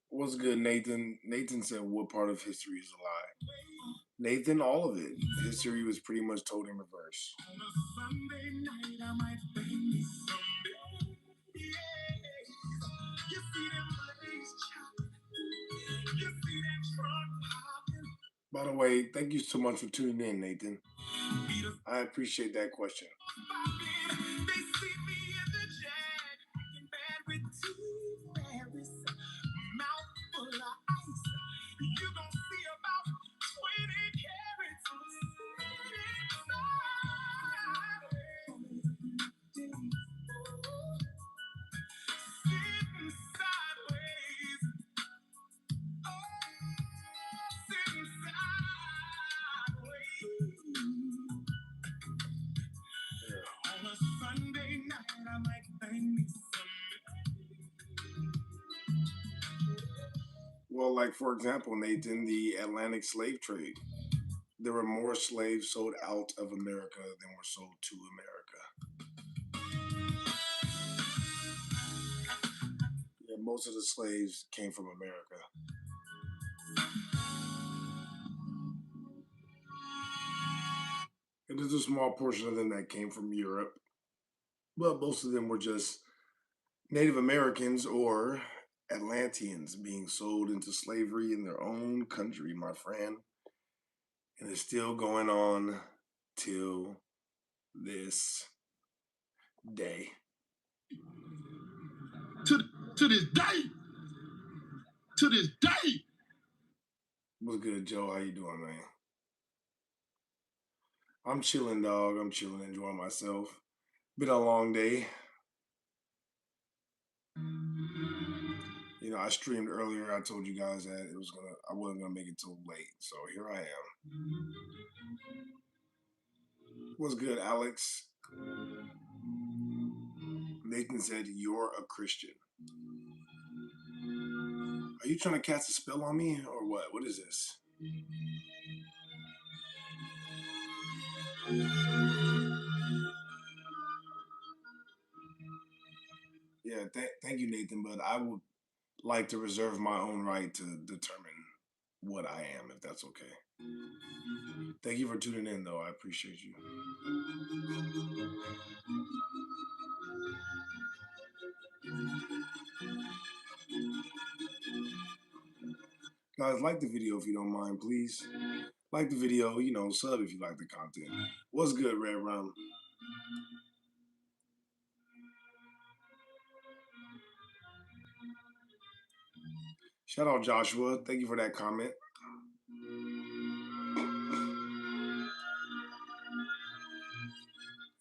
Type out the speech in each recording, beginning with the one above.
What's good, Nathan? Nathan said, "What part of history is a lie?" Nathan, all of it. History was pretty much told in reverse. By the way, thank you so much for tuning in, Nathan. I appreciate that question. Well, like for example, Nathan, the Atlantic slave trade. There were more slaves sold out of America than were sold to America. Yeah, most of the slaves came from America. And there's a small portion of them that came from Europe, but most of them were just Native Americans or Atlanteans being sold into slavery in their own country, my friend. And it's still going on till this day. To, to this day. To this day. What's good, Joe? How you doing, man? I'm chilling, dog. I'm chilling, enjoying myself. Been a long day. You know, I streamed earlier. I told you guys that I wasn't gonna make it till late. So here I am. What's good, Alex? Nathan said, "You're a Christian." Are you trying to cast a spell on me or what? What is this? Yeah, thank you, Nathan. But I would like to reserve my own right to determine what I am, if that's okay. Thank you for tuning in, though. I appreciate you. Guys, like the video if you don't mind, please. Like the video, you know, sub if you like the content. What's good, Red Rum? Shout out Joshua. Thank you for that comment.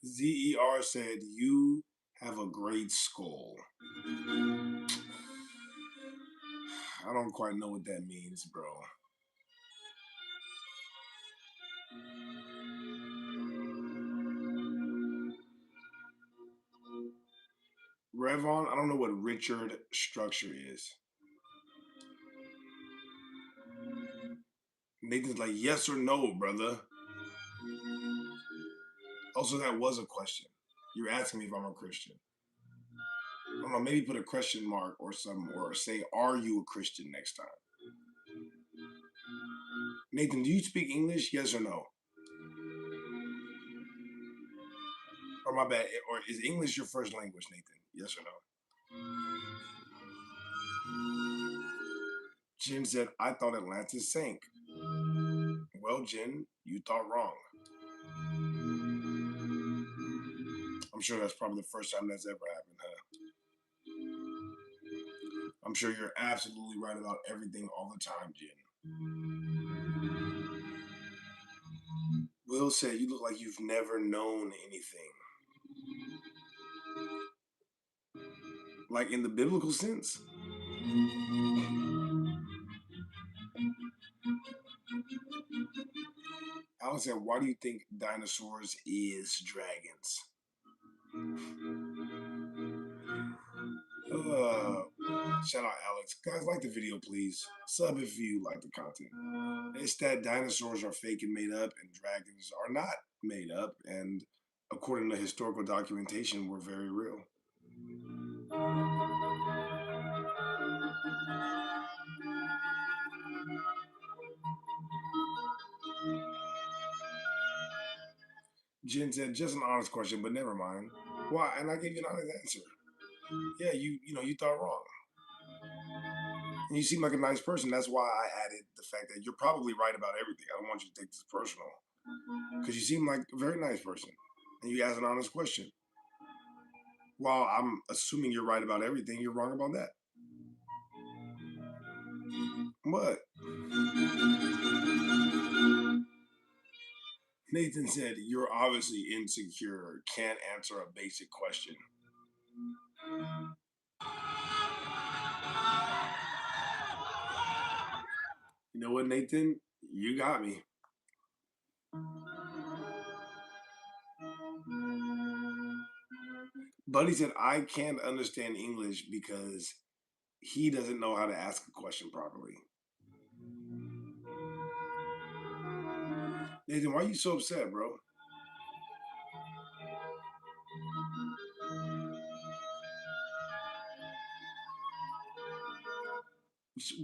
ZER said, "You have a great skull." I don't quite know what that means, bro. Revon, I don't know what Richard structure is. Nathan's like, yes or no, brother. Also, that was a question. You're asking me if I'm a Christian. I don't know, maybe put a question mark or something, or say, are you a Christian next time? Nathan, do you speak English? Yes or no? Or my bad, or is English your first language, Nathan? Yes or no? Jen said, I thought Atlantis sank. Well, Jen, you thought wrong. I'm sure that's probably the first time that's ever happened, huh? I'm sure you're absolutely right about everything all the time, Jen. Will said, you look like you've never known anything. Like in the biblical sense? Alex said, why do you think dinosaurs is dragons? Shout out Alex. Guys, like the video, please. Sub if you like the content. It's that dinosaurs are fake and made up, and dragons are not made up, and according to historical documentation, were very real. Jen said, "Just an honest question, but never mind." Why? And I gave you an honest answer. Yeah, you thought wrong, and you seem like a nice person. That's why I added the fact that you're probably right about everything. I don't want you to take this personal because you seem like a very nice person, and you asked an honest question. While I'm assuming you're right about everything, you're wrong about that. What? Nathan said, "You're obviously insecure. Can't answer a basic question." You know what, Nathan? You got me. Buddy said, "I can't understand English because he doesn't know how to ask a question properly." Nathan, why are you so upset, bro?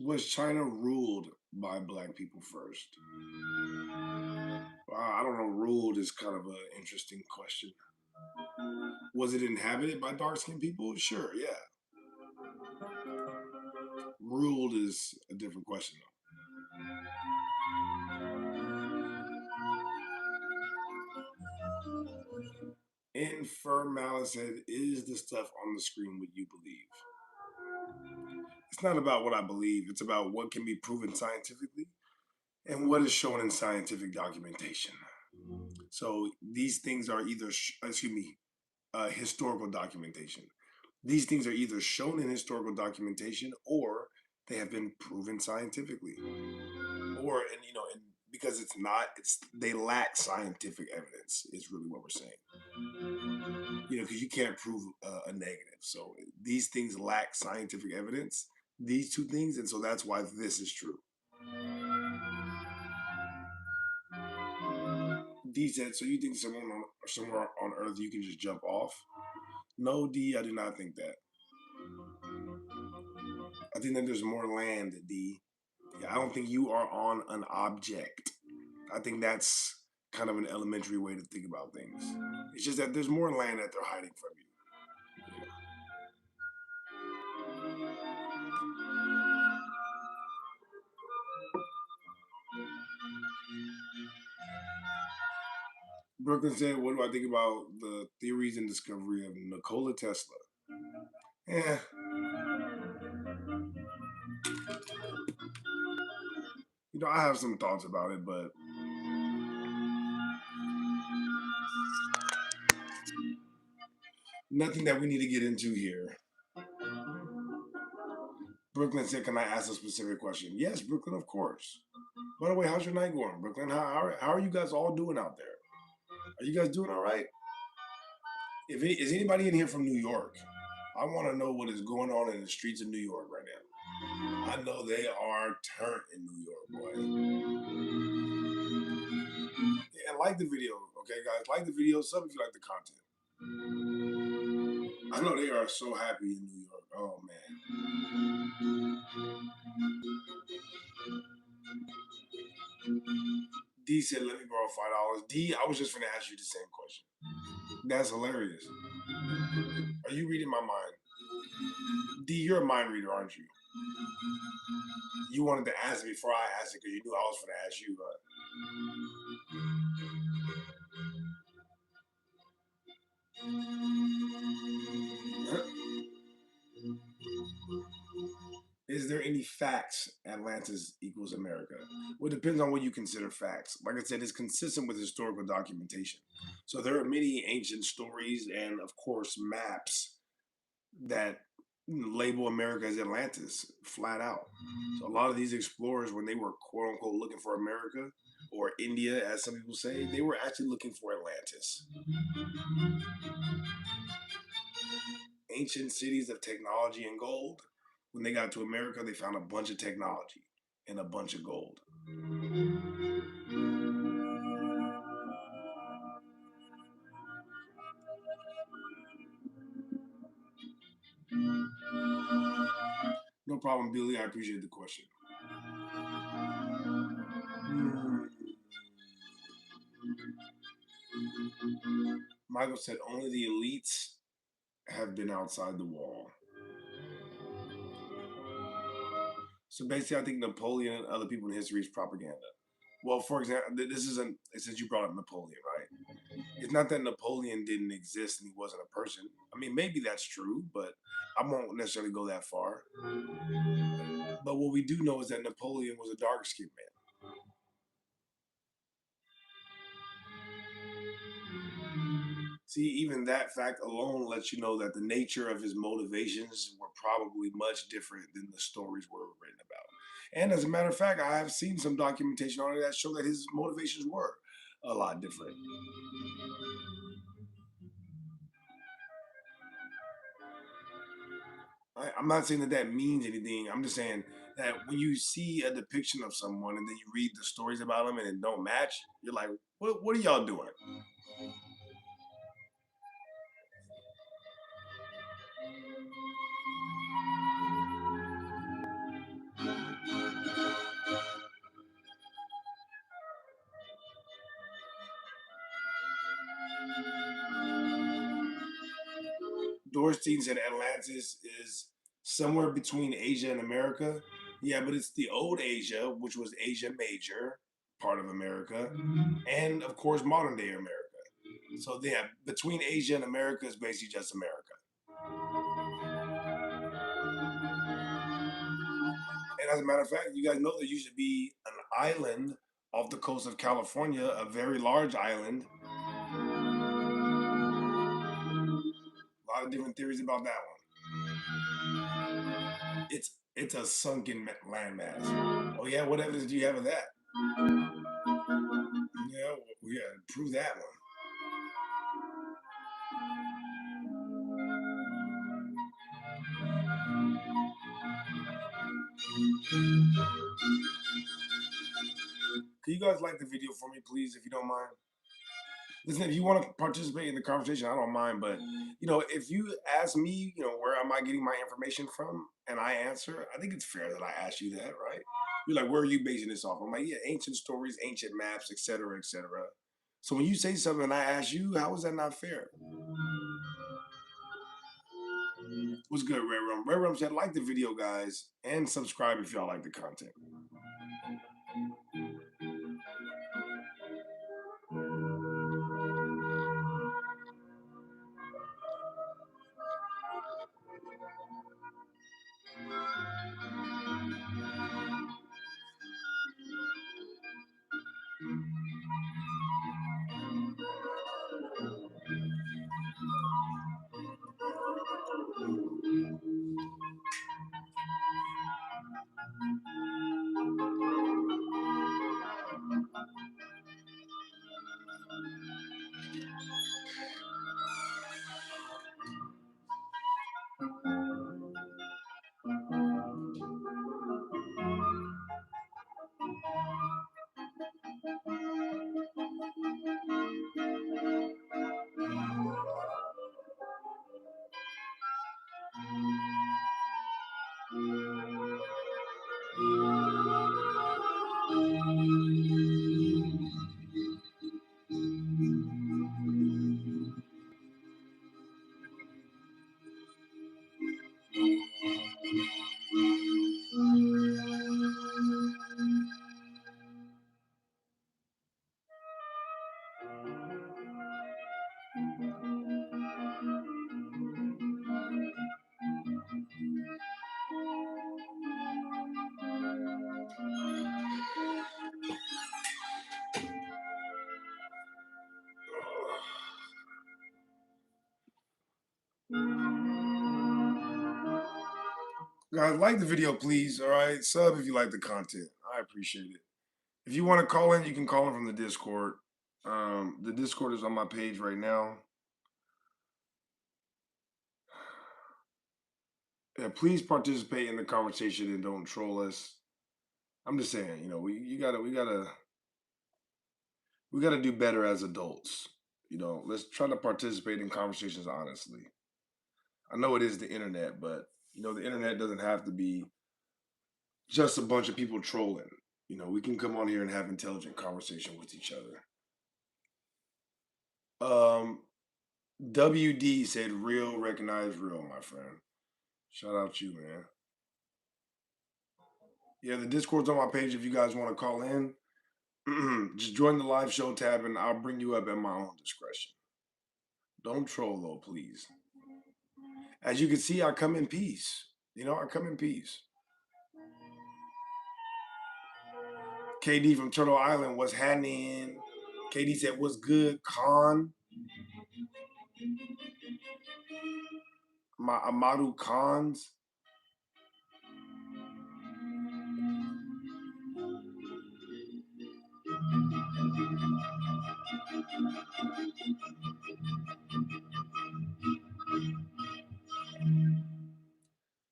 Was China ruled by black people first? I don't know. Ruled is kind of an interesting question. Was it inhabited by dark skinned people? Sure, yeah. Ruled is a different question, though. Infernal said, "Is the stuff on the screen what you believe?" It's not about what I believe, it's about what can be proven scientifically and what is shown in scientific documentation. So these things are either, excuse me, historical documentation. These things are either shown in historical documentation or they have been proven scientifically. Or, and because it's not, they lack scientific evidence, is really what we're saying. Because you can't prove a negative. So these things lack scientific evidence, these two things, and so that's why this is true. D said, "So you think somewhere on Earth you can just jump off?" No, D, I do not think that. I think that there's more land, D. Yeah, I don't think you are on an object. I think that's kind of an elementary way to think about things. It's just that there's more land that they're hiding from you. Brooklyn said, "What do I think about the theories and discovery of Nikola Tesla?" Yeah, I have some thoughts about it, but nothing that we need to get into here. Brooklyn said, "Can I ask a specific question?" Yes, Brooklyn, of course. By the way, how's your night going, Brooklyn? How are you guys all doing out there? Are you guys doing all right? Is anybody in here from New York? I want to know what is going on in the streets of New York right now. I know they are turned in New York, boy. Yeah, like the video, okay, guys. Like the video. Sub if you like the content. I know they are so happy in New York. Oh man. D said, "Let me borrow $5." D, I was just gonna ask you the same question. That's hilarious. Are you reading my mind? D, you're a mind reader, aren't you? You wanted to ask me before I asked it because you knew I was going to ask you. Is there any facts Atlantis equals America? Well, it depends on what you consider facts. Like I said, it's consistent with historical documentation. So there are many ancient stories and, of course, maps that label America as Atlantis flat out. So a lot of these explorers, when they were quote unquote looking for America or India, as some people say, they were actually looking for Atlantis. Ancient cities of technology and gold. When they got to America, they found a bunch of technology and a bunch of gold. No problem, Billy. I appreciate the question. Hmm. Michael said only the elites have been outside the wall. So basically, I think Napoleon and other people in history is propaganda. Well, for example, this isn't since you brought up Napoleon, right? It's not that Napoleon didn't exist and he wasn't a person. I mean, maybe that's true, but I won't necessarily go that far. But what we do know is that Napoleon was a dark skinned man. See, even that fact alone lets you know that the nature of his motivations were probably much different than the stories were written about. And as a matter of fact, I have seen some documentation on it that show that his motivations were a lot different. I'm not saying that that means anything. I'm just saying that when you see a depiction of someone and then you read the stories about them and it don't match, you're like, what are y'all doing? Dorstein said Atlantis is somewhere between Asia and America. Yeah, but it's the old Asia, which was Asia Major, part of America, and of course modern day America. So yeah, between Asia and America is basically just America. And as a matter of fact, you guys know there used to be an island off the coast of California, a very large island. A lot of different theories about that one. It's a sunken landmass. Oh yeah, what evidence do you have of that? Yeah, we gotta prove that one. Can you guys like the video for me, please, if you don't mind? Listen, if you want to participate in the conversation, I don't mind. But if you ask me, where am I getting my information from, and I answer, I think it's fair that I ask you that, right? You're like, where are you basing this off? I'm like, yeah, ancient stories, ancient maps, etc., etc. So when you say something and I ask you, how is that not fair? What's good, Red Rum? Red Rum said, like the video, guys, and subscribe if y'all like the content. Guys, like the video, please. All right, sub if you like the content. I appreciate it. If you want to call in, you can call in from the Discord. The Discord is on my page right now. Yeah, please participate in the conversation and don't troll us. I'm just saying, you know, we gotta do better as adults. You know, let's try to participate in conversations honestly. I know it is the internet, but you know, the internet doesn't have to be just a bunch of people trolling. You know, we can come on here and have intelligent conversation with each other. Um, WD said real recognize real, my friend. Shout out you, man. Yeah, the Discord's on my page if you guys want to call in. Just join the live show tab and I'll bring you up at my own discretion. Don't troll though, please. As you can see, I come in peace. You know, I come in peace. KD from Turtle Island was happening. KD said, "What's good, Khan? My Amadu Khans."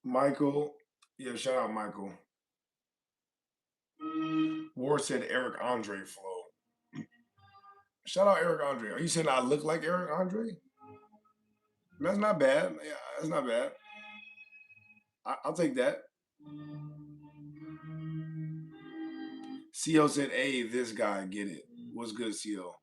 Michael, yeah, shout out Michael. War said Eric Andre flow. Shout out Eric Andre. Are you saying I look like Eric Andre? That's not bad. Yeah, that's not bad. I'll take that. CO said, "Hey, this guy, get it. What's good, CO?"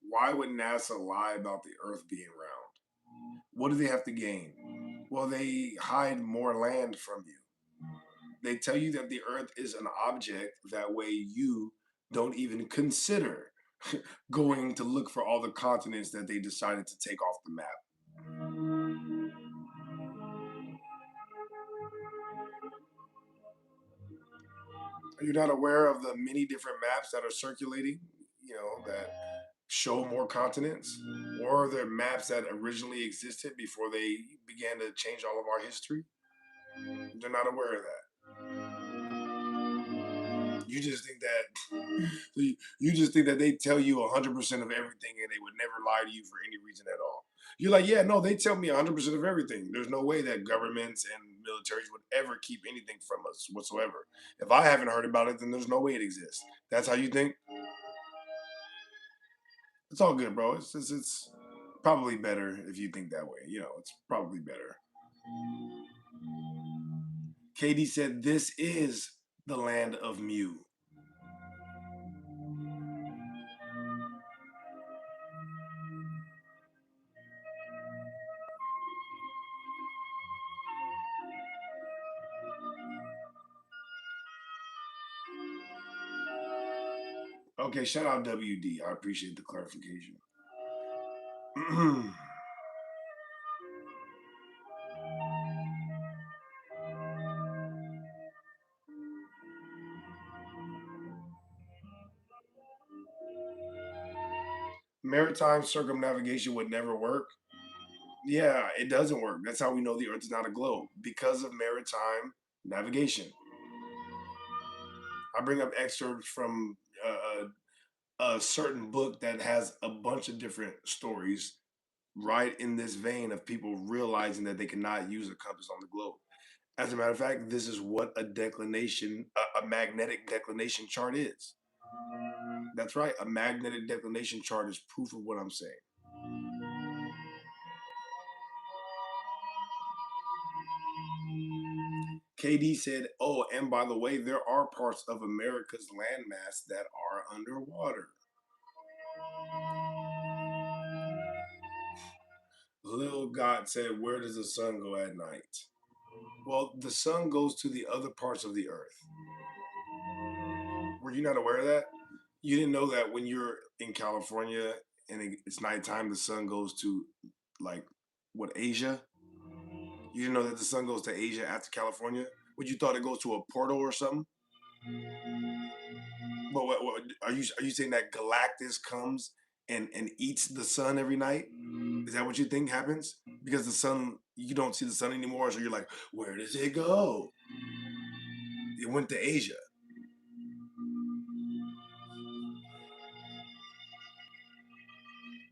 Why would NASA lie about the Earth being round? What do they have to gain? Well, they hide more land from you. They tell you that the Earth is an object. That way, you don't even consider going to look for all the continents that they decided to take off the map. Are you not aware of the many different maps that are circulating? You know, that show more continents? Or are there maps that originally existed before they began to change all of our history? They're not aware of that. You just think that you just think that they tell you 100% of everything and they would never lie to you for any reason at all. You're like, yeah, no, they tell me 100% of everything. There's no way that governments and militaries would ever keep anything from us whatsoever. If I haven't heard about it, then there's no way it exists. That's how you think? It's all good, bro. It's probably better if you think that way. You know, it's probably better. Katie said, "This is the land of Mew." Okay, shout out WD. I appreciate the clarification. Maritime circumnavigation would never work. Yeah, it doesn't work. That's how we know the Earth is not a globe because of maritime navigation. I bring up excerpts from a certain book that has a bunch of different stories right in this vein of people realizing that they cannot use a compass on the globe. As a matter of fact, this is what a declination, a magnetic declination chart is. That's right. A magnetic declination chart is proof of what I'm saying. KD said, "Oh, and by the way, there are parts of America's landmass that are underwater." Lil God said, "Where does the sun go at night?" Well, the sun goes to the other parts of the earth. Were you not aware of that? You didn't know that when you're in California and it's nighttime, the sun goes to like what, Asia? You didn't know that the sun goes to Asia after California? What, you thought it goes to a portal or something? But what are you saying that Galactus comes and eats the sun every night? Is that what you think happens? Because the sun, you don't see the sun anymore, so you're like, where does it go? It went to Asia.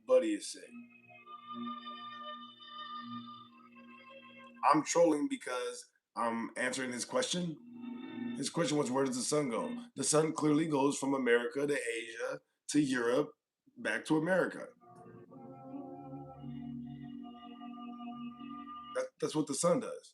Buddy is sick. I'm trolling because I'm answering his question. His question was, where does the sun go? The sun clearly goes from America to Asia to Europe back to America. That's what the sun does.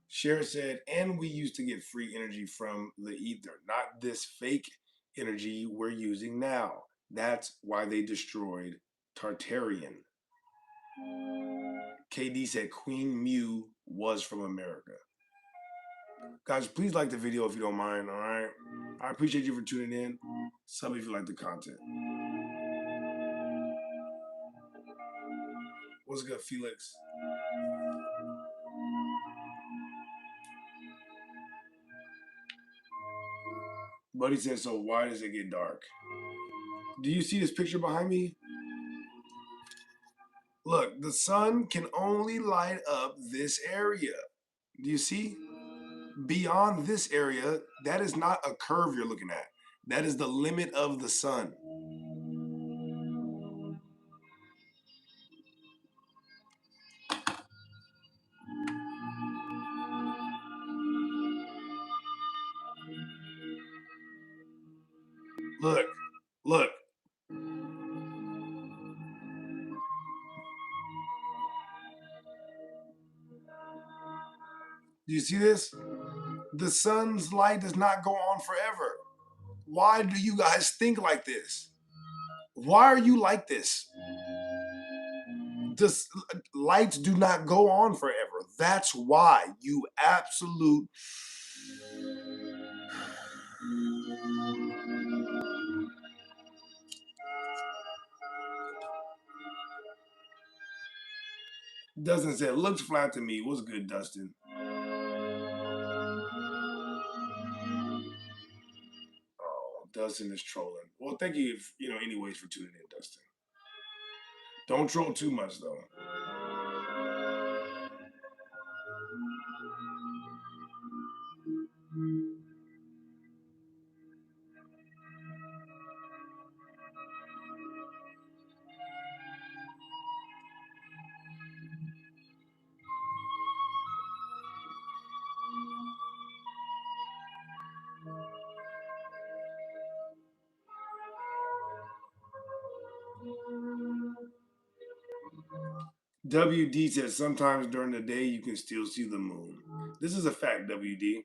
Cher said, and we used to get free energy from the ether, not this fake energy we're using now. That's why they destroyed Tartarian. KD said Queen Mew was from America. Guys, please like the video if you don't mind, all right? I appreciate you for tuning in. Sub if you like the content. What's good, Felix? Buddy said, so why does it get dark? Do you see this picture behind me? Look, the sun can only light up this area. Do you see? Beyond this area, that is not a curve you're looking at. That is the limit of the sun. Look, look. Do you see this? The sun's light does not go on forever. Why do you guys think like this? Why are you like this? The lights do not go on forever. That's why, you absolute. Dustin said, looks flat to me. What's good, Dustin? Oh, Dustin is trolling. Well, thank you, anyways, for tuning in, Dustin. Don't troll too much, though. WD says sometimes during the day you can still see the moon. This is a fact, WD.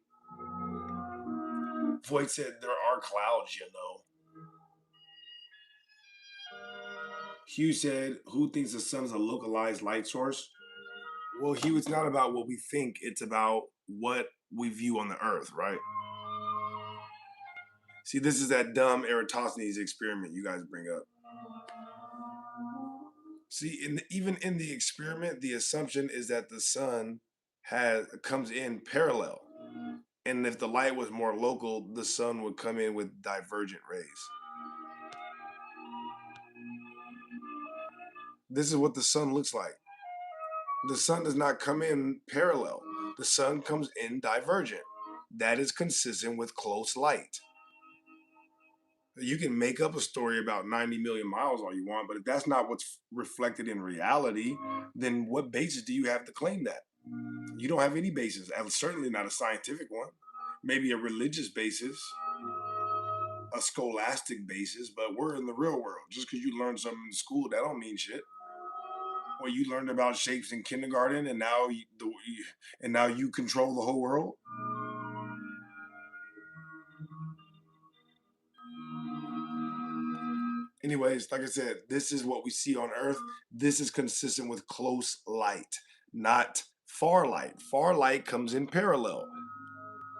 Voight said there are clouds, Hugh said, who thinks the sun is a localized light source? Well, Hugh, it's not about what we think, it's about what we view on the earth, right? See, this is that dumb Eratosthenes experiment you guys bring up. See, even in the experiment, the assumption is that the sun comes in parallel. And if the light was more local, the sun would come in with divergent rays. This is what the sun looks like. The sun does not come in parallel. The sun comes in divergent. That is consistent with close light. You can make up a story about 90 million miles all you want, but if that's not what's reflected in reality, then what basis do you have to claim that? You don't have any basis, and certainly not a scientific one. Maybe a religious basis, a scholastic basis, but we're in the real world. Just because you learned something in school, that don't mean shit. Or you learned about shapes in kindergarten, and now you control the whole world. Anyways, like I said, this is what we see on Earth. This is consistent with close light, not far light. Far light comes in parallel.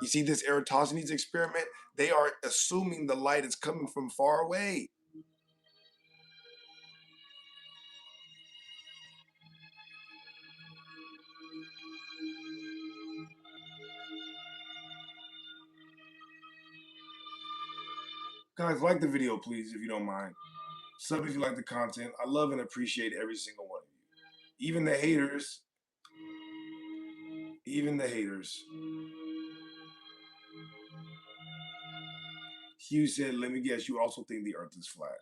You see this Eratosthenes experiment? They are assuming the light is coming from far away. Guys, like the video, please, if you don't mind. Sub if you like the content. I love and appreciate every single one of you. Even the haters. Even the haters. Hugh said, let me guess, you also think the earth is flat.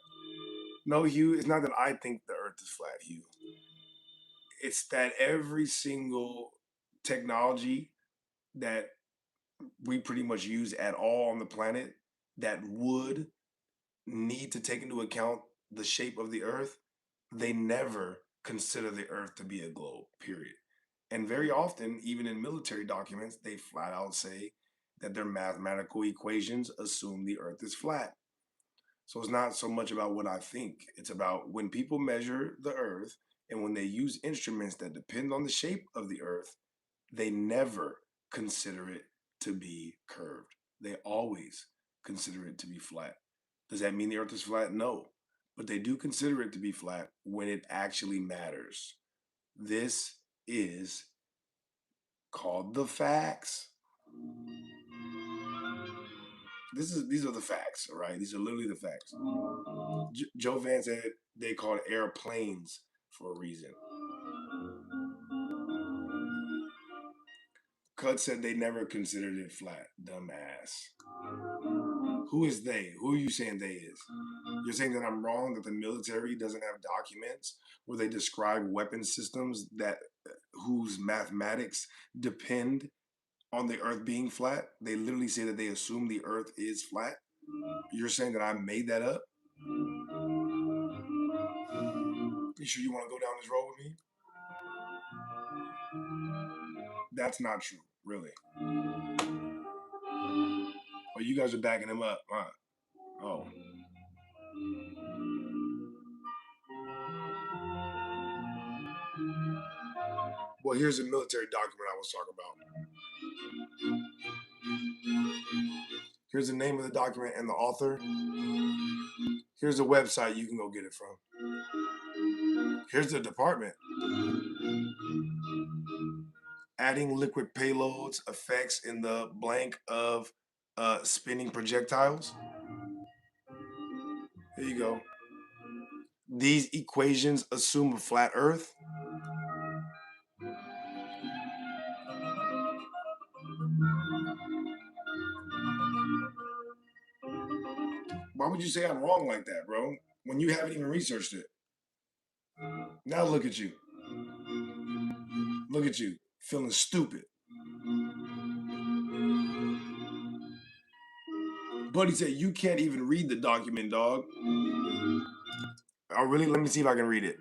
No, Hugh, it's not that I think the earth is flat, Hugh. It's that every single technology that we pretty much use at all on the planet that would need to take into account the shape of the earth, they never consider the earth to be a globe, period. And very often, even in military documents, they flat out say that their mathematical equations assume the earth is flat. So it's not so much about what I think, it's about when people measure the earth and when they use instruments that depend on the shape of the earth, they never consider it to be curved. They always consider it to be flat. Does that mean the earth is flat? No. But they do consider it to be flat when it actually matters. This is called the facts. These are the facts, all right? These are literally the facts. Joe Van said they called airplanes for a reason. Cut said they never considered it flat. Dumbass. Who is they? Who are you saying they is? You're saying that I'm wrong that the military doesn't have documents where they describe weapon systems that whose mathematics depend on the earth being flat? They literally say that they assume the earth is flat. You're saying that I made that up? You sure you want to go down this road with me? That's not true, really. Oh, you guys are backing him up, huh? Oh. Well, here's a military document I was talking about. Here's the name of the document and the author. Here's a website you can go get it from. Here's the department. Adding liquid payloads effects in the blank of spinning projectiles. Here you go. These equations assume a flat Earth. Why would you say I'm wrong like that, bro? When you haven't even researched it. Now look at you. Look at you. Feeling stupid. Buddy said you can't even read the document, dog. Oh, really? Let me see if I can read it.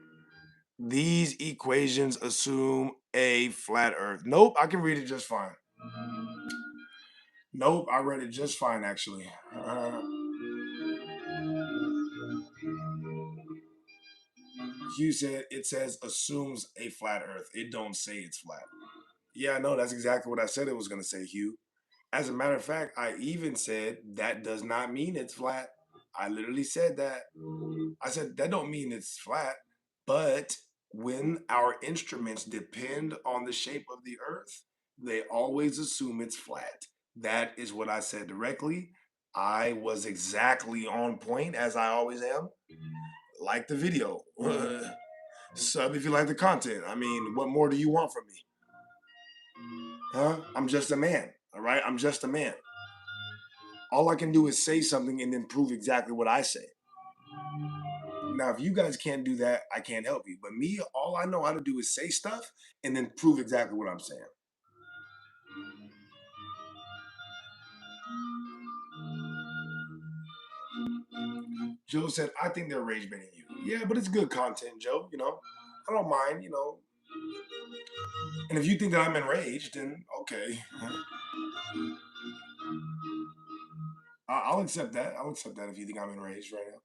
These equations assume a flat Earth. Nope, I can read it just fine. Nope, I read it just fine, actually. Hugh said it says assumes a flat Earth. It don't say it's flat. Yeah, I know. That's exactly what I said it was going to say, Hugh. As a matter of fact, I even said that does not mean it's flat. I literally said that. I said that don't mean it's flat, but when our instruments depend on the shape of the earth, they always assume it's flat. That is what I said directly. I was exactly on point as I always am. Like the video. Sub if you like the content. I mean, what more do you want from me? Huh? I'm just a man. All right? I'm just a man. All I can do is say something and then prove exactly what I say. Now, if you guys can't do that, I can't help you. But me, all I know how to do is say stuff and then prove exactly what I'm saying. Joe said, I think they're rage baiting you. Yeah, but it's good content, Joe. I don't mind, And if you think that I'm enraged, then okay. I'll accept that. I'll accept that if you think I'm enraged right now.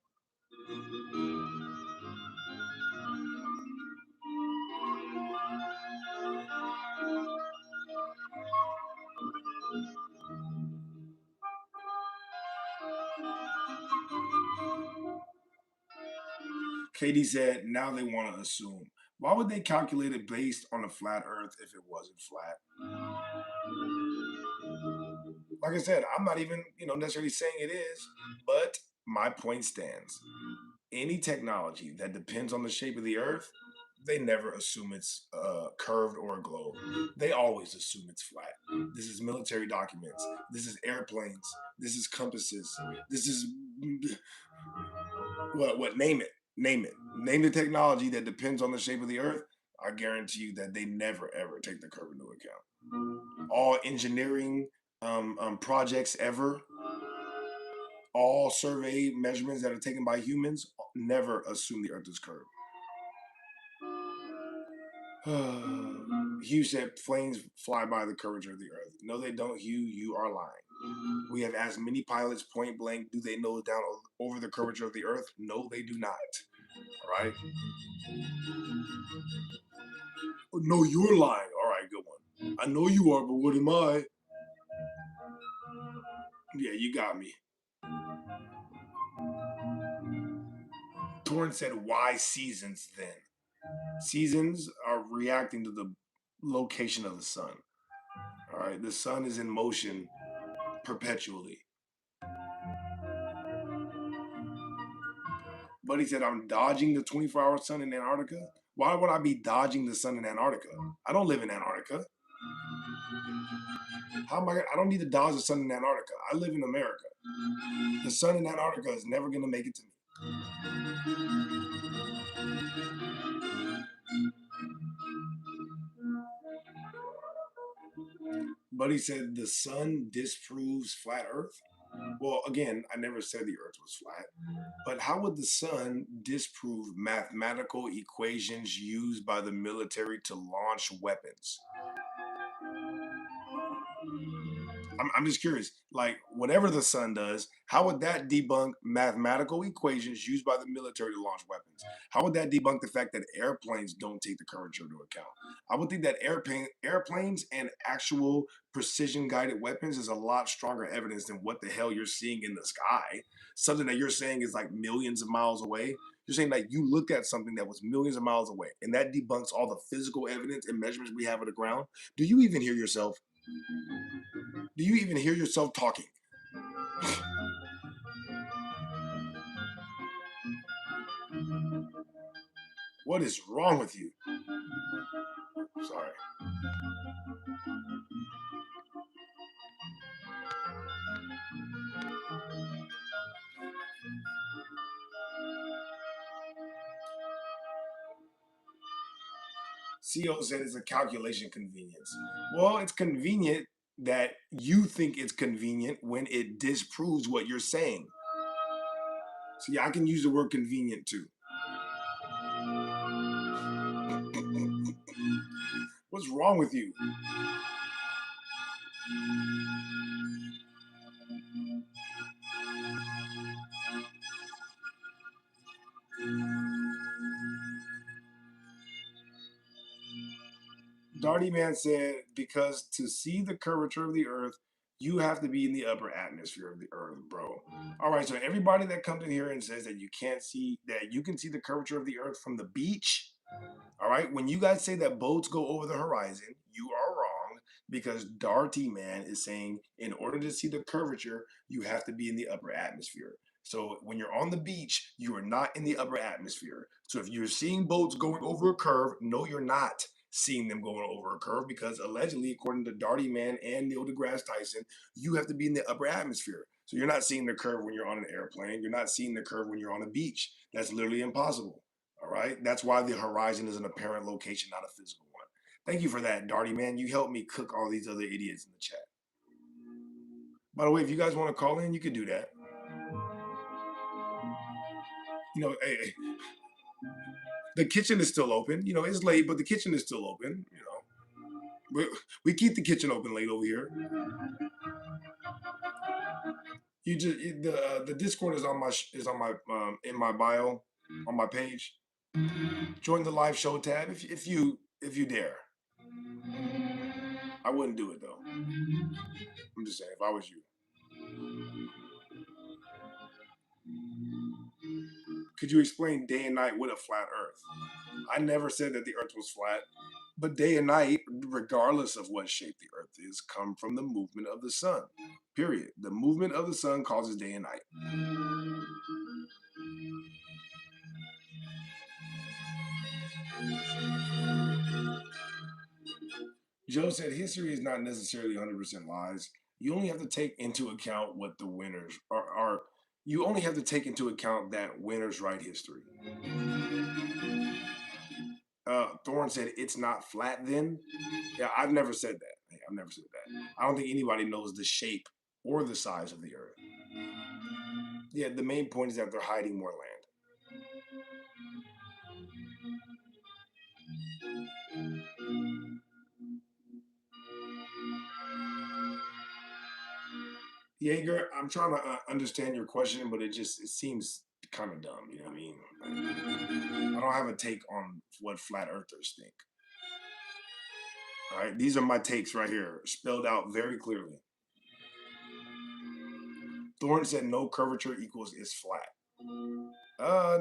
Katie said, now they want to assume. Why would they calculate it based on a flat earth if it wasn't flat? Like I said, I'm not even, necessarily saying it is, but my point stands. Any technology that depends on the shape of the earth, they never assume it's curved or a globe. They always assume it's flat. This is military documents. This is airplanes. This is compasses. This is what name it. Name it. Name the technology that depends on the shape of the Earth. I guarantee you that they never ever take the curve into account. All engineering projects ever, all survey measurements that are taken by humans, never assume the Earth is curved. Hugh said planes fly by the curvature of the Earth. No, they don't, Hugh. You are lying. We have asked many pilots point blank, do they know down over the curvature of the Earth? No, they do not. All right. No, you're lying. All right, good one. I know you are, but what am I? Yeah, you got me. Torrance said, why seasons then? Seasons are reacting to the location of the sun. All right, the sun is in motion perpetually. Buddy said, I'm dodging the 24-hour sun in Antarctica. Why would I be dodging the sun in Antarctica? I don't live in Antarctica. How am I? I don't need to dodge the sun in Antarctica. I live in America. The sun in Antarctica is never going to make it to me. Buddy said the sun disproves flat Earth. Well, again, I never said the Earth was flat, but how would the sun disprove mathematical equations used by the military to launch weapons? I'm just curious. Like, whatever the sun does, how would that debunk mathematical equations used by the military to launch weapons? How would that debunk the fact that airplanes don't take the curvature into account? I would think that airplanes and actual precision guided weapons is a lot stronger evidence than what the hell you're seeing in the sky. Something that you're saying is like millions of miles away. You're saying that you looked at something that was millions of miles away, and that debunks all the physical evidence and measurements we have of the ground. Do you even hear yourself? Do you even hear yourself talking? What is wrong with you? Sorry. CO said it's a calculation convenience. Well, it's convenient that you think it's convenient when it disproves what you're saying. See, I can use the word convenient too. What's wrong with you? Darty Man said, because to see the curvature of the Earth, you have to be in the upper atmosphere of the Earth, bro. All right, so everybody that comes in here and says that you can't see, that you can see the curvature of the Earth from the beach, all right, when you guys say that boats go over the horizon, you are wrong because Darty Man is saying in order to see the curvature, you have to be in the upper atmosphere. So when you're on the beach, you are not in the upper atmosphere. So if you're seeing boats going over a curve, no, you're not seeing them going over a curve because allegedly, according to Darty Man and Neil deGrasse Tyson, you have to be in the upper atmosphere. So you're not seeing the curve when you're on an airplane. You're not seeing the curve when you're on a beach. That's literally impossible. All right. That's why the horizon is an apparent location, not a physical one. Thank you for that, Darty Man. You helped me cook all these other idiots in the chat. By the way, if you guys want to call in, you can do that. Hey, the kitchen is still open. It's late, but the kitchen is still open. We keep the kitchen open late over here. The Discord is on my in my bio on my page. Join the live show tab if you dare. I wouldn't do it though. I'm just saying if I was you. Could you explain day and night with a flat Earth? I never said that the Earth was flat, but day and night, regardless of what shape the Earth is, come from the movement of the sun. Period. The movement of the sun causes day and night. Joe said history is not necessarily 100% lies. You only have to take into account what the winners are. You only have to take into account that winners write history. Thorne said it's not flat then. Yeah, I've never said that. Hey, I've never said that. I don't think anybody knows the shape or the size of the earth. Yeah, the main point is that they're hiding more land. Jaeger, I'm trying to understand your question, but it seems kind of dumb. You know what I mean? I don't have a take on what flat earthers think. All right, these are my takes right here, spelled out very clearly. Thorne said no curvature equals is flat.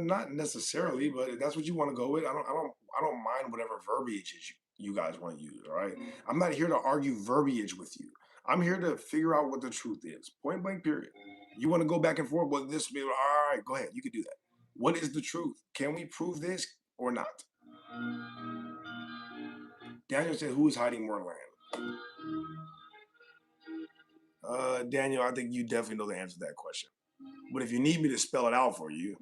Not necessarily, but that's what you want to go with. I don't mind whatever verbiage you guys want to use. All right, I'm not here to argue verbiage with you. I'm here to figure out what the truth is. Point blank. Period. You want to go back and forth? Well, this be all right. Go ahead. You can do that. What is the truth? Can we prove this or not? Daniel said, "Who is hiding more land?" Daniel, I think you definitely know the answer to that question. But if you need me to spell it out for you,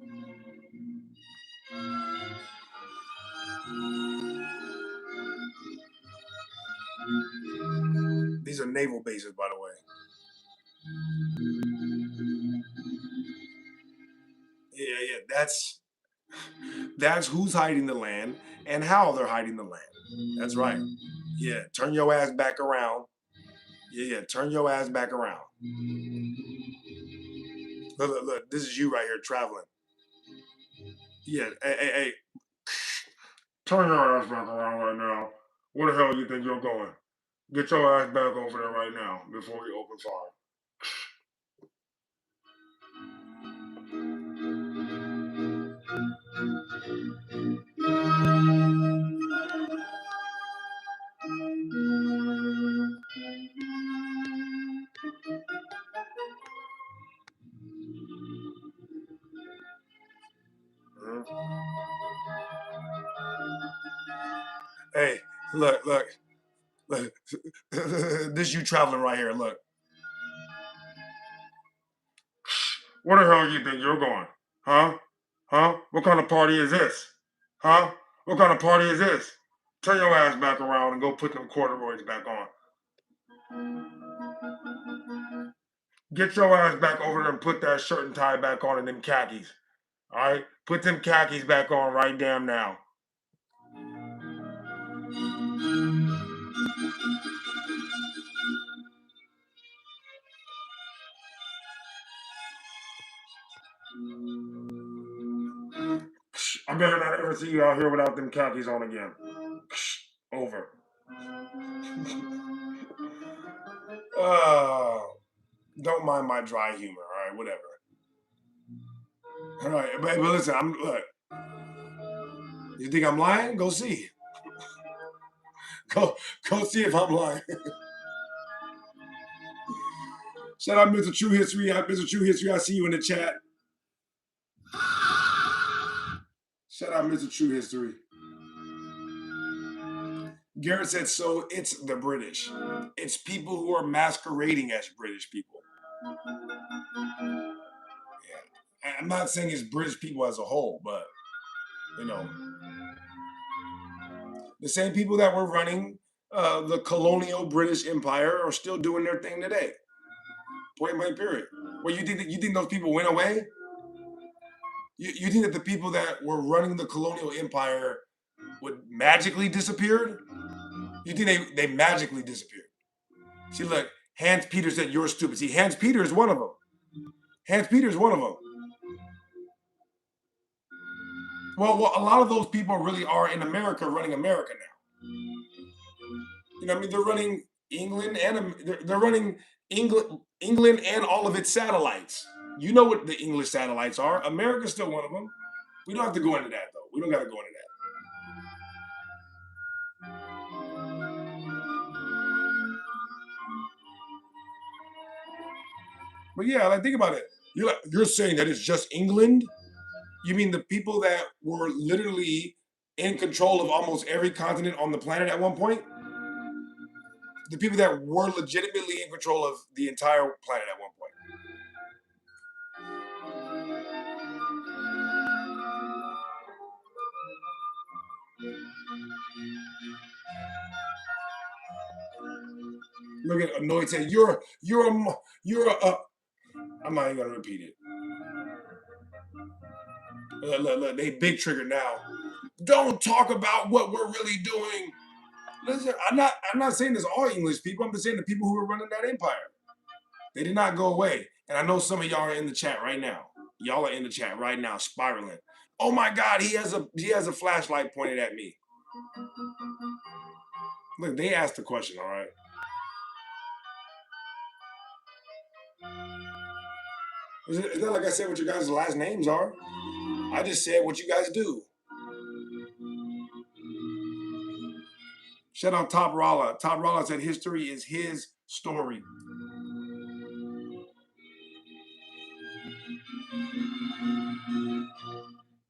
these are naval bases, by the way. Yeah, yeah, that's who's hiding the land and how they're hiding the land. That's right. Yeah, turn your ass back around. Yeah, yeah, turn your ass back around. Look, look, look. This is you right here traveling. Yeah, hey, hey, hey. Turn your ass back around right now. Where the hell you think you're going? Get your ass back over there right now before we open fire. Mhm. Hey, look, look, look. This you traveling right here. Look. Where the hell you think you're going? Huh? Huh? What kind of party is this? Huh? What kind of party is this? Turn your ass back around and go put them corduroys back on. Get your ass back over there and put that shirt and tie back on and them khakis. All right? Put them khakis back on right damn now. I better not ever see you out here without them khakis on again. Over. Oh, don't mind my dry humor. All right, whatever. All right, but listen, I'm look. You think I'm lying? Go see. Go go see if I'm lying. Shout out Mr. True History. Mr. True History, I see you in the chat. Shout out Mr. True History. Garrett said, so it's the British. It's people who are masquerading as British people. Yeah. I'm not saying it's British people as a whole, but, you know, the same people that were running the colonial British Empire are still doing their thing today. Point blank, period. Well, you think those people went away? You think that the people that were running the colonial empire would magically disappeared? You think they magically disappeared? See, look, Hans Peter said you're stupid. See, Hans Peter is one of them. Hans Peter is one of them. Well, a lot of those people really are in America running America now. You know, what I mean, they're running England and they're running England and all of its satellites. You know what the English satellites are. America's still one of them. We don't have to go into that though. We don't got to go into that. But yeah, like think about it. You're saying that it's just England? You mean the people that were literally in control of almost every continent on the planet at one point? The people that were legitimately in control of the entire planet at one point. Look at Annoyed saying, you're a, I'm not even gonna repeat it. Look, they big trigger now. Don't talk about what we're really doing. Listen, I'm not saying this all English people. I'm just saying the people who were running that empire. They did not go away. And I know some of y'all are in the chat right now. Y'all are in the chat right now, spiraling. Oh my God, he has a flashlight pointed at me. Look, they asked the question, all right. It's not like I said what your guys' last names are. I just said what you guys do. Shout out Top Rolla. Top Rolla said history is his story.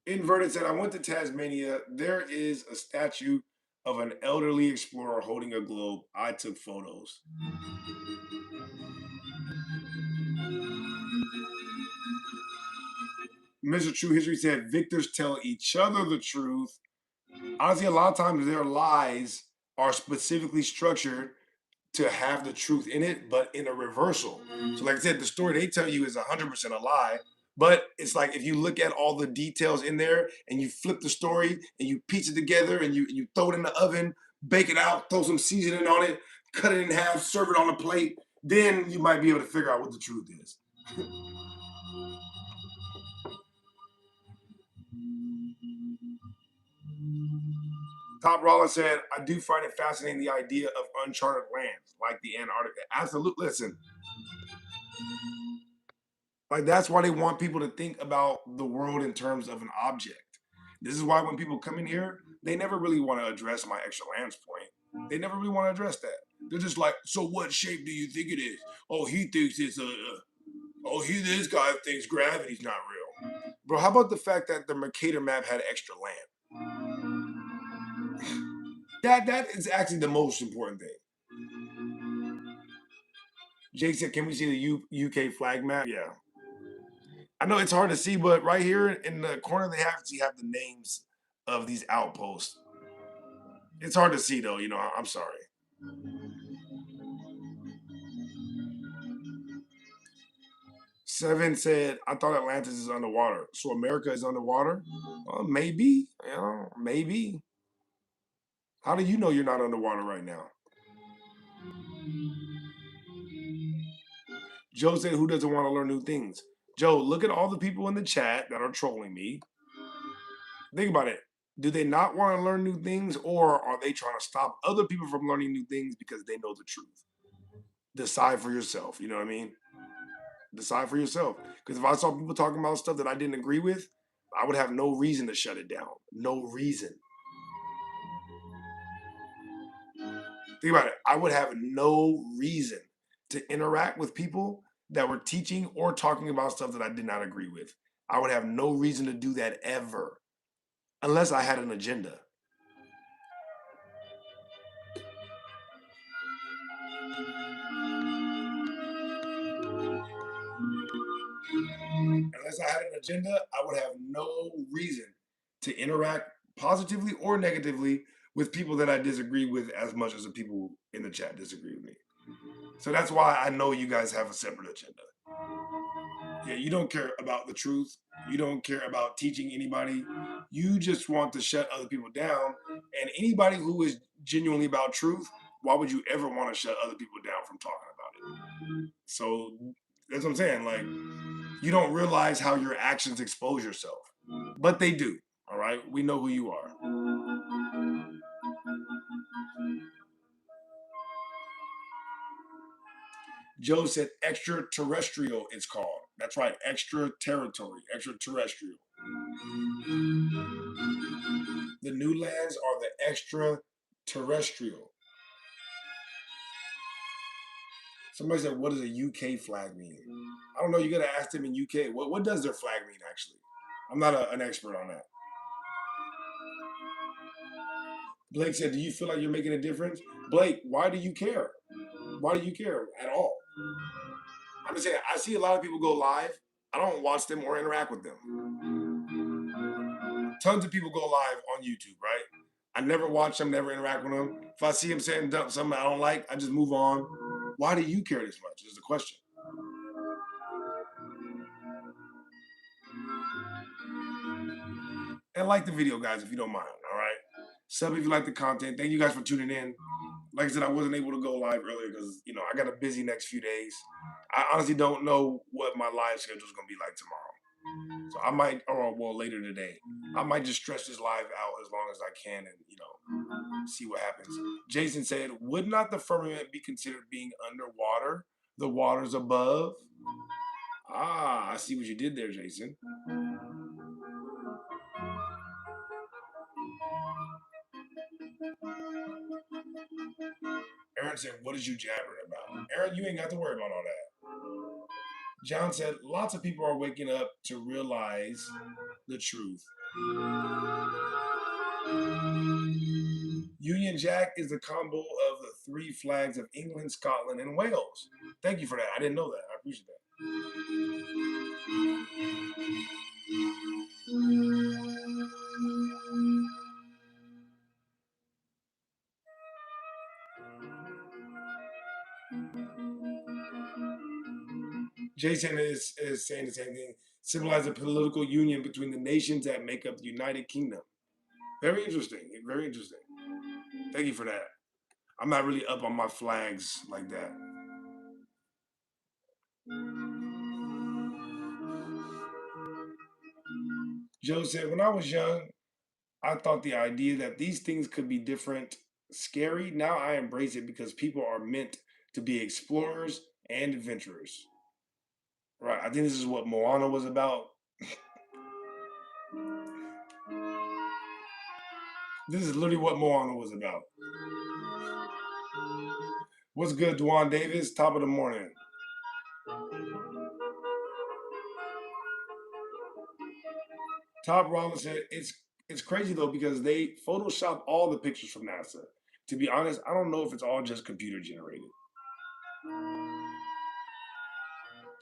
Inverted said, I went to Tasmania. There is a statue of an elderly explorer holding a globe. I took photos. Mr. True History said, victors tell each other the truth. Honestly, a lot of times their lies are specifically structured to have the truth in it, but in a reversal. So, like I said, the story they tell you is 100% a lie. But it's like if you look at all the details in there and you flip the story and you piece it together and you throw it in the oven, bake it out, throw some seasoning on it, cut it in half, serve it on a plate, then you might be able to figure out what the truth is. Top Roller said, I do find it fascinating the idea of uncharted lands like the Antarctica. Absolutely. Listen, like that's why they want people to think about the world in terms of an object. This is why when people come in here, they never really want to address my extra lands point. They never really want to address that. They're just like, so what shape do you think it is? Oh, he thinks it's this guy thinks gravity's not real. Bro, how about the fact that the Mercator map had extra land? That is actually the most important thing. Jake said, can we see the UK flag map? Yeah. I know it's hard to see, but right here in the corner they have the names of these outposts. It's hard to see though, I'm sorry. Seven said, I thought Atlantis is underwater. So America is underwater? Maybe. Maybe. How do you know you're not underwater right now? Joe said, who doesn't want to learn new things? Joe, look at all the people in the chat that are trolling me. Think about it. Do they not want to learn new things, or are they trying to stop other people from learning new things because they know the truth? Decide for yourself. You know what I mean? Decide for yourself. Because if I saw people talking about stuff that I didn't agree with, I would have no reason to shut it down. No reason. Think about it. I would have no reason to interact with people that were teaching or talking about stuff that I did not agree with. I would have no reason to do that ever, unless I had an agenda. Unless I had an agenda, I would have no reason to interact positively or negatively with people that I disagree with as much as the people in the chat disagree with me. So that's why I know you guys have a separate agenda. Yeah, you don't care about the truth. You don't care about teaching anybody. You just want to shut other people down. And anybody who is genuinely about truth, why would you ever want to shut other people down from talking about it? So that's what I'm saying. Like, you don't realize how your actions expose yourself, but they do. All right, we know who you are. Joe said extraterrestrial, it's called. That's right, extra territory, extraterrestrial. The new lands are the extraterrestrial. Somebody said, what does a UK flag mean? I don't know. You got to ask them in UK. What does their flag mean, actually? I'm not an expert on that. Blake said, do you feel like you're making a difference? Blake, why do you care? Why do you care at all? I'm just saying, I see a lot of people go live. I don't watch them or interact with them. Tons of people go live on YouTube, right? I never watch them, never interact with them. If I see them saying something I don't like, I just move on. Why do you care this much? Is the question. And like the video, guys, if you don't mind. All right. Sub if you like the content. Thank you guys for tuning in. Like I said, I wasn't able to go live earlier because I got a busy next few days. I honestly don't know what my live schedule is gonna be like tomorrow. So I might, or well, later today, I might just stretch this live out as long as I can, and see what happens. Jason said, "Would not the firmament be considered being underwater? The waters above." Ah, I see what you did there, Jason. Aaron said, "What is you jabbering about?" Aaron, you ain't got to worry about all that. John said, "Lots of people are waking up to realize the truth." Union Jack is the combo of the three flags of England, Scotland, and Wales. Thank you for that. I didn't know that. I appreciate that. Jason is saying the same thing. Symbolize a political union between the nations that make up the United Kingdom. Very interesting. Very interesting. Thank you for that. I'm not really up on my flags like that. Joe said, when I was young, I thought the idea that these things could be different scary. Now I embrace it because people are meant to be explorers and adventurers. Right. I think this is what Moana was about. This is literally what Moana was about. What's good, Dwan Davis? Top of the morning. Top Rollins said it's crazy though because they Photoshop all the pictures from NASA. To be honest, I don't know if it's all just computer generated.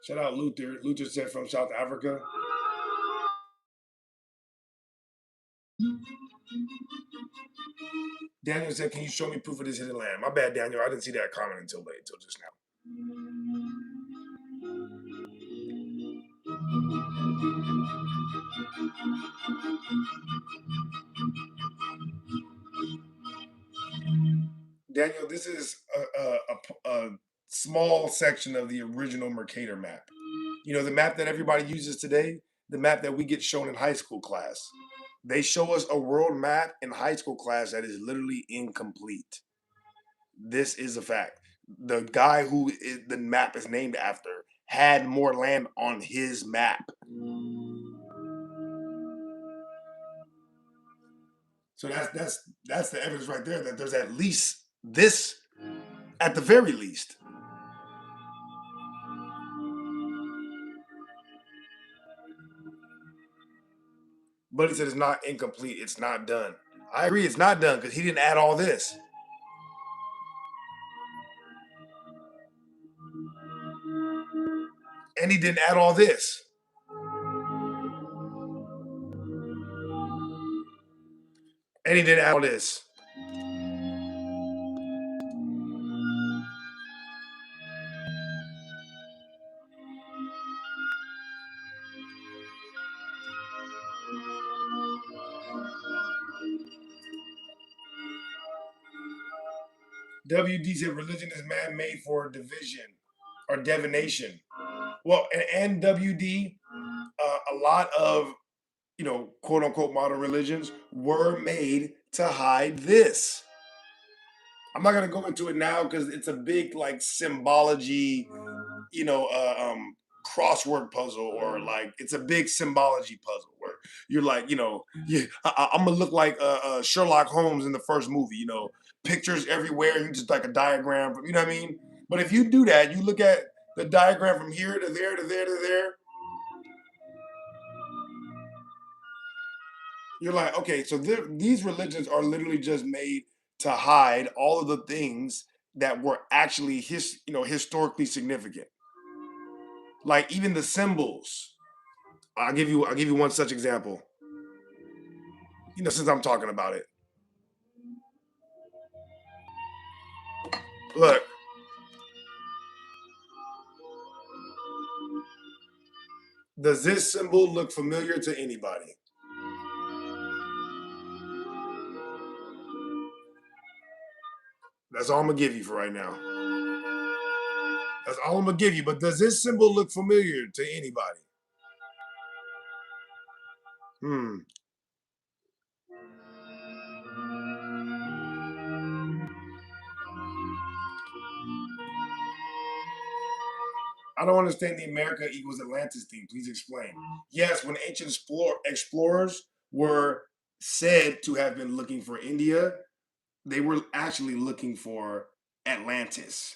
Shout out Luther. Luther said from South Africa. Daniel said, "Can you show me proof of this hidden land?" My bad, Daniel. I didn't see that comment until just now. Daniel, this is a small section of the original Mercator map. The map that everybody uses today, the map that we get shown in high school class. They show us a world map in high school class that is literally incomplete. This is a fact. The guy who the map is named after had more land on his map. So that's the evidence right there that there's at least this, at the very least. But he said it's not incomplete. It's not done. I agree, it's not done because he didn't add all this. And he didn't add all this. And he didn't add all this. WD said religion is man-made for division or divination. Well, and WD, a lot of quote unquote modern religions were made to hide this. I'm not gonna go into it now because it's a big like symbology, crossword puzzle, or like it's a big symbology puzzle where you're like, I'm gonna look like Sherlock Holmes in the first movie. Pictures everywhere. You just like a diagram. You know what I mean? But if you do that, you look at the diagram from here to there to there to there. You're like, okay, so these religions are literally just made to hide all of the things that were actually historically significant. Like even the symbols. I'll give you one such example. Since I'm talking about it. Look. Does this symbol look familiar to anybody? That's all I'm gonna give you for right now. That's all I'm gonna give you. But does this symbol look familiar to anybody? Hmm. I don't understand the America equals Atlantis thing. Please explain. Yes, when ancient explorers were said to have been looking for India, they were actually looking for Atlantis.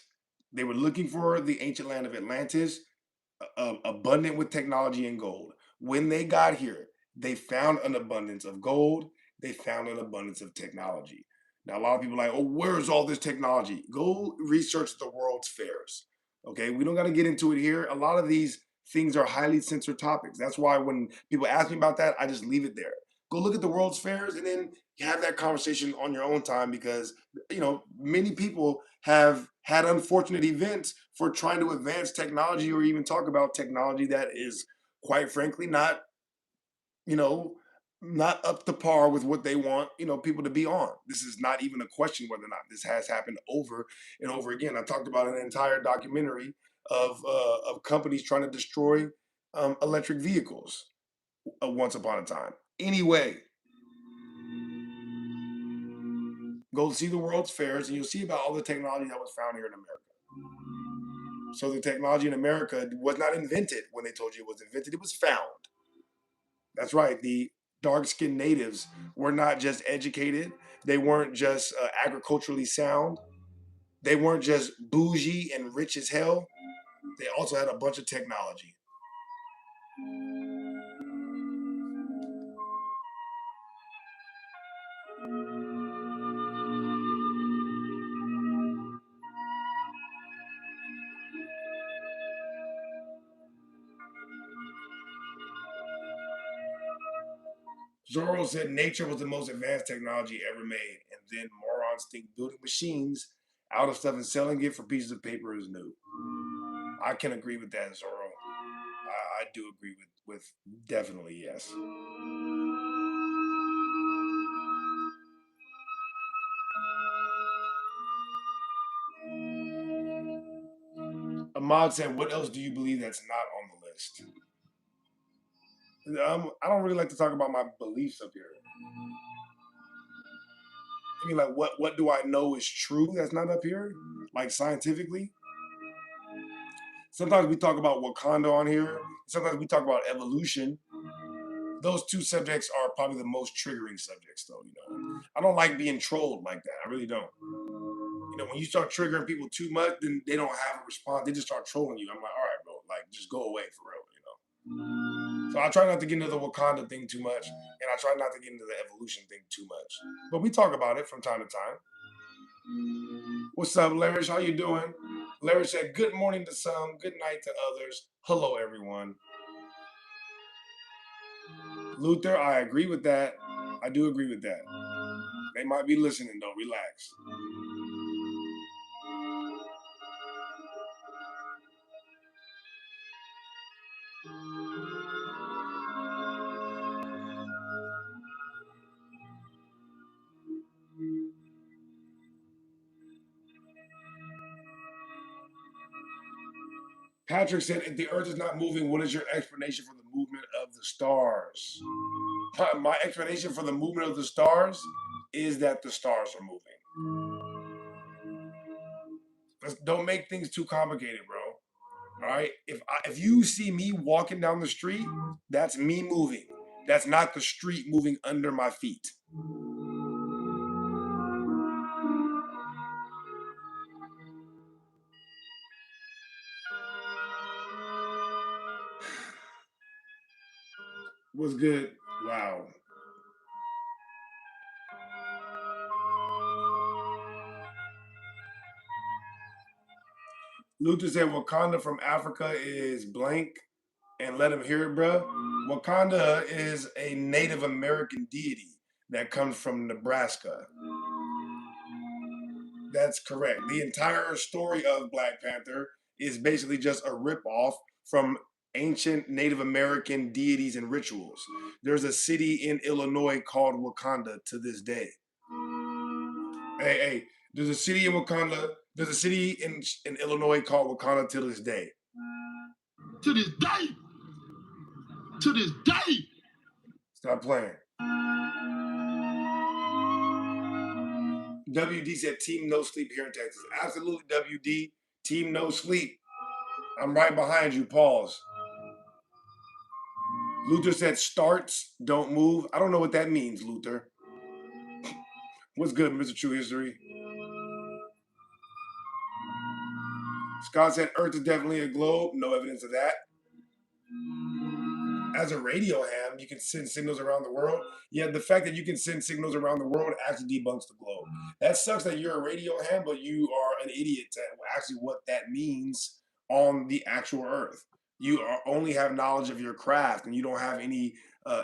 They were looking for the ancient land of Atlantis, abundant with technology and gold. When they got here, they found an abundance of gold. They found an abundance of technology. Now, a lot of people are like, oh, where's all this technology? Go research the world's fairs. Okay, we don't got to get into it here. A lot of these things are highly censored topics. That's why when people ask me about that, I just leave it there. Go look at the world's fairs and then have that conversation on your own time because many people have had unfortunate events for trying to advance technology or even talk about technology that is quite frankly you know not up to par with what they want people to be on. This is not even a question whether or not this has happened over and over again. I talked about an entire documentary of companies trying to destroy electric vehicles once upon a time. Anyway, go see the world's fairs and you'll see about all the technology that was found here in America. So the technology in America was not invented when they told you it was invented, it was found. That's right. The dark skinned natives were not just educated, they weren't just agriculturally sound, they weren't just bougie and rich as hell. They also had a bunch of technology. Zorro said nature was the most advanced technology ever made, and then morons think building machines out of stuff and selling it for pieces of paper is new. I can agree with that, Zorro. I do agree with definitely yes. Ahmad said, "What else do you believe that's not on the list?" I don't really like to talk about my beliefs up here. I mean, like, what do I know is true that's not up here, like scientifically? Sometimes we talk about Wakanda on here. Sometimes we talk about evolution. Those two subjects are probably the most triggering subjects, though. I don't like being trolled like that. I really don't. When you start triggering people too much, then they don't have a response. They just start trolling you. I'm like, all right, bro, like just go away for real. So I try not to get into the Wakanda thing too much, and I try not to get into the evolution thing too much. But we talk about it from time to time. What's up, Larry? How you doing? Larry said, "Good morning to some, good night to others. Hello, everyone." Luther, I agree with that. I do agree with that. They might be listening though. Relax. Patrick said, "If the Earth is not moving, what is your explanation for the movement of the stars?" My explanation for the movement of the stars is that the stars are moving. Don't make things too complicated, bro. All right. If you see me walking down the street, that's me moving. That's not the street moving under my feet. Was good. Wow. Luther said Wakanda from Africa is blank and let him hear it, bro. Wakanda is a Native American deity that comes from Nebraska. That's correct. The entire story of Black Panther is basically just a ripoff from ancient Native American deities and rituals. There's a city in Illinois called Wakanda to this day. Hey, there's a city in Wakanda. There's a city in Illinois called Wakanda to this day. To this day. To this day. Stop playing. WD said Team No Sleep here in Texas. Absolutely, WD. Team No Sleep. I'm right behind you. Pause. Luther said starts, don't move. I don't know what that means, Luther. What's good, Mr. True History? Scott said Earth is definitely a globe. No evidence of that. As a radio ham, you can send signals around the world. Yeah, the fact that you can send signals around the world actually debunks the globe. That sucks that you're a radio ham, but you are an idiot to actually what that means on the actual Earth. You only have knowledge of your craft, and you don't have any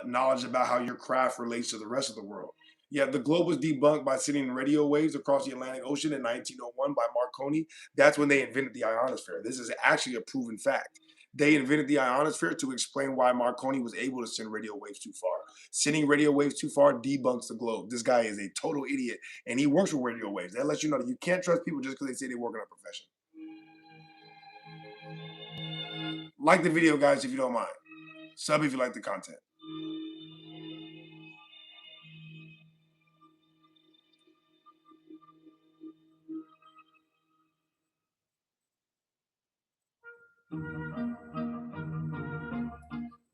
knowledge about how your craft relates to the rest of the world. Yeah, the globe was debunked by sending radio waves across the Atlantic Ocean in 1901 by Marconi. That's when they invented the ionosphere. This is actually a proven fact. They invented the ionosphere to explain why Marconi was able to send radio waves too far. Sending radio waves too far debunks the globe. This guy is a total idiot, and he works with radio waves. That lets you know that you can't trust people just because they say they work in a profession. Like the video, guys, if you don't mind. Sub if you like the content.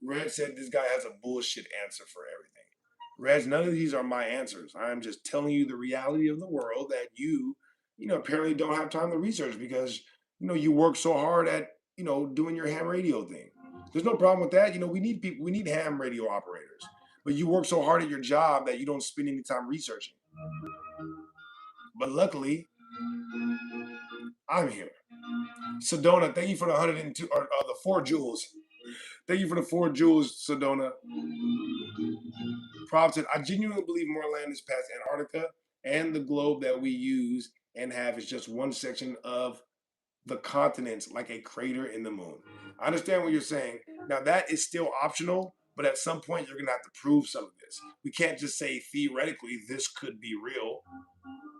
Red said this guy has a bullshit answer for everything. Reg, none of these are my answers. I'm just telling you the reality of the world that you apparently don't have time to research because, you work so hard at, doing your ham radio thing. There's no problem with that. We need people, we need ham radio operators. But you work so hard at your job that you don't spend any time researching. But luckily, I'm here. Sedona, thank you for the 102 or the 4 jewels. Thank you for the 4 jewels, Sedona. Prob said, I genuinely believe more land is past Antarctica, and the globe that we use and have is just one section of the continents, like a crater in the moon. I understand what you're saying. Now, that is still optional, but at some point, you're going to have to prove some of this. We can't just say theoretically this could be real.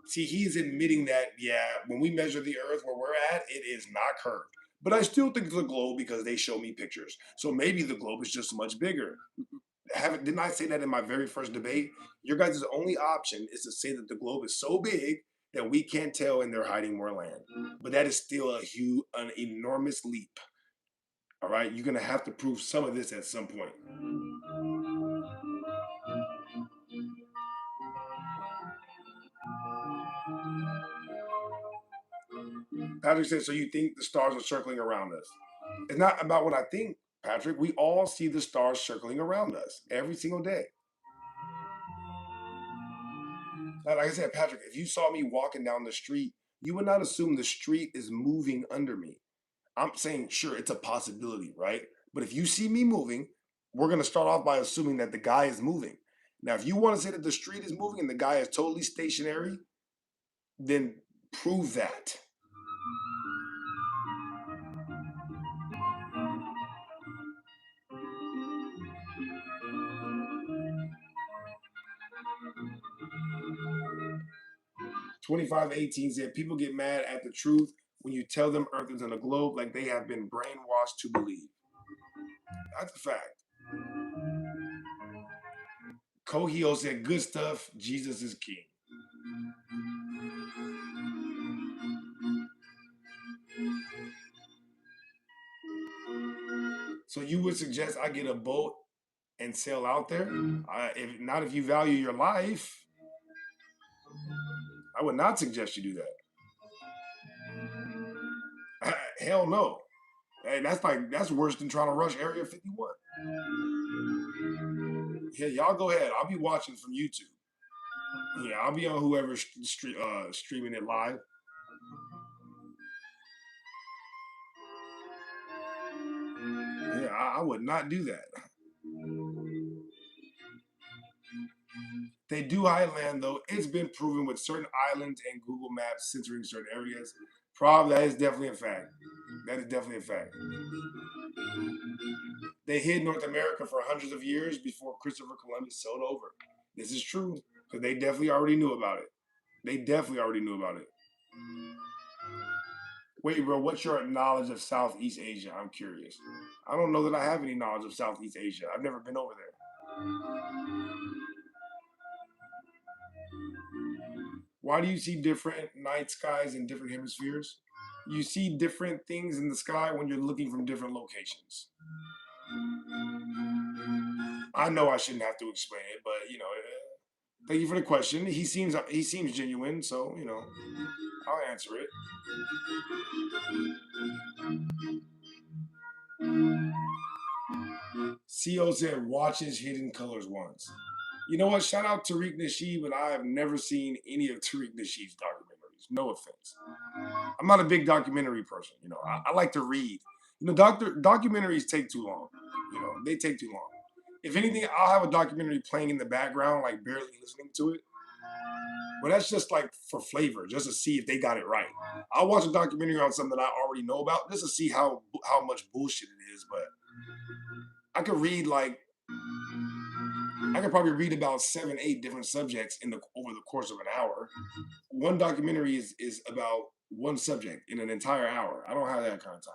See, he's admitting that, yeah, when we measure the Earth where we're at, it is not curved. But I still think it's a globe because they show me pictures. So maybe the globe is just much bigger. Didn't I say that in my very first debate? Your guys' only option is to say that the globe is so big that we can't tell and they're hiding more land. But that is still an enormous leap. All right, you're gonna have to prove some of this at some point. Patrick says, so you think the stars are circling around us? It's not about what I think, Patrick. We all see the stars circling around us every single day. Like I said, Patrick, if you saw me walking down the street, you would not assume the street is moving under me. I'm saying, sure, it's a possibility, right? But if you see me moving, we're going to start off by assuming that the guy is moving. Now, if you want to say that the street is moving and the guy is totally stationary, then prove that. $25.18 said people get mad at the truth when you tell them Earth is in a globe, like they have been brainwashed to believe. That's a fact. Kohio said, good stuff. Jesus is king. So you would suggest I get a boat and sail out there? If you value your life, I would not suggest you do that. Hell no. Hey, that's worse than trying to rush Area 51. Yeah, y'all go ahead. I'll be watching from YouTube. Yeah, I'll be on whoever's streaming it live. Yeah, I would not do that. They do highland though. It's been proven with certain islands and Google Maps censoring certain areas. That is definitely a fact. That is definitely a fact. They hid North America for hundreds of years before Christopher Columbus sailed over. This is true because they definitely already knew about it. They definitely already knew about it. Wait, bro, what's your knowledge of Southeast Asia? I'm curious. I don't know that I have any knowledge of Southeast Asia. I've never been over there. Why do you see different night skies in different hemispheres? You see different things in the sky when you're looking from different locations. I know I shouldn't have to explain it, but thank you for the question. He seems genuine, so I'll answer it. Co said watches Hidden Colors once. You know what? Shout out Tariq Nasheed, but I have never seen any of Tariq Nasheed's documentaries. No offense. I'm not a big documentary person. I like to read. Documentaries take too long. They take too long. If anything, I'll have a documentary playing in the background, like barely listening to it. But that's just like for flavor, just to see if they got it right. I'll watch a documentary on something that I already know about, just to see how much bullshit it is. But I could read like I could probably read about 7, 8 different subjects over the course of an hour. One documentary is about one subject in an entire hour. I don't have that kind of time.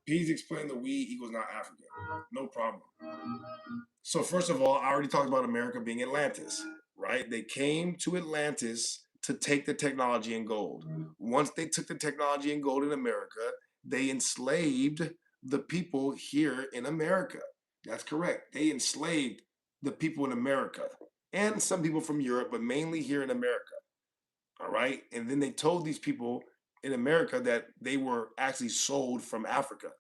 Please explain the we equals not Africa. No problem. So first of all, I already talked about America being Atlantis, right? They came to Atlantis to take the technology and gold. Once they took the technology and gold in America, they enslaved the people here in America. That's correct. They enslaved the people in America and some people from Europe, but mainly here in America. All right. And then they told these people in America that they were actually sold from Africa.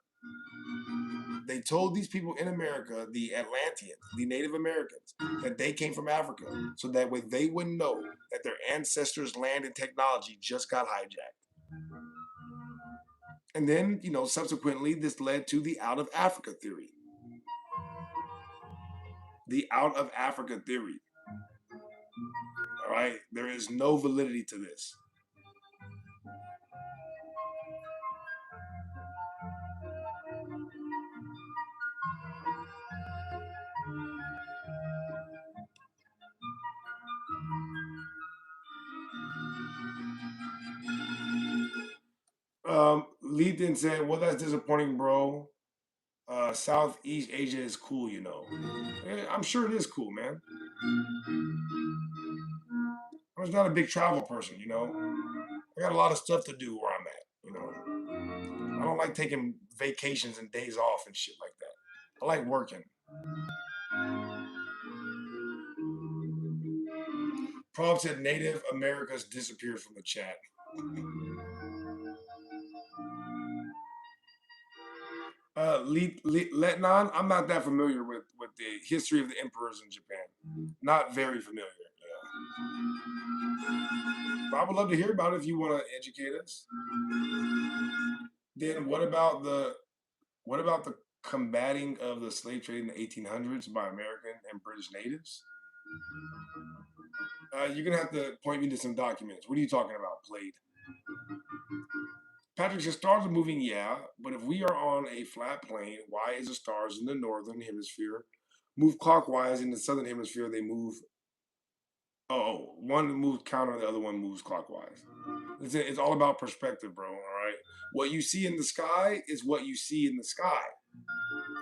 They told these people in America, the Atlanteans, the Native Americans, that they came from Africa, so that way they wouldn't know that their ancestors' land and technology just got hijacked. And then, subsequently, this led to the out of Africa theory. The out of Africa theory. All right, there is no validity to this. Lethan said, "Well, that's disappointing, bro. Southeast Asia is cool, Yeah, I'm sure it is cool, man. I'm just not a big travel person. I got a lot of stuff to do where I'm at. I don't like taking vacations and days off and shit like that. I like working. Prob said Native Americas disappeared from the chat. Letnan, I'm not that familiar with the history of the emperors in Japan. Not very familiar. Yeah. But I would love to hear about it if you want to educate us. Then what about the combating of the slave trade in the 1800s by American and British natives? You're gonna have to point me to some documents. What are you talking about, Plate? Patrick says stars are moving, yeah, but if we are on a flat plane, why is the stars in the northern hemisphere move clockwise? In the southern hemisphere, they move. Oh, one moves counter, the other one moves clockwise. It's all about perspective, bro. All right. What you see in the sky is what you see in the sky.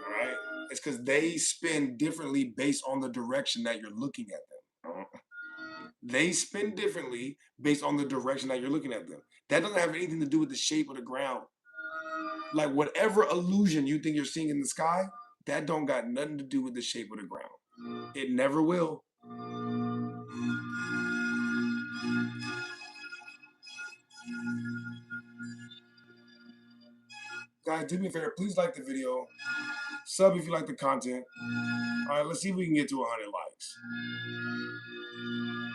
All right. It's because they spin differently based on the direction that you're looking at them. They spin differently based on the direction that you're looking at them. That doesn't have anything to do with the shape of the ground. Like whatever illusion you think you're seeing in the sky, that don't got nothing to do with the shape of the ground. It never will. Guys, do me a favor. Please like the video. Sub if you like the content. All right, let's see if we can get to 100 likes.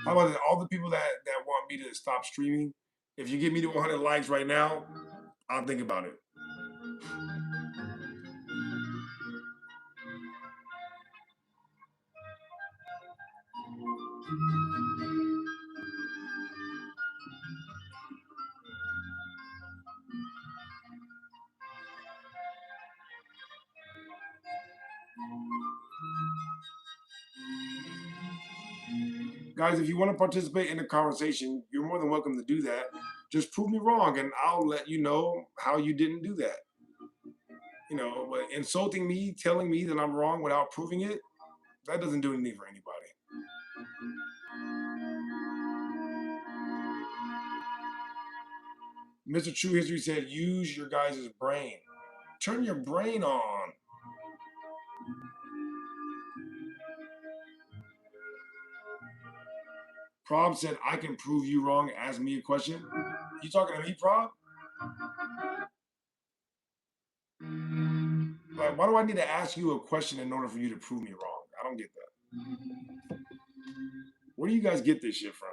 How about that? All the people that want me to stop streaming, if you get me to 100 likes right now, I'll think about it. Guys, if you want to participate in the conversation, you're more than welcome to do that. Just prove me wrong, and I'll let you know how you didn't do that. But insulting me, telling me that I'm wrong without proving it, that doesn't do anything for anybody. Mr. True History said, use your guys' brain. Turn your brain on. Prob said, I can prove you wrong. Ask me a question. You talking to me, Prob? Like, why do I need to ask you a question in order for you to prove me wrong? I don't get that. Where do you guys get this shit from?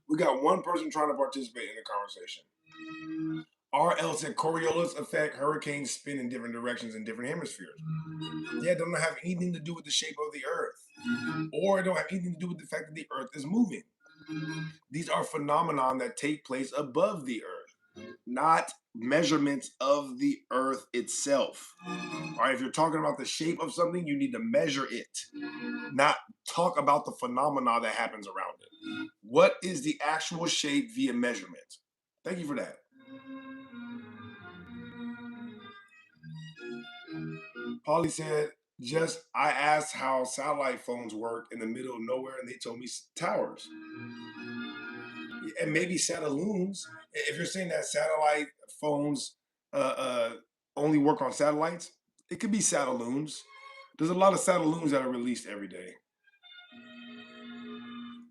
We got one person trying to participate in the conversation. RL said Coriolis affect hurricanes spin in different directions in different hemispheres. Yeah, it don't have anything to do with the shape of the earth. Or it don't have anything to do with the fact that the earth is moving. These are phenomena that take place above the earth, not measurements of the earth itself. All right, if you're talking about the shape of something, you need to measure it, not talk about the phenomena that happens around it. What is the actual shape via measurement? Thank you for that. Polly said, just I asked how satellite phones work in the middle of nowhere, and they told me towers. And maybe satelloons. If you're saying that satellite phones only work on satellites, it could be satelloons. There's a lot of satelloons that are released every day.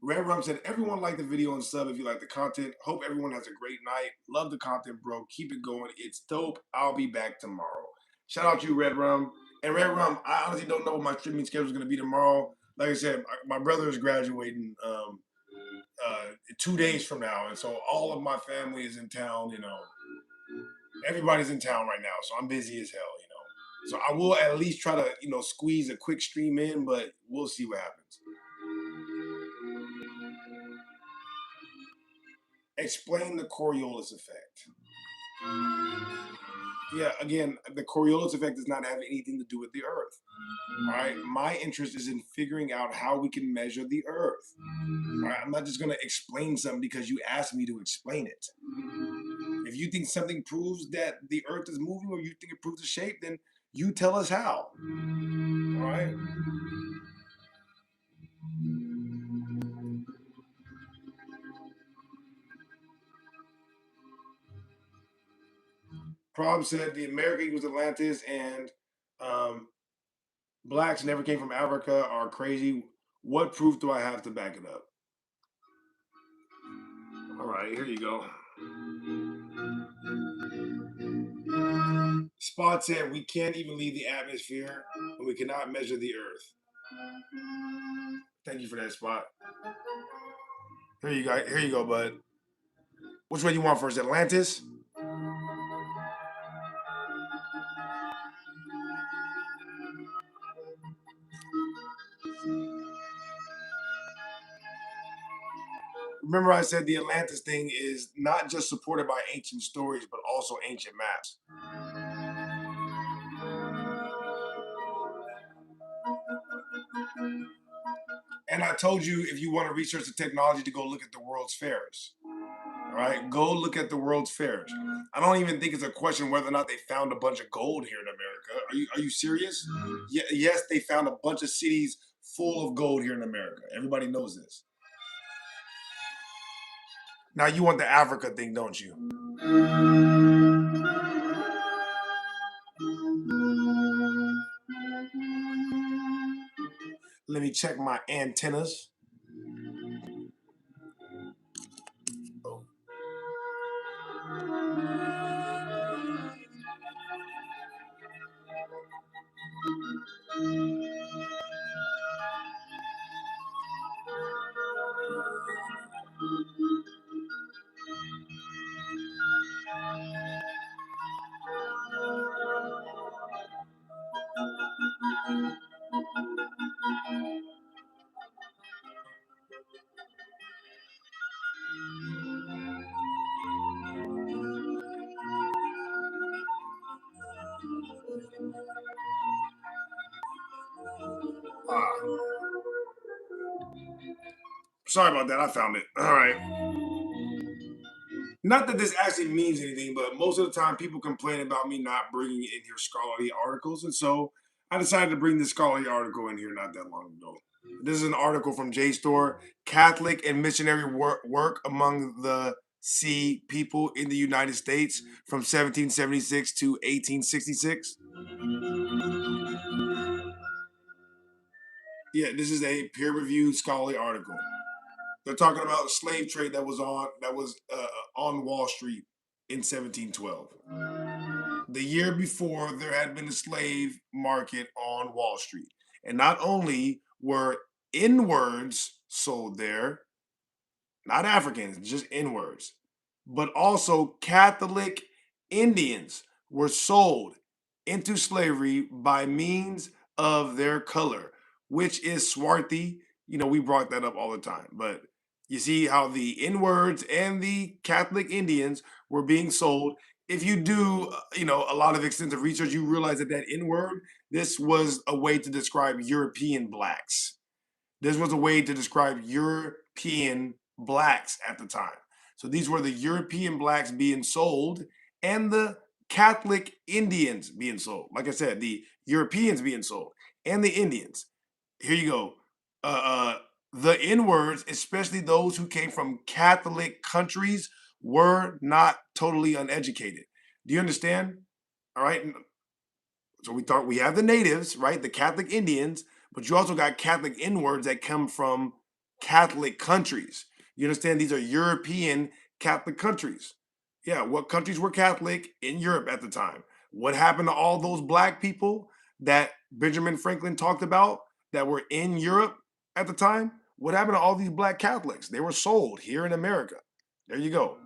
Red Rum said, everyone liked the video and sub if you like the content. Hope everyone has a great night. Love the content, bro. Keep it going. It's dope. I'll be back tomorrow. Shout out to you, Red Rum. And Red Rum, I honestly don't know what my streaming schedule is going to be tomorrow. Like I said, my brother is graduating 2 days from now. And so all of my family is in town, Everybody's in town right now. So I'm busy as hell. So I will at least try to, squeeze a quick stream in, but we'll see what happens. Explain the Coriolis effect. Yeah, again, the Coriolis effect does not have anything to do with the Earth. All right, my interest is in figuring out how we can measure the Earth. All right, I'm not just going to explain something because you asked me to explain it. If you think something proves that the Earth is moving, or you think it proves the shape, then you tell us how. All right. Prob said the America equals Atlantis, and blacks never came from Africa are crazy. What proof do I have to back it up? All right, here you go. Spot said we can't even leave the atmosphere, and we cannot measure the Earth. Thank you for that, Spot. Here you go. Here you go, bud. Which one you want first, Atlantis? Remember, I said the Atlantis thing is not just supported by ancient stories, but also ancient maps. And I told you, if you want to research the technology, to go look at the World's Fairs. All right, go look at the World's Fairs. I don't even think it's a question whether or not they found a bunch of gold here in America. Are you serious? Yeah, yes, they found a bunch of cities full of gold here in America. Everybody knows this. Now you want the Africa thing, don't you? Let me check my antennas. Oh. Sorry about that. I found it. All right. Not that this actually means anything, but most of the time people complain about me not bringing in here scholarly articles. And so I decided to bring this scholarly article in here not that long ago. This is an article from JSTOR, Catholic and Missionary Work Among the Sea People in the United States from 1776 to 1866. Yeah, this is a peer-reviewed scholarly article. They're talking about a slave trade that was on Wall Street in 1712. The year before, there had been a slave market on Wall Street, and not only were N-words sold there, not Africans, just N-words, but also Catholic Indians were sold into slavery by means of their color, which is Swarthy. You know, we brought that up all the time, but you see how the N-words and the Catholic Indians were being sold. If you do, a lot of extensive research, you realize that N-word, this was a way to describe European blacks. This was a way to describe European blacks at the time. So these were the European blacks being sold and the Catholic Indians being sold. Like I said, the Europeans being sold and the Indians. Here you go. The N words, especially those who came from Catholic countries, were not totally uneducated. Do you understand? All right. So we thought we have the natives, right? The Catholic Indians, but you also got Catholic N-words that come from Catholic countries. You understand? These are European Catholic countries. Yeah, what countries were Catholic in Europe at the time? What happened to all those black people that Benjamin Franklin talked about that were in Europe at the time? What happened to all these black Catholics? They were sold here in America. There you go.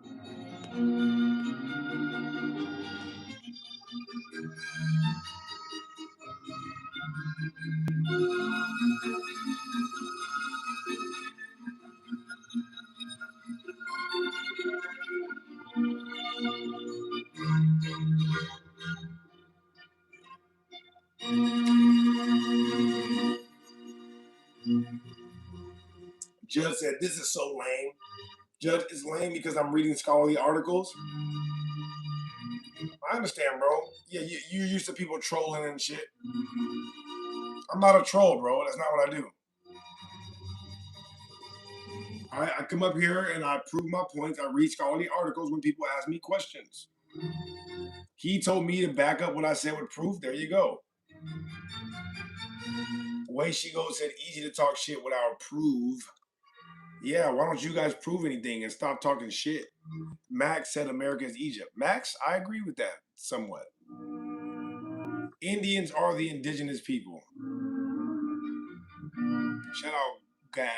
Judge said, "This is so lame." Judge, is lame because I'm reading scholarly articles. I understand, bro. Yeah, you used to people trolling and shit. I'm not a troll, bro. That's not what I do. I come up here and I prove my points. I read scholarly articles when people ask me questions. He told me to back up what I said with proof. There you go. Way she goes said easy to talk shit without proof. Yeah, why don't you guys prove anything and stop talking shit? Max said America is Egypt. Max, I agree with that somewhat. Indians are the indigenous people. Shout out Gav.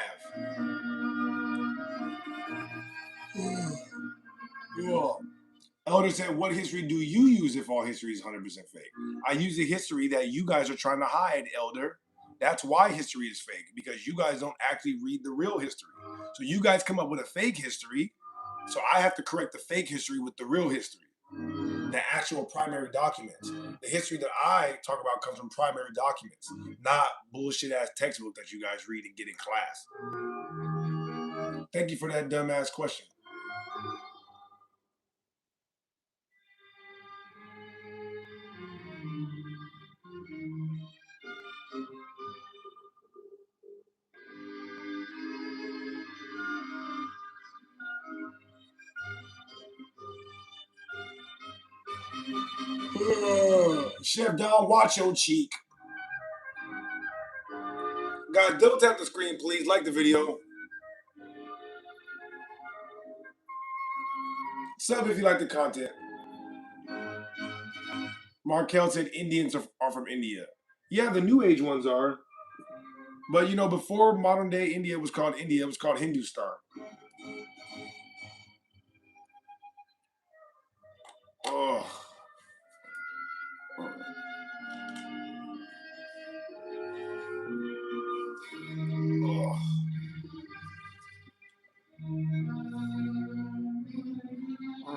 Yeah. Elder said, "What history do you use if all history is 100% fake?" I use the history that you guys are trying to hide, Elder. That's why history is fake, because you guys don't actually read the real history. So you guys come up with a fake history. So I have to correct the fake history with the real history, the actual primary documents. The history that I talk about comes from primary documents, not bullshit ass textbook that you guys read and get in class. Thank you for that dumbass question. Chef Don, watch your cheek. Guys, double tap the screen, please. Like the video. Sub if you like the content. Markel said Indians are from India. Yeah, the New Age ones are. But before modern day India was called India, it was called Hindustan. Oh. Oh.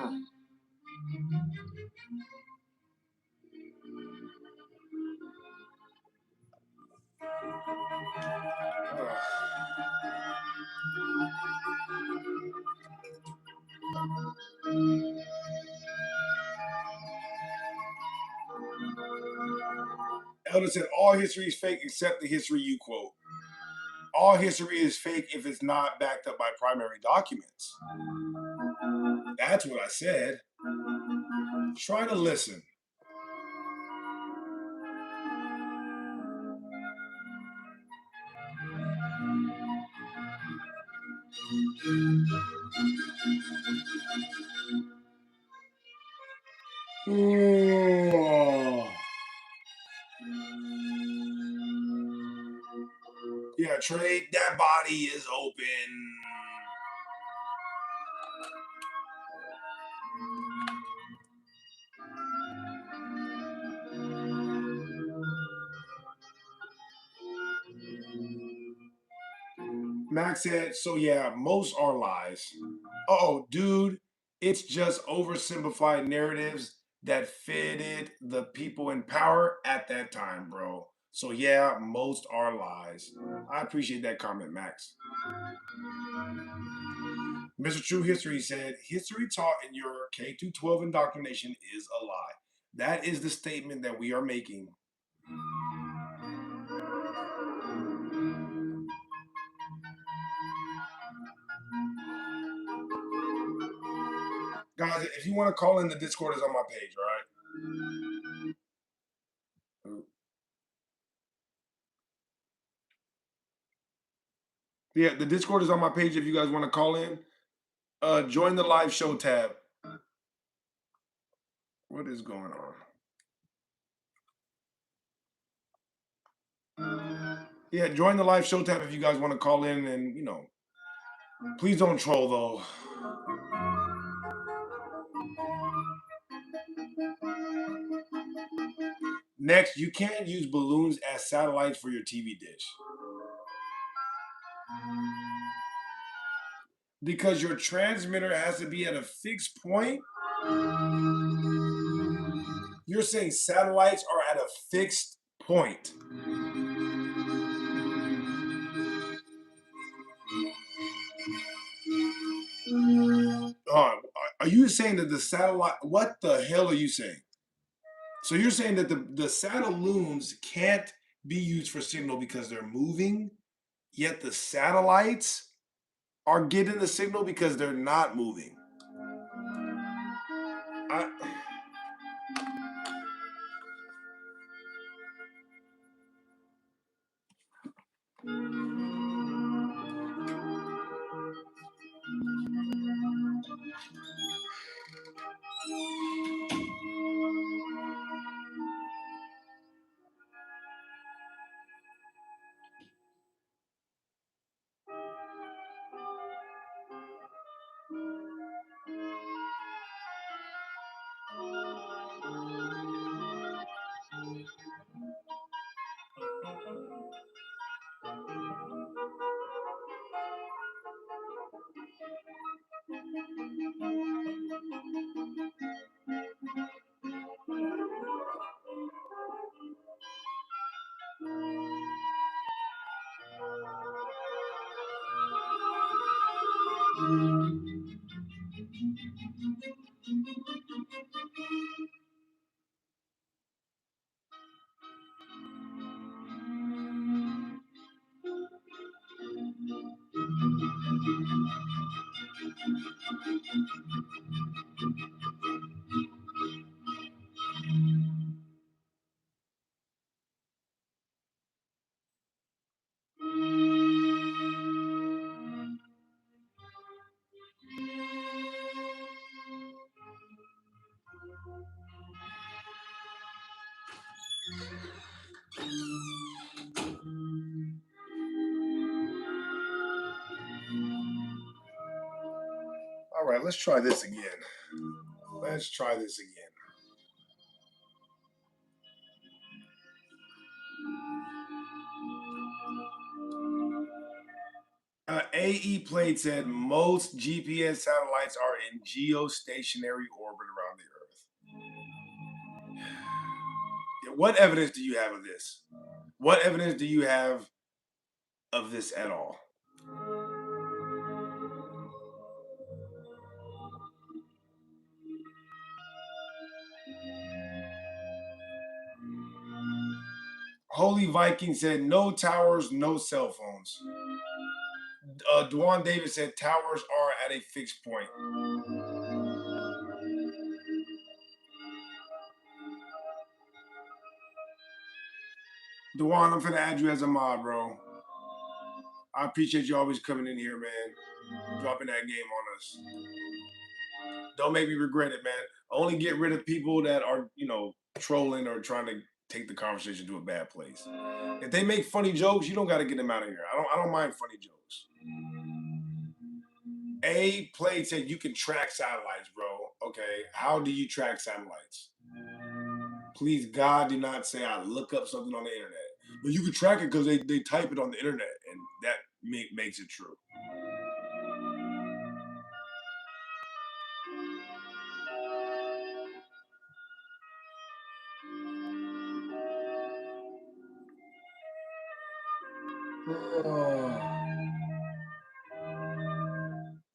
Mm. Oh. Elder said all history is fake except the history you quote. All history is fake if it's not backed up by primary documents. That's what I said. Try to listen. Oh. Yeah, trade. That body is open. Max said, so yeah, most are lies. Oh, dude, it's just oversimplified narratives that fitted the people in power at that time, bro. So yeah, most are lies. I appreciate that comment, Max. Mr. True History said, history taught in your K 12 indoctrination is a lie. That is the statement that we are making. Guys, if you want to call in, the Discord is on my page, all right? Yeah, the Discord is on my page if you guys want to call in. Join the live show tab. What is going on? Yeah, join the live show tab if you guys want to call in and, please don't troll though. Next, you can't use balloons as satellites for your TV dish. Because your transmitter has to be at a fixed point. You're saying satellites are at a fixed point. Are you saying that the satellite, what the hell are you saying? So you're saying that the satelloons can't be used for signal because they're moving, yet the satellites are getting the signal because they're not moving. All right, let's try this again. Let's try this again. AE Plate said most GPS satellites are in geostationary orbit around the Earth. What evidence do you have of this? What evidence do you have of this at all? Holy Viking said no towers, no cell phones. Dwan Davis said towers are at a fixed point. Dwan, I'm finna add you as a mod, bro. I appreciate you always coming in here, man. Dropping that game on us. Don't make me regret it, man. Only get rid of people that are, trolling or trying to take the conversation to a bad place. If they make funny jokes, you don't got to get them out of here. I don't mind funny jokes. A Play said you can track satellites, bro. Okay, how do you track satellites? Please, God, do not say I look up something on the internet. But you can track it because they type it on the internet, and that makes it true.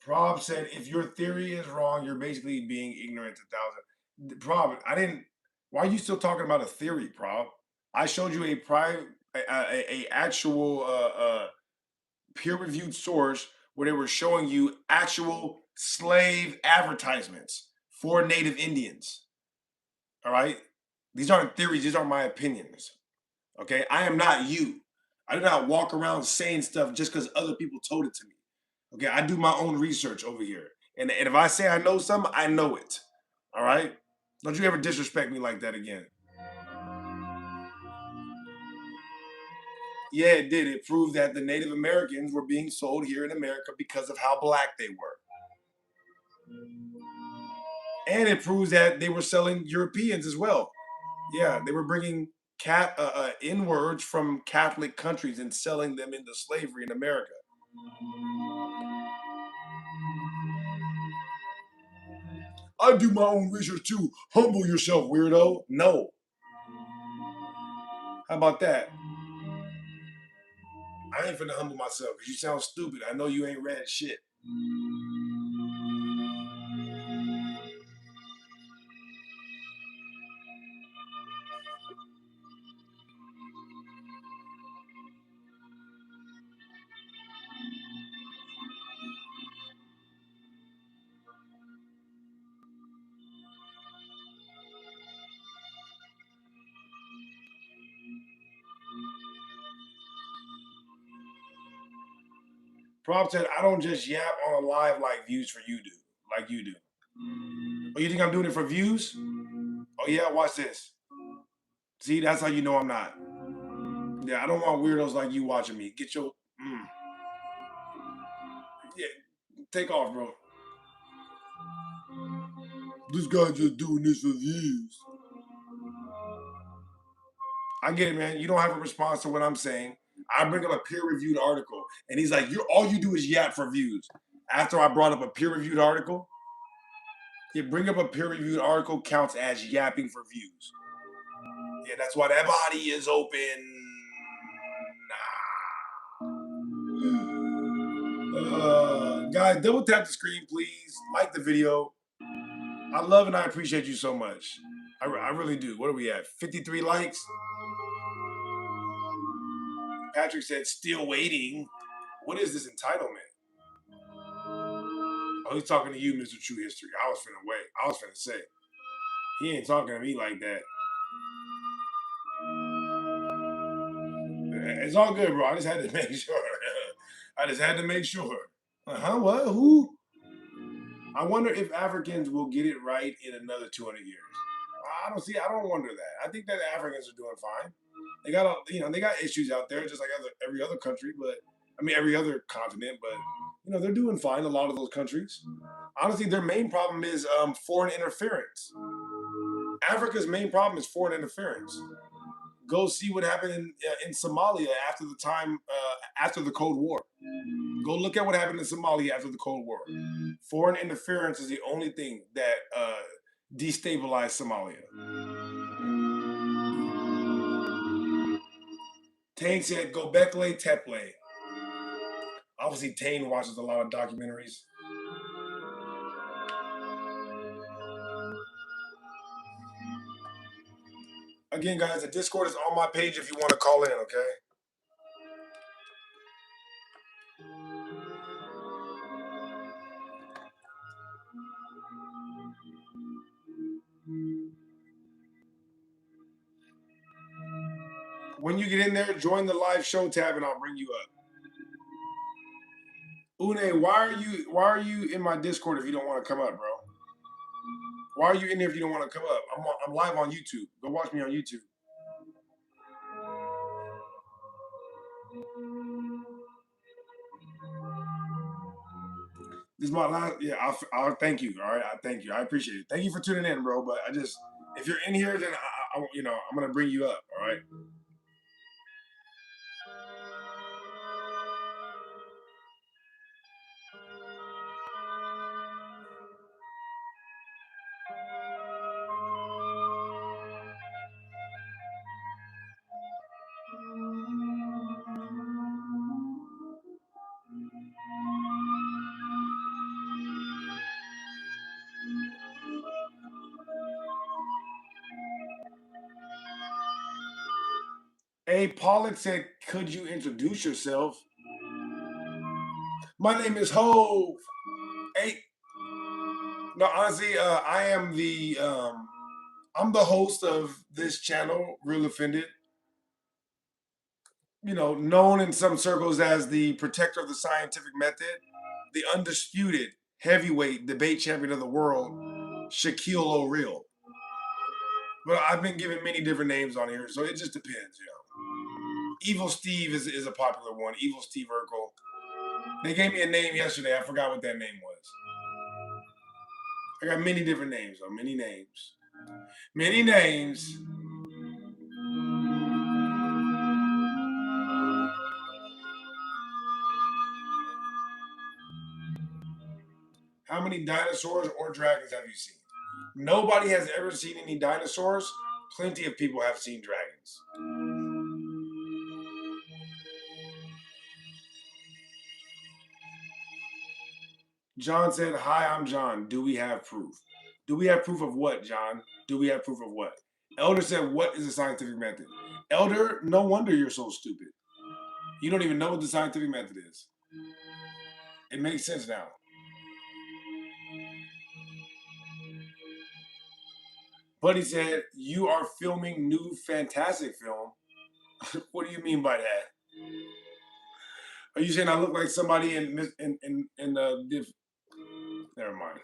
Prob said, if your theory is wrong, you're basically being ignorant to thousand. Prob, I didn't. Why are you still talking about a theory, Prob? I showed you a actual peer-reviewed source where they were showing you actual slave advertisements for Native Indians. All right, these aren't theories; these are my opinions. Okay, I am not you. I do not walk around saying stuff just because other people told it to me. Okay, I do my own research over here. And if I say I know something, I know it. All right? Don't you ever disrespect me like that again. Yeah, it did. It proved that the Native Americans were being sold here in America because of how black they were. And it proves that they were selling Europeans as well. Yeah, they were bringing N-words from Catholic countries and selling them into slavery in America. I do my own research too. Humble yourself, weirdo. No. How about that? I ain't finna humble myself because you sound stupid. I know you ain't read shit. Prob said, I don't just yap on a live like views for you do, like you do. Oh, you think I'm doing it for views? Oh yeah, watch this. See, that's how you know I'm not. Yeah, I don't want weirdos like you watching me. Get your yeah, take off, bro. This guy just doing this for views. I get it, man. You don't have a response to what I'm saying. I bring up a peer-reviewed article, and he's like, "You all you do is yap for views." After I brought up a peer-reviewed article, yeah, bring up a peer-reviewed article counts as yapping for views. Yeah, that's why that body is open. Guys, double tap the screen, please. Like the video. I love and I appreciate you so much. I really do. What are we at? 53 likes? Patrick said, still waiting. What is this entitlement? Oh, he's talking to you, Mr. True History. I was finna wait. I was finna say. He ain't talking to me like that. It's all good, bro. I just had to make sure. I just had to make sure. Uh-huh. What? Who? I wonder if Africans will get it right in another 200 years. I don't wonder that. I think that Africans are doing fine. They got, they got issues out there, just like every other country, but I mean every other continent. But they're doing fine. A lot of those countries. Honestly, their main problem is foreign interference. Africa's main problem is foreign interference. Go see what happened in Somalia after the Cold War. Go look at what happened in Somalia after the Cold War. Foreign interference is the only thing that destabilized Somalia. Tane said, Gobekli Tepe. Obviously, Tane watches a lot of documentaries. Again, Again, guys, the Discord is on my page if you want to call in, okay? When you get in there, join the live show tab and I'll bring you up. Une, why are you in my Discord if you don't want to come up, bro? Why are you in there if you don't want to come up? I'm live on YouTube. Go watch me on YouTube. This is my last. Yeah, I'll thank you. All right, I thank you. I appreciate it. Thank you for tuning in, bro. But if you're in here, then I'm gonna bring you up. All right. A Pollock said, "Could you introduce yourself?" My name is Hove. Hey, no, honestly, I am I'm the host of this channel, Real Offended. You know, known in some circles as the protector of the scientific method, the undisputed heavyweight debate champion of the world, Shaquille O'Real. But I've been given many different names on here, so it just depends, you know. Evil Steve is a popular one. Evil Steve Urkel. They gave me a name yesterday. I forgot what that name was. I got many different names, though. Many names. Many names. How many dinosaurs or dragons have you seen? Nobody has ever seen any dinosaurs. Plenty of people have seen dragons. John said, "Hi, I'm John. Do we have proof?" Do we have proof of what, John? Do we have proof of what? Elder said, "What is the scientific method?" Elder, no wonder you're so stupid. You don't even know what the scientific method is. It makes sense now. Buddy said, "You are filming new Fantastic film." What do you mean by that? Are you saying I look like somebody in the? Never mind.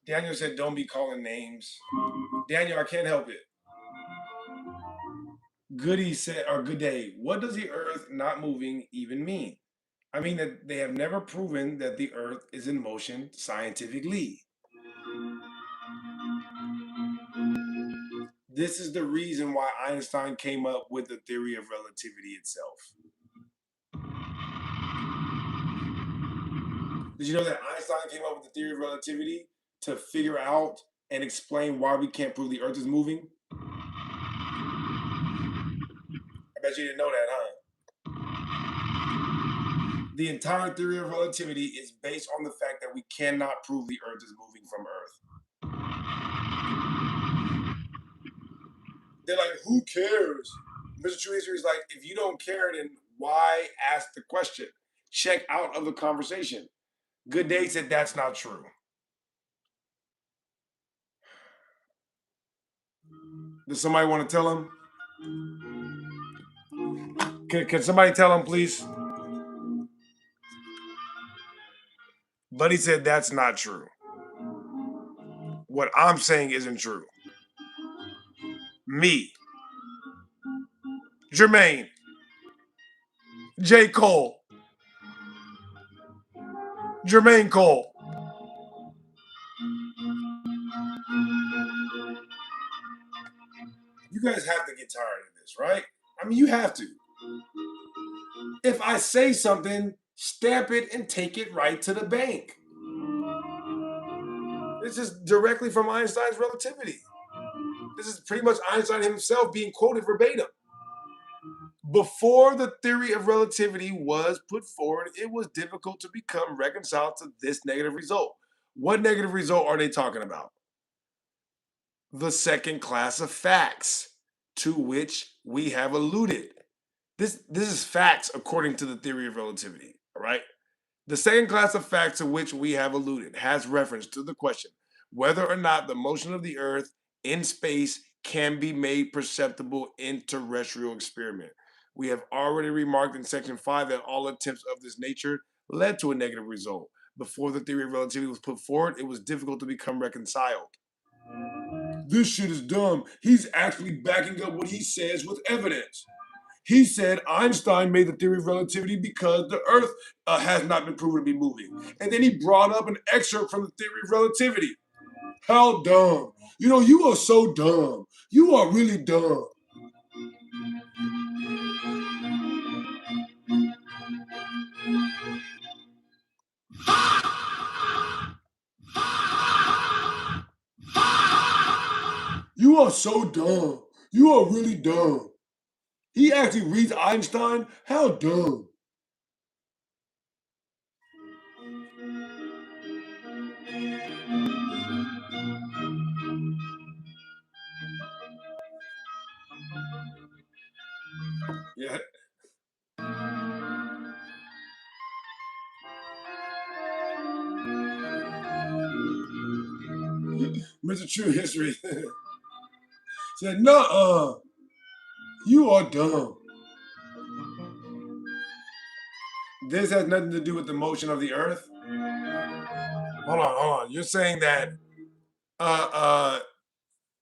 Daniel said, "Don't be calling names." Daniel, I can't help it. Goody said, or Good Day, what does the Earth not moving even mean? I mean that they have never proven that the Earth is in motion scientifically. This is the reason why Einstein came up with the theory of relativity itself. Did you know that Einstein came up with the theory of relativity to figure out and explain why we can't prove the Earth is moving? I bet you didn't know that, huh? The entire theory of relativity is based on the fact that we cannot prove the Earth is moving from Earth. They're like, who cares? Mr. True History is like, if you don't care, then why ask the question? Check out of the conversation. Good Day said that's not true. Does somebody want to tell him? Can somebody tell him, please? Buddy said that's not true. What I'm saying isn't true. Me, Jermaine, J. Cole, Jermaine Cole. You guys have to get tired of this, right? I mean, you have to. If I say something, stamp it and take it right to the bank. This is directly from Einstein's relativity. This is pretty much Einstein himself being quoted verbatim. Before the theory of relativity was put forward, it was difficult to become reconciled to this negative result. What negative result are they talking about? The second class of facts to which we have alluded. This is facts according to the theory of relativity, all right? The second class of facts to which we have alluded has reference to the question whether or not the motion of the earth in space can be made perceptible in terrestrial experiment. We have already remarked in section 5 that all attempts of this nature led to a negative result. Before the theory of relativity was put forward, it was difficult to become reconciled. This shit is dumb. He's actually backing up what he says with evidence. He said Einstein made the theory of relativity because the Earth has not been proven to be moving. And then he brought up an excerpt from the theory of relativity. How dumb. You know, you are so dumb. You are really dumb. You are so dumb. You are really dumb. He actually reads Einstein? How dumb. Yeah. Mr. True History said, "Nuh-uh, you are dumb. This has nothing to do with the motion of the Earth." Hold on. You're saying that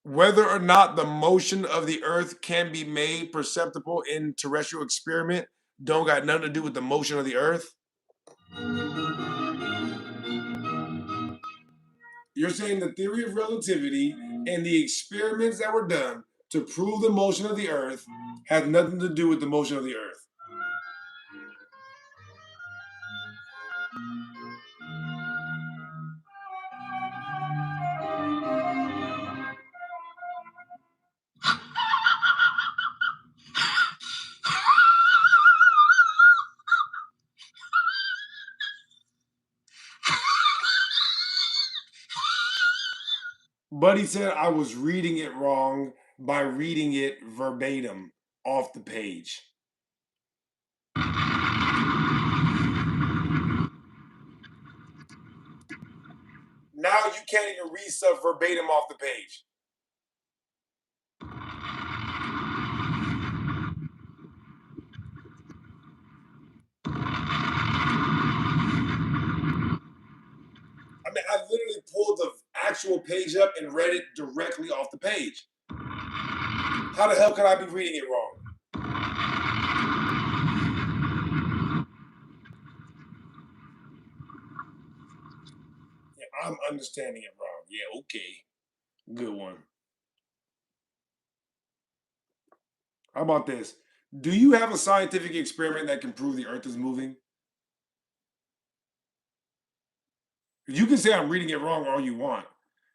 whether or not the motion of the Earth can be made perceptible in terrestrial experiment don't got nothing to do with the motion of the Earth? You're saying the theory of relativity and the experiments that were done to prove the motion of the Earth have nothing to do with the motion of the Earth. But he said I was reading it wrong by reading it verbatim off the page. Now you can't even read stuff verbatim off the page. I mean, I literally pulled the actual page up and read it directly off the page. How the hell could I be reading it wrong? Yeah, I'm understanding it wrong. Yeah, okay. Good one. How about this? Do you have a scientific experiment that can prove the Earth is moving? You can say I'm reading it wrong all you want.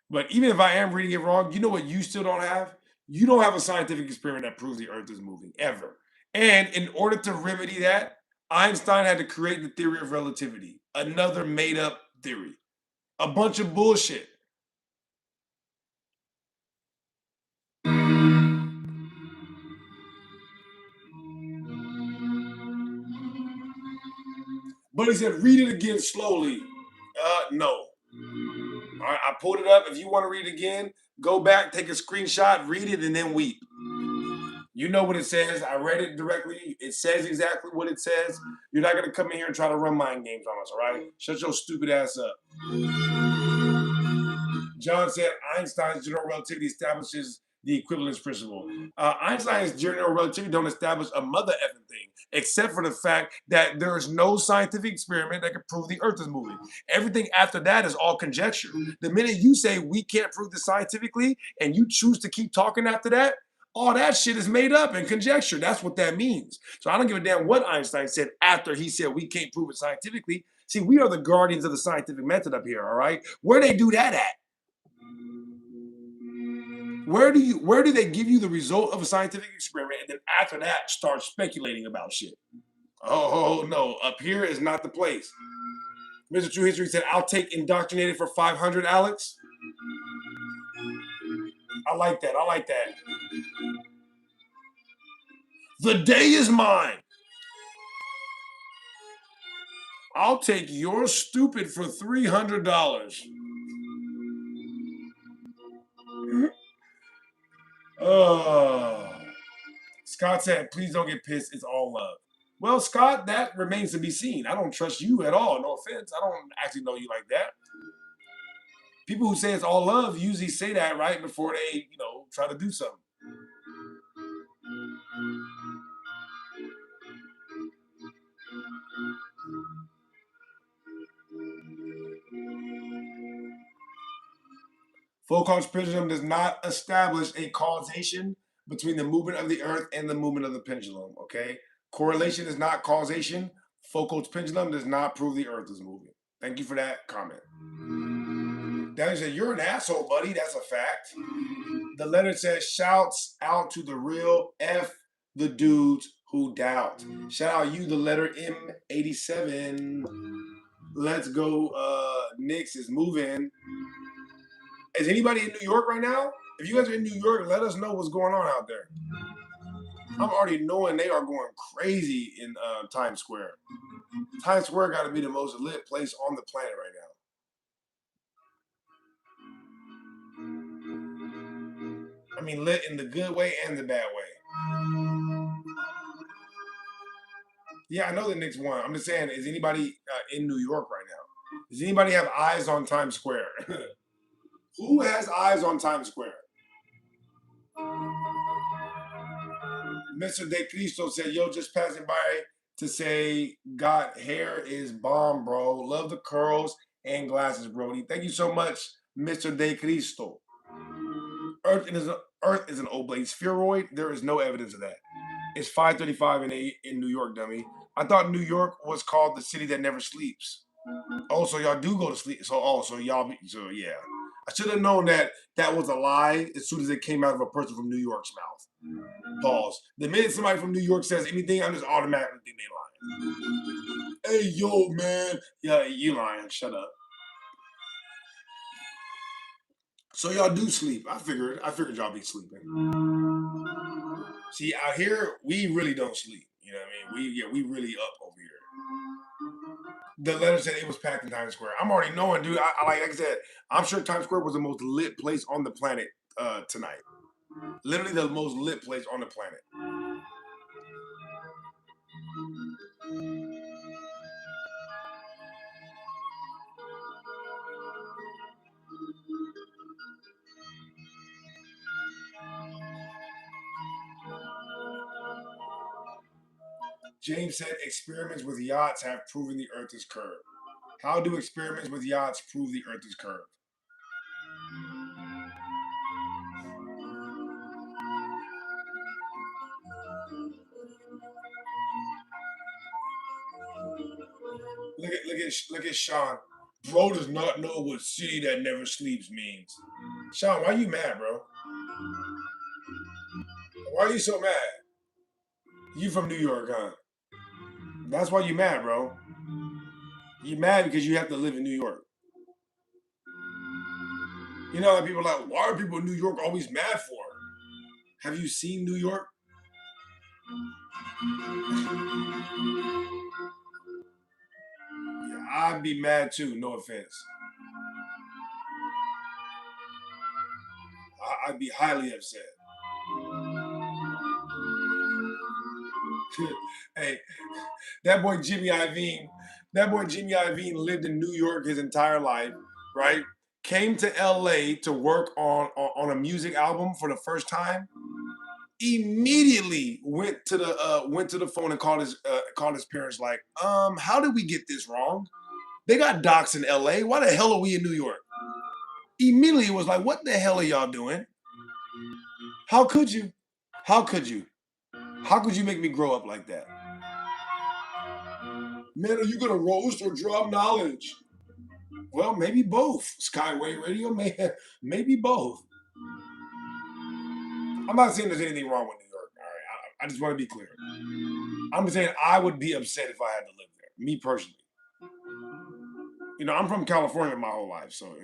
But even if I am reading it wrong, you know what you still don't have? You don't have a scientific experiment that proves the Earth is moving, ever. And in order to remedy that, Einstein had to create the theory of relativity, another made up theory, a bunch of bullshit. But he said, read it again slowly. No. All right, I pulled it up. If you want to read it again, go back, take a screenshot, read it, and then weep. You know what it says. I read it directly. It says exactly what it says. You're not going to come in here and try to run mind games on us, all right? Shut your stupid ass up. John said Einstein's general relativity establishes the equivalence principle. Einstein's general relativity don't establish a mother effing thing, except for the fact that there is no scientific experiment that can prove the Earth is moving. Everything after that is all conjecture. The minute you say we can't prove this scientifically, and you choose to keep talking after that, all that shit is made up and conjecture. That's what that means. So I don't give a damn what Einstein said after he said we can't prove it scientifically. See, we are the guardians of the scientific method up here, all right? Where they do that at? Where do they give you the result of a scientific experiment and then after that start speculating about shit? Oh no, up here is not the place. Mr. True History said, "I'll take indoctrinated for 500, Alex." I like that. I like that. The day is mine. I'll take your stupid for $300. Oh. Scott said, "Please don't get pissed. It's all love." Well, Scott, that remains to be seen. I don't trust you at all. No offense. I don't actually know you like that. People who say it's all love usually say that right before they, try to do something. Foucault's pendulum does not establish a causation between the movement of the earth and the movement of the pendulum, okay? Correlation is not causation. Foucault's pendulum does not prove the earth is moving. Thank you for that comment. Danny said, "You're an asshole, buddy. That's a fact." The letter says, "Shouts out to the real F the dudes who doubt." Shout out you, the letter M87. Let's go. Knicks is moving. Is anybody in New York right now? If you guys are in New York, let us know what's going on out there. I'm already knowing they are going crazy in Times Square. Times Square got to be the most lit place on the planet right now. I mean, lit in the good way and the bad way. Yeah, I know the Knicks won. I'm just saying, is anybody in New York right now? Does anybody have eyes on Times Square? Who has eyes on Times Square? Mr. De Cristo said, "Yo, just passing by to say, got hair is bomb, bro. Love the curls and glasses, Brody." Thank you so much, Mr. De Cristo. Earth is an oblate spheroid. There is no evidence of that. It's 5:35 in New York, dummy. I thought New York was called the city that never sleeps. Oh, so y'all do go to sleep. So yeah. I should have known that was a lie as soon as it came out of a person from New York's mouth. Pause. The minute somebody from New York says anything, I'm just automatically thinking they lying. Hey, yo, man. Yeah, you lying. Shut up. So y'all do sleep. I figured y'all be sleeping. See, out here, we really don't sleep. You know what I mean? We really up over here. The letter said it was packed in Times Square. I'm already knowing, dude. Like I said, I'm sure Times Square was the most lit place on the planet tonight. Literally the most lit place on the planet. James said experiments with yachts have proven the Earth is curved. How do experiments with yachts prove the Earth is curved? Look at Sean. Bro does not know what city that never sleeps means. Sean, why are you mad, bro? Why are you so mad? You from New York, huh? That's why you mad, bro. You mad because you have to live in New York. You know, people are like, why are people in New York always mad for? Have you seen New York? Yeah, I'd be mad too, no offense. I'd be highly upset. Hey, that boy Jimmy Iovine lived in New York his entire life, right? Came to LA to work on a music album for the first time. Immediately went to the phone and called his parents like, how did we get this wrong? They got docs in LA. Why the hell are we in New York? Immediately was like, what the hell are y'all doing? How could you? How could you? How could you make me grow up like that? Man, are you gonna roast or drop knowledge? Well, maybe both. Skyway Radio, maybe both. I'm not saying there's anything wrong with New York. All right, I just want to be clear. I'm saying I would be upset if I had to live there. Me personally. I'm from California my whole life, so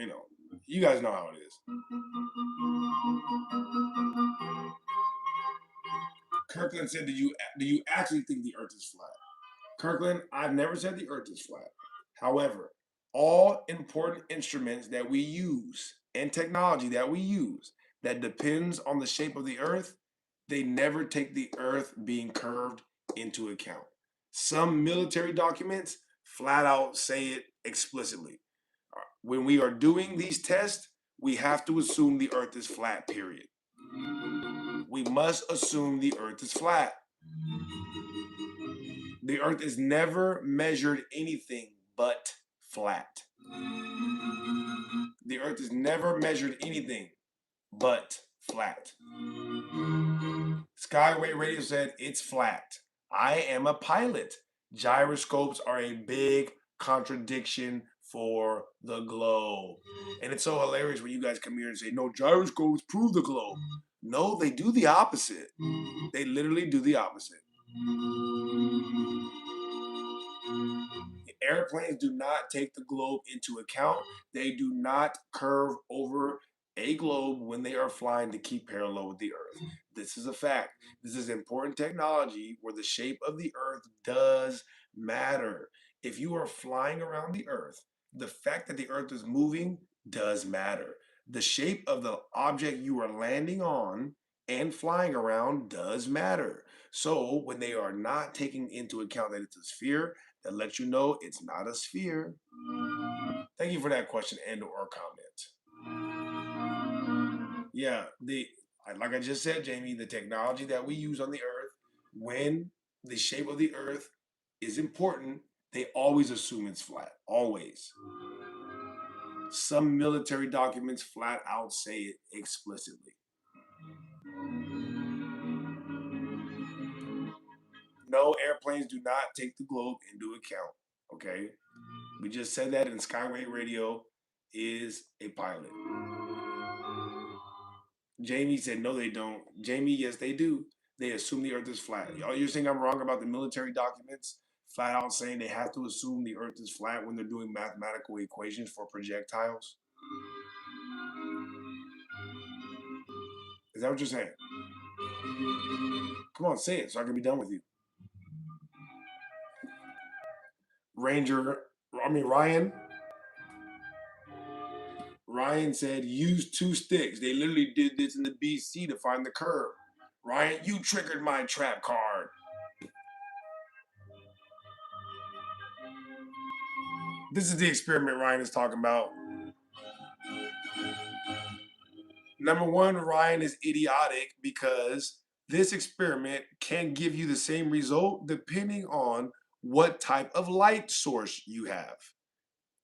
you guys know how it is. Kirkland said, "Do you actually think the Earth is flat?" Kirkland, I've never said the Earth is flat. However, all important instruments that we use and technology that we use that depends on the shape of the Earth, they never take the Earth being curved into account. Some military documents flat out say it explicitly. When we are doing these tests, we have to assume the Earth is flat, period. We must assume the Earth is flat. The Earth is never measured anything but flat. The Earth is never measured anything but flat. Skyway Radio said it's flat. I am a pilot. Gyroscopes are a big contradiction for the globe. And it's so hilarious when you guys come here and say, no, gyroscopes prove the globe. No, they do the opposite. They literally do the opposite. Airplanes do not take the globe into account. They do not curve over a globe when they are flying to keep parallel with the Earth. This is a fact. This is important technology where the shape of the Earth does matter. If you are flying around the Earth, the fact that the Earth is moving does matter. The shape of the object you are landing on and flying around does matter. So when they are not taking into account that it's a sphere, that lets you know it's not a sphere. Thank you for that question and or comment. Yeah, like I just said, Jamie, the technology that we use on the Earth, when the shape of the Earth is important, they always assume it's flat. Always. Some military documents flat out say it explicitly. No, airplanes do not take the globe into account. Okay? We just said that, and Skyway Radio is a pilot. Jamie said, no, they don't. Jamie, yes, they do. They assume the earth is flat. Y'all, you're saying I'm wrong about the military documents? Flat out saying they have to assume the earth is flat when they're doing mathematical equations for projectiles? Is that what you're saying? Come on, say it so I can be done with you. Ryan. Ryan said, use two sticks. They literally did this in the BC to find the curve. Ryan, you triggered my trap card. This is the experiment Ryan is talking about. Number one, Ryan is idiotic because this experiment can give you the same result depending on what type of light source you have.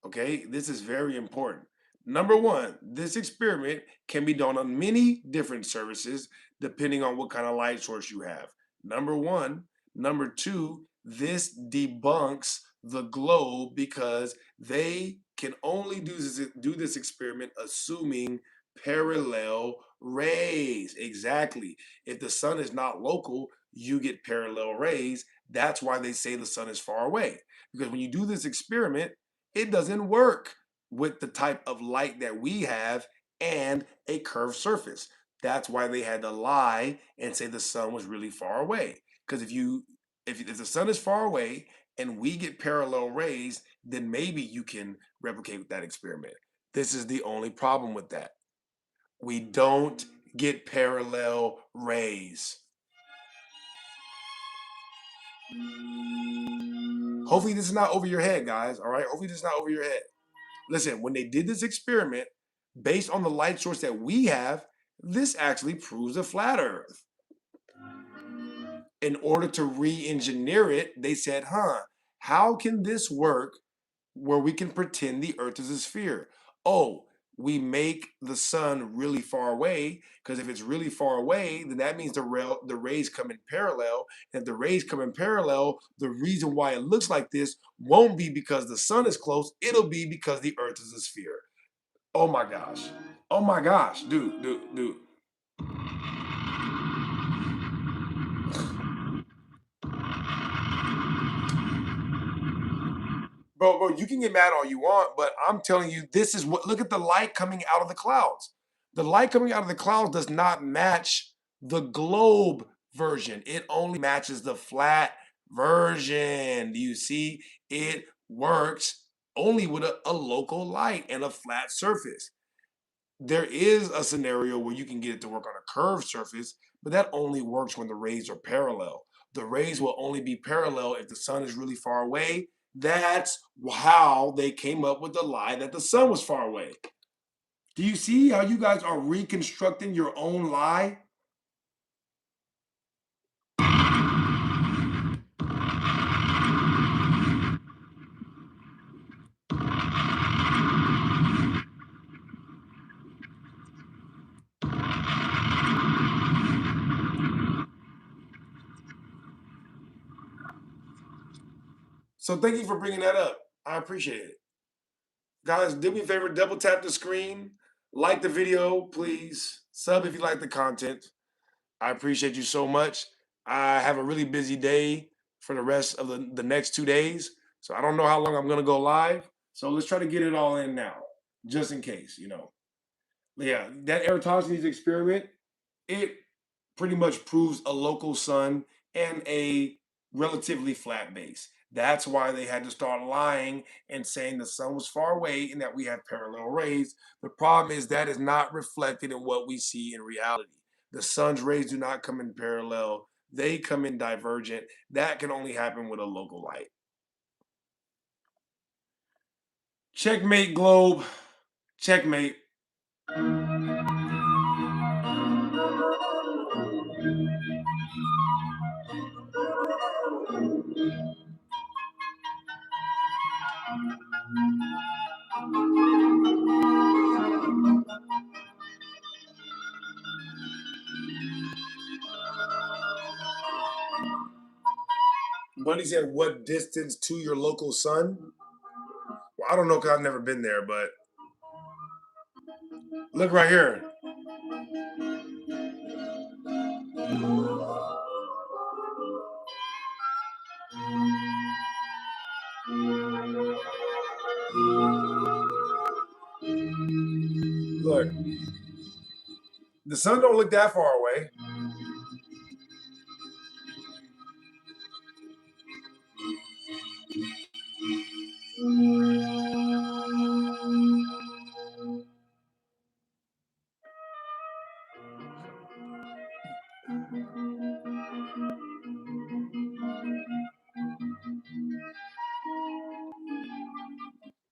Okay, this is very important. Number one, this experiment can be done on many different surfaces depending on what kind of light source you have. Number one. Number two, this debunks the globe because they can only do this experiment assuming parallel rays. Exactly. If the sun is not local, you get parallel rays. That's why they say the sun is far away. Because when you do this experiment, it doesn't work with the type of light that we have and a curved surface. That's why they had to lie and say the sun was really far away. Because if the sun is far away and we get parallel rays, then maybe you can replicate that experiment. This is the only problem with that. We don't get parallel rays. Hopefully this is not over your head, guys. All right. Hopefully this is not over your head. Listen, when they did this experiment, based on the light source that we have, this actually proves a flat Earth. In order to re-engineer it, they said, how can this work where we can pretend the Earth is a sphere? Oh, we make the sun really far away, because if it's really far away, then that means the rays come in parallel. And if the rays come in parallel, the reason why it looks like this won't be because the sun is close, it'll be because the Earth is a sphere. Oh my gosh. Oh my gosh, dude. Bro, you can get mad all you want, but I'm telling you, this is what, look at the light coming out of the clouds. The light coming out of the clouds does not match the globe version. It only matches the flat version. Do you see? It works only with a local light and a flat surface. There is a scenario where you can get it to work on a curved surface, but that only works when the rays are parallel. The rays will only be parallel if the sun is really far away. That's how they came up with the lie that the sun was far away. Do you see how you guys are reconstructing your own lie? So thank you for bringing that up. I appreciate it. Guys, do me a favor, double tap the screen, like the video, please. Sub if you like the content. I appreciate you so much. I have a really busy day for the rest of the next 2 days. So I don't know how long I'm going to go live. So let's try to get it all in now, just in case, you know. Yeah, that Eratosthenes experiment, it pretty much proves a local sun and a relatively flat base. That's why they had to start lying and saying the sun was far away and that we have parallel rays. The problem is that is not reflected in what we see in reality. The sun's rays do not come in parallel, they come in divergent. That can only happen with a local light. Checkmate, globe. Checkmate. Bunny said, what distance to your local sun? Well, I don't know because I've never been there, but look right here. Look, the sun don't look that far away.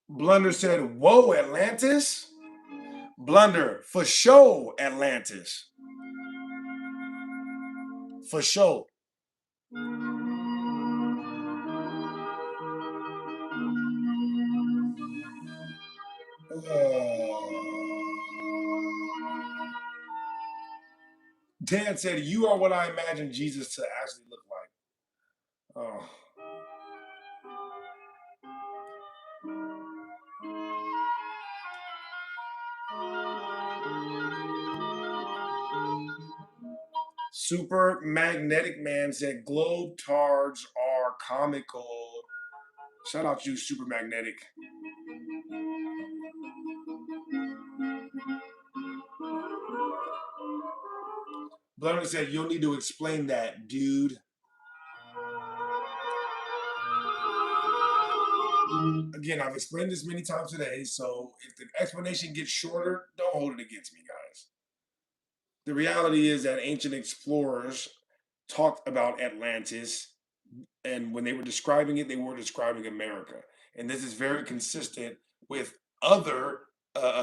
Blunder said, whoa, Atlantis? Blunder, for sure, Atlantis. For sure. Dan said, you are what I imagine Jesus to actually look like. Oh. Super Magnetic Man said, globe tards are comical. Shout out to you, Super Magnetic. Blunder said, you'll need to explain that, dude. Again, I've explained this many times today, so if the explanation gets shorter, don't hold it against me, guys. The reality is that ancient explorers talked about Atlantis, and when they were describing it, they were describing America. And this is very consistent with other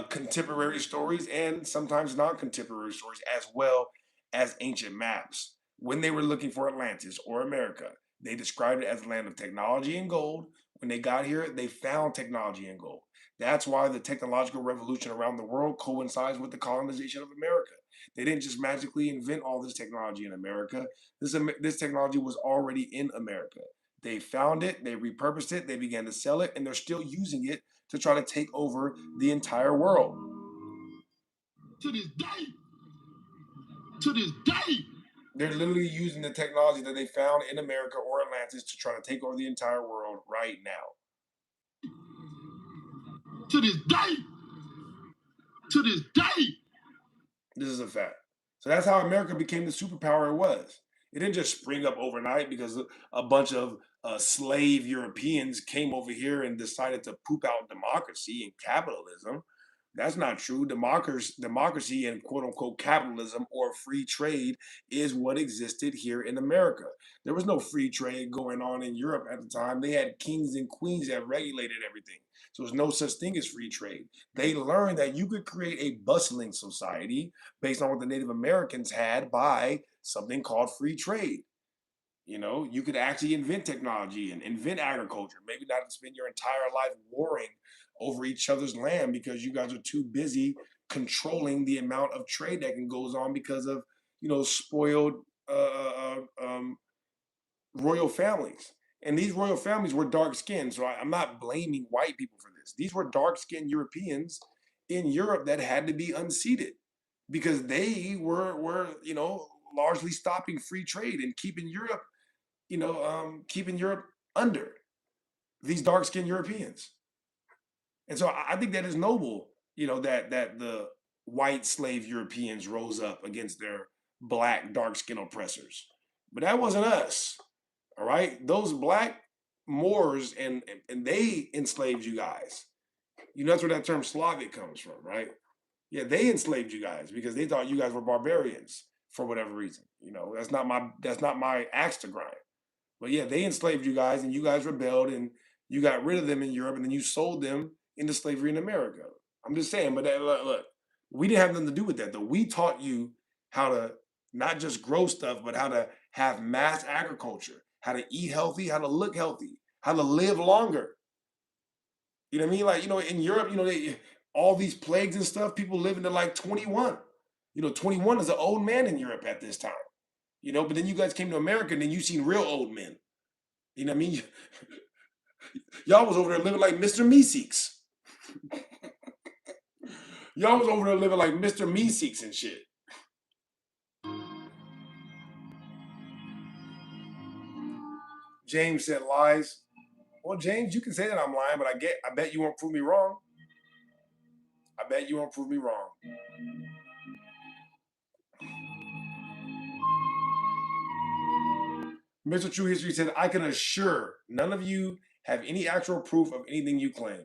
contemporary stories and sometimes non contemporary stories, as well as ancient maps. When they were looking for Atlantis or America, they described it as a land of technology and gold. When they got here, they found technology and gold. That's why the technological revolution around the world coincides with the colonization of America. They didn't just magically invent all this technology in America. This technology was already in America. They found it, they repurposed it, they began to sell it, and they're still using it to try to take over the entire world. To this day. To this day. They're literally using the technology that they found in America or Atlantis to try to take over the entire world right now. To this day. To this day. This is a fact. So that's how America became the superpower it was. It didn't just spring up overnight because a bunch of slave Europeans came over here and decided to poop out democracy and capitalism. That's not true. Democracy and quote unquote capitalism or free trade is what existed here in America. There was no free trade going on in Europe at the time. They had kings and queens that regulated everything. So there's no such thing as free trade. They learned that you could create a bustling society based on what the Native Americans had by something called free trade. You know, you could actually invent technology and invent agriculture. Maybe not spend your entire life warring over each other's land because you guys are too busy controlling the amount of trade that can goes on because of spoiled royal families. And these royal families were dark skinned, so I'm not blaming white people for this. These were dark skinned Europeans in Europe that had to be unseated because they were largely stopping free trade and keeping Europe keeping Europe under these dark skinned Europeans. And so I think that is noble, that the white slave Europeans rose up against their black dark skinned oppressors. But that wasn't us. All right. Those black Moors and they enslaved you guys. That's where that term Slavic comes from, right? Yeah, they enslaved you guys because they thought you guys were barbarians for whatever reason. That's not my axe to grind. But yeah, they enslaved you guys, and you guys rebelled, and you got rid of them in Europe, and then you sold them into slavery in America. I'm just saying, but look, we didn't have nothing to do with that, though. We taught you how to not just grow stuff, but how to have mass agriculture, how to eat healthy, how to look healthy, how to live longer. You know what I mean? Like, in Europe, all these plagues and stuff, people living to like 21. 21 is an old man in Europe at this time. But then you guys came to America and then you seen real old men. You know what I mean? Y'all was over there living like Mr. Meeseeks. Y'all was over there living like Mr. Meeseeks and shit. James said lies. Well, James, you can say that I'm lying, but I bet you won't prove me wrong. I bet you won't prove me wrong. Mr. True History said, I can assure none of you have any actual proof of anything you claim.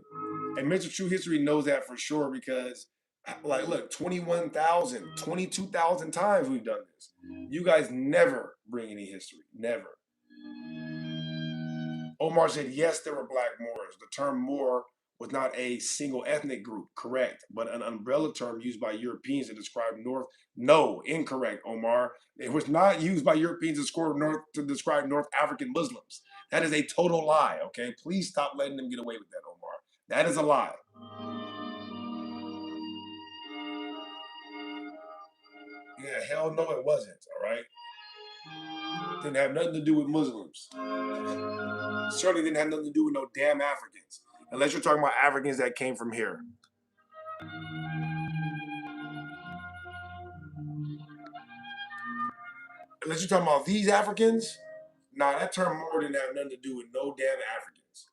And Mr. True History knows that for sure because, like, look, 21,000, 22,000 times we've done this. You guys never bring any history. Never. Omar said, yes, there were black Moors. The term Moor was not a single ethnic group, correct, but an umbrella term used by Europeans to describe North. No, incorrect, Omar. It was not used by Europeans to describe North African Muslims. That is a total lie, okay? Please stop letting them get away with that, Omar. That is a lie. Yeah, hell no, it wasn't, all right? Didn't have nothing to do with Muslims. Certainly didn't have nothing to do with no damn Africans. Unless you're talking about Africans that came from here. Unless you're talking about these Africans, nah, that term more didn't have nothing to do with no damn Africans.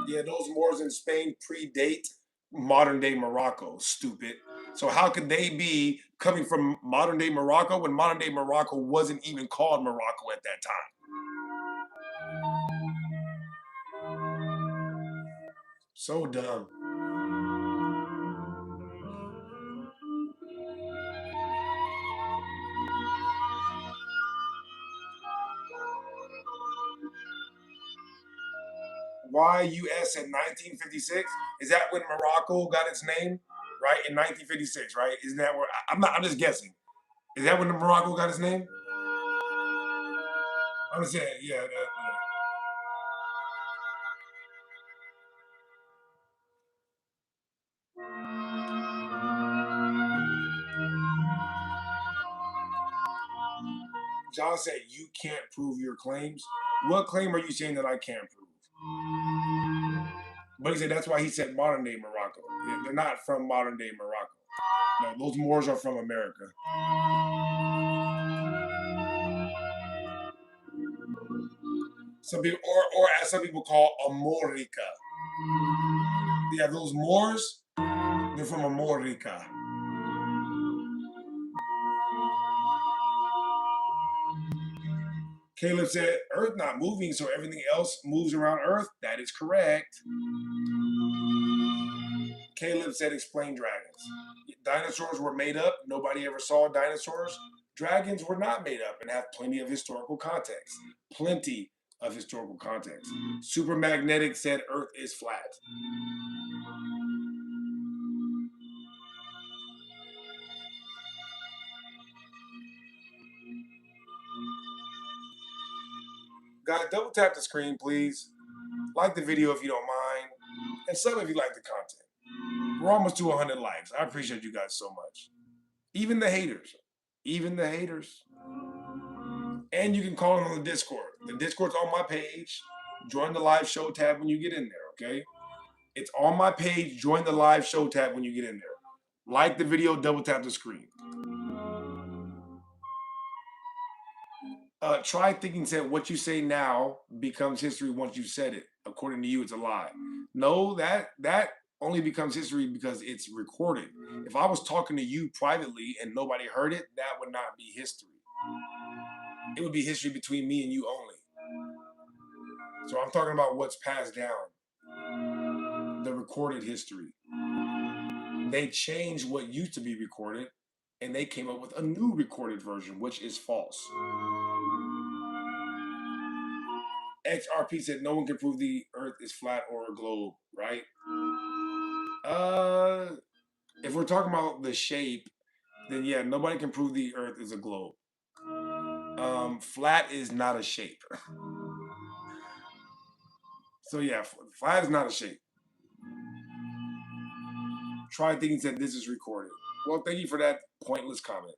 Yeah, those Moors in Spain predate modern day Morocco, stupid. So how could they be coming from modern day Morocco when modern day Morocco wasn't even called Morocco at that time? So dumb. YUS in 1956? Is that when Morocco got its name? Right? In 1956, right? Isn't that where I'm just guessing. Is that when the Morocco got its name? I'm just saying, yeah. John said you can't prove your claims. What claim are you saying that I can't prove? But he said that's why he said modern day Morocco. They're not from modern day Morocco. No, those Moors are from America. Some people, or as some people call Amorica. Yeah, those Moors, they're from Amorica. Caleb said, Earth not moving, so everything else moves around Earth. That is correct. Caleb said, explain dragons. Dinosaurs were made up. Nobody ever saw dinosaurs. Dragons were not made up and have plenty of historical context. Plenty of historical context. Supermagnetic said Earth is flat. Guys, double tap the screen, please. Like the video if you don't mind. And sub if you like the content. We're almost to 100 likes. I appreciate you guys so much. Even the haters. Even the haters. And you can call in on the Discord. The Discord's on my page. Join the live show tab when you get in there, okay? It's on my page. Join the live show tab when you get in there. Like the video, double tap the screen. Try thinking said what you say now becomes history once you said it. According to you, it's a lie. No, that only becomes history because it's recorded. If I was talking to you privately and nobody heard it, that would not be history. It would be history between me and you only. So I'm talking about what's passed down. The recorded history. They changed what used to be recorded and they came up with a new recorded version, which is false. XRP said no one can prove the earth is flat or a globe, right? If we're talking about the shape, then yeah, nobody can prove the earth is a globe. Flat is not a shape. So yeah, flat is not a shape. Try thinking that this is recorded. Well, thank you for that pointless comment.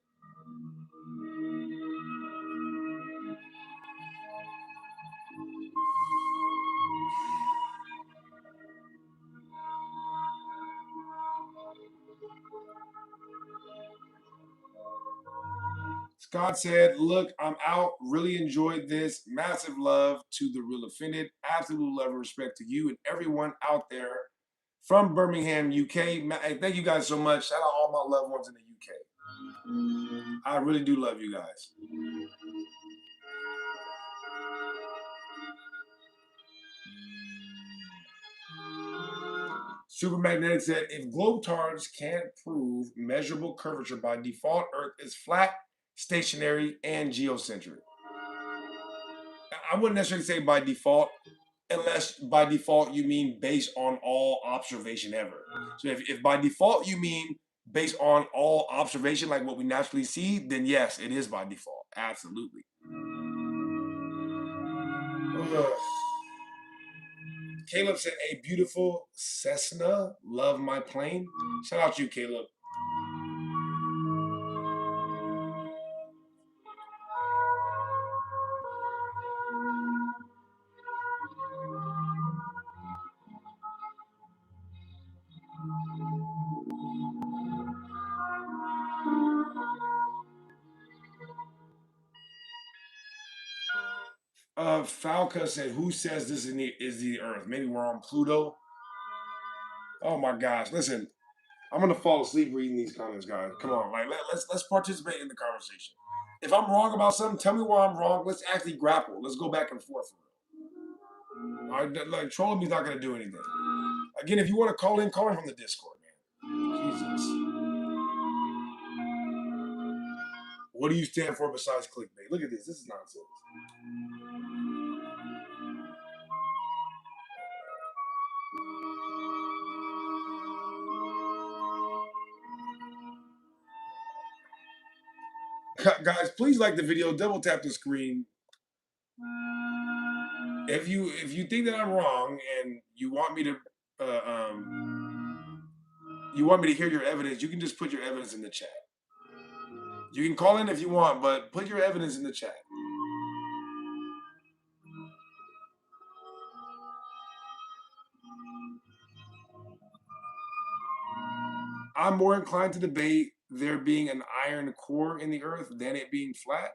Scott said, look, I'm out. Really enjoyed this. Massive love to the real offended. Absolute love and respect to you and everyone out there from Birmingham, UK. Thank you guys so much. Shout out all my loved ones in the UK. I really do love you guys. Supermagnetic said, if globetards can't prove measurable curvature by default, Earth is flat, stationary, and geocentric. I wouldn't necessarily say by default, unless by default you mean based on all observation ever. So if by default you mean based on all observation, like what we naturally see, then yes, it is by default. Absolutely. Ugh. Caleb said, a beautiful Cessna. Love my plane. Shout out to you, Caleb. Falca said, who says this is the Earth? Maybe we're on Pluto. Oh my gosh. Listen, I'm gonna fall asleep reading these comments, guys. Come on, like let's participate in the conversation. If I'm wrong about something, tell me why I'm wrong. Let's actually grapple. Let's go back and forth. All right, like trolling me is not gonna do anything. Again, if you want to call in from the Discord, man. Jesus. What do you stand for besides clickbait? Look at this. This is nonsense. Guys, please like the video. Double tap the screen. If you think that I'm wrong and you want me to hear your evidence, you can just put your evidence in the chat. You can call in if you want, but put your evidence in the chat. I'm more inclined to debate there being an iron core in the earth than it being flat.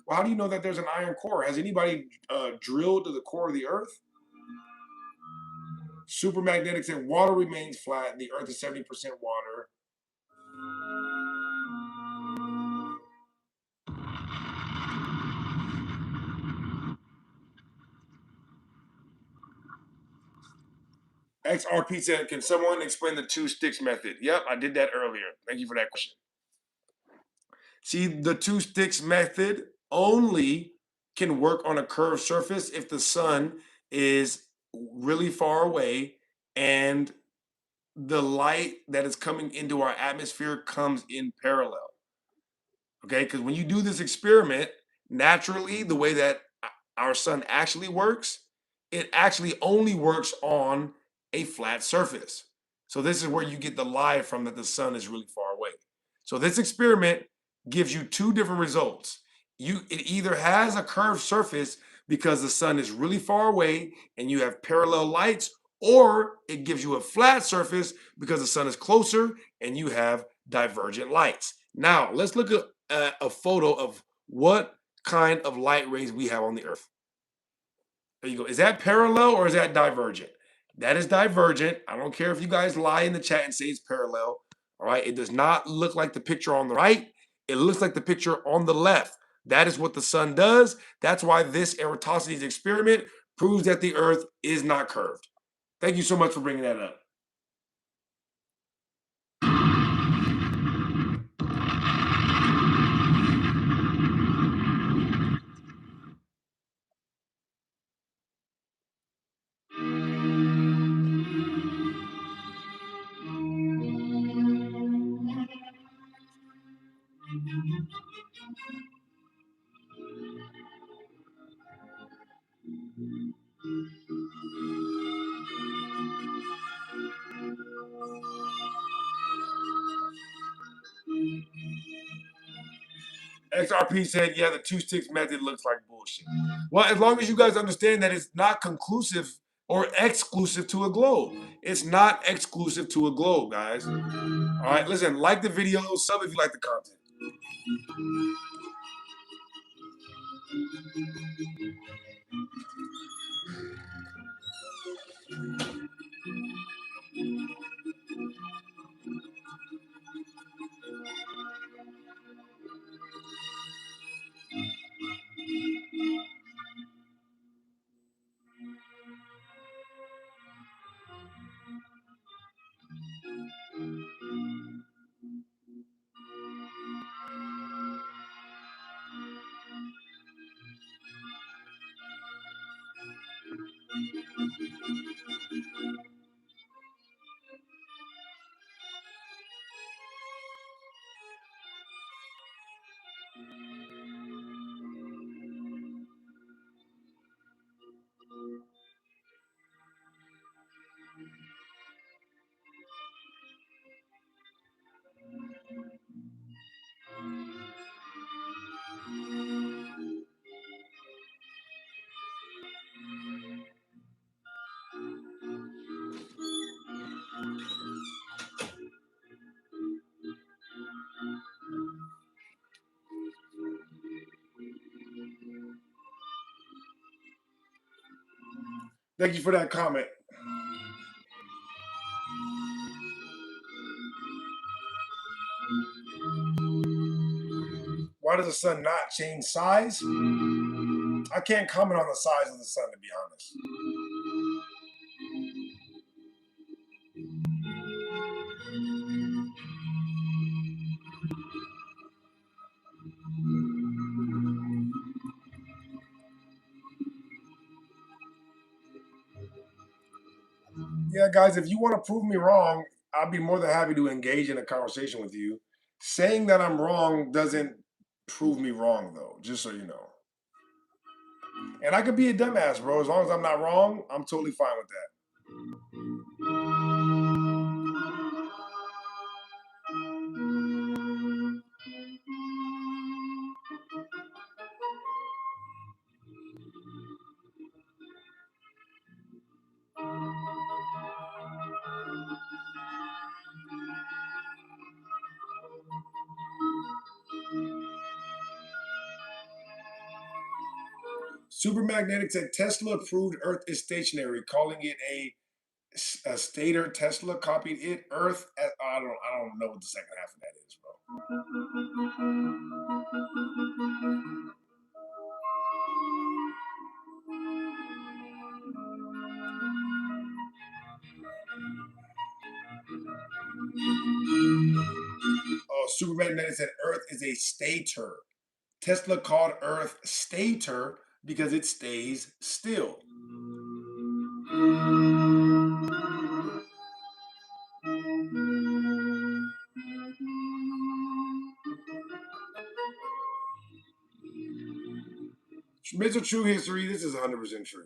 Well, how do you know that there's an iron core? Has anybody drilled to the core of the earth? Supermagnetic said water remains flat. The Earth is 70% water. XRP said, can someone explain the two sticks method? Yep, I did that earlier. Thank you for that question. See, the two sticks method only can work on a curved surface if the sun is really far away and the light that is coming into our atmosphere comes in parallel. Okay, because when you do this experiment, naturally, the way that our sun actually works, it actually only works on a flat surface. So this is where you get the lie from that the sun is really far away. So this experiment gives you two different results. It either has a curved surface because the sun is really far away and you have parallel lights, or it gives you a flat surface because the sun is closer and you have divergent lights. Now, let's look at a photo of what kind of light rays we have on the Earth. There you go. Is that parallel or is that divergent? That is divergent. I don't care if you guys lie in the chat and say it's parallel. All right. It does not look like the picture on the right. It looks like the picture on the left. That is what the sun does. That's why this Eratosthenes experiment proves that the Earth is not curved. Thank you so much for bringing that up. XRP said, yeah, the two sticks method looks like bullshit. Well, as long as you guys understand that it's not conclusive or exclusive to a globe. It's not exclusive to a globe, guys. All right, listen, like the video, sub if you like the content. Thank you for that comment. Why does the sun not change size? I can't comment on the size of the sun, to be honest. Yeah, guys, if you want to prove me wrong, I'll be more than happy to engage in a conversation with you. Saying that I'm wrong doesn't prove me wrong, though, just so you know. And I could be a dumbass, bro. As long as I'm not wrong, I'm totally fine with that. Supermagnetic said Tesla proved Earth is stationary, calling it a Stater, Tesla copied it. Earth, I don't know what the second half of that is, bro. Oh, Superman said Earth is a stator. Tesla called Earth stator because it stays still. Mr. True History, this is 100% true.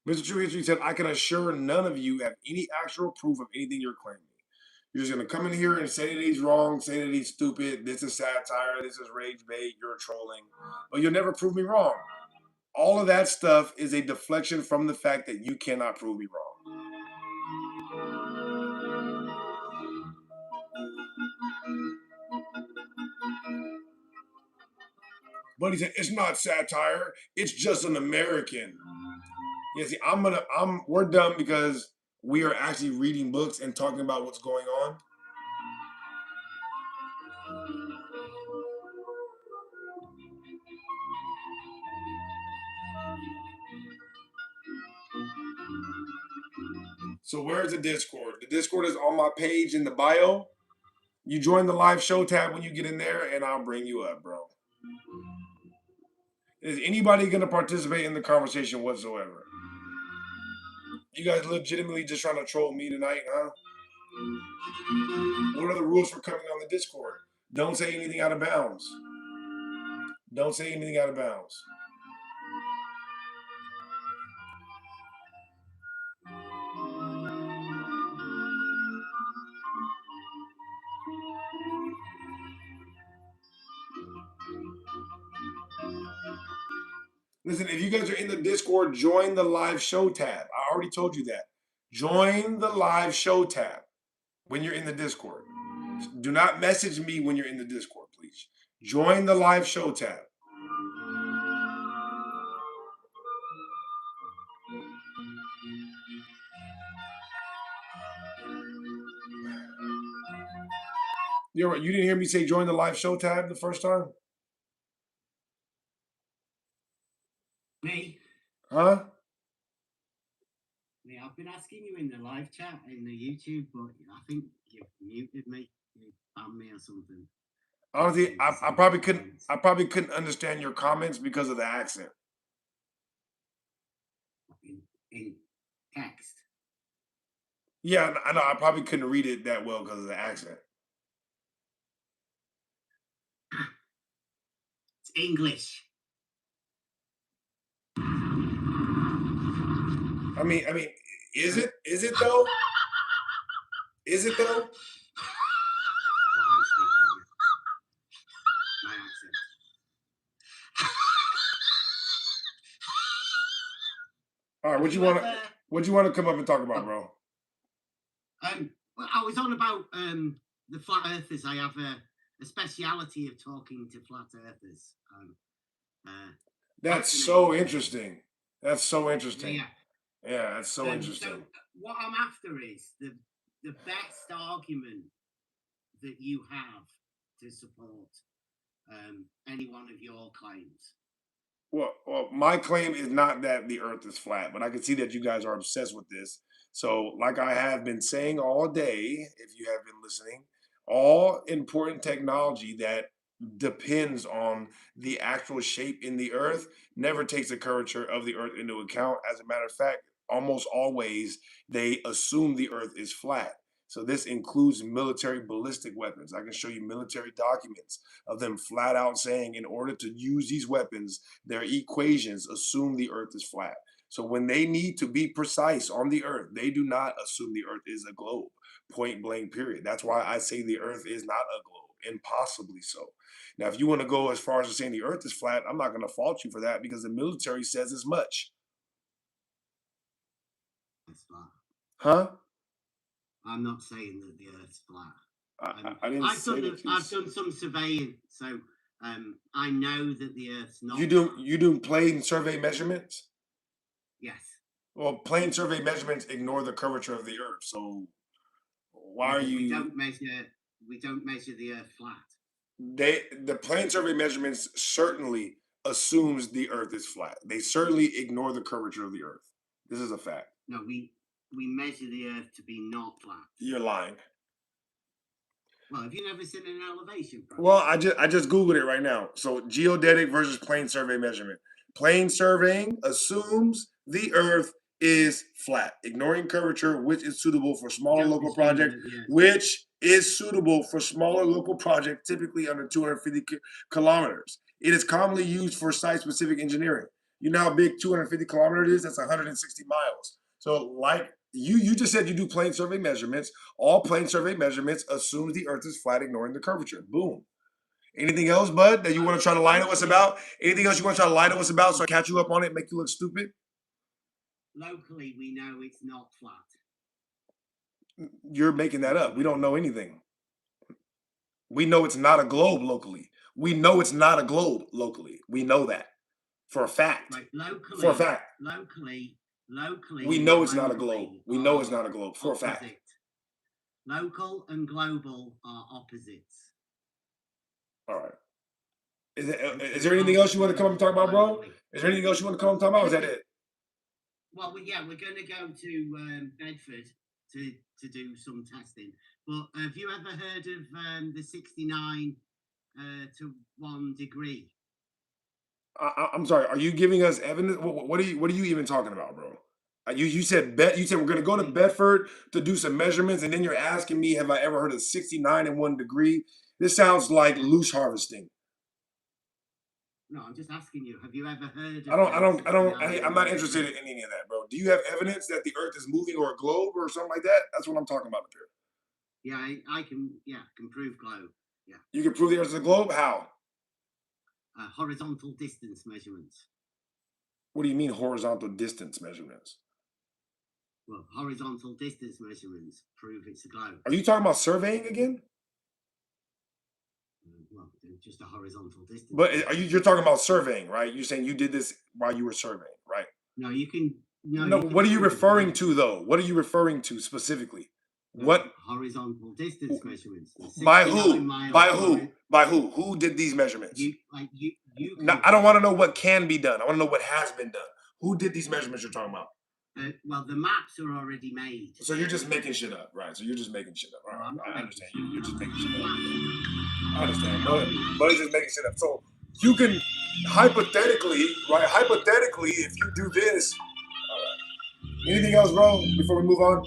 Mr. True History said, I can assure none of you have any actual proof of anything you're claiming. You're just going to come in here and say that he's wrong, say that he's stupid, this is satire, this is rage bait, you're trolling, but you'll never prove me wrong. All of that stuff is a deflection from the fact that you cannot prove me wrong. But he said, it's not satire, it's just an American. Yeah, see, we're dumb because we are actually reading books and talking about what's going on. So where's the Discord? The Discord is on my page in the bio. You join the live show tab when you get in there, and I'll bring you up, bro. Is anybody going to participate in the conversation whatsoever? You guys legitimately just trying to troll me tonight, huh? What are the rules for coming on the Discord? Don't say anything out of bounds. Don't say anything out of bounds. Listen, if you guys are in the Discord, join the live show tab. I already told you that. Join the live show tab when you're in the Discord. Do not message me when you're in the Discord, please. Join the live show tab. You're right. You didn't hear me say join the live show tab the first time? Me? Huh? Yeah, I've been asking you in the live chat in the YouTube, but I think you've muted me. You banned me or something. Honestly, I probably couldn't understand your comments because of the accent. In text. Yeah, I know. I probably couldn't read it that well because of the accent. It's English. I mean, is it? Is it though? Is it though? What I'm speaking, my accent. All right, what you want to come up and talk about, bro? Well, I was on about the flat earthers. I have a speciality of talking to flat earthers. That's so interesting. That's so interesting. Yeah, that's so interesting. So what I'm after is the best argument that you have to support any one of your claims. Well, my claim is not that the Earth is flat, but I can see that you guys are obsessed with this. So, like I have been saying all day, if you have been listening, all important technology that depends on the actual shape in the Earth never takes the curvature of the Earth into account. As a matter of fact, almost always they assume the Earth is flat. So this includes military ballistic weapons. I can show you military documents of them flat out saying in order to use these weapons, their equations assume the Earth is flat. So when they need to be precise on the Earth, they do not assume the Earth is a globe, point blank, period. That's why I say the Earth is not a globe, impossibly so. Now, if you want to go as far as saying the Earth is flat, I'm not going to fault you for that because the military says as much. It's flat. Huh? I'm not saying that the Earth's flat. I didn't say that. I've done some surveying, so I know that the Ear's not. You do plane survey measurements? Yes. Well, plane survey measurements ignore the curvature of the Earth. So why Yeah, are but we you? don't measure the Earth flat. The plane survey measurements certainly assumes the Earth is flat. They certainly ignore the curvature of the Earth. This is a fact. No, we measure the Earth to be not flat. You're lying. Well, have you never seen an elevation profile? Well, I just googled it right now. So geodetic versus plane survey measurement. Plane surveying assumes the Earth is flat, ignoring curvature, which is suitable for smaller Don't local assume projects, that the Earth. which is suitable for smaller local projects, typically under 250 kilometers. It is commonly used for site-specific engineering. You know how big 250 kilometers is? That's 160 miles. So, like you just said, you do plane survey measurements. All plane survey measurements assumes the Earth is flat, ignoring the curvature. Boom. Anything else, bud, that you want to try to lie to us about? Anything else you want to try to lie to us about so I catch you up on it and make you look stupid? Locally, we know it's not flat. You're making that up. We don't know anything. We know it's not a globe locally. We know it's not a globe locally. We know that for a fact. Right, locally, For a fact. locally, We and know it's not a globe. globally We know it's are not a globe for a fact. opposite. Local and global are opposites. All right. Is there anything else you want to come up and talk about, bro? Is there anything else you want to come up and talk about? Or is that it? Well, yeah, we're going to go to Bedford to do some testing. But have you ever heard of the 69 to 1 degree? I'm sorry. Are you giving us evidence? What are you even talking about, bro? You said you said we're gonna go to Bedford to do some measurements, and then you're asking me, have I ever heard of 69 and 1 degree? This sounds like loose harvesting. No, I'm just asking you. Have you ever heard of I'm not interested in any of that, bro. Do you have evidence that the Earth is moving or a globe or something like that? That's what I'm talking about up here. Yeah, I can. Yeah, can prove globe. Yeah. You can prove the Earth is a globe? How? Horizontal distance measurements. What do you mean horizontal distance measurements? Well, horizontal distance measurements prove it's a globe. Are you talking about surveying again? Well, just a horizontal distance. But you're talking about surveying, right? You're saying you did this while you were surveying, right? No, you can. No, what are you referring to, though? What are you referring to specifically? What horizontal distance measurements? By who? By who? By who? Who did these measurements? No, I don't want to know what can be done. I want to know what has been done. Who did these measurements you're talking about? Well, the maps are already made. So you're just making shit up, right? So you're just making shit up. Right? I understand. You're just making shit up. I understand, but it's just making shit up. So you can hypothetically, right? Hypothetically, if you do this, all right. Anything else, bro? Before we move on.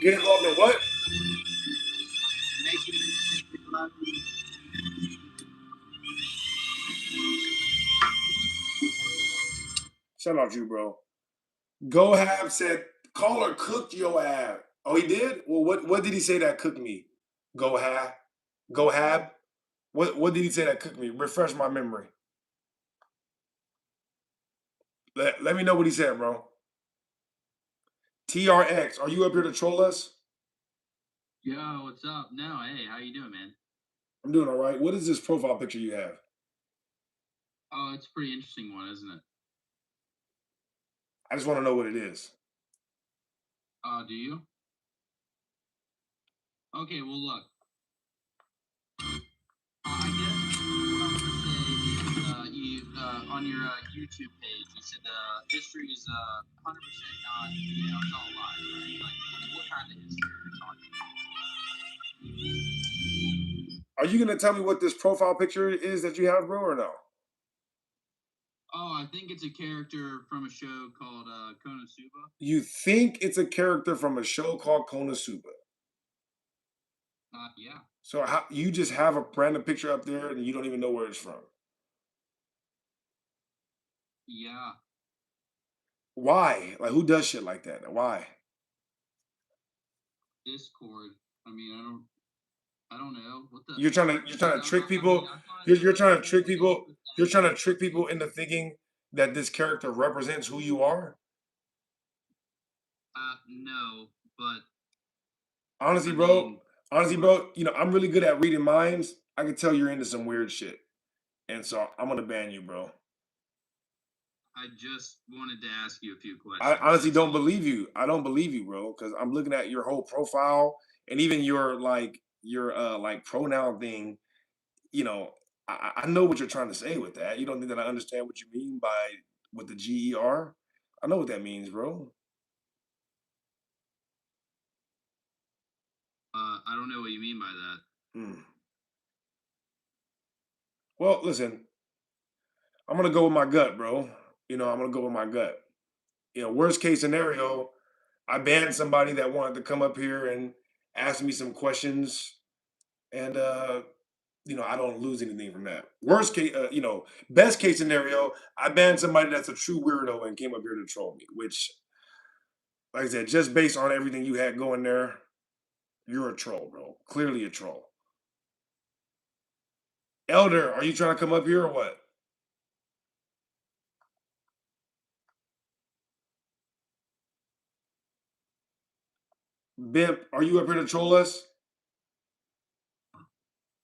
Get involved in what? Shout out you, bro. GoHab said, caller cooked your ab. Oh, he did? Well, what did he say that cooked me? GoHab? GoHab? What did he say that cooked me? Refresh my memory. Let me know what he said, bro. TRX, are you up here to troll us? Yo, what's up? No, hey, how you doing, man? I'm doing all right. What is this profile picture you have? Oh, it's a pretty interesting one, isn't it? I just want to know what it is. Do you? Okay, well, look. I guess what I'm gonna say is, on your YouTube page, you said history is 100% not, it's all lies, right? Like, what kind of history are you talking about? Are you gonna tell me what this profile picture is that you have, bro, or no? Oh, I think it's a character from a show called Konosuba. You think it's a character from a show called Konosuba? Yeah. So how you just have a random picture up there and you don't even know where it's from? Yeah. Why? Like, who does shit like that? Why? Discord. I mean, I don't know. What the? You're trying to trick people. You're trying to trick people. You're trying to trick people into thinking that this character represents who you are. No, but honestly, bro, you know, I'm really good at reading minds. I can tell you're into some weird shit, and so I'm gonna ban you, bro. I just wanted to ask you a few I questions. honestly That's don't all. believe you. I don't believe you, bro, because I'm looking at your whole profile and even your like pronoun thing. You know, I know what you're trying to say with that. You don't think that I understand what you mean by with the GER? I know what that means, bro. I don't know what you mean by that. Hmm. Well, listen, I'm gonna go with my gut, bro. I'm gonna go with my gut. Worst case scenario, I banned somebody that wanted to come up here and ask me some questions, and I don't lose anything from that. Worst case, best case scenario, I banned somebody that's a true weirdo and came up here to troll me. Which, like I said, just based on everything you had going there, you're a troll, bro. Clearly a troll. Elder, are you trying to come up here or what? Bimp, are you up here to troll us?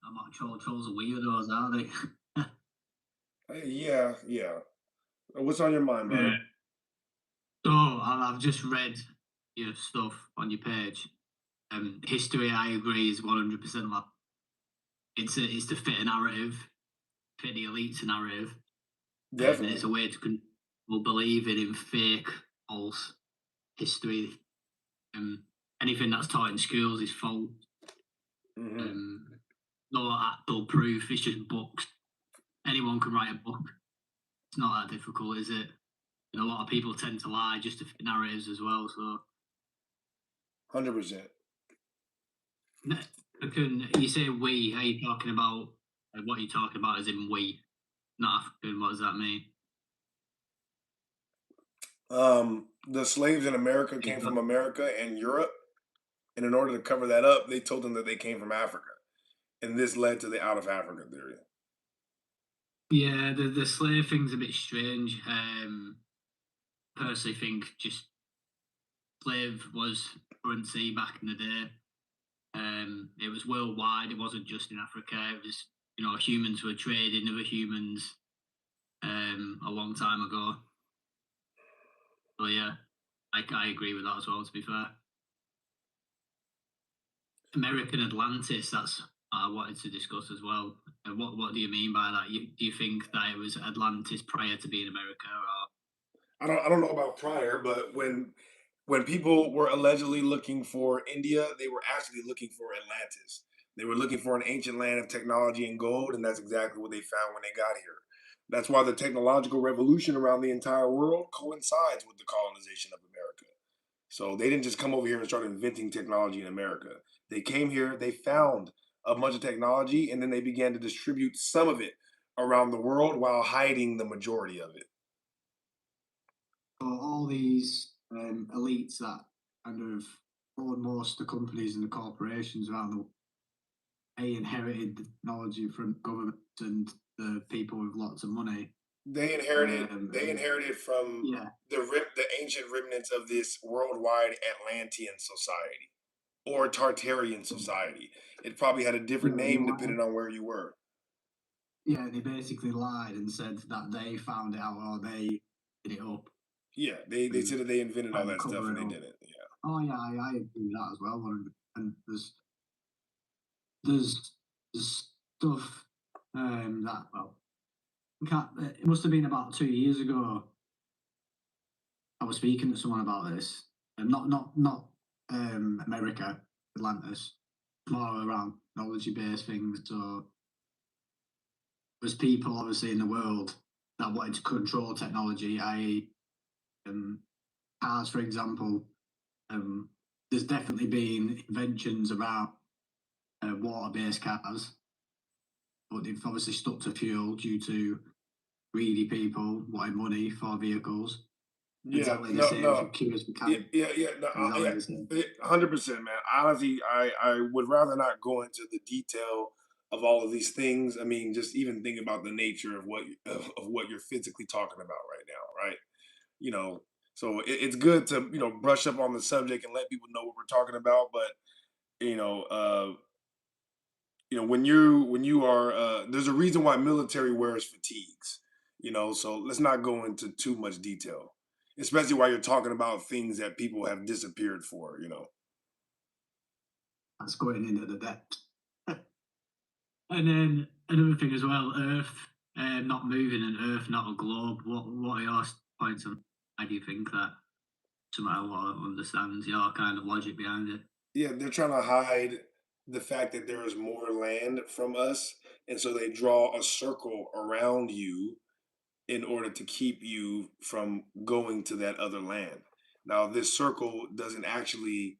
I'm not sure trolls are weirdos, are they? Yeah, yeah. What's on your mind, Yeah. brother? So I've just read your stuff on your page. History, I agree, is 100% like it's to fit a narrative, fit the elite's narrative, and it's Definitely. a way to people believing in fake, false history. Um, Anything that's taught in schools is false. Hmm. No actual proof. It's just books. Anyone can write a book. It's not that difficult, is it? And a lot of people tend to lie just to fit narratives as well. So 100%. you say we? Are you talking about what you're talking about? Is in we, not African? What does that mean? The slaves in America came from America and Europe, and in order to cover that up, they told them that they came from Africa, and this led to the out of Africa theory. Yeah, the slave thing's a bit strange. Personally, think just slave was currency back in the day. It was worldwide. It wasn't just in Africa. It was humans were trading other humans a long time ago. So yeah, I agree with that as well. To be fair, American Atlantis. That's what I wanted to discuss as well. What do you mean by that? Do you think that it was Atlantis prior to being America, or I don't know about prior, but when people were allegedly looking for India, they were actually looking for Atlantis. They were looking for an ancient land of technology and gold, and that's exactly what they found when they got here. That's why the technological revolution around the entire world coincides with the colonization of America. So they didn't just come over here and start inventing technology in America. They came here, they found a bunch of technology, and then they began to distribute some of it around the world while hiding the majority of it. all these elites that kind of own most of the companies and the corporations around the world? They inherited the technology from governments and the people with lots of money. They inherited they And inherited from yeah, the ancient remnants of this worldwide Atlantean society or Tartarian society. It probably had a different yeah, they name lied. depending on where you were. Yeah, they basically lied and said that they found it out or they did it up Yeah, they and said that they invented all trying to that stuff cover and it they up. didn't. Yeah. Oh yeah, I agree with that as well. And there's stuff that well, it must have been about 2 years ago. I was speaking to someone about this, and not America, Atlantis, more around knowledge based things. So there's people obviously in the world that wanted to control technology, i.e., cars, for example. Um, there's definitely been inventions around water-based cars, but they've obviously stuck to fuel due to greedy people wanting money for vehicles. Yeah, Exactly the no, same for no. curious Yeah, mechanic. yeah, yeah, no, Exactly yeah, the same. 100%, man. Honestly, I would rather not go into the detail of all of these things. I mean, just even think about the nature of of what you're physically talking about right now, right? You know, so it's good to brush up on the subject and let people know what we're talking about. But you know, uh, when you are there's a reason why military wears fatigues, so let's not go into too much detail, especially while you're talking about things that people have disappeared for. That's going into the depth. And then another thing as well, Earth not moving and Earth not a globe. What are your points on? Why do you think that? Somebody understands your kind of logic behind it. Yeah, they're trying to hide the fact that there is more land from us, and so they draw a circle around you in order to keep you from going to that other land. Now, this circle doesn't actually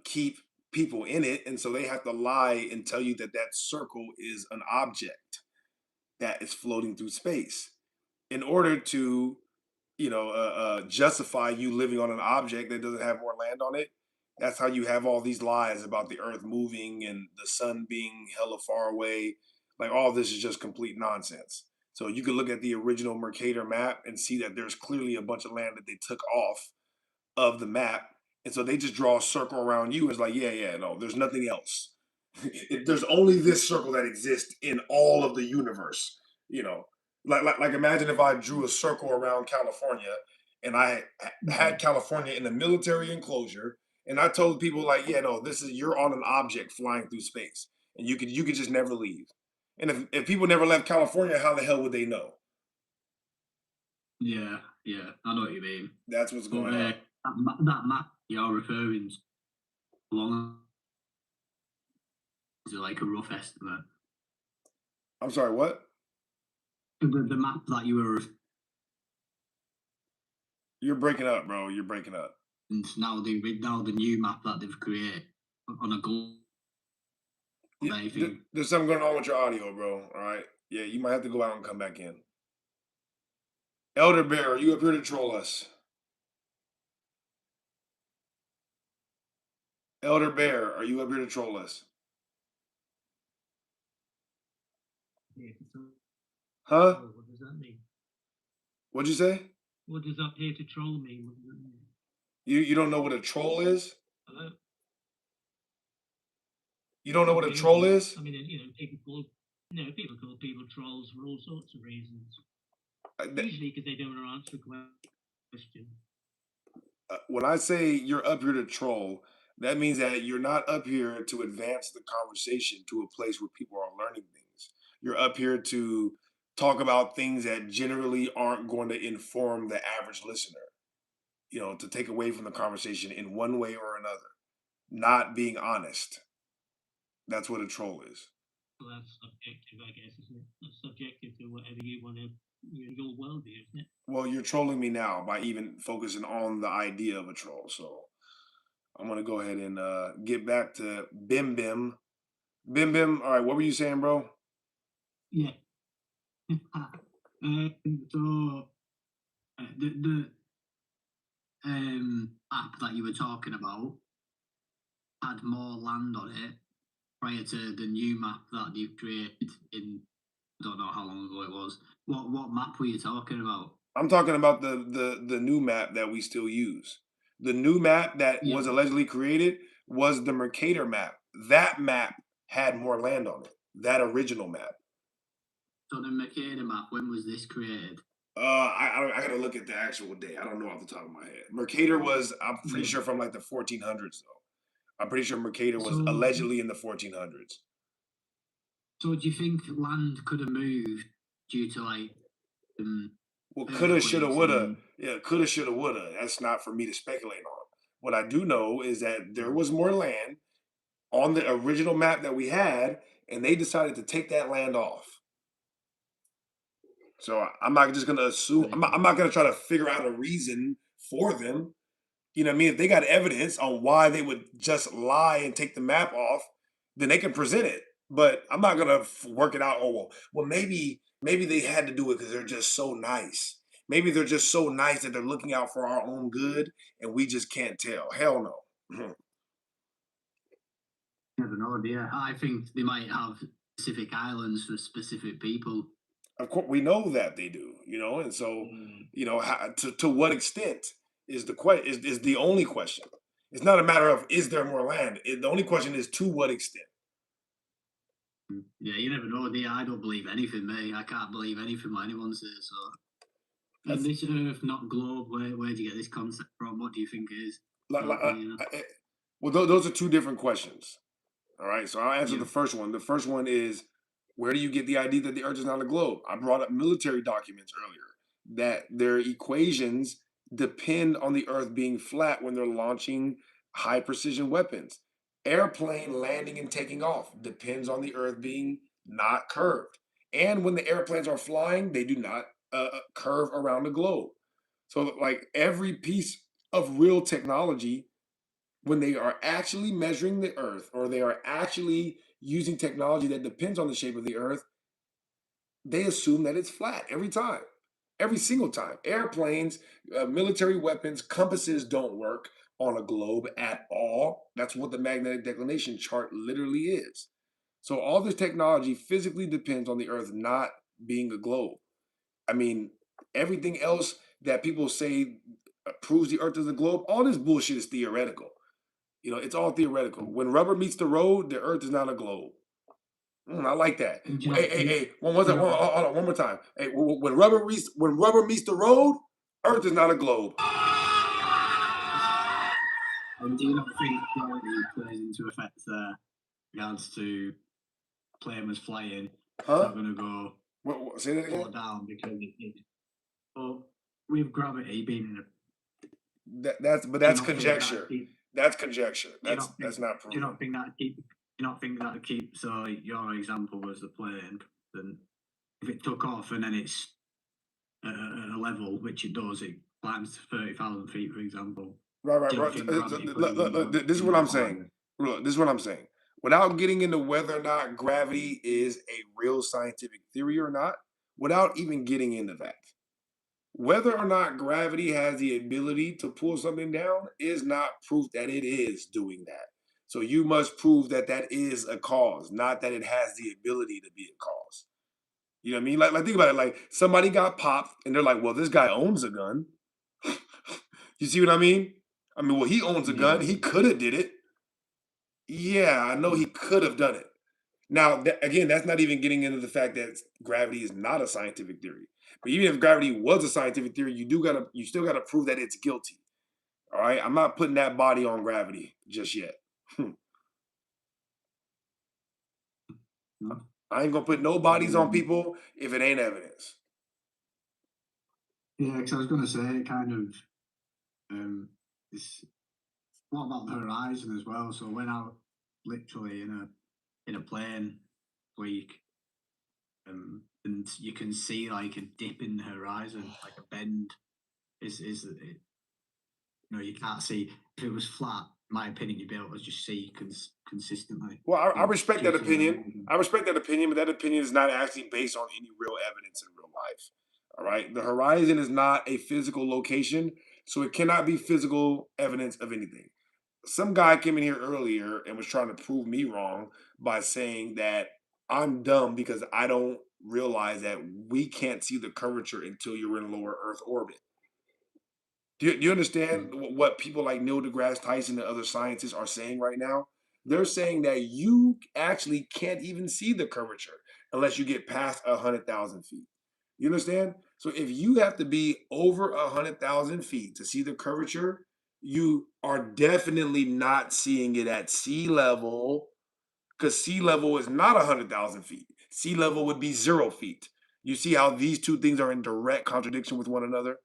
keep people in it, and so they have to lie and tell you that that circle is an object that is floating through space in order to justify you living on an object that doesn't have more land on it. That's how you have all these lies about the earth moving and the sun being hella far away. Like all this is just complete nonsense. So you could look at the original Mercator map and see that there's clearly a bunch of land that they took off of the map. And so they just draw a circle around you. It's like, yeah, yeah, no, there's nothing else. There's only this circle that exists in all of the universe. You know, like imagine if I drew a circle around California and I had California in a military enclosure, and I told people like, yeah, no, this is you're on an object flying through space, and you could just never leave. And if people never left California, how the hell would they know? Yeah, yeah, I know what you mean. That's what's But going on. that map you're referring to, long is like a rough estimate. I'm sorry, what? The map that you were You're breaking up, bro. You're breaking up. and now the new map that they've created on a global Yeah, thing. there's something going on with your audio, bro. All right. Yeah, you might have to go out and come back in. Elder Bear, are you up here to troll us? Elder Bear, are you up here to troll us? Huh? What does that mean? What'd you say? What does up here to troll mean? What does that mean? You don't know what a troll is? Hello? You don't know what a troll is? I mean, people call people trolls for all sorts of reasons. Usually because they don't want to answer a question. When I say you're up here to troll, that means that you're not up here to advance the conversation to a place where people are learning things. You're up here to talk about things that generally aren't going to inform the average listener, to take away from the conversation in one way or another, not being honest. That's what a troll is. Well, that's subjective, I guess, isn't it? That's subjective to whatever you want to, your worldview, isn't it? Well, you're trolling me now by even focusing on the idea of a troll. So I'm gonna go ahead and get back to Bim Bim. Bim Bim, all right, what were you saying, bro? Yeah. So the app that you were talking about had more land on it prior to the new map that you've created in I don't know how long ago it was. What map were you talking about? I'm talking about the new map that we still use. The new map that Yeah. was allegedly created was the Mercator map. That map had more land on it. That original map. So the Mercator map, when was this created? I gotta look at the actual date. I don't know off the top of my head. Mercator was, I'm pretty Yeah. sure, from like the 1400s though. I'm pretty sure Mercator was So- allegedly in the 1400s. So do you think land could have moved due to Well, coulda, shoulda, earthquakes woulda. and- Yeah, coulda, shoulda, woulda. That's not for me to speculate on. What I do know is that there was more land on the original map that we had, and they decided to take that land off. So I'm not just gonna assume. I'm not gonna try to figure out a reason for them. You know what I mean? If they got evidence on why they would just lie and take the map off, then they can present it. But I'm not gonna work it out. Oh well, maybe they had to do it because they're just so nice. Maybe they're just so nice that they're looking out for our own good, and we just can't tell. Hell no. I don't know, yeah. I think they might have specific islands for specific people. Of course, we know that they do. And so to what extent is is the only question. It's not a matter of is there more land. The only question is to what extent. Yeah, you never know. I don't believe anything, mate. I can't believe anything what anyone says. So, That's and this Earth, not globe. Where do you get this concept from? What do you think it is? like, Your opinion. well, those are two different questions. All right, so I'll answer Yeah. the first one. The first one is, where do you get the idea that the Earth is not a globe? I brought up military documents earlier that their equations depend on the Earth being flat when they're launching high precision weapons. Airplane landing and taking off depends on the Earth being not curved. And when the airplanes are flying, they do not curve around the globe. So, like every piece of real technology, when they are actually measuring the Earth or they are actually using technology that depends on the shape of the Earth, they assume that it's flat every time, every single time. Airplanes, military weapons, compasses don't work on a globe at all. That's what the magnetic declination chart literally is. So all this technology physically depends on the Earth not being a globe. I mean, everything else that people say proves the Earth is a globe, all this bullshit is theoretical. You know, it's all theoretical. When rubber meets the road, the Earth is not a globe. I like that. And do you Hey, know, hey, you, hey! One more you time. know, Hold on, one more time. Hey, when rubber meets the road, Earth is not a globe. and do you not think gravity plays into effect there? Regards to plane was flying, it's Huh? not going to go Say that fall again. down because but with gravity being in a, That's do you that's not think conjecture. That's conjecture. do you not That's think not do you proven. not think that keep do you not think that keep so your example was the plane, then if it took off and then it's at a level which it does, it climbs to 30,000 feet, for example. Right. Do you not think gravity plays Look, this is what I'm saying. Look, this is what I'm saying. Without getting into whether or not gravity is a real scientific theory or not, without even getting into that, whether or not gravity has the ability to pull something down is not proof that it is doing that. So you must prove that that is a cause, not that it has the ability to be a cause. You know what I mean? Like think about it. Like somebody got popped, and they're like, "Well, this guy owns a gun." You see what I mean? I mean, well, he owns a gun. Yeah. He could have did it. Yeah, I know he could have done it. Now, again, that's not even getting into the fact that gravity is not a scientific theory. But even if gravity was a scientific theory, you still gotta prove that it's guilty. All right, I'm not putting that body on gravity just yet. No? I ain't gonna put no bodies on people if it ain't evidence. Yeah, because I was going to say kind of it's what about the horizon as well? So when I literally in a plane week, and you can see like a dip in the horizon, like a bend. Is it, you know, you can't see if it was flat. In my opinion, you'd be able to just see consistently. Well, I You respect due that to the opinion. horizon. I respect that opinion, but that opinion is not actually based on any real evidence in real life. All right, the horizon is not a physical location, so it cannot be physical evidence of anything. Some guy came in here earlier and was trying to prove me wrong by saying that I'm dumb because I don't realize that we can't see the curvature until you're in lower Earth orbit. Do you understand what people like Neil deGrasse Tyson and other scientists are saying right now? They're saying that you actually can't even see the curvature unless you get past 100,000 feet. You understand? So if you have to be over 100,000 feet to see the curvature, you are definitely not seeing it at sea level, because sea level is not 100,000 feet. Sea level would be 0 feet. You see how these two things are in direct contradiction with one another?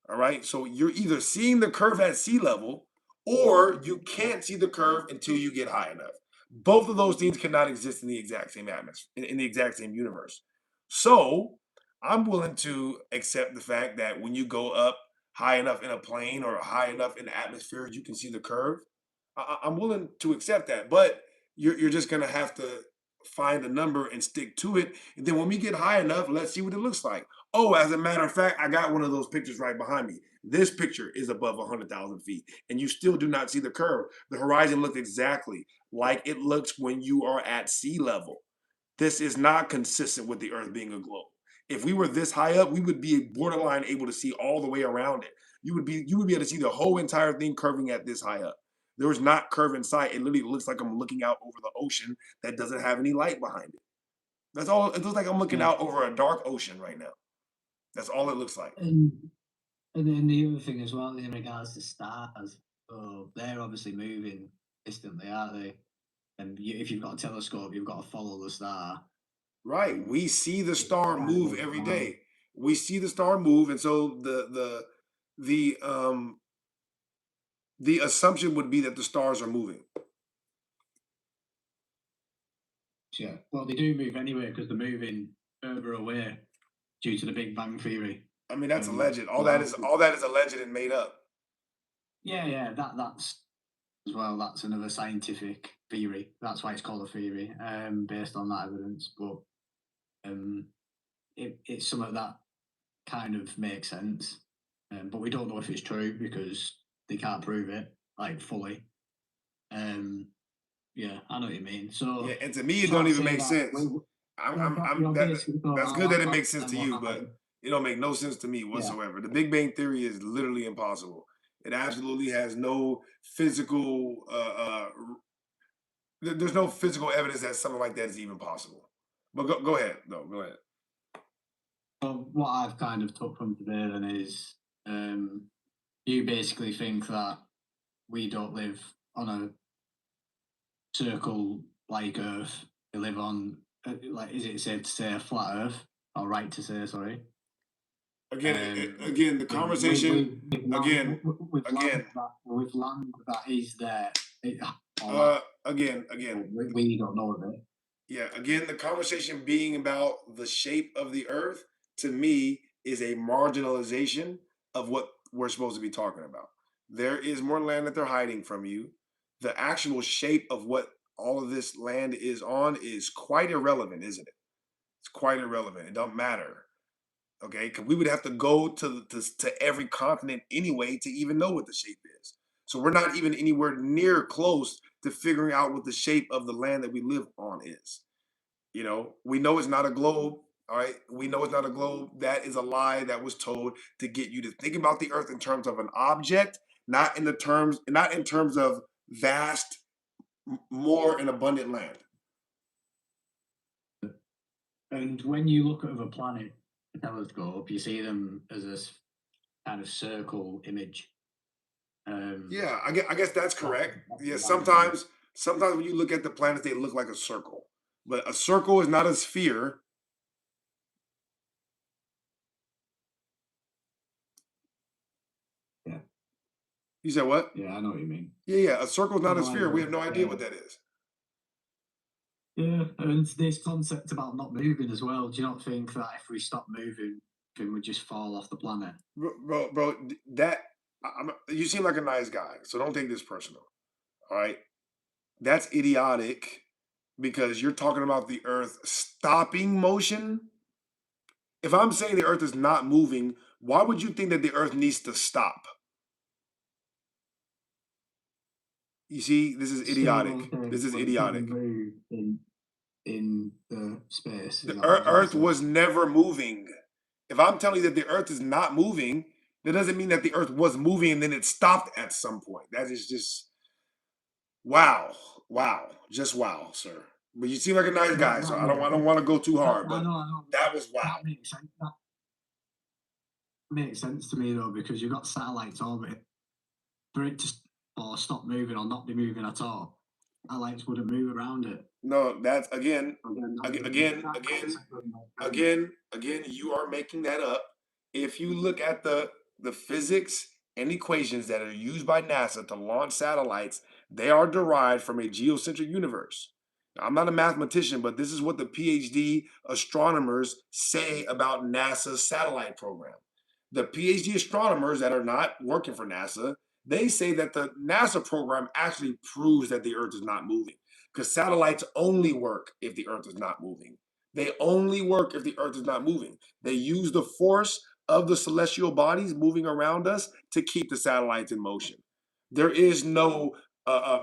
All right. So you're either seeing the curve at sea level or you can't see the curve until you get high enough. Both of those things cannot exist in the exact same atmosphere, in the exact same universe. So I'm willing to accept the fact that when you go up high enough in a plane or high enough in the atmosphere, you can see the curve. I'm willing to accept that, but you're just gonna have to find a number and stick to it. And then when we get high enough, let's see what it looks like. Oh, as a matter of fact, I got one of those pictures right behind me. This picture is above 100,000 feet, and you still do not see the curve. The horizon looks exactly like it looks when you are at sea level. This is not consistent with the Earth being a globe. If we were this high up, we would be borderline able to see all the way around it. You would be able to see the whole entire thing curving at this high up. There's not curve in sight. It literally looks like I'm looking out over the ocean that doesn't have any light behind it. That's all. It looks like I'm looking Yeah. out over a dark ocean right now. That's all it looks like. And then the other thing as well in regards to stars, so they're obviously moving distantly, aren't they? And if you've got a telescope, you've got to follow the star. Right. We see the star Yeah, move yeah, every wow. day. We see the star move, and so the assumption would be that the stars are moving. Yeah, well, they do move anyway because they're moving further away due to the Big Bang Theory. I mean, that's alleged. All well, that is alleged and made up. Yeah, that's as well. That's another scientific theory. That's why it's called a theory, based on that evidence. But it's something that kind of makes sense. But we don't know if it's true because they can't prove it like fully. Yeah, I know what you mean. So Yeah, and to me, it so don't I'd even say make that sense. you're That's basically going, good that it "Oh, makes sense and to what you, but happened?" it don't make no sense to me whatsoever. The Big Bang Theory is literally impossible. It absolutely has no physical. There's no physical evidence that something like that is even possible. But go ahead, though. Go ahead. So what I've kind of took from today then is you basically think that we don't live on a circle like Earth. We live on, like, is it safe to say a flat Earth? Or right to say, sorry. Again, the conversation. With land that is there. Again. We don't know of it. Yeah, again, the conversation being about the shape of the earth, to me, is a marginalization of what we're supposed to be talking about. There is more land that they're hiding from you. The actual shape of what all of this land is on is quite irrelevant, isn't it? It's quite irrelevant. It don't matter. Okay, because we would have to go to every continent anyway to even know what the shape is. So we're not even anywhere near close to figuring out what the shape of the land that we live on is. You know, we know it's not a globe. All right, we know it's not a globe. That is a lie that was told to get you to think about the earth in terms of an object, not in terms of vast, more and abundant land. And when you look at other planets, a telescope, you see them as a kind of circle image. Yeah, I guess that's correct. Yeah, sometimes when you look at the planets, they look like a circle, but a circle is not a sphere. Yeah. You said what? Yeah, I know what you mean. Yeah. A circle is not a No, I sphere. We know. have no idea what that is. Yeah, and this concept about not moving as well. Do you not think that if we stop moving, then we just fall off the planet? Bro, you seem like a nice guy, so don't take this personal. All right, that's idiotic because you're talking about the Earth stopping motion. If I'm saying the Earth is not moving, why would you think that the Earth needs to stop? You see, this is idiotic. This is idiotic. In the space. The Earth was never moving. If I'm telling you that the Earth is not moving, that doesn't mean that the Earth was moving and then it stopped at some point. That is just wow, just wow, sir. But you seem like a nice guy, so I don't want to go too hard. But I know. That was wow. That makes sense. That makes sense to me though, because you've got satellites orbiting. For it to stop moving or not be moving at all, satellites wouldn't move around it. No, that's again, you are making that up. If you look at the physics and equations that are used by NASA to launch satellites, they are derived from a geocentric universe. Now, I'm not a mathematician, but this is what the PhD astronomers say about NASA's satellite program. The PhD astronomers that are not working for NASA, they say that the NASA program actually proves that the Earth is not moving. Because satellites only work if the Earth is not moving. They only work if the Earth is not moving. They use the force of the celestial bodies moving around us to keep the satellites in motion. There is no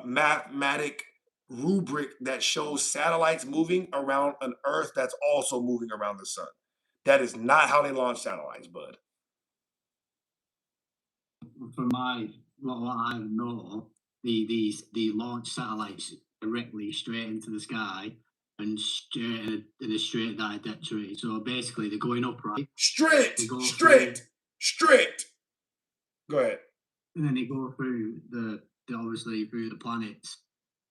mathematic rubric that shows satellites moving around an Earth that's also moving around the sun. That is not how they launch satellites, bud. For what I know, they launch satellites directly straight into the sky and straight in a straight trajectory. So basically, they're going up, right? Straight, They go straight, straight. Go ahead. And then they go through obviously through the planets,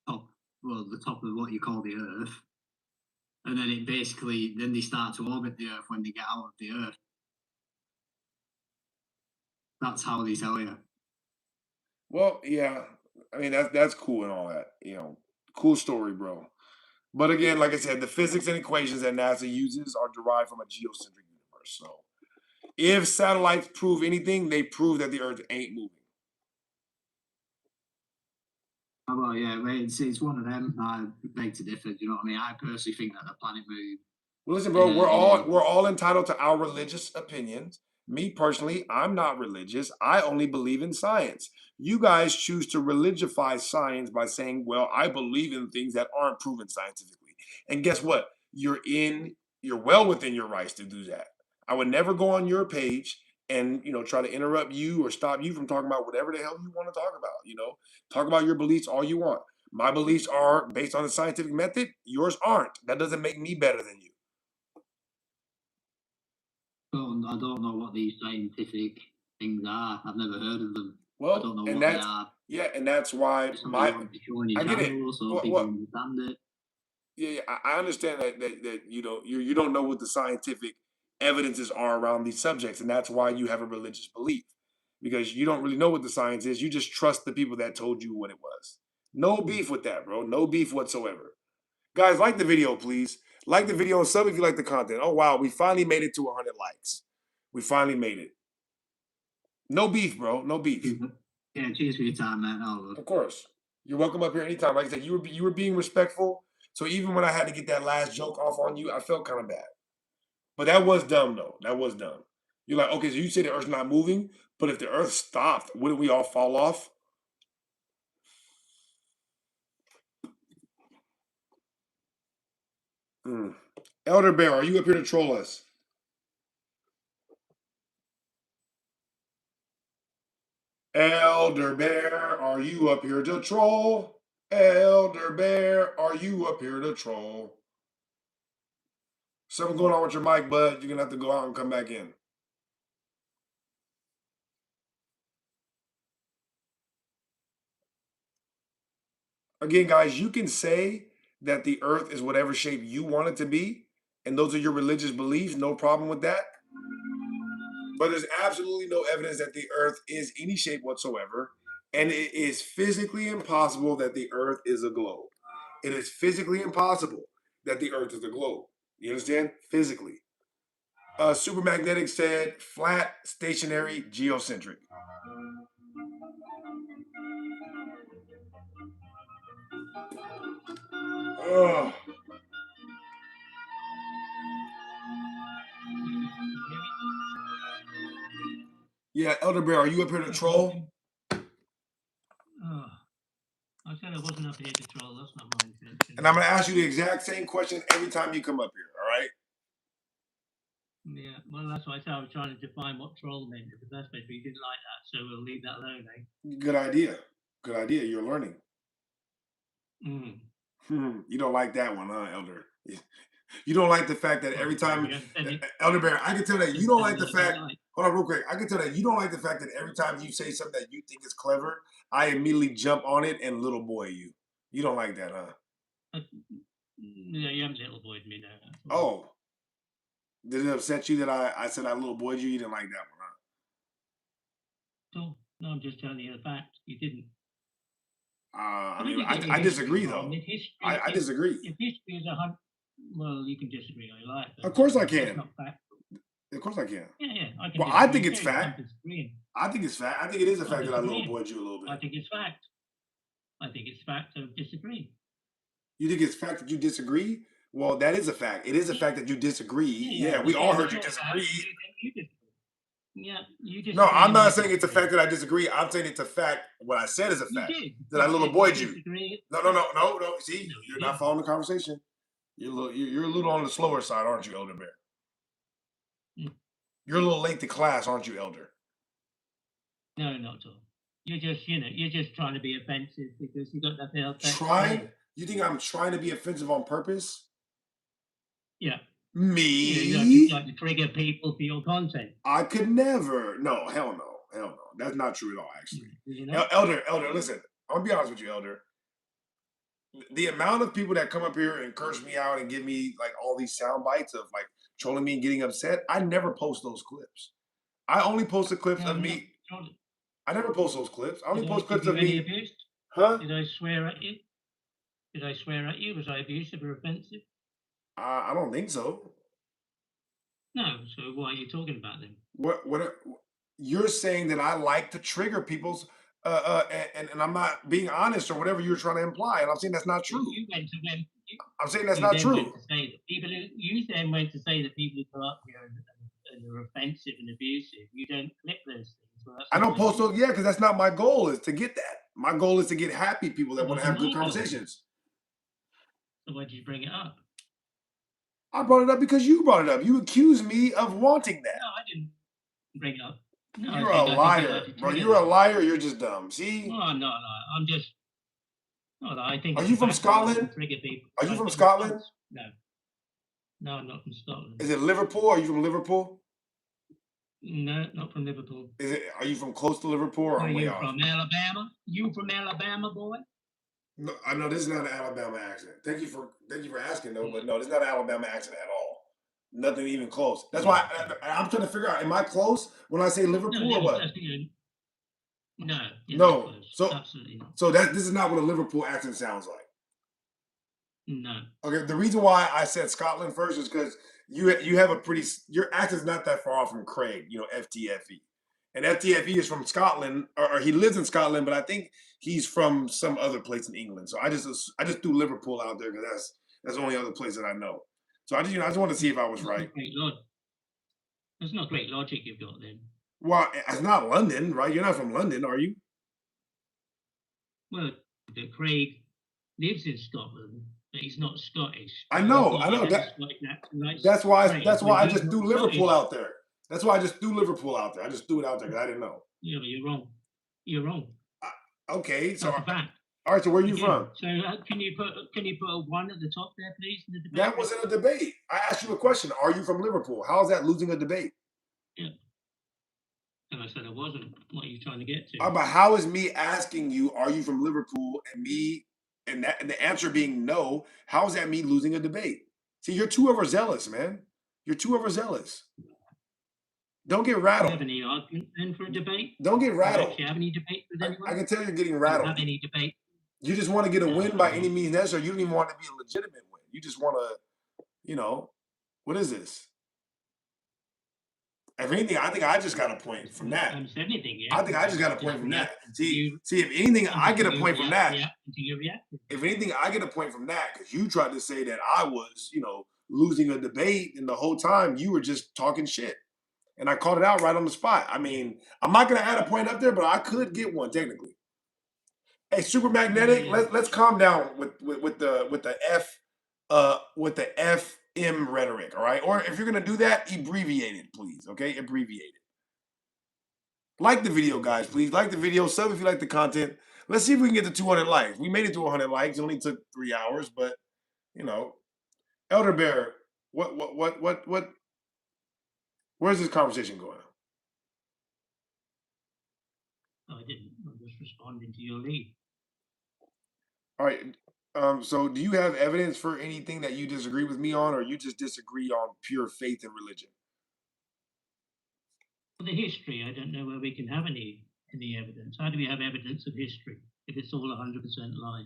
the top of what you call the Earth, and then then they start to orbit the Earth when they get out of the Earth. That's how they tell you. Well, yeah. I mean, that's cool and all that. You know, cool story, bro. But again, like I said, the physics and equations that NASA uses are derived from a geocentric universe. So if satellites prove anything, they prove that the Earth ain't moving. Well, yeah, it's one of them. I beg to differ. Do you know what I mean? I personally think that the planet moved. Well, listen, bro, we're all entitled to our religious opinions. Me personally, I'm not religious. I only believe in science. You guys choose to religify science by saying, well, I believe in things that aren't proven scientifically. And guess what? You're well within your rights to do that. I would never go on your page and, try to interrupt you or stop you from talking about whatever the hell you want to talk about, Talk about your beliefs all you want. My beliefs are based on the scientific method. Yours aren't. That doesn't make me better than you. I don't know what these scientific things are. I've never heard of them. Well, I don't know and what they are. Yeah, and that's why I get it. So people understand it. Yeah, I understand that you don't know what the scientific evidences are around these subjects, and that's why you have a religious belief, because you don't really know what the science is. You just trust the people that told you what it was. No beef with that, bro. No beef whatsoever. Guys, like the video, please. Like the video and sub if you like the content. Oh, wow. We finally made it to 100 likes. We finally made it. No beef, bro. No beef. Yeah, cheers for your time, man. Of course. You're welcome up here anytime. Like I said, you were being respectful. So even when I had to get that last joke off on you, I felt kind of bad. But that was dumb, though. That was dumb. You're like, okay, so you say the Earth's not moving, but if the Earth stopped, wouldn't we all fall off? Elder Bear, are you up here to troll us? Elder Bear, are you up here to troll? Elder Bear, are you up here to troll? Something going on with your mic, bud. You're going to have to go out and come back in. Again, guys, you can say that the Earth is whatever shape you want it to be, and those are your religious beliefs, no problem with that. But there's absolutely no evidence that the Earth is any shape whatsoever, and it is physically impossible that the Earth is a globe. It is physically impossible that the Earth is a globe. You understand? Physically. Supermagnetic said flat, stationary, geocentric. Ugh. Yeah, Elder Bear, are you up here to troll? I said I wasn't up here to troll. That's not my intention. And I'm going to ask you the exact same question every time you come up here, all right? Yeah, well, that's why I said I was trying to define what troll meant in the first place, but you didn't like that, so we'll leave that alone, eh? Good idea. Good idea. You're learning. You don't like that one, huh, Elder? You don't like the fact that every time, Elder Bear, I can tell that you don't like the fact, hold on real quick, I can tell that you don't like the fact that every time you say something that you think is clever, I immediately jump on it and little boy you. You don't like that, huh? No, you haven't little boyed me now. Oh. Did it upset you that I said I little boyed you? You didn't like that one, huh? No, I'm just telling you the fact. You didn't. I disagree, though. I disagree. If history is 100, well, you can disagree all you like. Of course I can. Of course I can. Yeah. Well, I think it's fact. I think it's fact. I think it is a fact that I little boyed you a little bit. I think it's fact. I think it's fact, so disagree. You think it's fact that you disagree? Well, that is a fact. It is a fact that you disagree. Yeah, we all heard you disagree. Yeah, you disagree. No, I'm not saying it's a fact that I disagree. I'm saying it's a fact. What I said is a fact. That I little boyed you. No. See, you're not following the conversation. You're a little on the slower side, aren't you, Elder Bear? You're a little late to class, aren't you, Elder? No, not at all. You're just, you're just trying to be offensive because you got nothing else to Trying? say. You think I'm trying to be offensive on purpose? Yeah. Me? You like to trigger people for your content. I could never. No, hell no. Hell no. That's not true at all, actually. You know? Elder, listen. I'm gonna be honest with you, Elder. The amount of people that come up here and curse me out and give me like all these sound bites of like trolling me and getting upset, I never post those clips. I only post the clips of me. I never post those clips. I only post clips of me. Abuse? Huh? Did I swear at you? Did I swear at you? Was I abusive or offensive? I don't think so. No. So why are you talking about them? What you're saying that I like to trigger people's and I'm not being honest or whatever you're trying to imply, and I'm saying that's not true. You went to when I'm saying that's you not then true. went to say that people who, you then went to say that people who go up here and are offensive and abusive, you don't clip those things. Well, I don't post those, yeah, because that's not my goal. Is to get that. My goal is to get happy people that want to have good conversations. So why did you bring it up? I brought it up because you brought it up. You accused me of wanting that. No, I didn't bring it up. No, You're a liar, bro. You're a liar. You're just dumb. See? No, I'm not a liar. I'm just. No, I think. Are you from Scotland? Are you from Scotland? No. No, I'm not from Scotland. Is it Liverpool? Are you from Liverpool? No, not from Liverpool. Is it? Are you from close to Liverpool or are way you off? From Alabama? You from Alabama, boy? No, I know this is not an Alabama accent. Thank you for asking though, but no, this is not an Alabama accent at all. Nothing even close. That's why I'm trying to figure out: am I close when I say Liverpool or what? No. No. So absolutely not. So this is not what a Liverpool accent sounds like. No. Okay. The reason why I said Scotland first is because you have your accent's not that far off from Craig. You know, FTFE. And FTFE is from Scotland, or he lives in Scotland, but I think he's from some other place in England. So I just threw Liverpool out there because that's the only other place that I know. So I just wanted to see if I was right. There's not great logic you've got then. Well, it's not London, right? You're not from London, are you? Well, Craig lives in Scotland, but he's not Scottish. I know that. That's why I just threw Liverpool out there. That's why I just threw Liverpool out there. I just threw it out there because I didn't know. Yeah, but you're wrong. You're wrong. Okay, so that's a fact. All right, so where are you from? So can you put a 1 at the top there, please? In the debate? That wasn't a debate. I asked you a question. Are you from Liverpool? How is that losing a debate? Yeah. And I said I wasn't. What are you trying to get to? But how is me asking you, are you from Liverpool, and the answer being no, how is that me losing a debate? See, you're too overzealous, man. You're too overzealous. Don't get rattled. Do you have any argument then for a debate? Don't get rattled. Do you have any debate with anyone? I can tell you're getting rattled. Have any debate? You just want to get a win by any means necessary. You don't even want to be a legitimate win. You just want to, what is this? If anything, I think I just got a point from that. I think I just got a point from that. See, if anything, I get a point from that. If anything, I get a point from that because you tried to say that I was, losing a debate, and the whole time you were just talking shit. And I called it out right on the spot. I mean, I'm not going to add a point up there, but I could get one technically. Hey, Super Magnetic, let's calm down with the FM rhetoric, all right? Or if you're gonna do that, abbreviate it, please. Okay, abbreviate it. Like the video, guys, please. Like the video, sub if you like the content. Let's see if we can get to 200 likes. We made it to 100 likes. It only took 3 hours, but Elder Bear, what? Where's this conversation going? I didn't. I'm just responding to your lead. All right. So do you have evidence for anything that you disagree with me on, or you just disagree on pure faith and religion? For the history, I don't know where we can have any evidence. How do we have evidence of history if it's all 100% lie?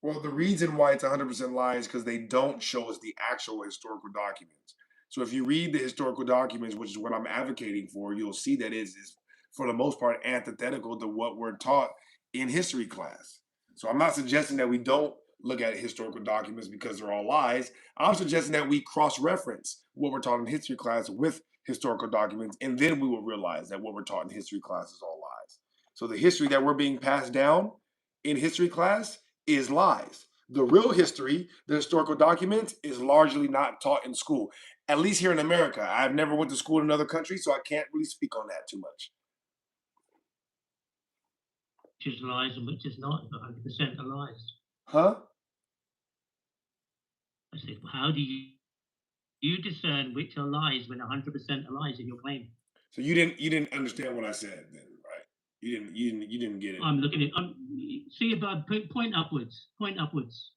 Well, the reason why it's 100% lie is because they don't show us the actual historical documents. So if you read the historical documents, which is what I'm advocating for, you'll see that it is, for the most part, antithetical to what we're taught in history class. So I'm not suggesting that we don't look at historical documents because they're all lies. I'm suggesting that we cross-reference what we're taught in history class with historical documents, and then we will realize that what we're taught in history class is all lies. So the history that we're being passed down in history class is lies. The real history, the historical documents, is largely not taught in school. At least here in America. I've never went to school in another country, so I can't really speak on that too much. is lies and which is not, 100% are lies. Huh? I said, well, how do you discern which are lies when 100% are lies in your claim? So you didn't understand what I said then, right? You didn't get it. I'm looking at see above, point upwards, point upwards.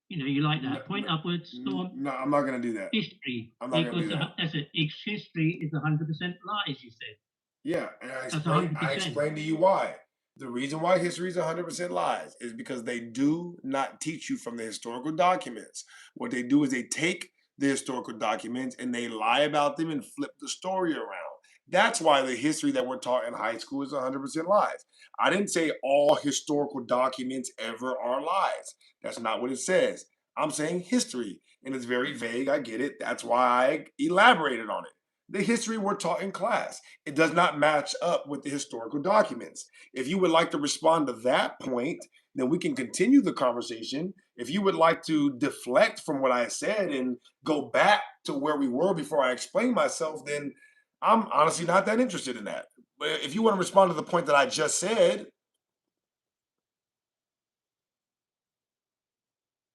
You know, you like that. Point upwards. Go on. No, I'm not gonna do that. History. I'm not gonna do that. That's it. History is 100% lies, you said. Yeah, and That's I 100%. explained to you why. The reason why history is 100% lies is because they do not teach you from the historical documents. What they do is they take the historical documents and they lie about them and flip the story around. That's why the history that we're taught in high school is 100% lies. I didn't say all historical documents ever are lies. That's not what it says. I'm saying history, and it's very vague. I get it. That's why I elaborated on it. The history we're taught in class, it does not match up with the historical documents. If you would like to respond to that point, then we can continue the conversation. If you would like to deflect from what I said and go back to where we were before I explained myself, then I'm honestly not that interested in that. But if you want to respond to the point that I just said,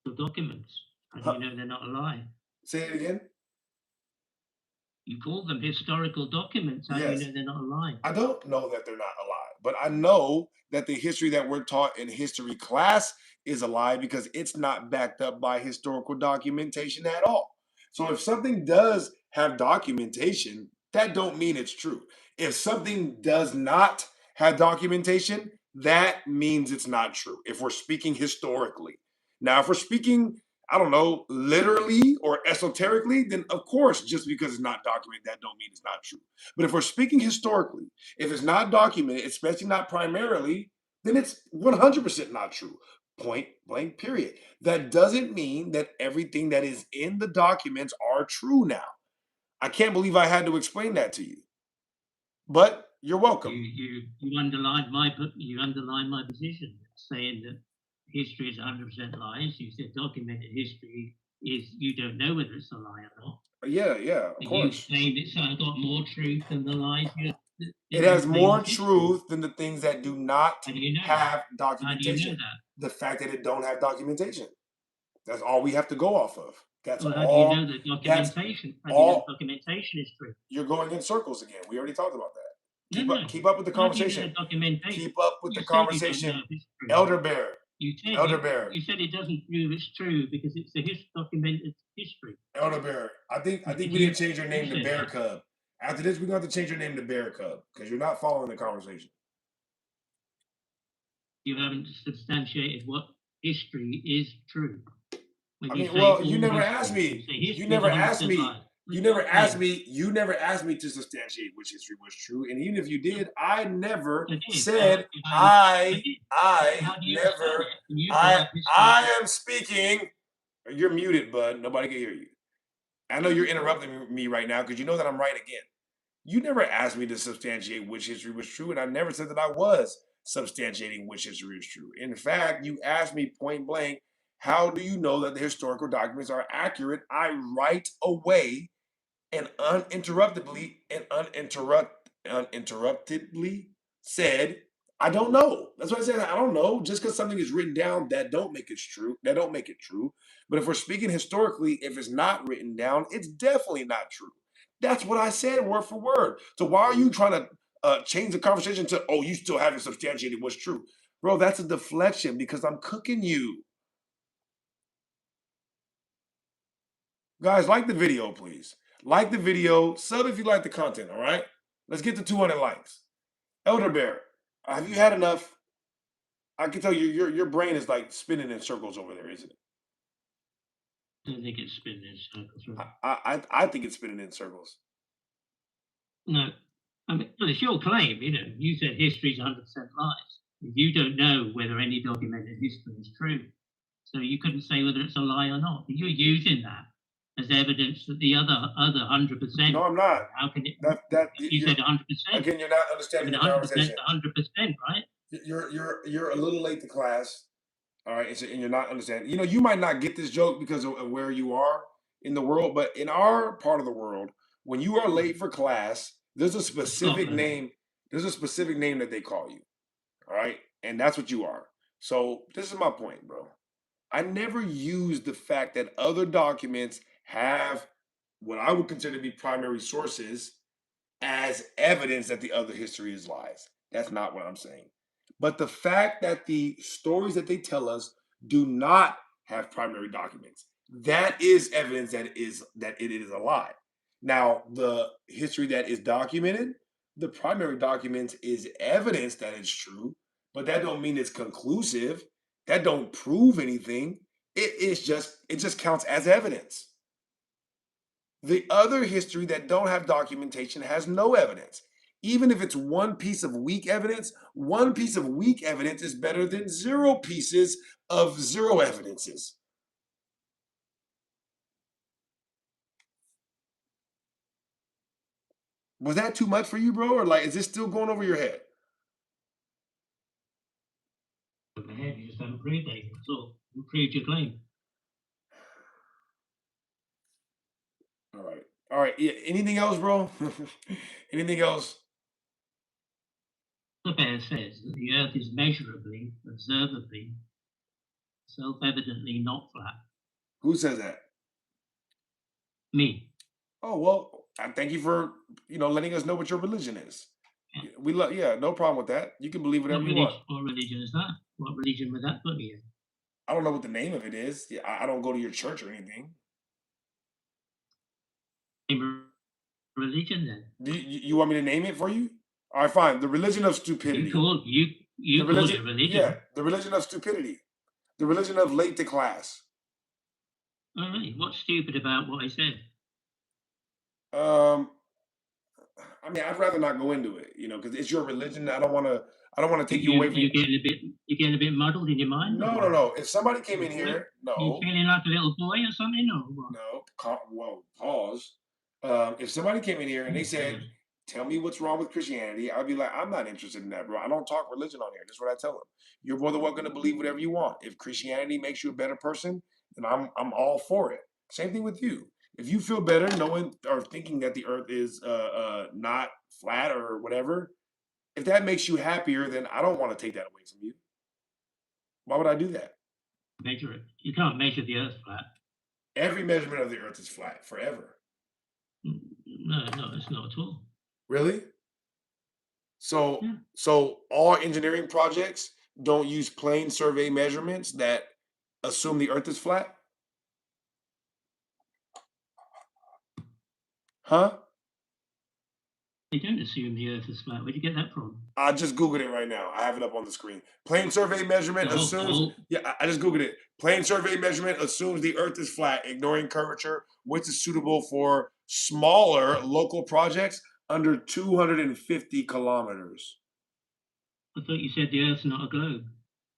The documents. How do you know they're not a lie? say it again. You call them historical documents. How do you know they're not a lie? I don't know that they're not a lie, but I know that the history that we're taught in history class is a lie because it's not backed up by historical documentation at all. So if something does have documentation, that don't mean it's true. If something does not have documentation, that means it's not true. If we're speaking historically. Now, if we're speaking, I don't know, literally or esoterically, then of course, just because it's not documented, that don't mean it's not true. But if we're speaking historically, if it's not documented, especially not primarily, then it's 100% not true. Point blank, period. That doesn't mean that everything that is in the documents are true now. I can't believe I had to explain that to you. But you're welcome. You underlined my position, saying that history is 100% lies. You said documented history is you don't know whether it's a lie or not. Yeah, of course. You saying it's got more truth than the lies. It has more truth than the things that do not have documentation. How do you know that? The fact that it don't have documentation. That's all we have to go off of. That's well, all. How do you know that documentation? How do you know documentation is true? You're going in circles again. We already talked about that. Keep up with the How conversation. Do you know Keep up with the conversation. Elder Bear. Elder Bear. You said it doesn't prove it's true because it's a documented history. Elder Bear. I think we need to change your name to Bear Cub. After this, we're going to have to change your name to Bear Cub because you're not following the conversation. You haven't substantiated what history is true. I mean, well, you never asked me. You never asked me. You never asked me. You never asked me to substantiate which history was true. And even if you did, I never said I am speaking. You're muted, bud. Nobody can hear you. I know you're interrupting me right now because you know that I'm right again. You never asked me to substantiate which history was true, and I never said that I was substantiating which history is true. In fact, you asked me point blank, how do you know that the historical documents are accurate? I right away and uninterruptedly said, I don't know. That's what I said. I don't know. Just because something is written down, that don't make it true. That don't make it true. But if we're speaking historically, if it's not written down, it's definitely not true. That's what I said word for word. So why are you trying to change the conversation to, oh, you still haven't substantiated what's true? Bro, that's a deflection because I'm cooking you. Guys, like the video, please. Like the video. Sub if you like the content, all right? Let's get to 200 likes. Elder Bear, have you had enough? I can tell you your brain is like spinning in circles over there, isn't it? I don't think it's spinning in circles. I think it's spinning in circles. No. I mean, well, it's your claim, you know. You said history's 100% lies. You don't know whether any documented history is true. So you couldn't say whether it's a lie or not. But you're using that as evidence that the other 100%. No, I'm not. How can it? You said 100%. Again, you're not understanding the conversation. 100%, right? You're a little late to class. All right, and you're not understanding. You know, you might not get this joke because of where you are in the world, but in our part of the world, when you are late for class, there's a specific name. There's a specific name that they call you. All right, And that's what you are. So this is my point, bro. I never use the fact that other documents have what I would consider to be primary sources as evidence that the other history is lies. That's not what I'm saying. But the fact that the stories that they tell us do not have primary documents, that is evidence that it is a lie. Now, the history that is documented, the primary documents is evidence that it's true, but that don't mean it's conclusive. That don't prove anything. It just counts as evidence. The other history that don't have documentation has no evidence. Even if it's one piece of weak evidence, one piece of weak evidence is better than 0 pieces of 0 evidences. Was that too much for you, bro? Or like, is this still going over your head? In the head, you just haven't proved anything. That's all. You proved your claim. All right. All right. Yeah, anything else, bro? Anything else? The bear says that the Earth is measurably, observably, self-evidently not flat. Who says that? Me. Oh, well, I thank you for, letting us know what your religion is. Yeah. We love, yeah, no problem with that. You can believe whatever What you want. religion is that? What religion would that put me in? I don't know what the name of it is. Yeah, I don't go to your church or anything. Religion then? You want me to name it for you? All right, fine. The religion of stupidity. You call it religion. Yeah, the religion of stupidity. The religion of late to class. All right. What's stupid about what I said? I mean, I'd rather not go into it, because it's your religion. I don't want to take you away from. You're getting a bit muddled in your mind. No. If somebody came in here, you feeling like a little boy or something, or what? No. Well, pause. If somebody came in here and they said, "Tell me what's wrong with Christianity," I'd be like, "I'm not interested in that, bro. I don't talk religion on here." That's what I tell them. You're more than welcome to believe whatever you want. If Christianity makes you a better person, then I'm all for it. Same thing with you. If you feel better knowing or thinking that the earth is not flat or whatever, if that makes you happier, then I don't want to take that away from you. Why would I do that? Measure it. You can't measure the earth flat. Every measurement of the earth is flat forever. No, it's not at all. Really? So, Yeah. So all engineering projects don't use plane survey measurements that assume the earth is flat? Huh? They don't assume the earth is flat. Where'd you get that from? I just Googled it right now. I have it up on the screen. Plane survey measurement assumes. Yeah, I just Googled it. Plane survey measurement assumes the earth is flat, ignoring curvature, which is suitable for smaller local projects under 250 kilometers. I thought you said the earth's not a globe.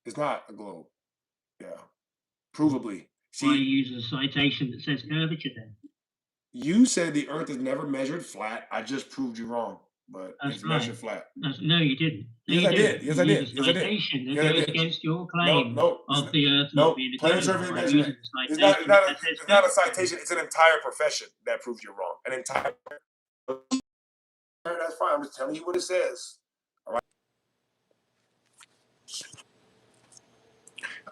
It's not a globe. Yeah. Provably. Why are See, you using a citation that says curvature then? you said the earth is never measured flat. I just proved you wrong, but That's it's right. measured flat. No, you didn't. No, Yes, you I didn't. did. Yes, You I did. used a Yes, I did. citation that Yes, I goes did. against your No, claim no, of the earth no. not being a Plane globe. survey By measurement. using a It's citation that says it's not a curvature. citation. It's an entire profession that proves you're wrong. An entire. That's fine. I'm just telling you what it says. All right.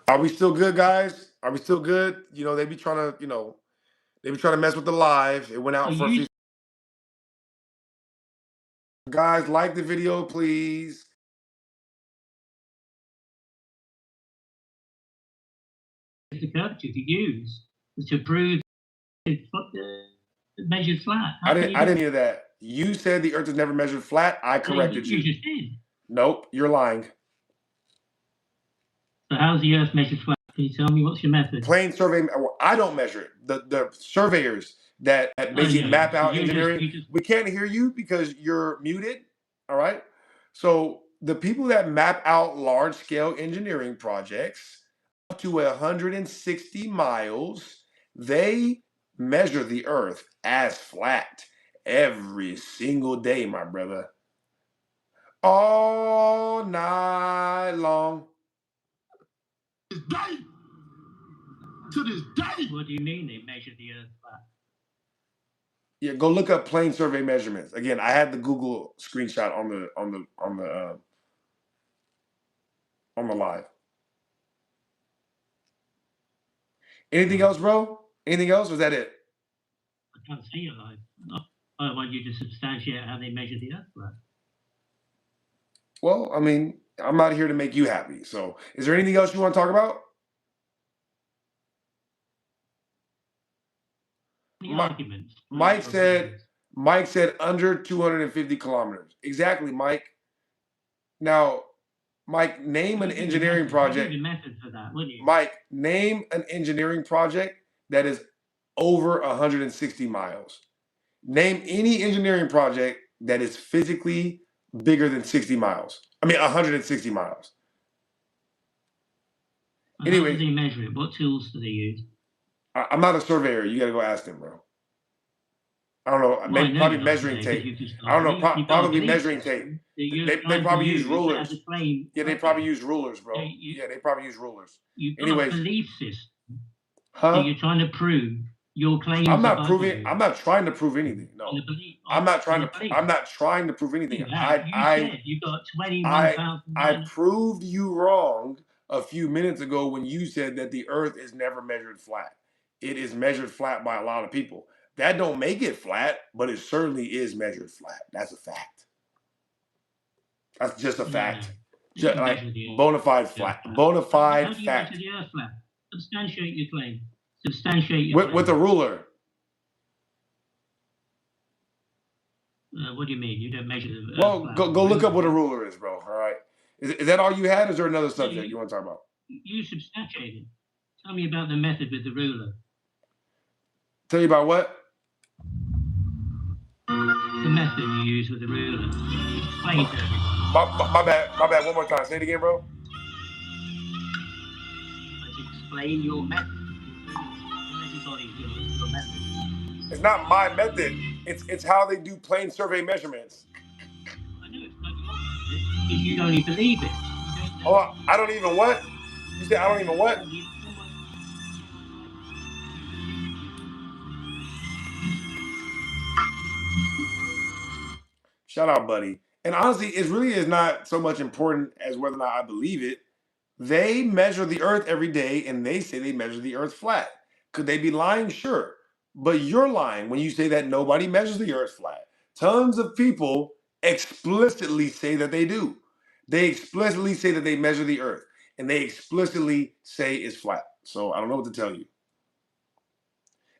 Are we still good, guys? Are we still good? They be trying to, mess with the live. It went out for a few. Guys, like the video, please. The curvature to use to prove it's measured flat. I didn't hear that. You said the earth is never measured flat. I corrected you. You just did. Nope, you're lying. So how's the earth measured flat? Can you tell me what's your method? Plane survey. I don't measure it. The surveyors that basically map out engineering. We can't hear you because you're muted. All right. So the people that map out large scale engineering projects up to 160 miles, they measure the earth as flat every single day, my brother. All night long. This day. To this day. What do you mean they measure the earth flat? Yeah, go look up plane survey measurements. Again, I had the Google screenshot on the on the live. Anything else, bro? Anything else? Or is that it? I can't see it live. I want you to substantiate how they measure the Earth flat. Well, I mean, I'm not here to make you happy. So, is there anything else you want to talk about? Any Mi- arguments? Mike said under 250 kilometers. Exactly, Mike. Now, Mike, name an engineering project. You need a method for that, wouldn't you? Mike, name an engineering project that is over 160 miles. Name any engineering project that is physically bigger than 60 miles. I mean, 160 miles. And Anyway. how do they measure it? What tools do they use? I'm not a surveyor. You got to go ask them, bro. I don't know. Well, Maybe, probably measuring tape. I don't know. Probably measuring tape. They probably use rulers. Yeah, they probably use rulers, bro. Yeah, they probably use rulers. You've got Anyways. a belief system. Huh? So you're trying to prove your claims. I'm not proving. I'm not trying to prove anything. No. I'm not trying to. I'm not trying to prove anything. You said you got 21,000. I proved you wrong a few minutes ago when you said that the Earth is never measured flat. It is measured flat by a lot of people. That don't make it flat, but it certainly is measured flat. That's a fact. That's just a fact. Just like bona fide flat. Bona fide fact. How do you measure the Earth flat? Substantiate your claim. Substantiate your claim. With a ruler. What do you mean? You don't measure the Earth Well, flat? go look up what a ruler is, bro. All right. Is that all you had? Or is there another subject you want to talk about? You substantiated. Tell me about the method with the ruler. Tell you about what? The method you use with the ruler. Explain to everyone. My bad. My bad. One more time. Say it again, bro. Let's explain your method. Your method. It's not my method. It's how they do plane survey measurements. I know it's not your method because you don't even believe it. Oh, I don't even what? You said I don't even what? Shout out, buddy. And honestly, it really is not so much important as whether or not I believe it. They measure the Earth every day, and they say they measure the Earth flat. Could they be lying? Sure. But you're lying when you say that nobody measures the Earth flat. Tons of people explicitly say that they do. They explicitly say that they measure the Earth, and they explicitly say it's flat. So I don't know what to tell you.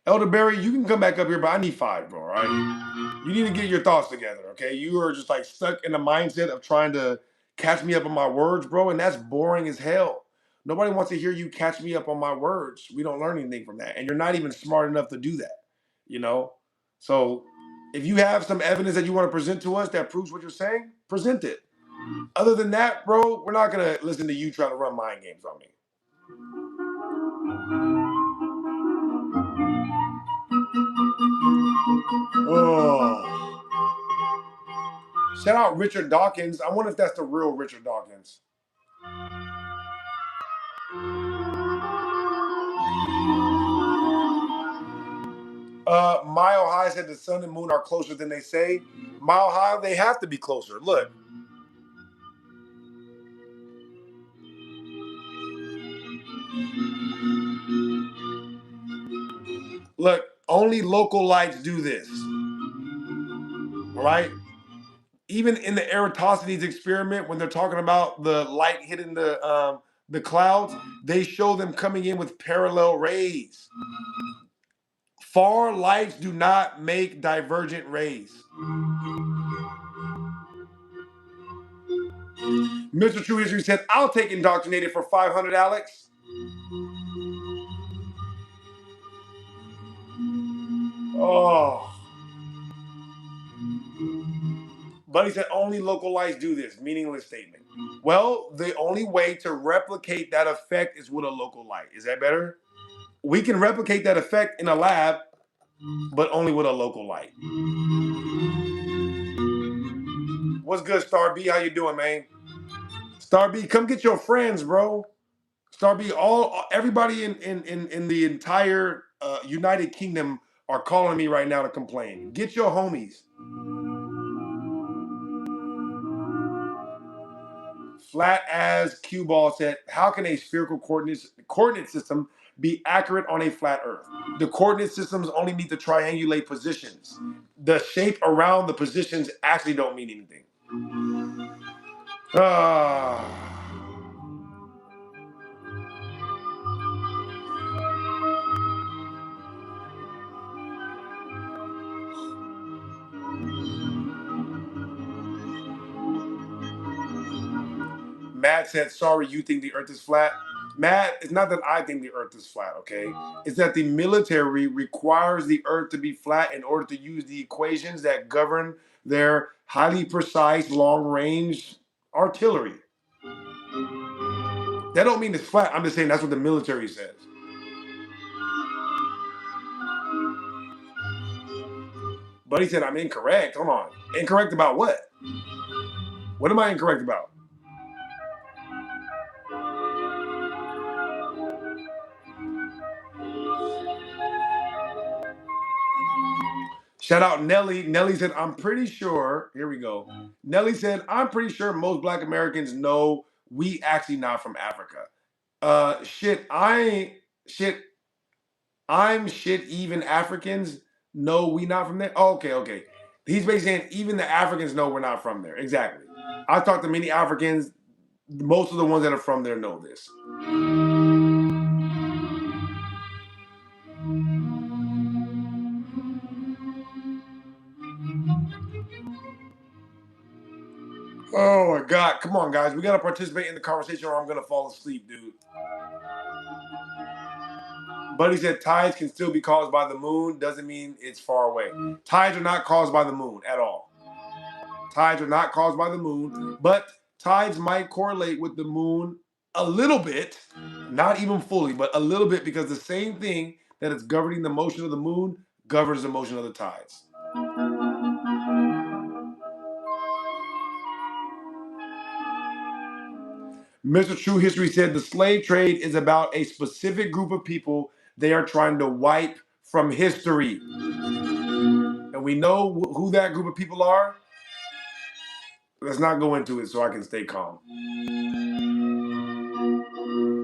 Elder Barry, you can come back up here, but I need 5, bro, all right? You need to get your thoughts together, okay? You are just like stuck in the mindset of trying to catch me up on my words, bro, and that's boring as hell. Nobody wants to hear you catch me up on my words. We don't learn anything from that. And you're not even smart enough to do that, you know? So if you have some evidence that you want to present to us that proves what you're saying, present it. Other than that, bro, we're not going to listen to you trying to run mind games on me. Oh. Shout out Richard Dawkins. I wonder if that's the real Richard Dawkins. Mile High said the sun and moon are closer than they say. Mile High, they have to be closer. Look. Look, only local lights do this. All right? Even in the Eratosthenes experiment, when they're talking about the light hitting the clouds, they show them coming in with parallel rays. Far lights do not make divergent rays. Mr. True History said, I'll take indoctrinated for 500, Alex. Oh. Buddy said only local lights do this. Meaningless statement. Well, the only way to replicate that effect is with a local light. Is that better? We can replicate that effect in a lab, but only with a local light. What's good, Star B? How you doing, man? Star B, come get your friends, bro. Star B, everybody in the entire United Kingdom are calling me right now to complain. Get your homies. Flat as cue ball said, how can a spherical coordinate system be accurate on a flat Earth? The coordinate systems only mean to triangulate positions. The shape around the positions actually don't mean anything. Matt said, sorry, you think the Earth is flat? Matt, it's not that I think the Earth is flat, okay? It's that the military requires the Earth to be flat in order to use the equations that govern their highly precise, long-range artillery. That don't mean it's flat. I'm just saying that's what the military says. Buddy said I'm incorrect. Hold on. Incorrect about what? What am I incorrect about? Shout out Nelly. Nelly said, I'm pretty sure, here we go. Nelly said, I'm pretty sure most Black Americans know we actually not from Africa. Even Africans know we not from there. Oh, okay. He's basically saying even the Africans know we're not from there. Exactly. I talked to many Africans. Most of the ones that are from there know this. Oh my God. Come on, guys. We got to participate in the conversation or I'm going to fall asleep, dude. Buddy said tides can still be caused by the moon. Doesn't mean it's far away. Tides are not caused by the moon at all. Tides are not caused by the moon, but tides might correlate with the moon a little bit, not even fully, but a little bit, because the same thing that is governing the motion of the moon governs the motion of the tides. Mr. True History said the slave trade is about a specific group of people they are trying to wipe from history. And we know who that group of people are. Let's not go into it so I can stay calm.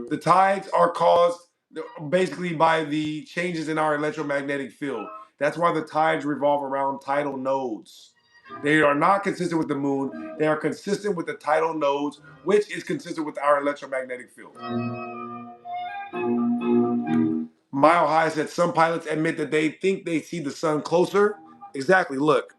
The tides are caused basically by the changes in our electromagnetic field. That's why the tides revolve around tidal nodes. They are not consistent with the moon. They are consistent with the tidal nodes, which is consistent with our electromagnetic field. Mile High said some pilots admit that they think they see the sun closer. Exactly, look.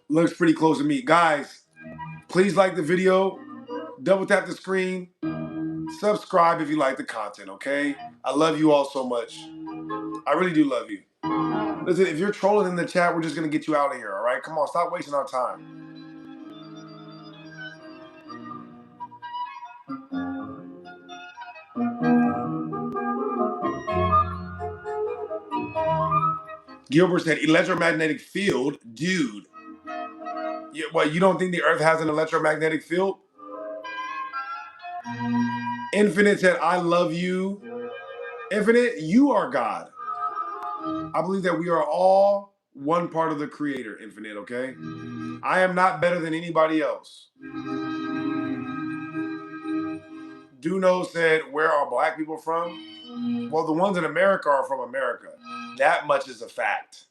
Looks pretty close to me. Guys, please like the video. Double tap the screen. Subscribe if you like the content, okay? I love you all so much. I really do love you. Listen, if you're trolling in the chat, we're just going to get you out of here, all right? Come on, stop wasting our time. Gilbert said, electromagnetic field? Dude. What, you don't think the Earth has an electromagnetic field? Infinite said, I love you. Infinite, you are God. I believe that we are all one part of the Creator, Infinite, okay? I am not better than anybody else. Duno said, where are Black people from? Well, the ones in America are from America. That much is a fact.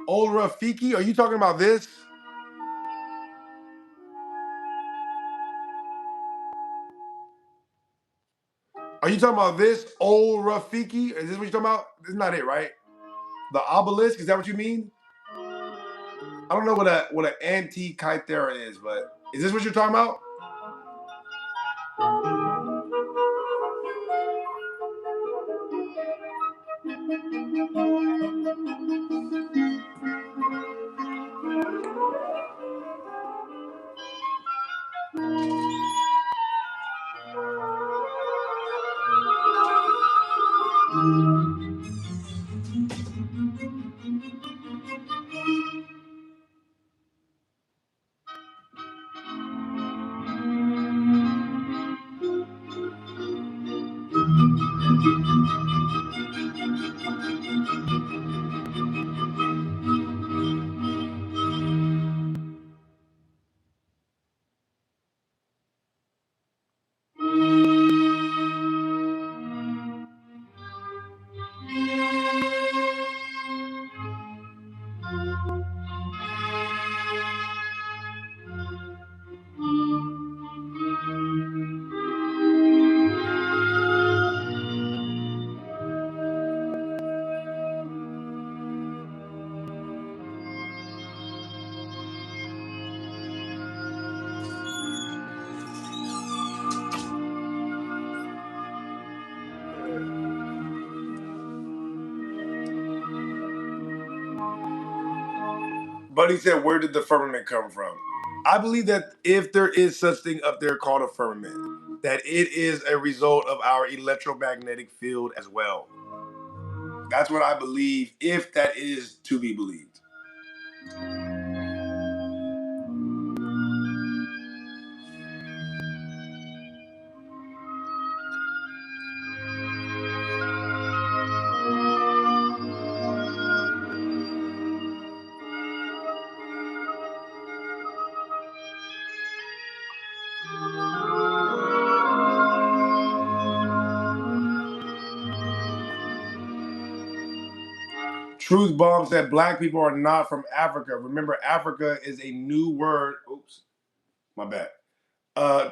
Olra Fiki, are you talking about this? Are you talking about this? Olra Fiki? Is this what you're talking about? This is not it, right? The obelisk, is that what you mean? I don't know what an anti-kythera is, but is this what you're talking about? Buddy said, where did the firmament come from? I believe that if there is such thing up there called a firmament, that it is a result of our electromagnetic field as well. That's what I believe, if that is to be believed. Truth Bomb said black people are not from Africa. Remember, Africa is a new word. Oops, my bad.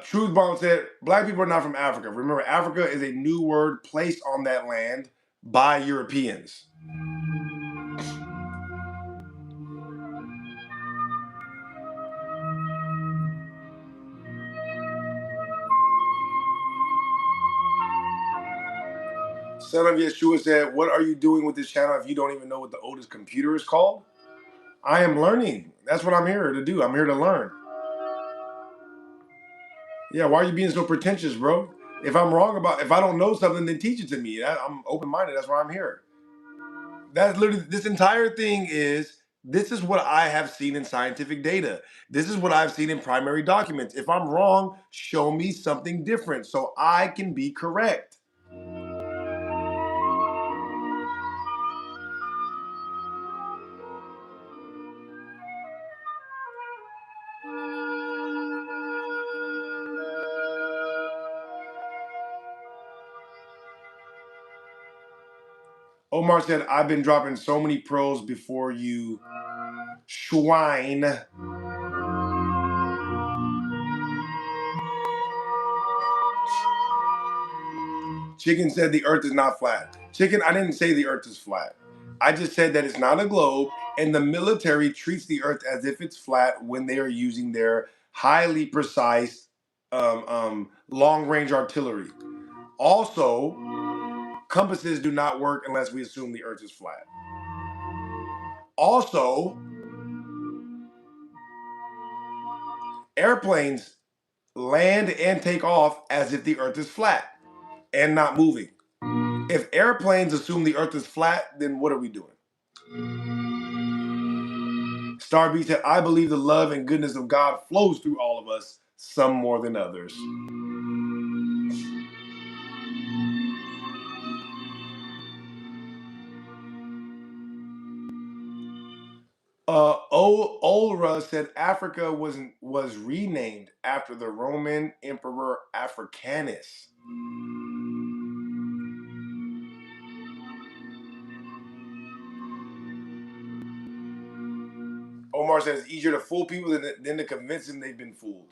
Truth Bomb said black people are not from Africa. Remember, Africa is a new word placed on that land by Europeans. Son of Yeshua said, what are you doing with this channel if you don't even know what the oldest computer is called? I am learning. That's what I'm here to do. I'm here to learn. Yeah, why are you being so pretentious, bro? If I'm wrong if I don't know something, then teach it to me. I'm open-minded. That's why I'm here. That's literally, this entire thing is, this is what I have seen in scientific data. This is what I've seen in primary documents. If I'm wrong, show me something different so I can be correct. Omar said, I've been dropping so many pros before you, swine. Chicken said the earth is not flat. Chicken, I didn't say the earth is flat. I just said that it's not a globe, and the military treats the earth as if it's flat when they are using their highly precise long-range artillery. Also, compasses do not work unless we assume the earth is flat. Also, airplanes land and take off as if the earth is flat and not moving. If airplanes assume the earth is flat, then what are we doing? Starbeat said, I believe the love and goodness of God flows through all of us, some more than others. Olra said Africa was renamed after the Roman Emperor Africanus. Omar says it's easier to fool people than to convince them they've been fooled.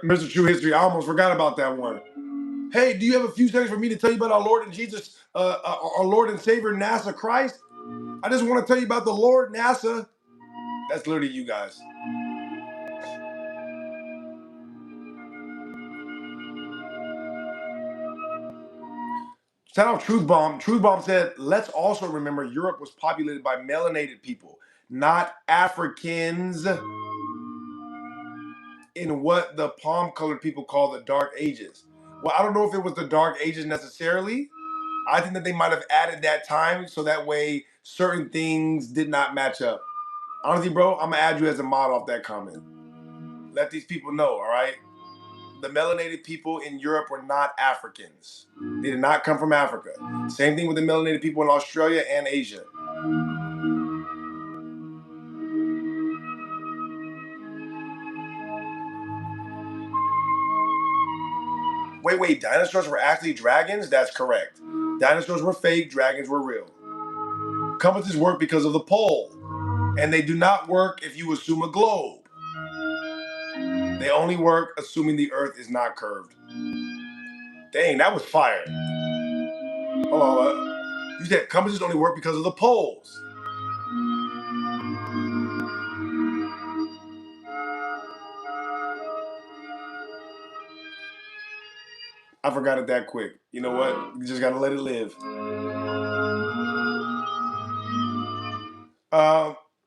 Mr. True History, I almost forgot about that one. Hey, do you have a few seconds for me to tell you about our Lord and Jesus, our Lord and Savior, NASA Christ? I just want to tell you about the Lord NASA. That's literally you guys. Shout out Truth Bomb. Truth Bomb said, let's also remember Europe was populated by melanated people, not Africans, in what the palm-colored people call the Dark Ages. Well, I don't know if it was the Dark Ages necessarily. I think that they might have added that time so that way certain things did not match up. Honestly, bro, I'm going to add you as a mod off that comment. Let these people know, all right? The melanated people in Europe were not Africans. They did not come from Africa. Same thing with the melanated people in Australia and Asia. Wait, dinosaurs were actually dragons? That's correct. Dinosaurs were fake, dragons were real. Compasses work because of the pole, and they do not work if you assume a globe. They only work assuming the earth is not curved. Dang, that was fire. Hold on. You said compasses only work because of the poles. I forgot it that quick. You know what? You just gotta let it live.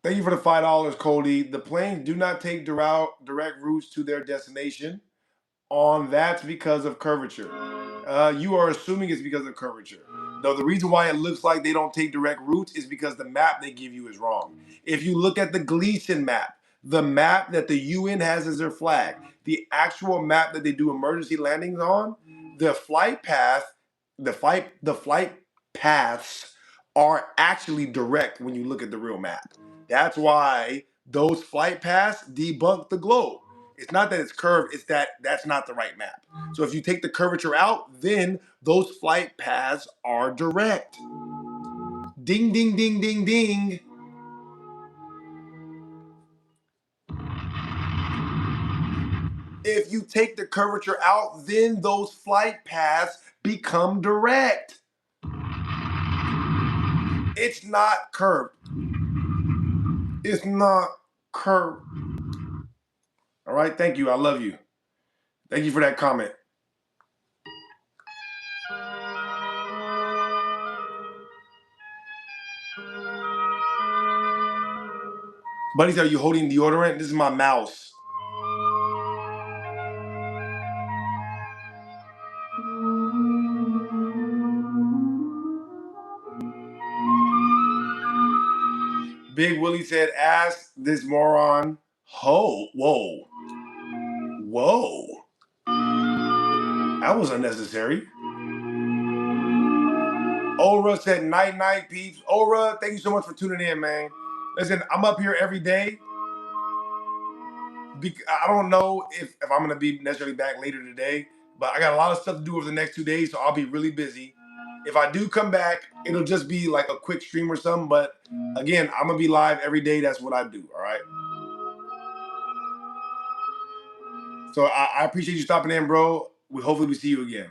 Thank you for the $5, Cody. The planes do not take direct routes to their destination. That's because of curvature. You are assuming it's because of curvature. Though the reason why it looks like they don't take direct routes is because the map they give you is wrong. If you look at the Gleason map, the map that the UN has as their flag, the actual map that they do emergency landings on, the flight paths are actually direct when you look at the real map. That's why those flight paths debunk the globe. It's not that it's curved, it's that that's not the right map. So if you take the curvature out, then those flight paths are direct. Ding, ding, ding, ding, ding. If you take the curvature out, then those flight paths become direct. It's not curved. It's not curved. All right, thank you. I love you. Thank you for that comment. Buddies, are you holding deodorant? This is my mouse. Big Willie said, ask this moron. Whoa. That was unnecessary. Ora said, night, peeps. Ora, thank you so much for tuning in, man. Listen, I'm up here every day. I don't know if I'm going to be necessarily back later today, but I got a lot of stuff to do over the next 2 days, so I'll be really busy. If I do come back, it'll just be like a quick stream or something, but again, I'm going to be live every day. That's what I do, all right? So I appreciate you stopping in, bro. Hopefully we see you again.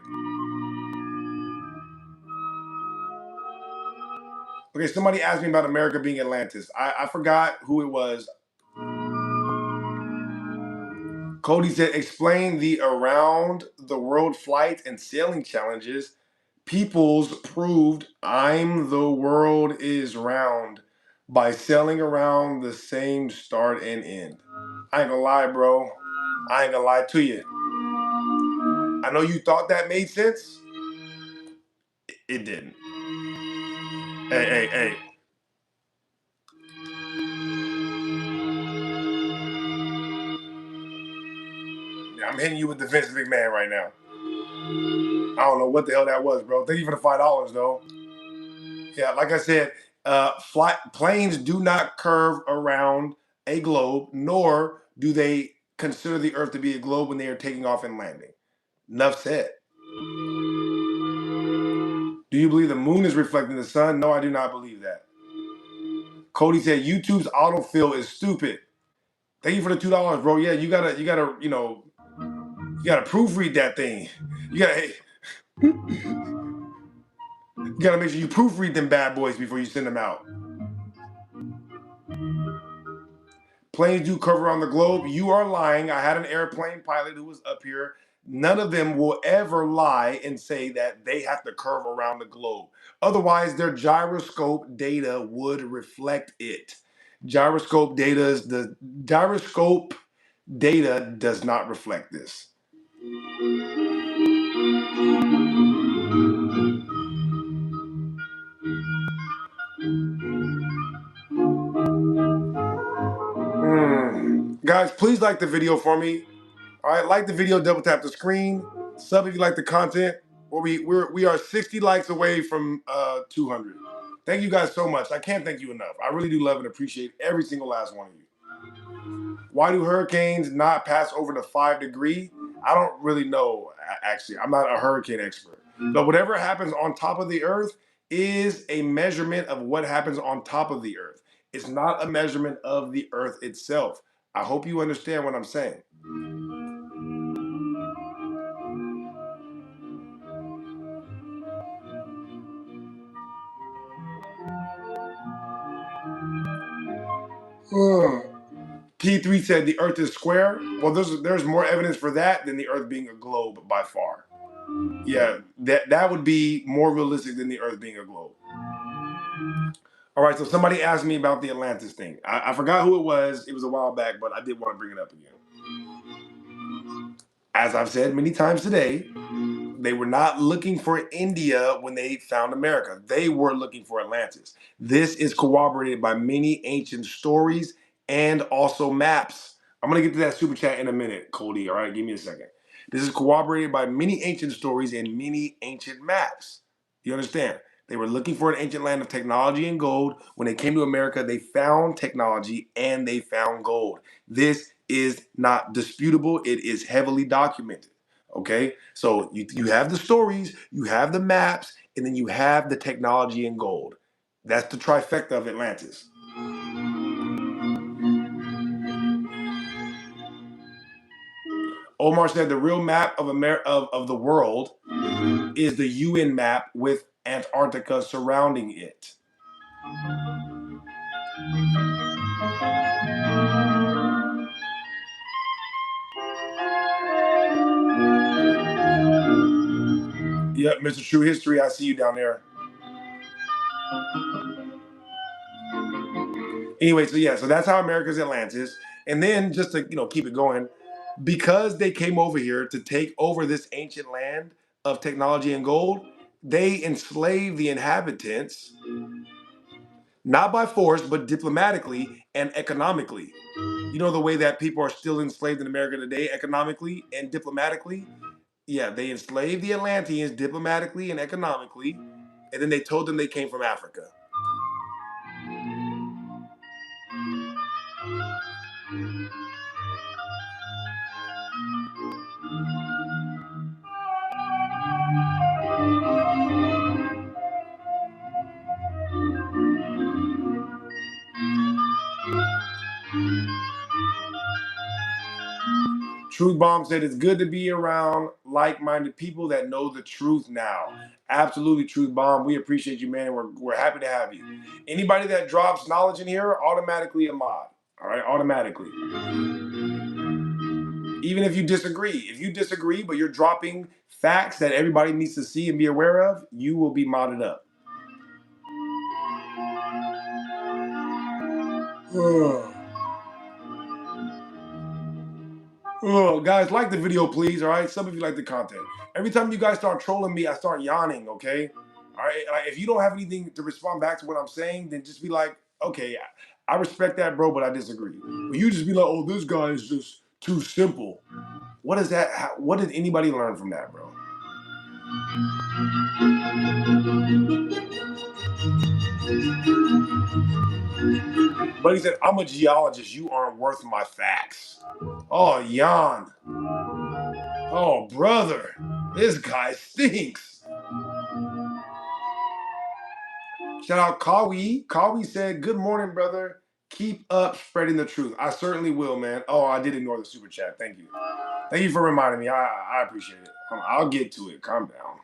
Okay, somebody asked me about America being Atlantis. I forgot who it was. Cody said, explain the around the world flights and sailing challenges. Peoples proved I'm the world is round by sailing around the same start and end. I ain't gonna lie, bro. I ain't gonna lie to you. I know you thought that made sense. It didn't. Hey. I'm hitting you with the Vince McMahon right now. I don't know what the hell that was, bro. Thank you for the $5, though. Yeah, like I said, planes do not curve around a globe, nor do they consider the Earth to be a globe when they are taking off and landing. Enough said. Do you believe the moon is reflecting the sun? No, I do not believe that. Cody said YouTube's autofill is stupid. Thank you for the $2, bro. Yeah, you gotta, proofread that thing. You gotta make sure you proofread them bad boys before you send them out. Planes do curve around the globe. You are lying. I had an airplane pilot who was up here. None of them will ever lie and say that they have to curve around the globe. Otherwise, their gyroscope data would reflect it. Gyroscope data does not reflect this. Guys, please like the video for me. All right, like the video, double tap the screen. Sub if you like the content. We are 60 likes away from 200. Thank you guys so much. I can't thank you enough. I really do love and appreciate every single last one of you. Why do hurricanes not pass over the 5 degree? I don't really know, actually. I'm not a hurricane expert. But whatever happens on top of the earth is a measurement of what happens on top of the earth. It's not a measurement of the earth itself. I hope you understand what I'm saying. P3 said the Earth is square. Well, there's more evidence for that than the Earth being a globe by far. Yeah, that would be more realistic than the Earth being a globe. All right, so somebody asked me about the Atlantis thing. I forgot who it was. It was a while back, but I did want to bring it up again. As I've said many times today, they were not looking for India when they found America. They were looking for Atlantis. This is corroborated by many ancient stories and also maps. I'm going to get to that super chat in a minute, Cody. All right, give me a second. This is corroborated by many ancient stories and many ancient maps. You understand? They were looking for an ancient land of technology and gold. When they came to America, they found technology and they found gold. This is not disputable. It is heavily documented. Okay, so you have the stories, you have the maps, and then you have the technology and gold. That's the trifecta of Atlantis. Omar said the real map of of the world is the UN map with Antarctica surrounding it. Yep, Mr. True History, I see you down there. Anyway, so that's how America's Atlantis. And then just to keep it going, because they came over here to take over this ancient land of technology and gold, they enslaved the inhabitants, not by force, but diplomatically and economically. You know the way that people are still enslaved in America today, economically and diplomatically? Yeah, they enslaved the Atlanteans diplomatically and economically, and then they told them they came from Africa. Truth Bomb said it's good to be around like-minded people that know the truth now. Absolutely, Truth Bomb. We appreciate you, man. We're happy to have you. Anybody that drops knowledge in here, automatically a mod. All right, automatically. Even if you disagree. If you disagree, but you're dropping facts that everybody needs to see and be aware of, you will be modded up. Oh, guys, like the video, please. All right, some of you like the content. Every time you guys start trolling me, I start yawning. Okay, all right. Like, if you don't have anything to respond back to what I'm saying, then just be like, okay, I respect that, bro, but I disagree. But you just be like, oh, this guy is just too simple. What is that? What did anybody learn from that, bro? But he said, I'm a geologist. You aren't worth my facts. Oh, yawn. Oh, brother. This guy stinks. Shout out Kawi. Kawi said, good morning, brother. Keep up spreading the truth. I certainly will, man. Oh, I did ignore the super chat. Thank you. Thank you for reminding me. I appreciate it. I'll get to it. Calm down.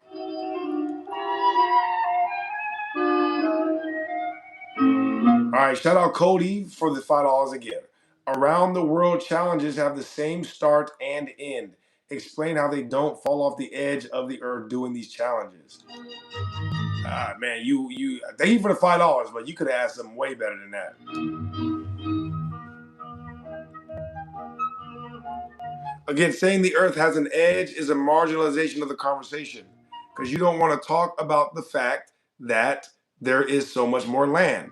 All right, shout out Cody for the $5 again. Around the world challenges have the same start and end. Explain how they don't fall off the edge of the earth doing these challenges. Man, you thank you for the $5, but you could have asked something way better than that. Again, saying the earth has an edge is a marginalization of the conversation because you don't want to talk about the fact that there is so much more land.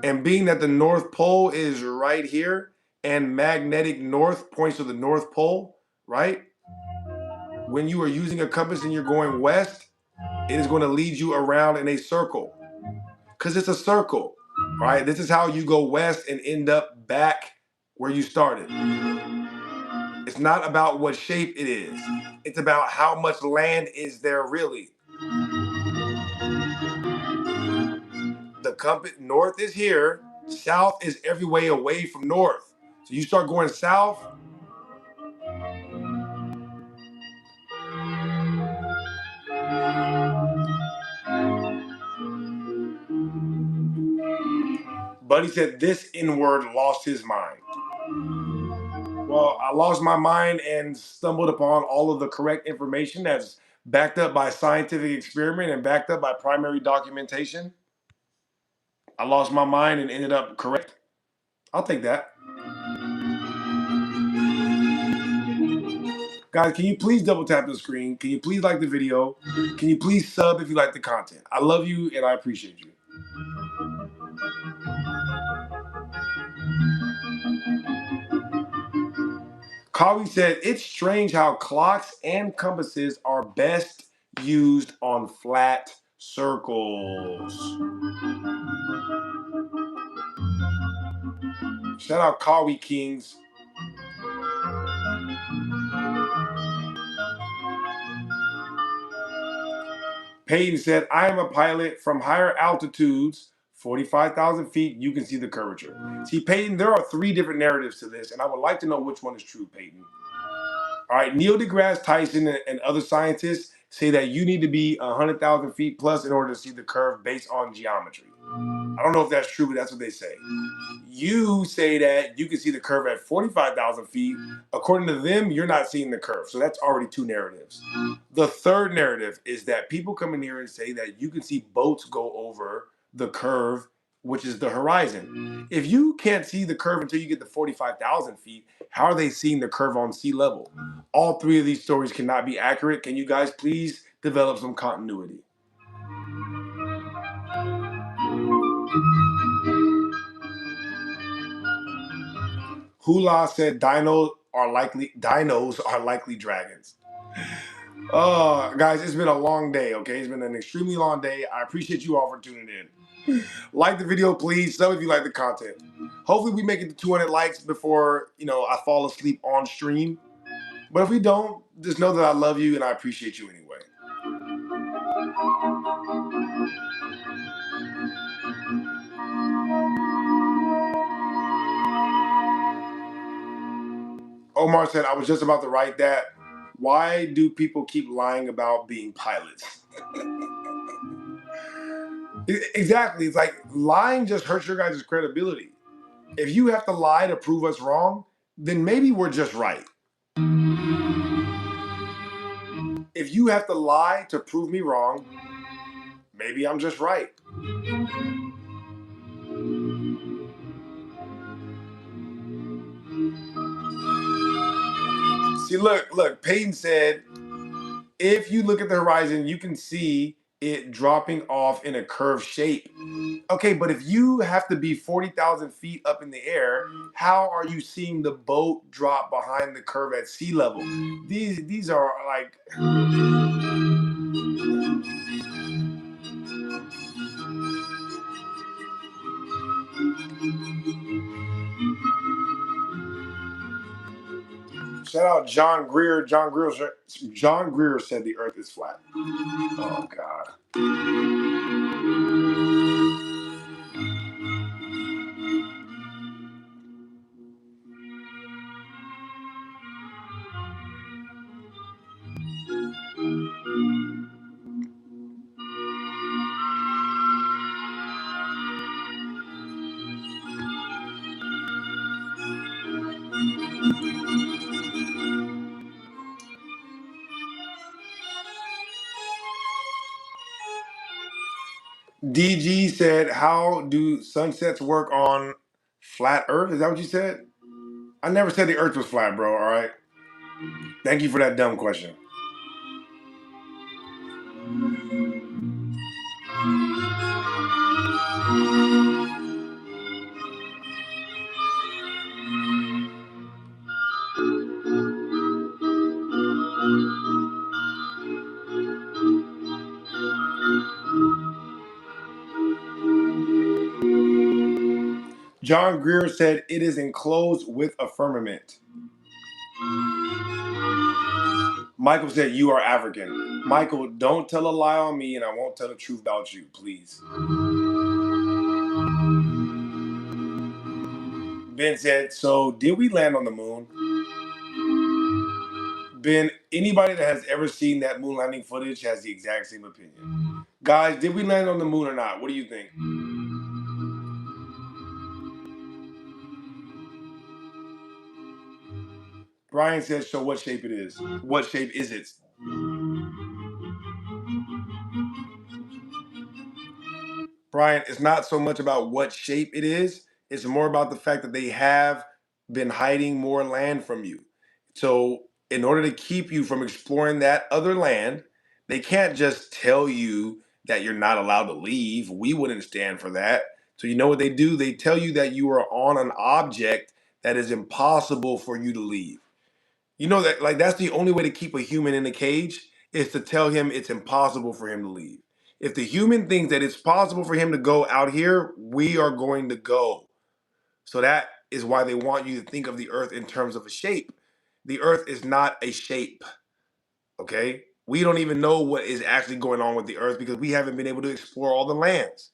And being that the North Pole is right here and magnetic north points to the North Pole, right? When you are using a compass and you're going west, it is going to lead you around in a circle because it's a circle, right? This is how you go west and end up back where you started. It's not about what shape it is. It's about how much land is there really. The compass north is here. South is every way away from north. So you start going south. Buddy said this N-word lost his mind. Well, I lost my mind and stumbled upon all of the correct information that's backed up by scientific experiment and backed up by primary documentation. I lost my mind and ended up correct. I'll take that. Guys, can you please double tap the screen? Can you please like the video? Can you please sub if you like the content? I love you and I appreciate you. Kawi said, it's strange how clocks and compasses are best used on flat circles. Shout out Kawi Kings. Peyton said, I am a pilot from higher altitudes, 45,000 feet, you can see the curvature. See, Peyton, there are 3 different narratives to this, and I would like to know which one is true, Peyton. All right, Neil deGrasse Tyson and other scientists say that you need to be 100,000 feet plus in order to see the curve based on geometry. I don't know if that's true, but that's what they say. You say that you can see the curve at 45,000 feet. According to them, you're not seeing the curve. So that's already 2 narratives. The third narrative is that people come in here and say that you can see boats go over the curve, which is the horizon. If you can't see the curve until you get to 45,000 feet, how are they seeing the curve on sea level? All 3 of these stories cannot be accurate. Can you guys please develop some continuity? Hula said dinos are likely dragons. Oh, guys, it's been a long day, okay? It's been an extremely long day. I appreciate you all for tuning in. Like the video, please. Sub if you like the content. Hopefully we make it to 200 likes before, I fall asleep on stream. But if we don't, just know that I love you and I appreciate you anyway. Omar said, I was just about to write that. Why do people keep lying about being pilots? Exactly. It's like lying just hurts your guys' credibility. If you have to lie to prove us wrong, then maybe we're just right. If you have to lie to prove me wrong, maybe I'm just right. See, look, Peyton said, if you look at the horizon, you can see it dropping off in a curved shape. Okay, but if you have to be 40,000 feet up in the air, how are you seeing the boat drop behind the curve at sea level? These are like... Shout out John Greer. John Greer said the earth is flat. Oh, God. DG said, how do sunsets work on flat earth? Is that what you said? I never said the earth was flat, bro, all right? Thank you for that dumb question. John Greer said, it is enclosed with a firmament. Michael said, you are African. Michael, don't tell a lie on me and I won't tell the truth about you, please. Ben said, so did we land on the moon? Ben, anybody that has ever seen that moon landing footage has the exact same opinion. Guys, did we land on the moon or not? What do you think? Brian says, show what shape it is. What shape is it? Brian, it's not so much about what shape it is. It's more about the fact that they have been hiding more land from you. So in order to keep you from exploring that other land, they can't just tell you that you're not allowed to leave. We wouldn't stand for that. So you know what they do? They tell you that you are on an object that is impossible for you to leave. You know that, like, that's the only way to keep a human in a cage, is to tell him it's impossible for him to leave. If the human thinks that it's possible for him to go out here, we are going to go. So that is why they want you to think of the earth in terms of a shape. The earth is not a shape. Okay? We don't even know what is actually going on with the earth because we haven't been able to explore all the lands.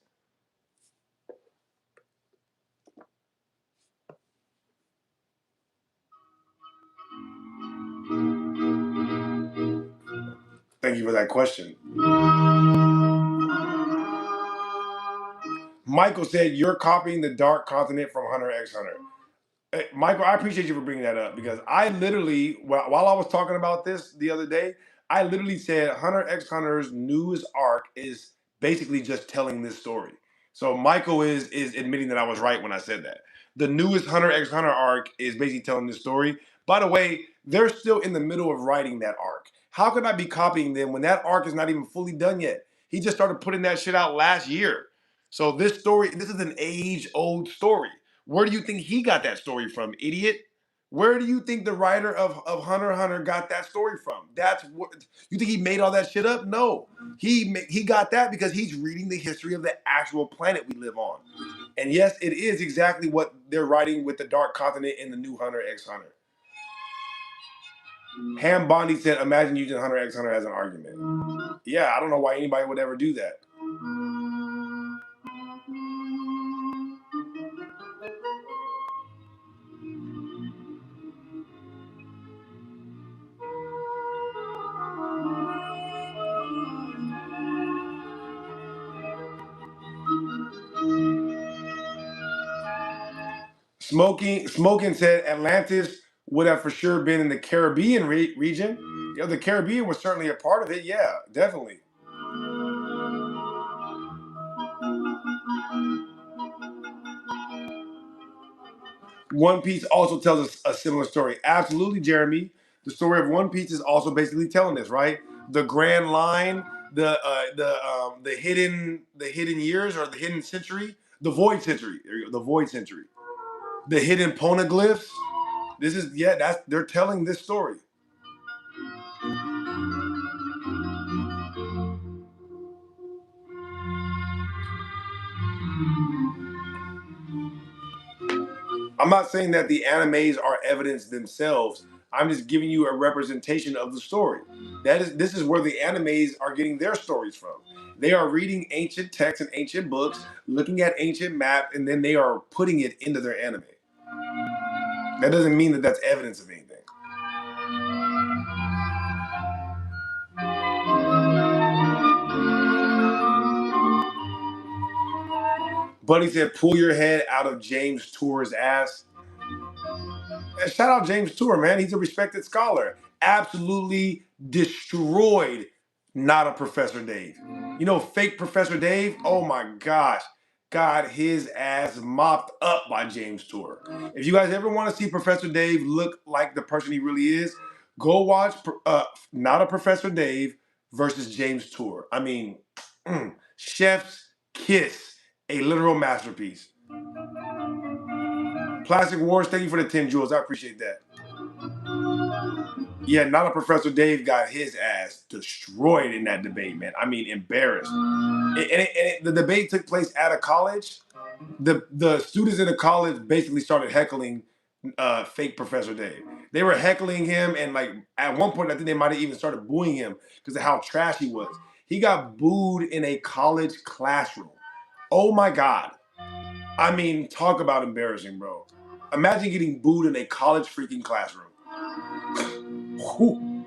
Thank you for that question. Michael said, you're copying the Dark Continent from Hunter x Hunter. Michael, I appreciate you for bringing that up because I literally, while I was talking about this the other day, I literally said Hunter x Hunter's newest arc is basically just telling this story. So Michael is admitting that I was right when I said that. The newest Hunter x Hunter arc is basically telling this story. By the way, they're still in the middle of writing that arc. How could I be copying them when that arc is not even fully done yet? He just started putting that shit out last year. So this story, this is an age-old story. Where do you think he got that story from, idiot? Where do you think the writer of Hunter x Hunter got that story from? That's what you think he made all that shit up? No, he got that because he's reading the history of the actual planet we live on. And yes, it is exactly what they're writing with the Dark Continent in the new Hunter x Hunter. Ham Bondi said, imagine using Hunter x Hunter as an argument. Yeah, I don't know why anybody would ever do that. Smoking said Atlantis would have for sure been in the Caribbean region. You know, the Caribbean was certainly a part of it. Yeah, definitely. One Piece also tells us a similar story. Absolutely, Jeremy. The story of One Piece is also basically telling this, right? The Grand Line, the hidden years or the hidden century, the Void Century. There you go, the Void Century. The hidden poneglyphs. This is they're telling this story. I'm not saying that the animes are evidence themselves. I'm just giving you a representation of the story. This is where the animes are getting their stories from. They are reading ancient texts and ancient books, looking at ancient maps, and then they are putting it into their anime. That doesn't mean that that's evidence of anything. Buddy said, pull your head out of James Tour's ass. And shout out James Tour, man. He's a respected scholar. Absolutely destroyed Not a Professor Dave. You know, fake Professor Dave? Oh my gosh. Got his ass mopped up by James Tour. If you guys ever want to see Professor Dave look like the person he really is, go watch Not a Professor Dave versus James Tour. I mean, chef's kiss. A literal masterpiece. Plastic Wars, thank you for the 10 jewels. I appreciate that. Yeah, Not a Professor Dave got his ass destroyed in that debate, man. I mean, embarrassed. The debate took place at a college. The students in the college basically started heckling fake Professor Dave. They were heckling him, and like at one point, I think they might have even started booing him because of how trash he was. He got booed in a college classroom. Oh my God. I mean, talk about embarrassing, bro. Imagine getting booed in a college freaking classroom. Whew.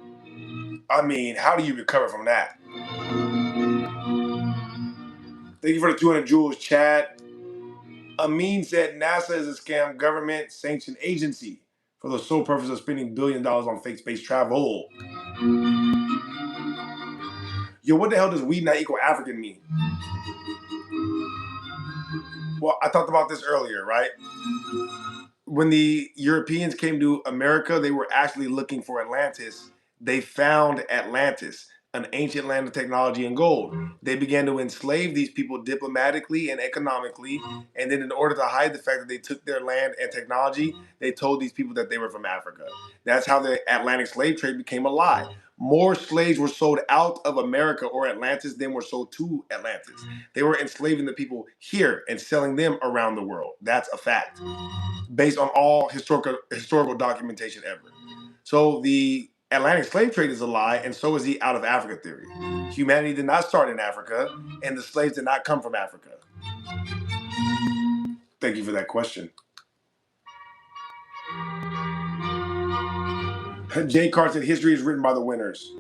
I mean, how do you recover from that? Thank you for the 200 jewels, Chad. Amin said NASA is a scam government sanctioned agency. for the sole purpose of spending billions of dollars on fake space travel. Yo, what the hell does we not equal African mean? Well, I talked about this earlier, right? When the Europeans came to America, they were actually looking for Atlantis. They found Atlantis, an ancient land of technology and gold. They began to enslave these people diplomatically and economically. And then in order to hide the fact that they took their land and technology, they told these people that they were from Africa. That's how the Atlantic slave trade became a lie. More slaves were sold out of America or Atlantis than were sold to Atlantis. They were enslaving the people here and selling them around the world. That's a fact, based on all historical documentation ever. So the Atlantic slave trade is a lie, and so is the out of Africa theory. Humanity did not start in Africa, and the slaves did not come from Africa. Thank you for that question. Jay Carr said history is written by the winners.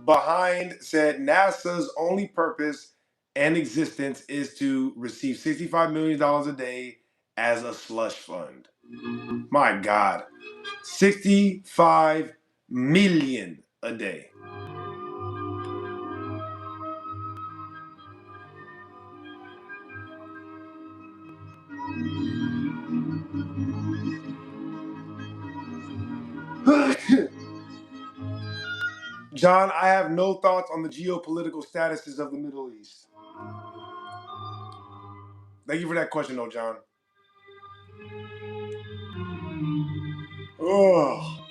Behind said NASA's only purpose and existence is to receive $65 million a day as a slush fund. My God, 65 million a day. John, I have no thoughts on the geopolitical statuses of the Middle East. Thank you for that question, though, John. Oh,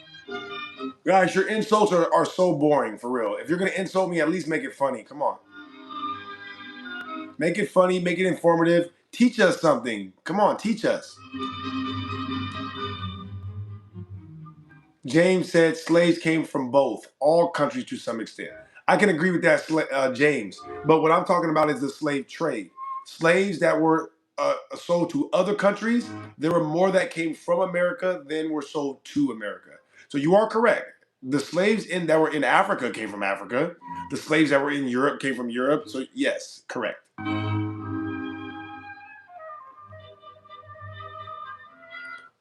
guys, your insults are so boring, for real. If you're going to insult me, at least make it funny. Come on. Make it funny, make it informative. Teach us something. Come on, teach us. James said slaves came from both, all countries to some extent. I can agree with that, James. But what I'm talking about is the slave trade. Slaves that were sold to other countries, there were more that came from America than were sold to America. So you are correct. The slaves that were in Africa came from Africa. The slaves that were in Europe came from Europe. So yes, correct.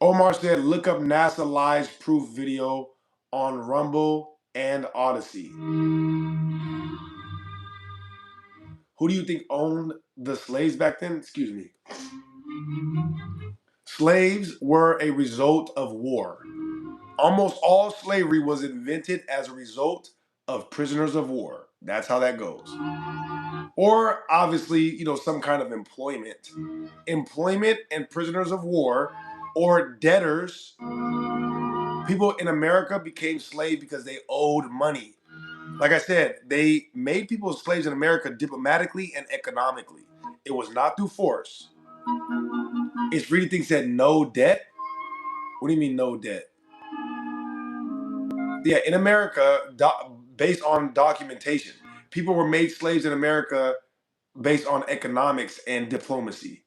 Omar said, look up NASA lies proof video on Rumble and Odyssey. Who do you think owned the slaves back then? Excuse me. Slaves were a result of war. Almost all slavery was invented as a result of prisoners of war. That's how that goes. Or obviously, some kind of employment. Employment and prisoners of war or debtors. People in America became slaves because they owed money. Like I said, they made people slaves in America diplomatically and economically. It was not through force. It's really thing said no debt. What do you mean no debt? Yeah, in America, based on documentation, people were made slaves in America based on economics and diplomacy.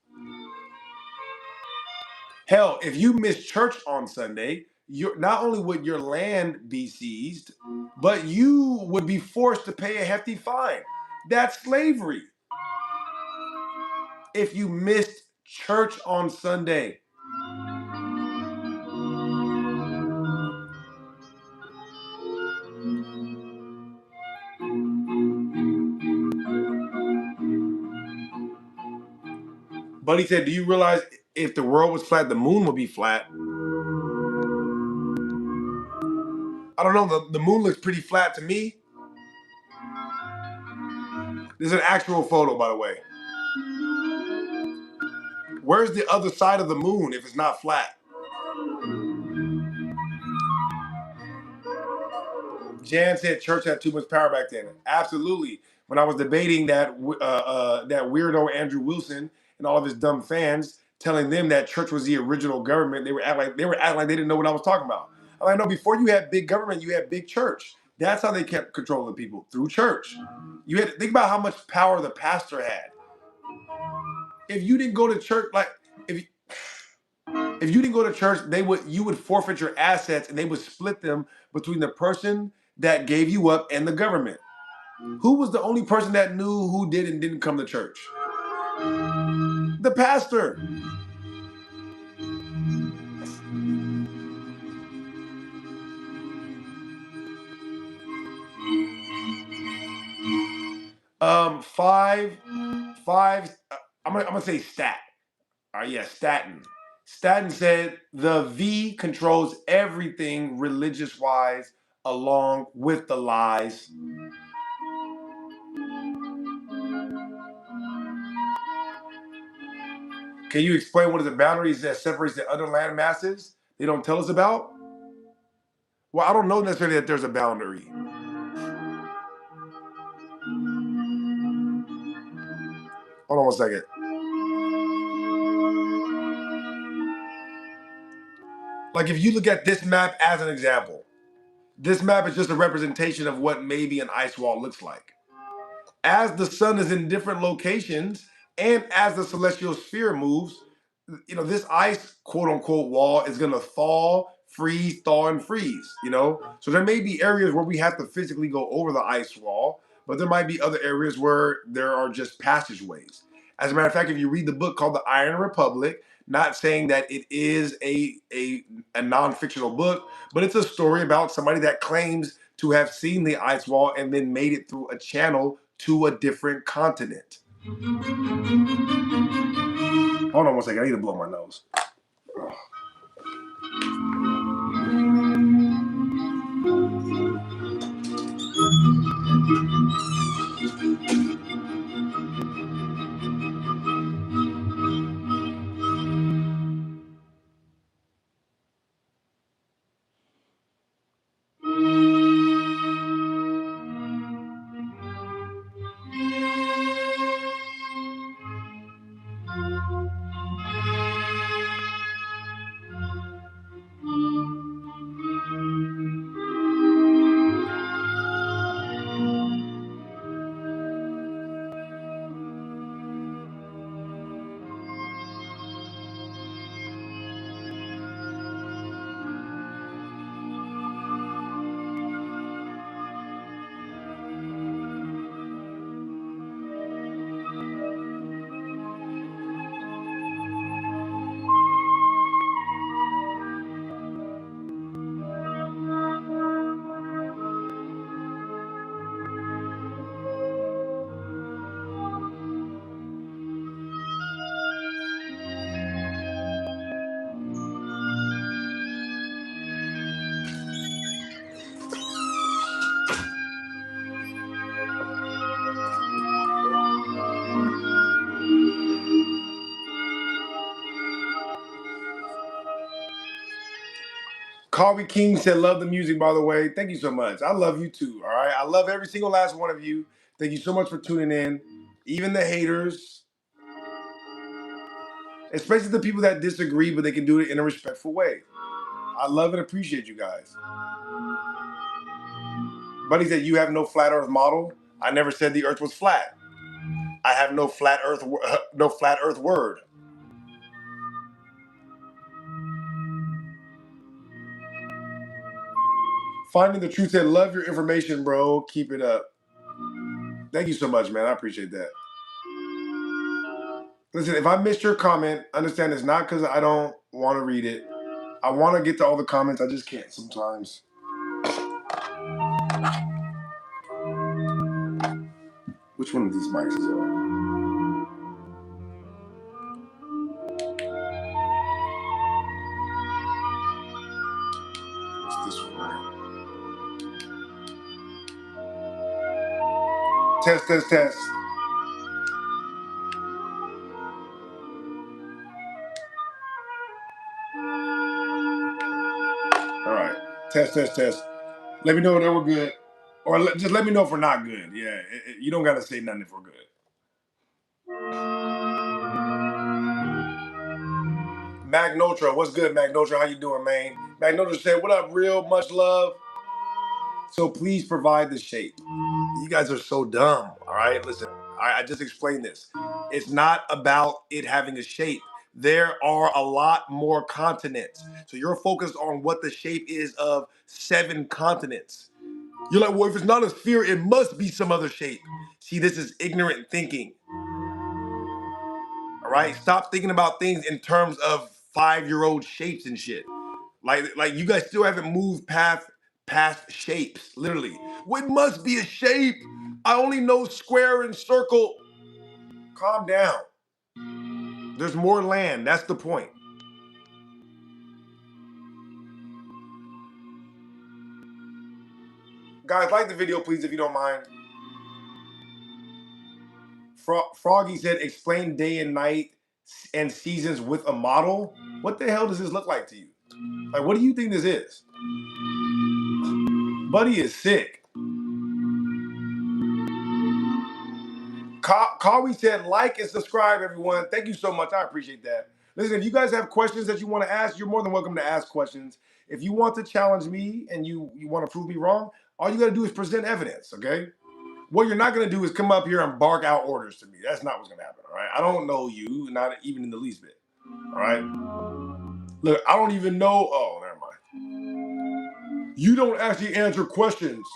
Hell, if you miss church on Sunday, not only would your land be seized, but you would be forced to pay a hefty fine. That's slavery. If you missed church on Sunday. Buddy said, do you realize if the world was flat, the moon would be flat? I don't know. The moon looks pretty flat to me. This is an actual photo, by the way. Where's the other side of the moon if it's not flat? Jan said church had too much power back then. Absolutely. When I was debating that weirdo Andrew Wilson and all of his dumb fans, telling them that church was the original government, they were acting like they didn't know what I was talking about. I'm like, no, before you had big government, you had big church. That's how they kept controlling people, through church. You had to think about how much power the pastor had. If you didn't go to church, if you didn't go to church, you would forfeit your assets and they would split them between the person that gave you up and the government. Who was the only person that knew who did and didn't come to church? The pastor. Five. I'm gonna say stat. All right, yeah, Staten. Staten said the V controls everything religious wise, along with the lies. Can you explain what are the boundaries that separates the other land masses they don't tell us about? Well, I don't know necessarily that there's a boundary. Hold on one second. Like if you look at this map as an example, this map is just a representation of what maybe an ice wall looks like. As the sun is in different locations and as the celestial sphere moves, this ice quote unquote wall is gonna thaw, freeze, thaw, and freeze, So there may be areas where we have to physically go over the ice wall, but there might be other areas where there are just passageways. As a matter of fact, if you read the book called The Iron Republic, not saying that it is a non-fictional book, but it's a story about somebody that claims to have seen the ice wall and then made it through a channel to a different continent. Hold on one second, I need to blow my nose. Carvey King said, love the music, by the way. Thank you so much. I love you too, all right? I love every single last one of you. Thank you so much for tuning in. Even the haters, especially the people that disagree, but they can do it in a respectful way. I love and appreciate you guys. Buddy said, you have no flat earth model. I never said the earth was flat. I have no flat earth word. Finding the Truth said, love your information, bro. Keep it up. Thank you so much, man. I appreciate that. Listen, if I missed your comment, understand it's not because I don't want to read it. I want to get to all the comments. I just can't sometimes. Which one of these mics is on? What's this one, right? Test, test, test. All right. Test, test, test. Let me know that we're good. Or just let me know if we're not good. Yeah, you don't got to say nothing if we're good. Magnotra, what's good, Magnotra? How you doing, man? Magnotra said, what up, real? Much love. So please provide the shape. You guys are so dumb, all right? Listen, I just explained this. It's not about it having a shape. There are a lot more continents. So you're focused on what the shape is of 7 continents. You're like, well, if it's not a sphere, it must be some other shape. See, this is ignorant thinking. All right, stop thinking about things in terms of 5-year-old shapes and shit. Like you guys still haven't moved past shapes. Literally, well, it must be a shape. I only know square and circle. Calm down. There's more land. That's the point. Guys, like the video, please, if you don't mind. Froggy said, explain day and night and seasons with a model. What the hell does this look like to you? Like, what do you think this is? Buddy is sick. Kawi said, like and subscribe, everyone. Thank you so much. I appreciate that. Listen, if you guys have questions that you want to ask, you're more than welcome to ask questions. If you want to challenge me and you want to prove me wrong, all you got to do is present evidence, okay? What you're not going to do is come up here and bark out orders to me. That's not what's going to happen, all right? I don't know you, not even in the least bit, all right? Look, I don't even know. Oh, never mind. You don't actually answer questions.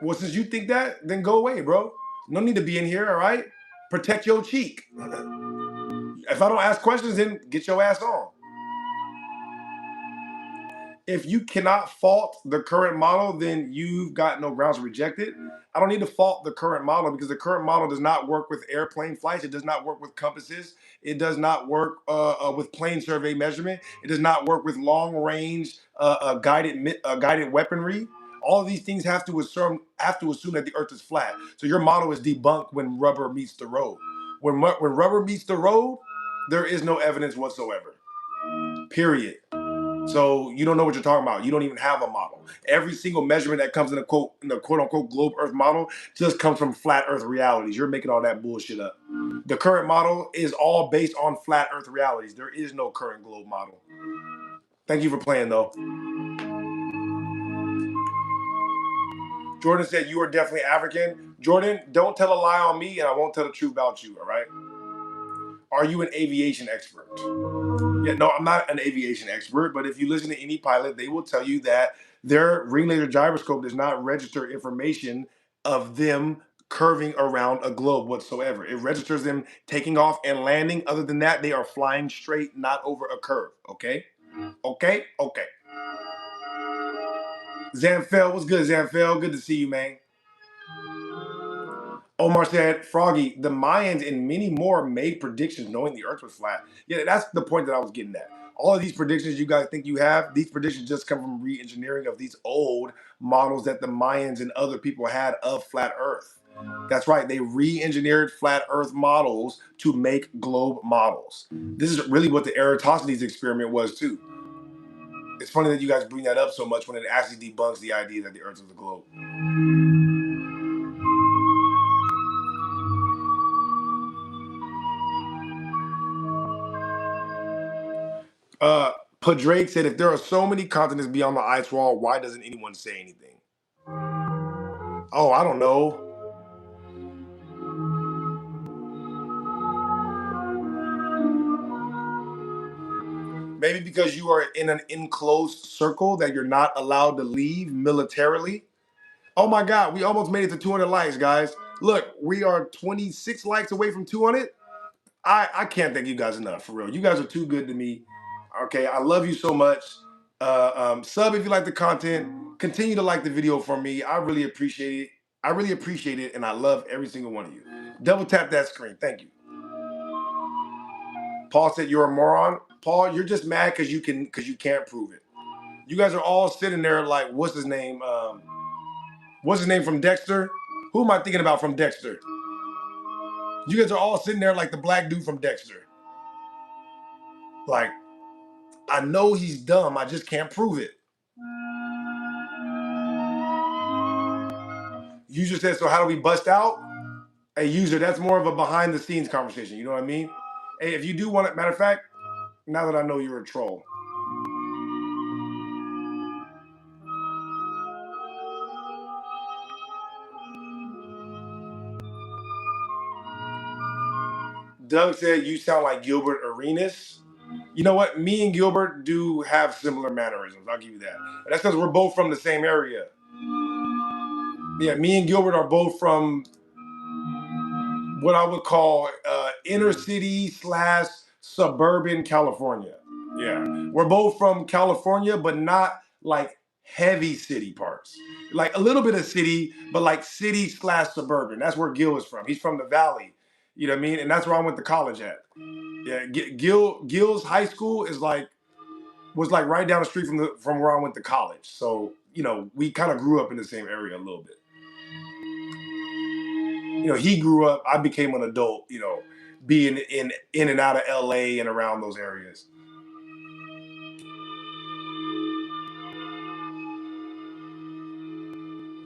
Well, since you think that, then go away, bro. No need to be in here, all right? Protect your cheek. If I don't ask questions, then get your ass on. If you cannot fault the current model, then you've got no grounds to reject it. I don't need to fault the current model because the current model does not work with airplane flights. It does not work with compasses. It does not work with plane survey measurement. It does not work with long range guided weaponry. All of these things have to assume that the Earth is flat. So your model is debunked when rubber meets the road. When rubber meets the road, there is no evidence whatsoever. Period. So you don't know what you're talking about. You don't even have a model. Every single measurement that comes in the quote unquote globe Earth model just comes from flat Earth realities. You're making all that bullshit up. The current model is all based on flat Earth realities. There is no current globe model. Thank you for playing though. Jordan said you are definitely African. Jordan, don't tell a lie on me and I won't tell the truth about you, all right? Are you an aviation expert? Yeah, no, I'm not an aviation expert, but if you listen to any pilot, they will tell you that their ring laser gyroscope does not register information of them curving around a globe whatsoever. It registers them taking off and landing. Other than that, they are flying straight, not over a curve. Okay? Okay? Okay. Zamfel, what's good, Zamfel? Good to see you, man. Omar said, Froggy, the Mayans and many more made predictions knowing the Earth was flat. Yeah, that's the point that I was getting at. All of these predictions you guys think you have, these predictions just come from re-engineering of these old models that the Mayans and other people had of flat Earth. That's right, they re-engineered flat Earth models to make globe models. This is really what the Eratosthenes experiment was too. It's funny that you guys bring that up so much when it actually debunks the idea that the Earth is a globe. Padrake said, if there are so many continents beyond the ice wall, why doesn't anyone say anything? Oh, I don't know. Maybe because you are in an enclosed circle that you're not allowed to leave militarily. Oh my God, we almost made it to 200 likes, guys. Look, we are 26 likes away from 200. I can't thank you guys enough, for real. You guys are too good to me. Okay, I love you so much. Sub if you like the content. Continue to like the video for me. I really appreciate it. I really appreciate it, and I love every single one of you. Double tap that screen. Thank you. Paul said you're a moron. Paul, you're just mad because you can't prove it. You guys are all sitting there like, what's his name? What's his name from Dexter? Who am I thinking about from Dexter? You guys are all sitting there like the black dude from Dexter. Like, I know he's dumb. I just can't prove it. User says, so how do we bust out? Hey, user, that's more of a behind the scenes conversation. You know what I mean? Hey, if you do want it, matter of fact, now that I know you're a troll. Doug said, you sound like Gilbert Arenas. You know what? Me and Gilbert do have similar mannerisms. I'll give you that. That's because we're both from the same area. Yeah, me and Gilbert are both from what I would call inner city / suburban California. Yeah, we're both from California, but not like heavy city parts. Like a little bit of city, but like city / suburban. That's where Gil is from. He's from the valley. You know what I mean? And that's where I went to college at. Yeah, Gil's high school was like right down the street from where I went to college. So we kind of grew up in the same area a little bit. He grew up. I became an adult. Being in and out of LA and around those areas.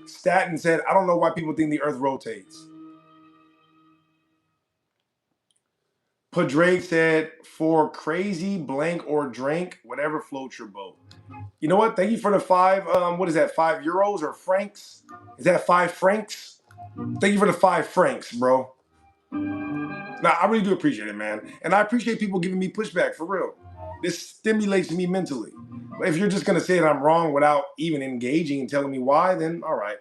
Staten said, "I don't know why people think the Earth rotates." Padraig said, "For crazy blank or drink, whatever floats your boat." You know what? Thank you for the 5. What is that? 5 euros or francs? Is that 5 francs? Thank you for the 5 francs, bro. Nah, I really do appreciate it, man. And I appreciate people giving me pushback, for real. This stimulates me mentally. But if you're just going to say that I'm wrong without even engaging and telling me why, then all right.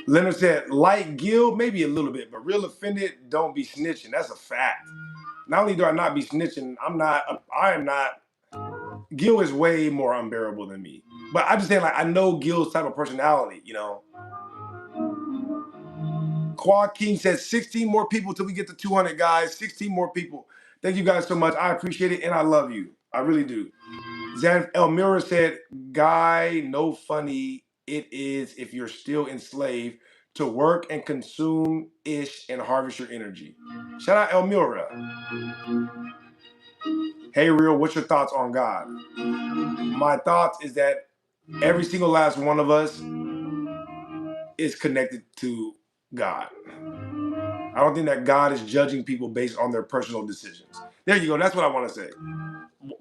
Leonard said, like Gil, maybe a little bit, but real offended, don't be snitching. That's a fact. Not only do I not be snitching, I am not. Gil is way more unbearable than me. But I just saying, like, I know Gil's type of personality, Quad King says 16 more people till we get to 200, guys. 16 more people. Thank you guys so much. I appreciate it, and I love you. I really do. Zan Elmira said, "Guy, no funny. It is if you're still enslaved to work and consume ish and harvest your energy." Shout out Elmira. Hey, Real, what's your thoughts on God? My thoughts is that every single last one of us is connected to God. I don't think that God is judging people based on their personal decisions. There you go. That's what I want to say.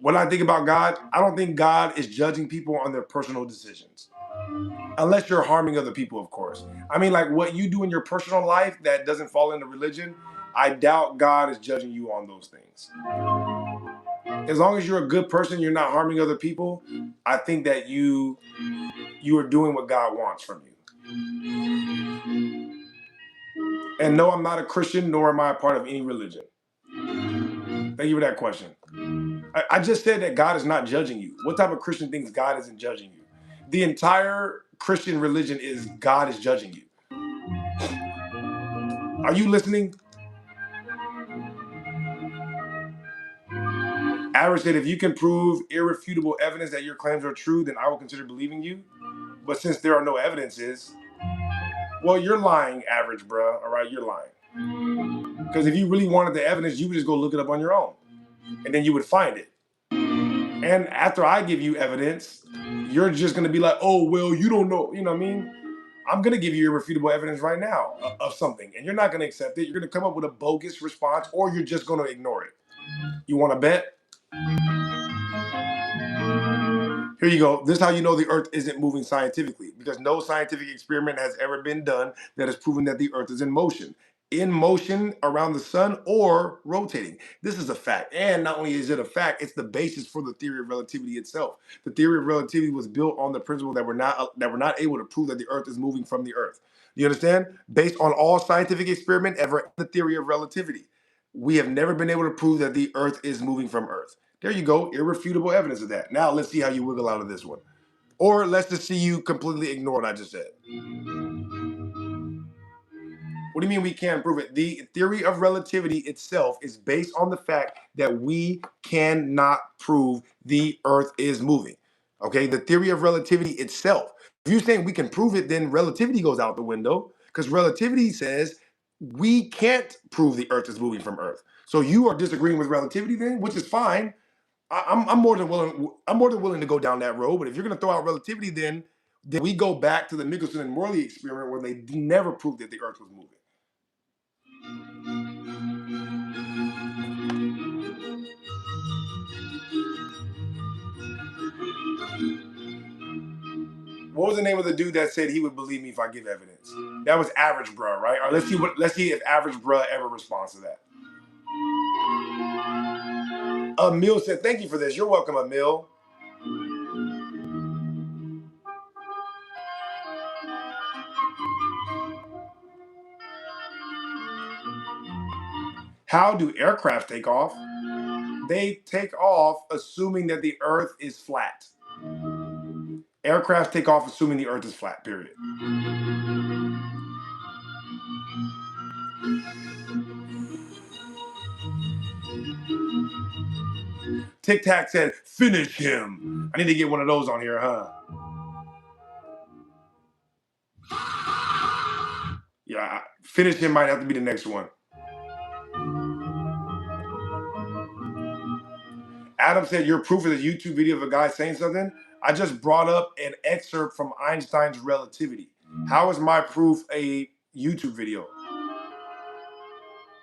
When I think about God, I don't think God is judging people on their personal decisions. Unless you're harming other people, of course. I mean, like what you do in your personal life that doesn't fall into religion, I doubt God is judging you on those things. As long as you're a good person, you're not harming other people, I think that you are doing what God wants from you. And no, I'm not a Christian, nor am I a part of any religion. Thank you for that question. I just said that God is not judging you. What type of Christian thinks God isn't judging you? The entire Christian religion is God is judging you. Are you listening? Average said, "If you can prove irrefutable evidence that your claims are true, then I will consider believing you. But since there are no evidences, well, you're lying, Average, bro. All right, you're lying. Because if you really wanted the evidence, you would just go look it up on your own. And then you would find it. And after I give you evidence, you're just going to be like, oh, well, you don't know. You know what I mean? I'm going to give you irrefutable evidence right now of something. And you're not going to accept it. You're going to come up with a bogus response, or you're just going to ignore it. You want to bet? Here you go. This is how you know the Earth isn't moving scientifically, because no scientific experiment has ever been done that has proven that the Earth is in motion around the sun or rotating. This is a fact. And not only is it a fact, it's the basis for the theory of relativity itself. The theory of relativity was built on the principle that we're not able to prove that the Earth is moving from the Earth. Do you understand? Based on all scientific experiment ever, the theory of relativity, we have never been able to prove that the Earth is moving from Earth. There you go, irrefutable evidence of that. Now let's see how you wiggle out of this one. Or let's just see you completely ignore what I just said. What do you mean we can't prove it? The theory of relativity itself is based on the fact that we cannot prove the Earth is moving. Okay, the theory of relativity itself. If you're saying we can prove it, then relativity goes out the window, because relativity says we can't prove the Earth is moving from Earth. So you are disagreeing with relativity then, which is fine. I'm more than willing to go down that road. But if you're going to throw out relativity, then we go back to the Michelson and Morley experiment, where they never proved that the Earth was moving. What was the name of the dude that said he would believe me if I give evidence? That was Average Bruh, right? All right, let's see if Average Bruh ever responds to that. Emil said, thank you for this. You're welcome, Emil. How do aircraft take off? They take off assuming that the earth is flat. Aircraft take off assuming the earth is flat, period. Tic Tac said, finish him. I need to get one of those on here, huh? Yeah, finish him might have to be the next one. Adam said, your proof is a YouTube video of a guy saying something. I just brought up an excerpt from Einstein's relativity. How is my proof a YouTube video?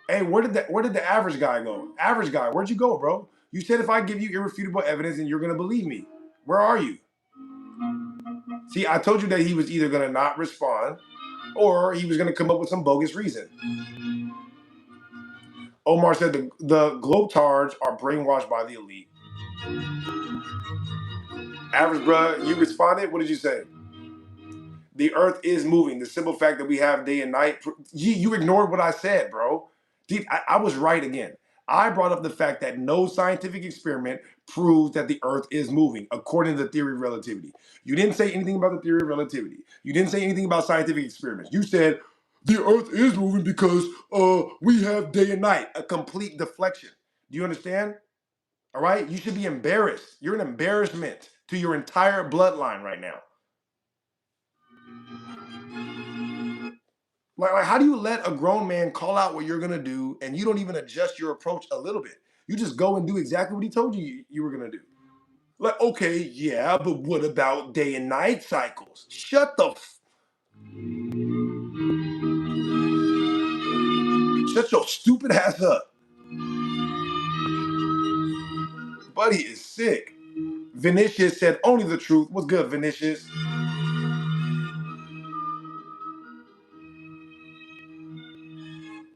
Hey, where did the average guy go? Average guy, where'd you go, bro? You said if I give you irrefutable evidence, then you're gonna believe me. Where are you? See, I told you that he was either gonna not respond or he was gonna come up with some bogus reason. Omar said the globetards are brainwashed by the elite. Average, bruh, you responded. What did you say? The earth is moving. The simple fact that we have day and night. You ignored what I said, bro. I was right again. I brought up the fact that no scientific experiment proves that the earth is moving according to the theory of relativity. You didn't say anything about the theory of relativity. You didn't say anything about scientific experiments. You said the earth is moving because we have day and night. A complete deflection. Do you understand? All right? You should be embarrassed. You're an embarrassment to your entire bloodline right now. Like, how do you let a grown man call out what you're going to do and you don't even adjust your approach a little bit? You just go and do exactly what he told you you were going to do. Like, okay, yeah, but what about day and night cycles? Shut your stupid ass up. Buddy is sick. Vinicius said only the truth. What's good, Vinicius?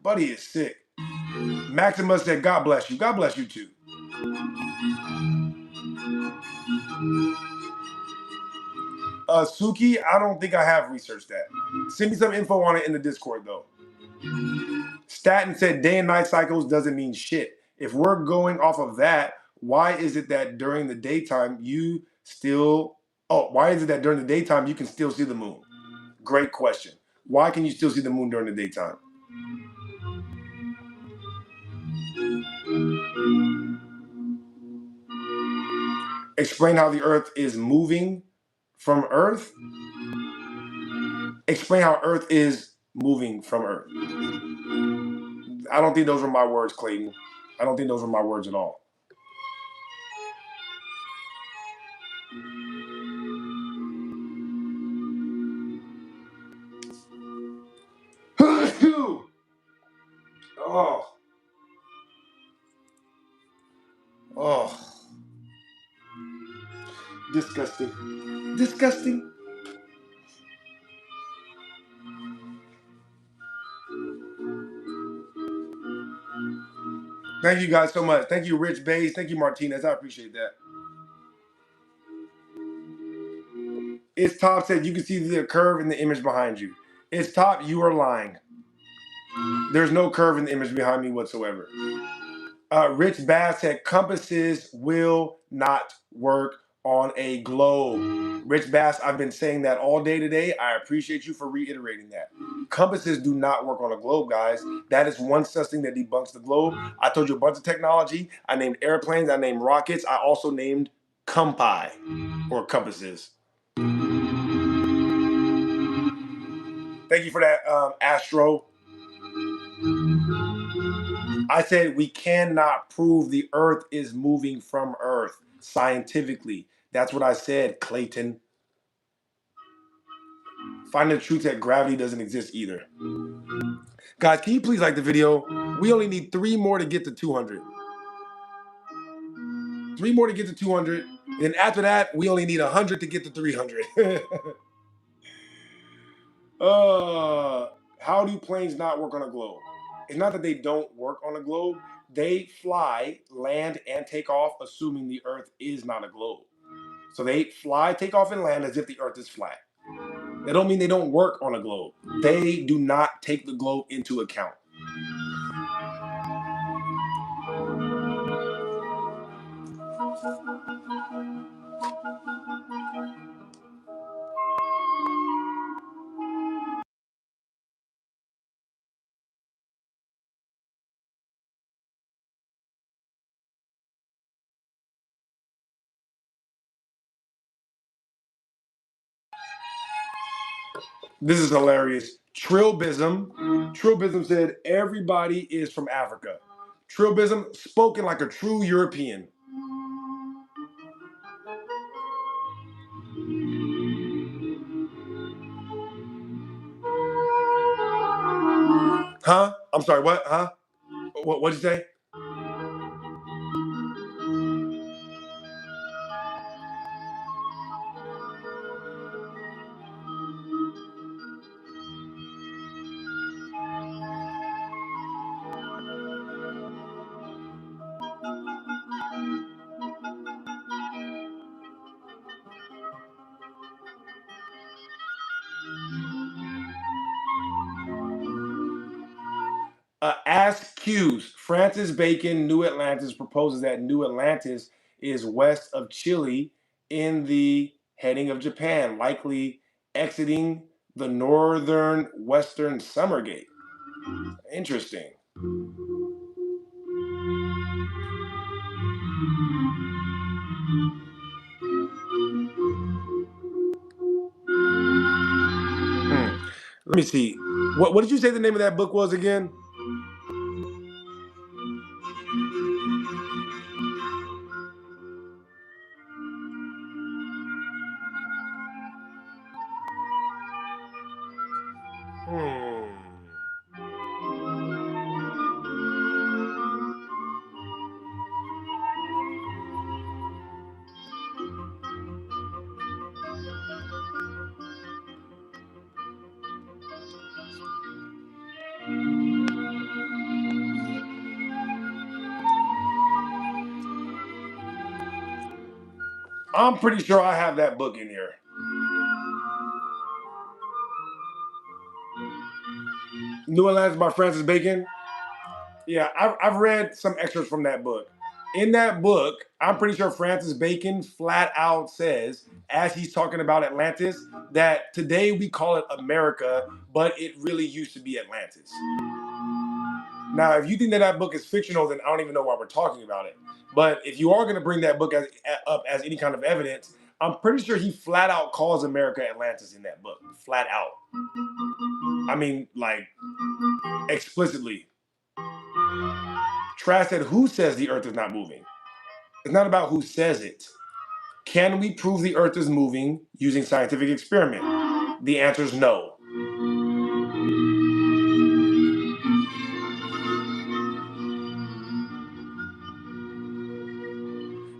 Buddy is sick. Maximus said, God bless you. God bless you too. Suki, I don't think I have researched that. Send me some info on it in the Discord though. Staten said day and night cycles doesn't mean shit. If we're going off of that, why is it that during the daytime you can still see the moon? Great question. Why can you still see the moon during the daytime? Explain how the earth is moving from earth. Explain how earth is moving from earth. I don't think those were my words, Clayton. I don't think those were my words at all. Oh. Disgusting. Disgusting. Thank you guys so much. Thank you, Rich Bays. Thank you, Martinez. I appreciate that. It's Top said you can see the curve in the image behind you. It's Top, you are lying. There's no curve in the image behind me whatsoever. Rich Bass said compasses will not work on a globe. Rich Bass, I've been saying that all day today. I appreciate you for reiterating that. Compasses do not work on a globe, guys. That is one such thing that debunks the globe. I told you a bunch of technology. I named airplanes. I named rockets. I also named compi, or compasses. Thank you for that, Astro. I said we cannot prove the earth is moving from earth scientifically. That's what I said, Clayton. Find the truth that gravity doesn't exist either. Guys, can you please like the video? We only need 3 more to get to 200. 3 more to get to 200. Then after that, we only need 100 to get to 300. How do planes not work on a globe? It's not that they don't work on a globe. they fly, land, and take off, assuming the Earth is not a globe. So they fly, take off, and land as if the Earth is flat. That don't mean they don't work on a globe. They do not take the globe into account. This is hilarious. Trilbism said everybody is from Africa. Trilbism spoken like a true European. Huh? I'm sorry, what? Huh? What'd you say? Ask Q's. Francis Bacon, New Atlantis, proposes that New Atlantis is west of Chile in the heading of Japan, likely exiting the northern western Summergate. Interesting. Let me see. What did you say the name of that book was again? I'm pretty sure I have that book in here. New Atlantis by Francis Bacon. Yeah, I've read some excerpts from that book. In that book, I'm pretty sure Francis Bacon flat out says, as he's talking about Atlantis, that today we call it America, but it really used to be Atlantis. Now, if you think that that book is fictional, then I don't even know why we're talking about it. But if you are going to bring that book up as any kind of evidence, I'm pretty sure he flat out calls America Atlantis in that book. Flat out. I mean, like, explicitly. Trash said, who says the Earth is not moving? It's not about who says it. Can we prove the Earth is moving using scientific experiment? The answer is no.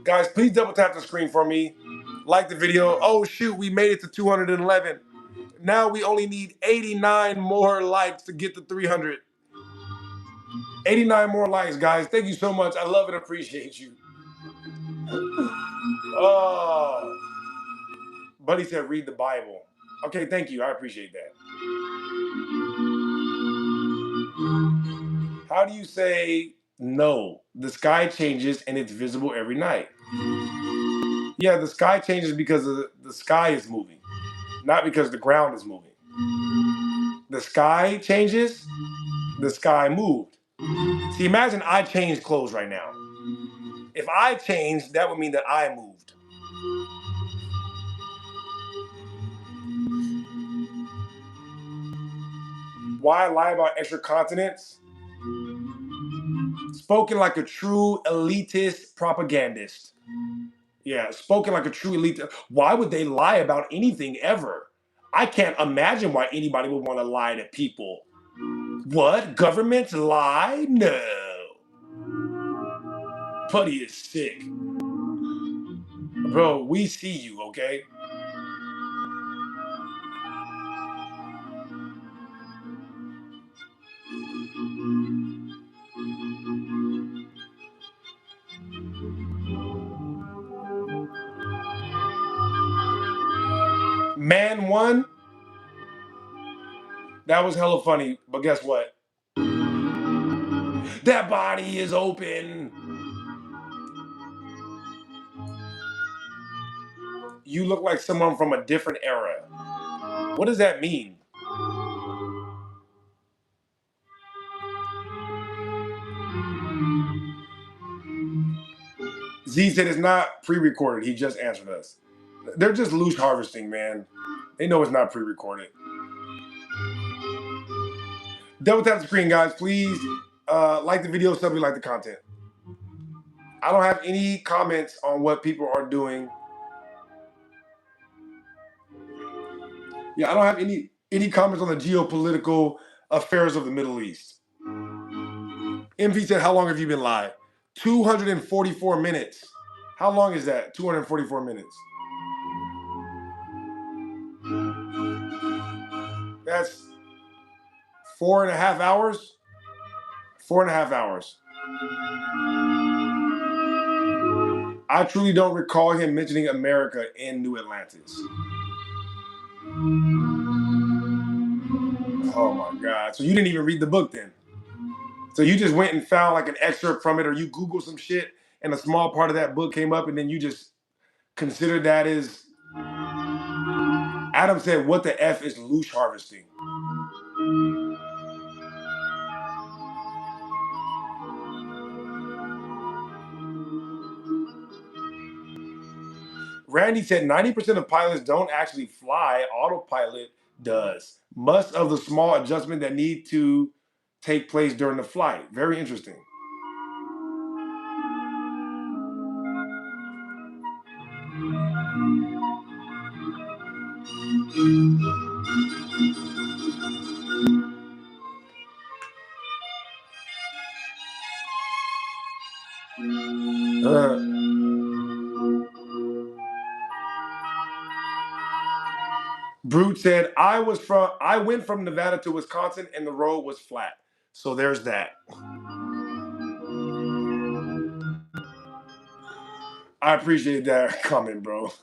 Guys, please double tap the screen for me. Like the video. Oh shoot, we made it to 211. Now we only need 89 more likes to get to 300. 89 more likes, guys. Thank you so much. I love and appreciate you. Oh. Buddy said read the Bible. Okay, thank you. I appreciate that. How do you say no? The sky changes and it's visible every night. Yeah, the sky changes because the sky is moving, not because the ground is moving. The sky changes, the sky moved. See, imagine I changed clothes right now. If I changed, that would mean that I moved. Why lie about extra continents? Spoken like a true elitist propagandist. Yeah, spoken like a true elite. Why would they lie about anything ever? I can't imagine why anybody would want to lie to people. What? Governments lie? No. Buddy is sick. Bro, we see you, okay? Man won. That was hella funny, but guess what? That body is open. You look like someone from a different era. What does that mean? Z said it's not pre-recorded. He just answered us. They're just loose harvesting, man. They know it's not pre-recorded. Double tap the screen, guys. Please like the video, sub, like the content. I don't have any comments on what people are doing. Yeah, I don't have any comments on the geopolitical affairs of the Middle East. MV said, how long have you been live? 244 minutes. How long is that? 244 minutes. That's 4.5 hours. 4.5 hours. I truly don't recall him mentioning America in New Atlantis. Oh my God. So you didn't even read the book then? So you just went and found like an excerpt from it, or you Googled some shit and a small part of that book came up and then you just considered that as... Adam said, what the F is loose harvesting? Randy said 90% of pilots don't actually fly. Autopilot does. Most of the small adjustments that need to take place during the flight. Very interesting. Brute said, I went from Nevada to Wisconsin and the road was flat. So there's that. I appreciate that comment, bro.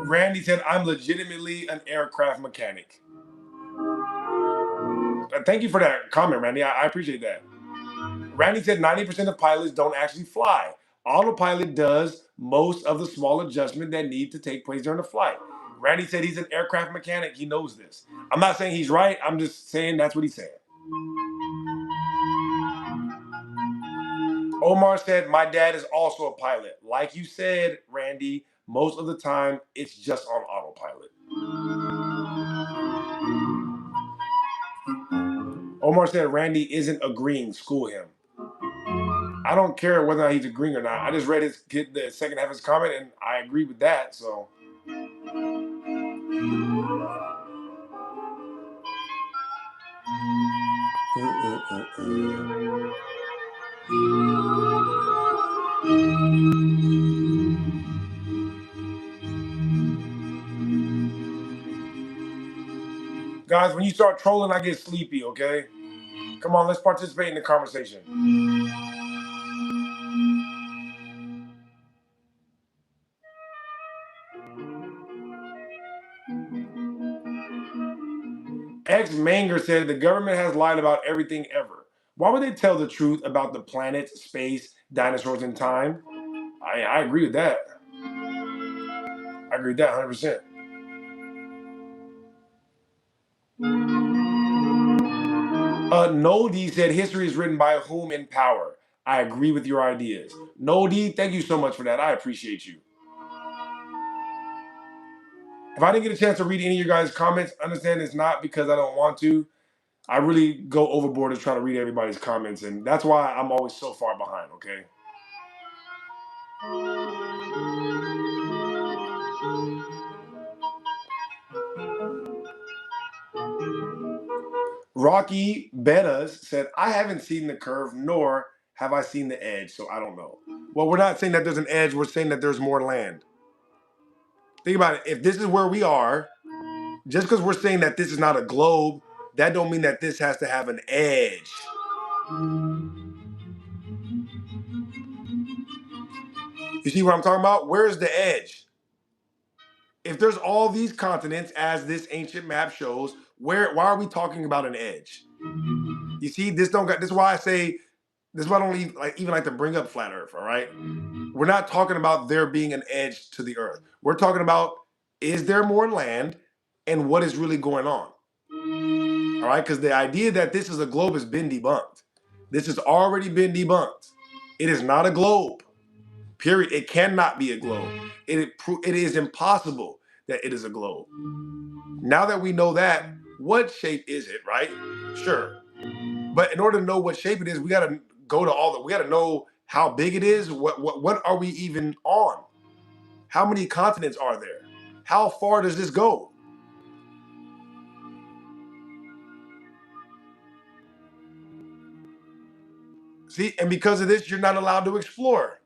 Randy said, I'm legitimately an aircraft mechanic. Thank you for that comment, Randy. I appreciate that. Randy said 90% of pilots don't actually fly. Autopilot does most of the small adjustment that need to take place during the flight. Randy said he's an aircraft mechanic. He knows this. I'm not saying he's right. I'm just saying that's what he's saying. Omar said, my dad is also a pilot. Like you said, Randy, most of the time it's just on autopilot. Omar said Randy isn't agreeing. School him. I don't care whether or not he's agreeing or not. I just read the second half of his comment and I agree with that. So. Guys, when you start trolling, I get sleepy, okay? Come on, let's participate in the conversation. X Manger said the government has lied about everything ever. Why would they tell the truth about the planets, space, dinosaurs, and time? I agree with that. I agree with that 100%. No D said history is written by whom in power. I agree with your ideas. No D, thank you so much for that. I appreciate you. If I didn't get a chance to read any of your guys' comments, understand it's not because I don't want to. I really go overboard to try to read everybody's comments, and that's why I'm always so far behind, okay? Rocky Benas said, I haven't seen the curve, nor have I seen the edge, so I don't know. Well, we're not saying that there's an edge, we're saying that there's more land. Think about it. If this is where we are, just because we're saying that this is not a globe, that don't mean that this has to have an edge. You see what I'm talking about? Where's the edge? If there's all these continents, as this ancient map shows, why are we talking about an edge? You see, this is why I say, this is why I don't even like to bring up flat Earth, all right? We're not talking about there being an edge to the Earth. We're talking about, is there more land and what is really going on? All right, because the idea that this is a globe has been debunked. This has already been debunked. It is not a globe, period. It cannot be a globe. It is impossible that it is a globe. Now that we know that, what shape is it, right? Sure. But in order to know what shape it is, we got to go to we got to know how big it is. What are we even on? How many continents are there? How far does this go? See, and because of this, you're not allowed to explore.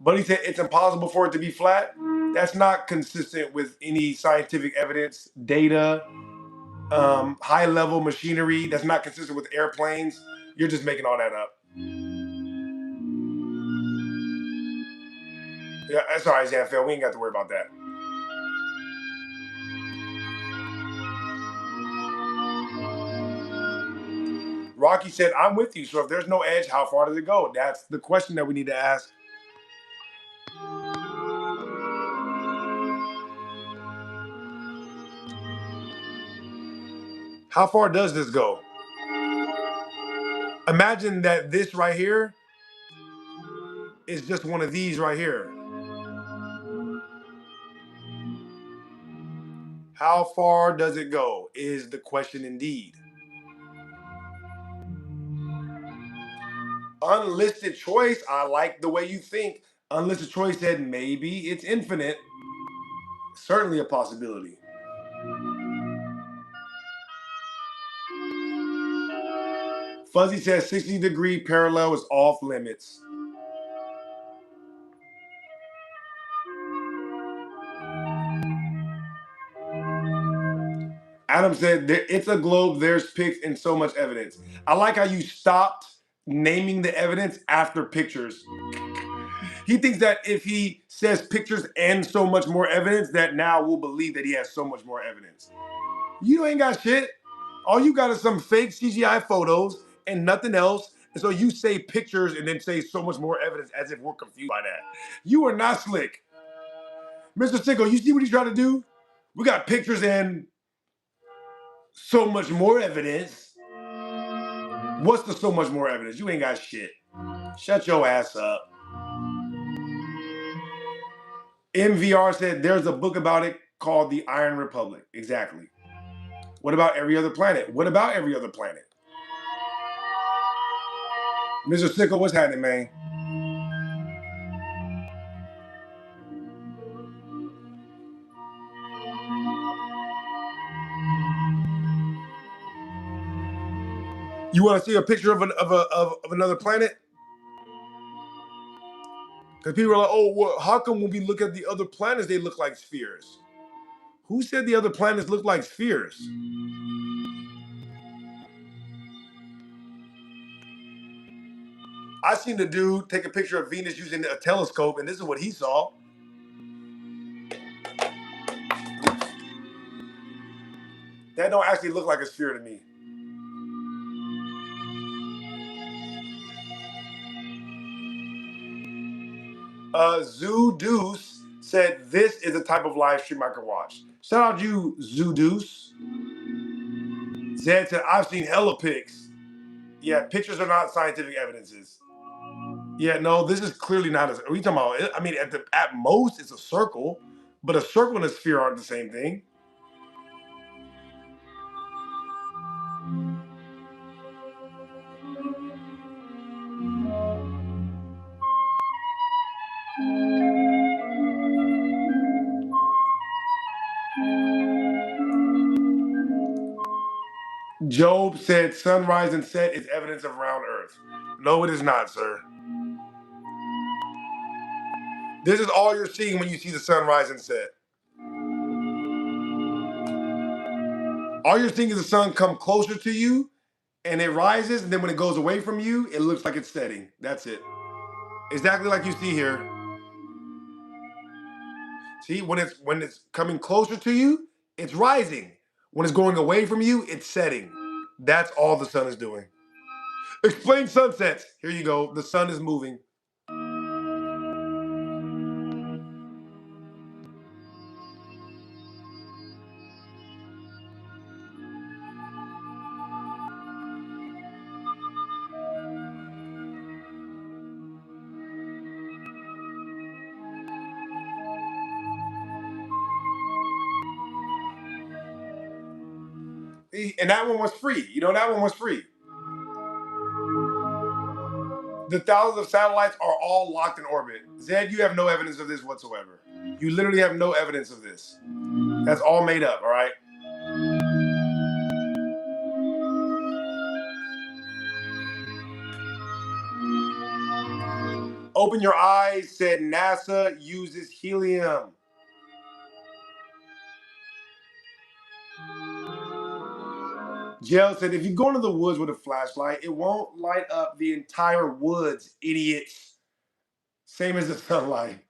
But he said it's impossible for it to be flat. That's not consistent with any scientific evidence, data, high-level machinery. That's not consistent with airplanes. You're just making all that up. Yeah, that's all right, Zanfel. We ain't got to worry about that. Rocky said, I'm with you. So if there's no edge, how far does it go? That's the question that we need to ask. How far does this go? Imagine that this right here is just one of these right here. How far does it go is the question indeed. Unlisted choice, I like the way you think. Unlisted choice said maybe it's infinite. Certainly a possibility. Fuzzy says 60-degree parallel is off limits. Adam said it's a globe, there's pics and so much evidence. I like how you stopped naming the evidence after pictures. He thinks that if he says pictures and so much more evidence, that now we'll believe that he has so much more evidence. You ain't got shit. All you got is some fake CGI photos and nothing else. And so you say pictures and then say so much more evidence as if we're confused by that. You are not slick. Mr. Sicko, you see what he's trying to do? We got pictures and so much more evidence. What's the so much more evidence? You ain't got shit. Shut your ass up. MVR said there's a book about it called The Iron Republic. Exactly. What about every other planet? What about every other planet? Mr. Sicko, what's happening, man? You want to see a picture of another planet? Because people are like, oh, well, how come when we look at the other planets, they look like spheres? Who said the other planets look like spheres? I seen the dude take a picture of Venus using a telescope, and this is what he saw. That don't actually look like a sphere to me. Zoo Deuce said this is a type of live stream I can watch. Shout out to you, Zoo Deuce. Zed said, I've seen hella pics. Yeah, pictures are not scientific evidences. Yeah, no, this is clearly not as. Are we talking about? I mean, at most, it's a circle, but a circle and a sphere aren't the same thing. Job said sunrise and set is evidence of round earth. No, it is not, sir. This is all you're seeing when you see the sunrise and set. All you're seeing is the sun come closer to you and it rises, and then when it goes away from you, it looks like it's setting. That's it. Exactly like you see here. See, when it's coming closer to you, it's rising. When it's going away from you, it's setting. That's all the sun is doing. Explain sunsets. Here you go. The sun is moving. And that one was free. You know, that one was free. The thousands of satellites are all locked in orbit. Zed, you have no evidence of this whatsoever. You literally have no evidence of this. That's all made up, all right? Open your eyes, said NASA uses helium. Jail said, if you go into the woods with a flashlight, it won't light up the entire woods, idiots. Same as the sunlight.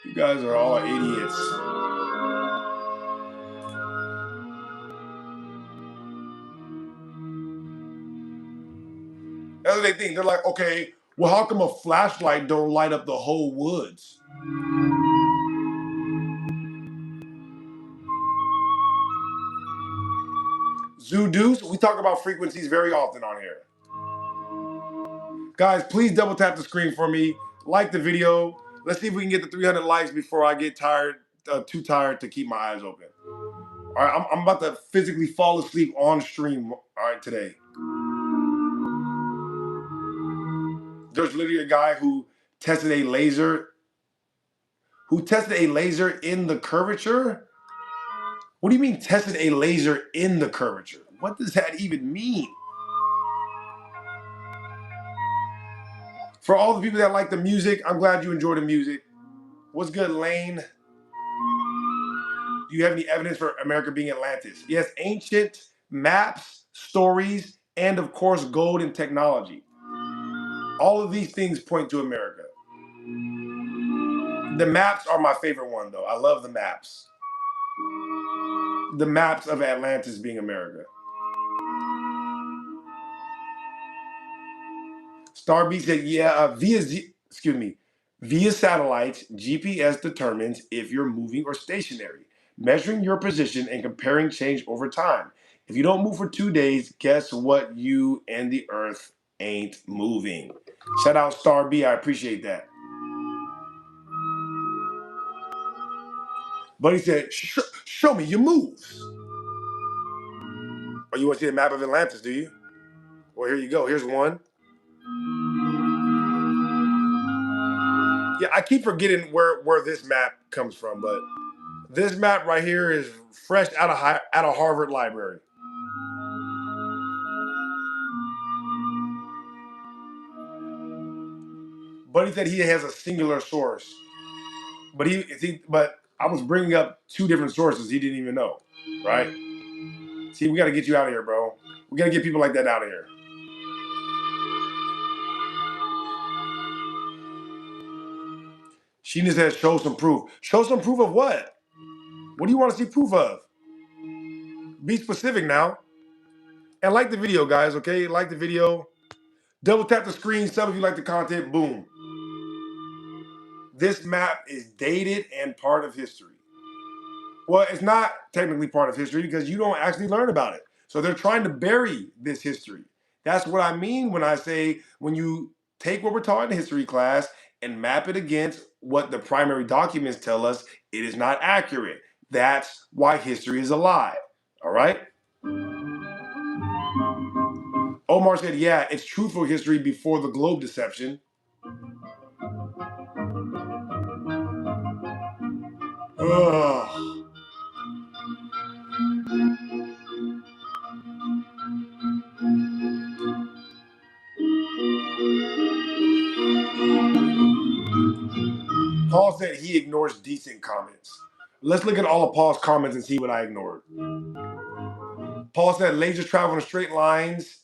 You guys are all idiots. That's what they think. They're like, okay, well, how come a flashlight don't light up the whole woods? Zoodoos, we talk about frequencies very often on here. Guys, please double tap the screen for me. Like the video. Let's see if we can get the 300 likes before I get tired, too tired to keep my eyes open. All right, I'm about to physically fall asleep on stream, all right, today. There's literally a guy who tested a laser in the curvature. What do you mean tested a laser in the curvature? What does that even mean? For all the people that like the music, I'm glad you enjoy the music. What's good, Lane? Do you have any evidence for America being Atlantis? Yes, ancient maps, stories, and of course, gold and technology. All of these things point to America. The maps are my favorite one, though. I love the maps. The maps of Atlantis being America. Starbeat said, yeah, via satellites, GPS determines if you're moving or stationary, measuring your position and comparing change over time. If you don't move for 2 days, guess what? You and the Earth ain't moving. Shout out Star B, I appreciate that. But he said, show me your moves. Oh, you want to see the map of Atlantis, do you? Well, here you go. Here's one. Yeah, I keep forgetting where this map comes from, but this map right here is fresh out of Harvard Library. But he said he has a singular source. But I was bringing up 2 different sources he didn't even know, right? See, we got to get you out of here, bro. We got to get people like that out of here. Sheena says, show some proof. Show some proof of what? What do you want to see proof of? Be specific now. And like the video, guys, okay? Like the video. Double tap the screen. Some of you like the content. Boom. This map is dated and part of history. Well, it's not technically part of history because you don't actually learn about it. So they're trying to bury this history. That's what I mean when I say when you take what we're taught in history class and map it against what the primary documents tell us, it is not accurate. That's why history is a lie. All right? Omar said, yeah, it's truthful history before the globe deception. Ugh. Paul said he ignores decent comments. Let's look at all of Paul's comments and see what I ignored. Paul said lasers travel in straight lines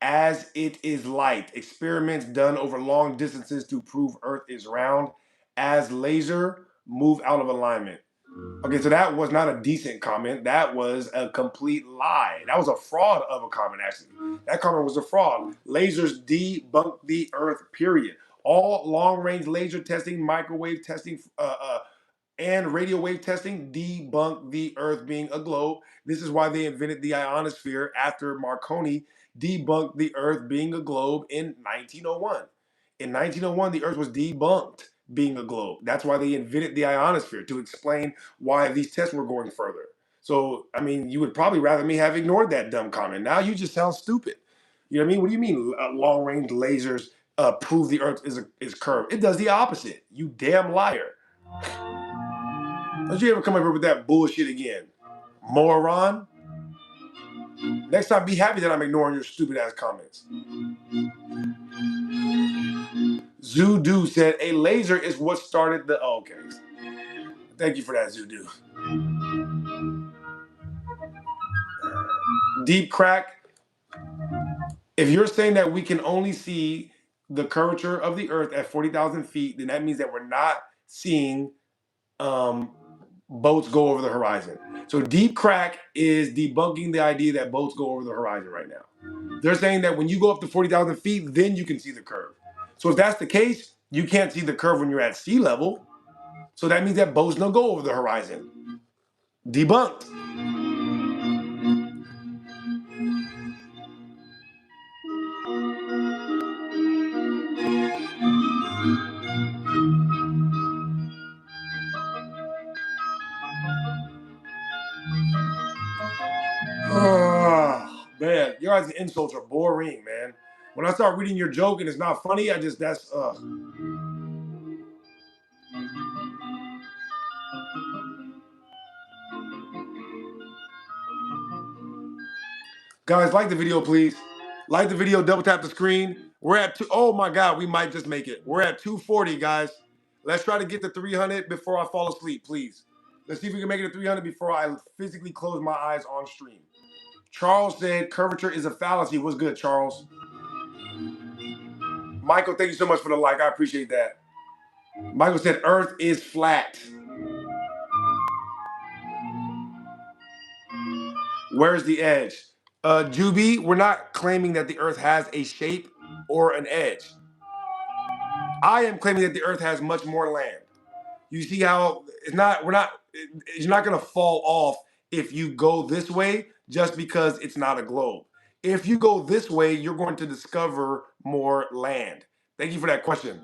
as it is light. Experiments done over long distances to prove Earth is round as laser move out of alignment. Okay, so that was not a decent comment. That was a complete lie. That was a fraud of a comment, actually. That comment was a fraud. Lasers debunk the Earth, period. All long-range laser testing, microwave testing, and radio wave testing debunk the Earth being a globe. This is why they invented the ionosphere after Marconi debunked the Earth being a globe in 1901. In 1901, the Earth was debunked being a globe. That's why they invented the ionosphere, to explain why these tests were going further. So, I mean, you would probably rather me have ignored that dumb comment. Now you just sound stupid. You know what I mean? What do you mean long-range lasers prove the Earth is curved? It does the opposite. You damn liar. Don't you ever come over with that bullshit again, moron? Next time, be happy that I'm ignoring your stupid ass comments. Zudu said a laser is what started the. Oh, okay. Thank you for that, Zudu. Deep Crack. If you're saying that we can only see the curvature of the Earth at 40,000 feet, then that means that we're not seeing boats go over the horizon. So Deep Crack is debunking the idea that boats go over the horizon right now. They're saying that when you go up to 40,000 feet, then you can see the curve. So if that's the case, you can't see the curve when you're at sea level. So that means that boats don't go over the horizon. Debunked. Oh, man, your guys' insults are boring, man. When I start reading your joke and it's not funny, that's Guys, like the video, please. Like the video, double tap the screen. We're at oh my God, we might just make it. We're at 240, guys. Let's try to get to 300 before I fall asleep, please. Let's see if we can make it to 300 before I physically close my eyes on stream. Charles said curvature is a fallacy. What's good, Charles? Michael, thank you so much for the like. I appreciate that. Michael said Earth is flat. Where's the edge? Juby, we're not claiming that the Earth has a shape or an edge. I am claiming that the Earth has much more land. You see how you're not going to fall off if you go this way just because it's not a globe. If you go this way, you're going to discover more land. Thank you for that question.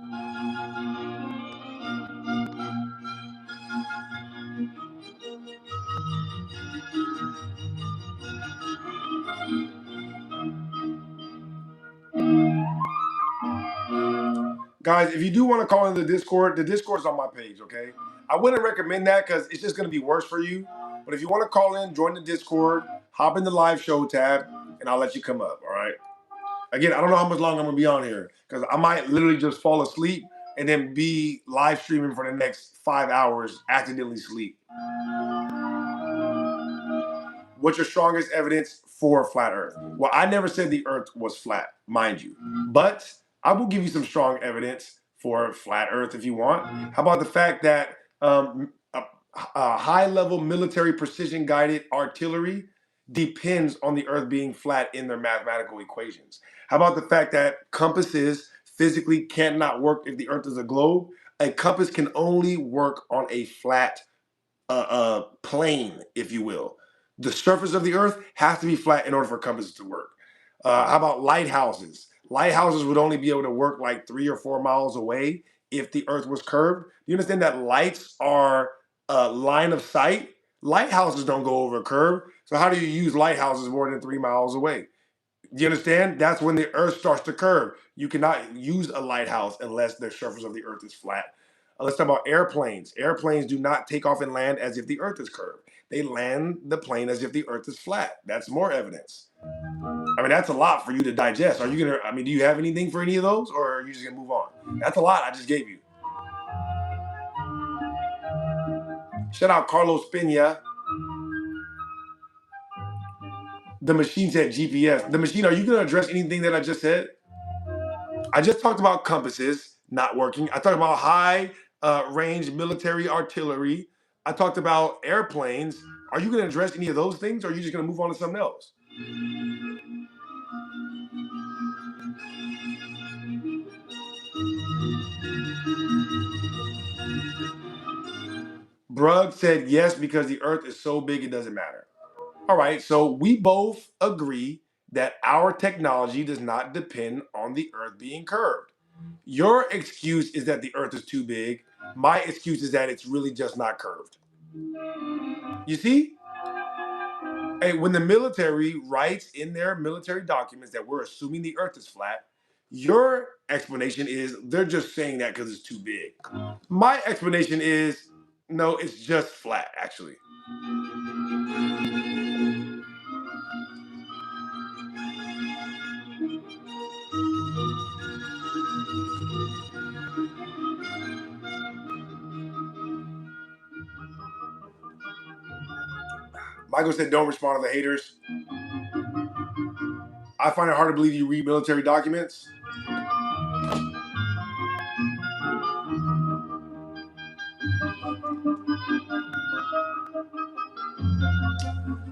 Guys, if you do want to call in the Discord's on my page, okay? I wouldn't recommend that because it's just going to be worse for you. But if you want to call in, join the Discord, hop in the live show tab, and I'll let you come up, all right? Again, I don't know how much longer I'm going to be on here because I might literally just fall asleep and then be live streaming for the next 5 hours, accidentally sleep. What's your strongest evidence for flat Earth? Well, I never said the Earth was flat, mind you. But I will give you some strong evidence for flat Earth if you want. How about the fact that high-level military precision-guided artillery depends on the Earth being flat in their mathematical equations? How about the fact that compasses physically cannot work if the Earth is a globe? A compass can only work on a flat plane, if you will. The surface of the Earth has to be flat in order for compasses to work. How about lighthouses? Lighthouses would only be able to work like 3 or 4 miles away if the Earth was curved. You understand that lights are line of sight? Lighthouses don't go over a curve. So how do you use lighthouses more than 3 miles away? Do you understand? That's when the Earth starts to curve. You cannot use a lighthouse unless the surface of the Earth is flat. Let's talk about airplanes. Airplanes do not take off and land as if the Earth is curved. They land the plane as if the Earth is flat. That's more evidence. I mean, that's a lot for you to digest. Are you gonna? Do you have anything for any of those, or are you just gonna move on? That's a lot I just gave you. Shout out Carlos Pena. The machine said GPS. The machine, are you going to address anything that I just said? I just talked about compasses not working. I talked about high range military artillery. I talked about airplanes. Are you going to address any of those things, or are you just going to move on to something else? Brug said yes because the Earth is so big it doesn't matter. All right, so we both agree that our technology does not depend on the Earth being curved. Your excuse is that the Earth is too big. My excuse is that it's really just not curved. You see? Hey, when the military writes in their military documents that we're assuming the Earth is flat, your explanation is they're just saying that because it's too big. My explanation is no, it's just flat, actually. Michael said, don't respond to the haters. I find it hard to believe you read military documents.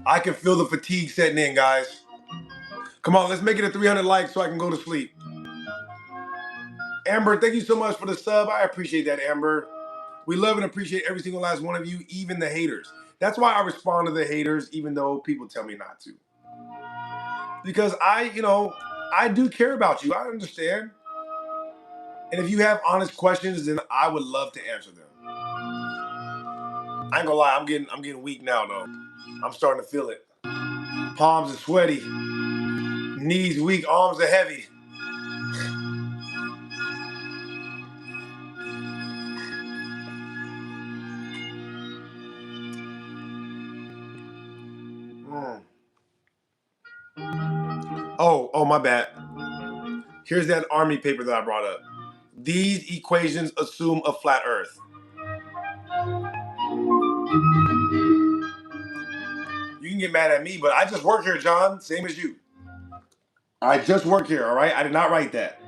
I can feel the fatigue setting in, guys. Come on, let's make it a 300 likes so I can go to sleep. Amber, thank you so much for the sub. I appreciate that, Amber. We love and appreciate every single last one of you, even the haters. That's why I respond to the haters, even though people tell me not to. Because I do care about you. I understand. And if you have honest questions, then I would love to answer them. I ain't gonna lie, I'm getting weak now though. I'm starting to feel it. Palms are sweaty. Knees weak, arms are heavy. Oh, my bad. Here's that army paper that I brought up. These equations assume a flat Earth. You can get mad at me, but I just work here, John, same as you. I just work here, all right? I did not write that.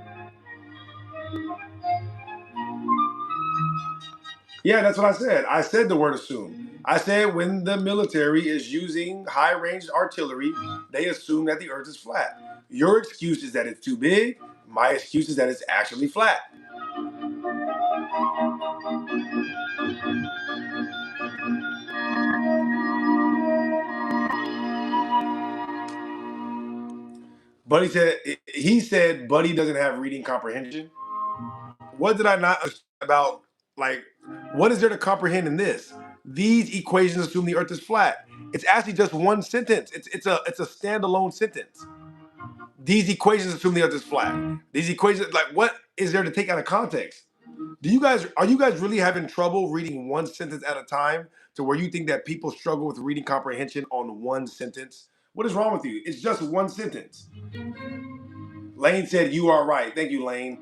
Yeah, that's what I said. I said the word assume. I said when the military is using high-range artillery, they assume that the Earth is flat. Your excuse is that it's too big. My excuse is that it's actually flat. He said Buddy doesn't have reading comprehension. What did I not understand about, like, what is there to comprehend in this? These equations assume the Earth is flat. It's actually just one sentence. It's a standalone sentence. These equations assume the Earth is flat. These equations, like, what is there to take out of context? Are you guys really having trouble reading one sentence at a time to where you think that people struggle with reading comprehension on one sentence? What is wrong with you? It's just one sentence. Lane said you are right. Thank you, Lane.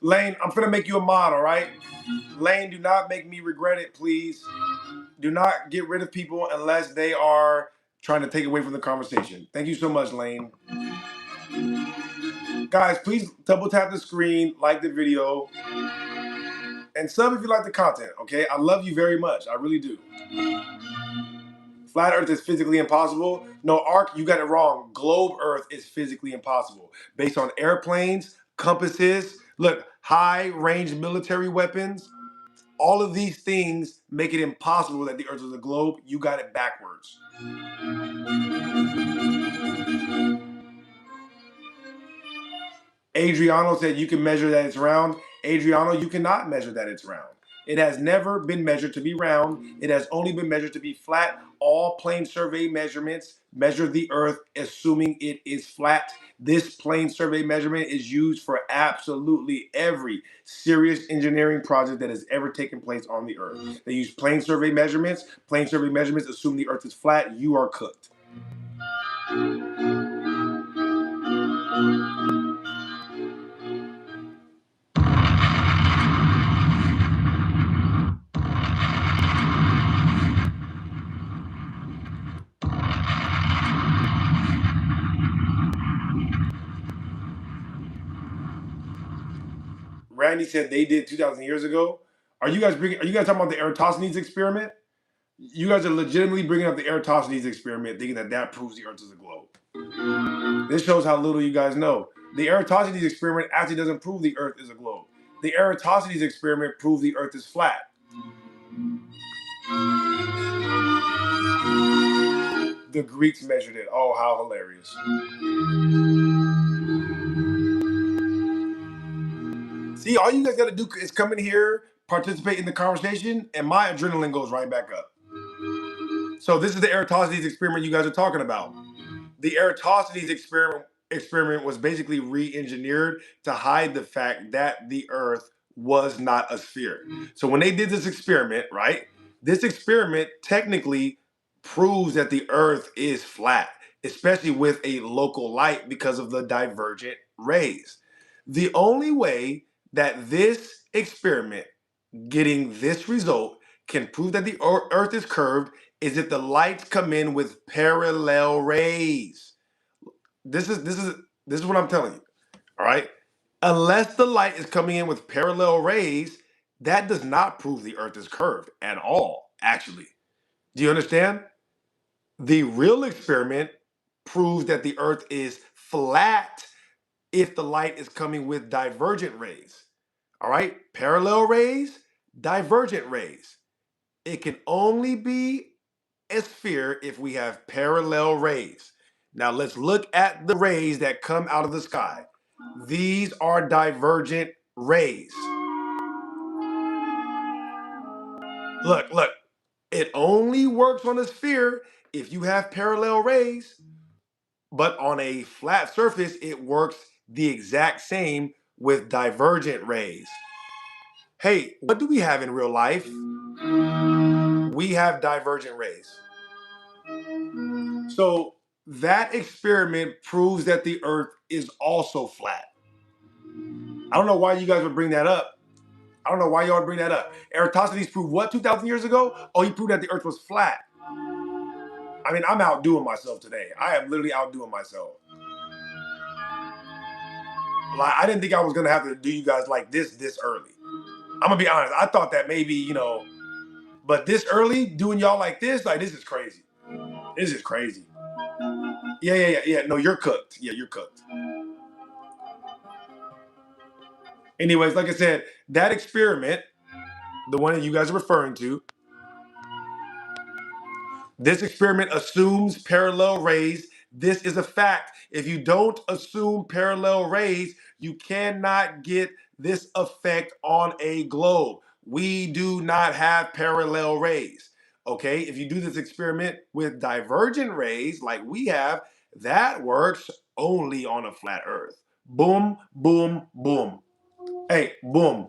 Lane, I'm gonna make you a mod, all right? Lane, do not make me regret it, please. Do not get rid of people unless they are trying to take away from the conversation. Thank you so much, Lane. Guys, please double tap the screen, like the video, and sub if you like the content, okay? I love you very much. I really do. Flat Earth is physically impossible. No, Ark, you got it wrong. Globe Earth is physically impossible. Based on airplanes, compasses, look, high-range military weapons, all of these things make it impossible that the Earth is a globe. You got it backwards. Adriano said you can measure that it's round. Adriano, you cannot measure that it's round. It has never been measured to be round. It has only been measured to be flat. All plane survey measurements measure the Earth assuming it is flat. This plane survey measurement is used for absolutely every serious engineering project that has ever taken place on the Earth. They use plane survey measurements. Plane survey measurements assume the Earth is flat. You are cooked. Randy said they did 2,000 years ago. Are you guys talking about the Eratosthenes experiment? You guys are legitimately bringing up the Eratosthenes experiment, thinking that proves the Earth is a globe. This shows how little you guys know. The Eratosthenes experiment actually doesn't prove the Earth is a globe. The Eratosthenes experiment proves the Earth is flat. The Greeks measured it. Oh, how hilarious. See, all you guys got to do is come in here, participate in the conversation, and my adrenaline goes right back up. So this is the Eratosthenes experiment you guys are talking about. The Eratosthenes experiment was basically re-engineered to hide the fact that the Earth was not a sphere. So when they did this experiment, right, this experiment technically proves that the Earth is flat, especially with a local light because of the divergent rays. The only way that this experiment getting this result can prove that the Earth is curved is if the lights come in with parallel rays. This is what I'm telling you. All right. Unless the light is coming in with parallel rays, that does not prove the Earth is curved at all, actually. Do you understand? The real experiment proves that the Earth is flat if the light is coming with divergent rays. All right. Parallel rays, divergent rays. It can only be a sphere if we have parallel rays. Now let's look at the rays that come out of the sky. These are divergent rays. Look, it only works on a sphere if you have parallel rays, but on a flat surface, it works the exact same with divergent rays. Hey, what do we have in real life? We have divergent rays. So that experiment proves that the Earth is also flat. I don't know why you guys would bring that up. I don't know why y'all would bring that up. Eratosthenes proved what 2,000 years ago? Oh, he proved that the Earth was flat. I mean, I'm outdoing myself today. I am literally outdoing myself. Like, I didn't think I was gonna have to do you guys like this early. I'm gonna be honest. I thought that maybe, but this early doing y'all like this is crazy. This is crazy. Yeah. No, you're cooked. Yeah, you're cooked. Anyways, like I said, that experiment, the one that you guys are referring to, this experiment assumes parallel rays. This is a fact. If you don't assume parallel rays, you cannot get this effect on a globe. We do not have parallel rays. Okay, if you do this experiment with divergent rays like we have, that works only on a flat Earth. Boom, boom, boom. Hey, boom,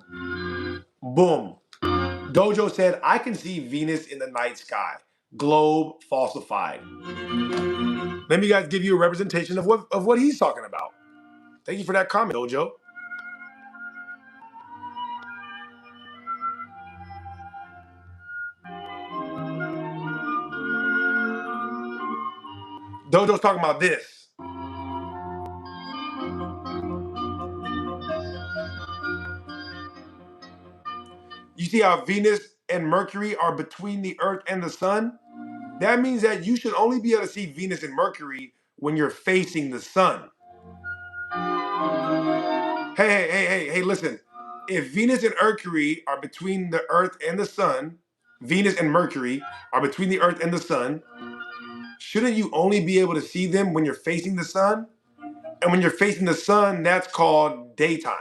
boom. Dojo said, I can see Venus in the night sky. Globe falsified. Let me guys give you a representation of what he's talking about. Thank you for that comment, Dojo. Dojo's talking about this. You see how Venus and Mercury are between the Earth and the Sun? That means that you should only be able to see Venus and Mercury when you're facing the Sun. Hey, listen. If Venus and Mercury are between the Earth and the Sun, Venus and Mercury are between the Earth and the Sun, shouldn't you only be able to see them when you're facing the Sun? And when you're facing the Sun, that's called daytime.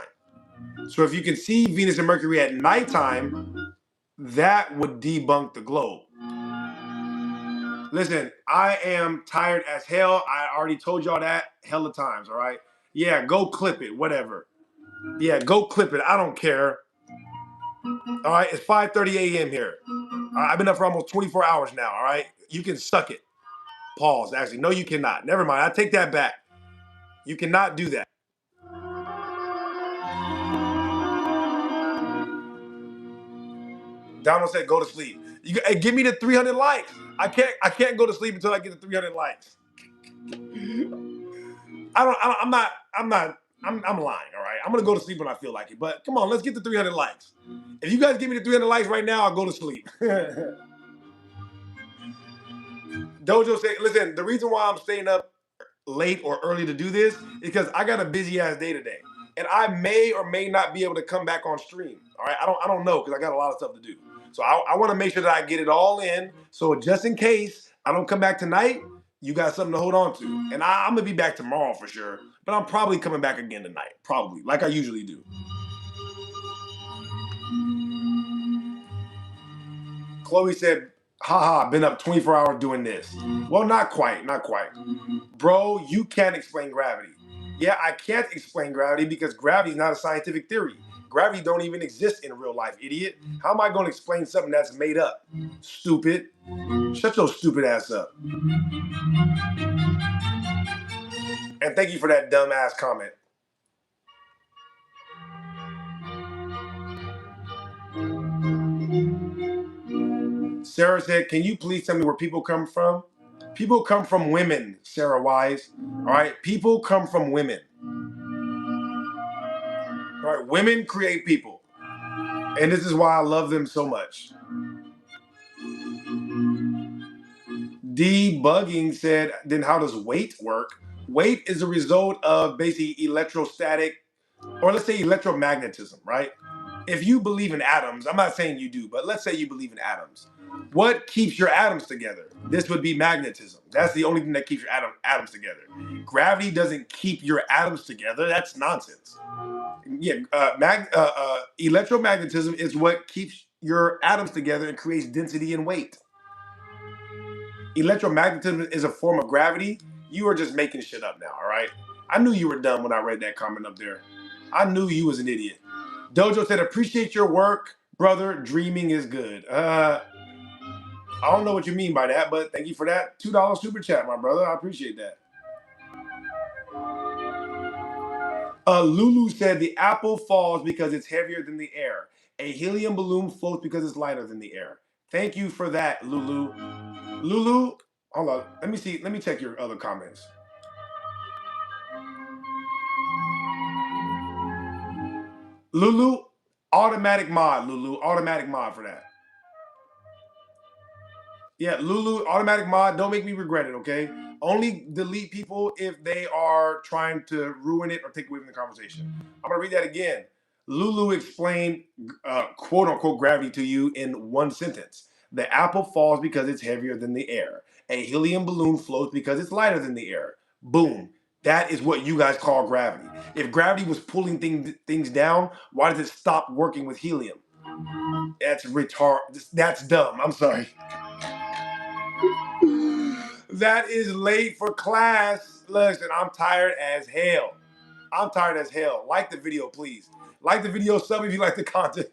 So if you can see Venus and Mercury at nighttime, that would debunk the globe. Listen, I am tired as hell. I already told y'all that hella times, all right? Yeah, go clip it, whatever. Yeah, go clip it. I don't care. All right, it's 5:30 a.m. here. All right, I've been up for almost 24 hours now, all right? You can suck it. Pause. Actually, no, you cannot. Never mind. I take that back. You cannot do that. Donald said, "Go to sleep." Hey, give me the 300 likes. I can't go to sleep until I get the 300 likes. I'm lying. All right, I'm gonna go to sleep when I feel like it. But come on, let's get the 300 likes. If you guys give me the 300 likes right now, I'll go to sleep. Dojo said, "Listen, the reason why I'm staying up late or early to do this is because I got a busy ass day today, and I may or may not be able to come back on stream. All right, I don't know because I got a lot of stuff to do. So I want to make sure that I get it all in. So just in case I don't come back tonight, you got something to hold on to. And I'm gonna be back tomorrow for sure. But I'm probably coming back again tonight, probably like I usually do." Chloe said, "Haha, been up 24 hours doing this." Well, not quite. Bro, you can't explain gravity. Yeah, I can't explain gravity because gravity is not a scientific theory. Gravity don't even exist in real life, idiot. How am I going to explain something that's made up? Stupid. Shut your stupid ass up. And thank you for that dumb ass comment. Sarah said, "Can you please tell me where people come from?" People come from women, Sarah Wise. All right, people come from women. All right, women create people. And this is why I love them so much. Debugging said, "Then how does weight work?" Weight is a result of basically electrostatic, or let's say electromagnetism, right? If you believe in atoms, I'm not saying you do, but let's say you believe in atoms. What keeps your atoms together? This would be magnetism. That's the only thing that keeps your atoms together. Gravity doesn't keep your atoms together. That's nonsense. Yeah, electromagnetism is what keeps your atoms together and creates density and weight. Electromagnetism is a form of gravity. You are just making shit up now, all right? I knew you were dumb when I read that comment up there. I knew you was an idiot. Dojo said, "Appreciate your work, brother. Dreaming is good." I don't know what you mean by that, but thank you for that $2 super chat, my brother. I appreciate that. Lulu said, "The apple falls because it's heavier than the air. A helium balloon floats because it's lighter than the air." Thank you for that, Lulu. Lulu, hold on. Let me see. Let me check your other comments. Lulu, automatic mod. Lulu, automatic mod for that. Yeah, Lulu, automatic mod. Don't make me regret it, okay? Only delete people if they are trying to ruin it or take away from the conversation. I'm gonna read that again. Lulu explained quote unquote gravity to you in one sentence. The apple falls because it's heavier than the air. A helium balloon floats because it's lighter than the air. Boom. That is what you guys call gravity. If gravity was pulling things down, why does it stop working with helium? That's That's dumb. I'm sorry. That is late for class. Listen, I'm tired as hell. I'm tired as hell. Like the video, please. Like the video, sub if you like the content.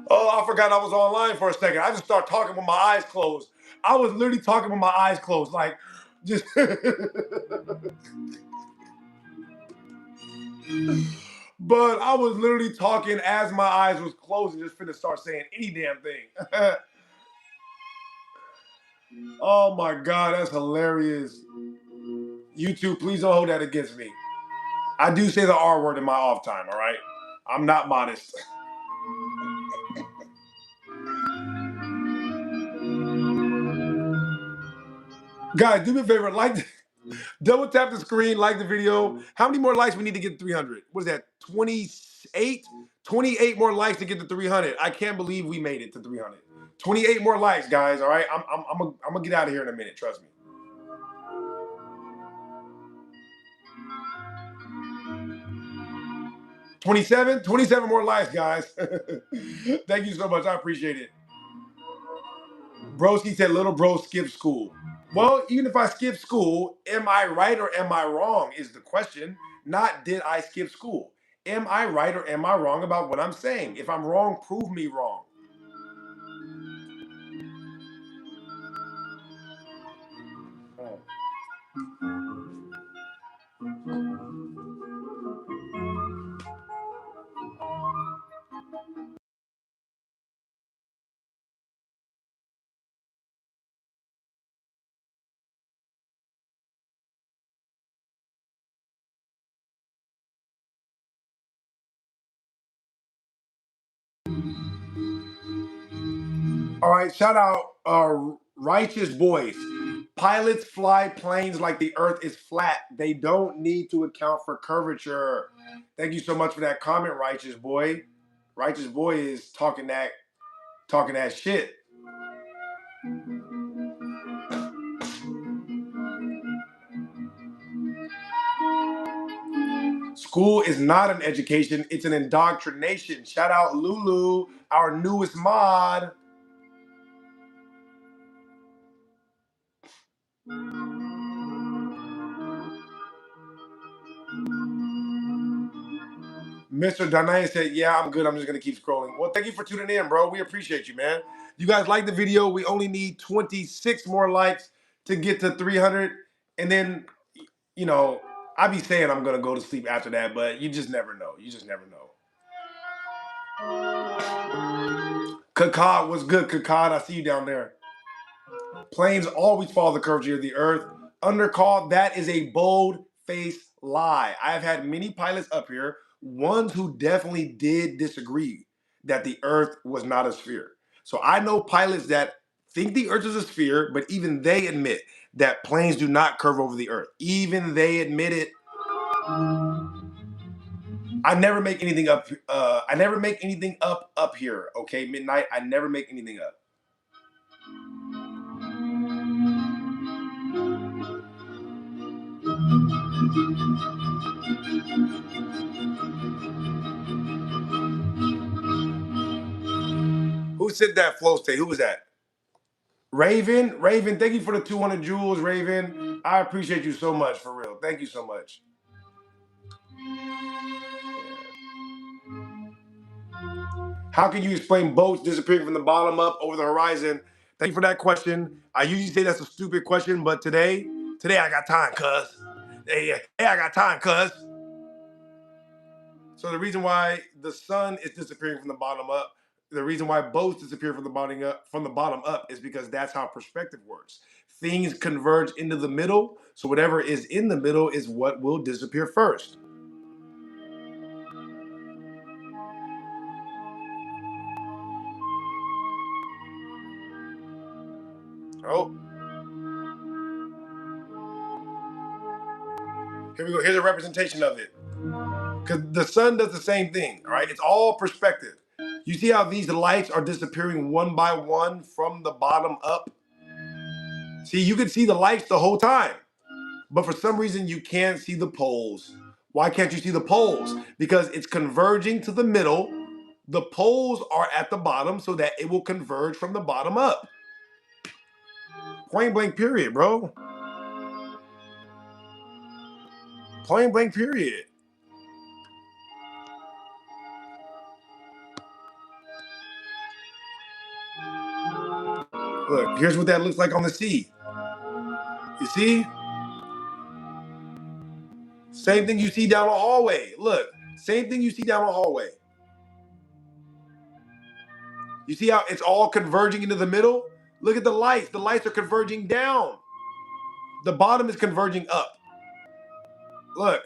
Oh, I forgot I was online for a second. I just started talking with my eyes closed. I was literally talking with my eyes closed, like just. But I was literally talking as my eyes was closed and just finna start saying any damn thing. Oh my God, that's hilarious. YouTube, please don't hold that against me. I do say the R word in my off time, all right? I'm not modest. Guys, do me a favor, double tap the screen, like the video. How many more likes we need to get to 300? What is that, 28? 28 more likes to get to 300. I can't believe we made it to 300. 28 more likes, guys, all right? I'm gonna get out of here in a minute, trust me. 27? 27 more likes, guys. Thank you so much. I appreciate it. Broski said little bro skipped school. Well, even if I skip school, am I right or am I wrong is the question. Not did I skip school. Am I right or am I wrong about what I'm saying? If I'm wrong, prove me wrong. All right, shout out Righteous Boys. Pilots fly planes like the earth is flat. They don't need to account for curvature. Thank you so much for that comment, Righteous Boy. Righteous Boy is talking that shit. School is not an education, it's an indoctrination. Shout out Lulu, our newest mod. Mr. Danaya said, yeah, I'm good. I'm just going to keep scrolling. Well, thank you for tuning in, bro. We appreciate you, man. You guys like the video. We only need 26 more likes to get to 300. And then, you know, I be saying I'm going to go to sleep after that, but you just never know. You just never know. Kakad, what's good, Kakad? I see you down there. Planes always follow the curvature of the earth. Undercall, that is a bold-faced lie. I've had many pilots up here, ones who definitely did disagree that the earth was not a sphere. So I know pilots that think the earth is a sphere, but even they admit that planes do not curve over the earth. Even they admit it. I never make anything up. I never make anything up here. Okay, Midnight. I never make anything up. Who said that flow state? Who was that? Raven, thank you for the 200 jewels, Raven. I appreciate you so much, for real. Thank you so much. How can you explain boats disappearing from the bottom up over the horizon? Thank you for that question. I usually say that's a stupid question, but today I got time, cuz. Hey, I got time, cuz. So the reason why the sun is disappearing from the bottom up, the reason why boats disappear from the bottom up is because that's how perspective works. Things converge into the middle, so whatever is in the middle is what will disappear first. Oh. Here we go. Here's a representation of it. Because the sun does the same thing, all right? It's all perspective. You see how these lights are disappearing one by one from the bottom up? See, you can see the lights the whole time, but for some reason you can't see the poles. Why can't you see the poles? Because it's converging to the middle. The poles are at the bottom so that it will converge from the bottom up. Point blank period, bro. Point blank period. Look, here's what that looks like on the sea. You see? Same thing you see down the hallway. Look, same thing you see down the hallway. You see how it's all converging into the middle? Look at the lights. The lights are converging down. The bottom is converging up. Look,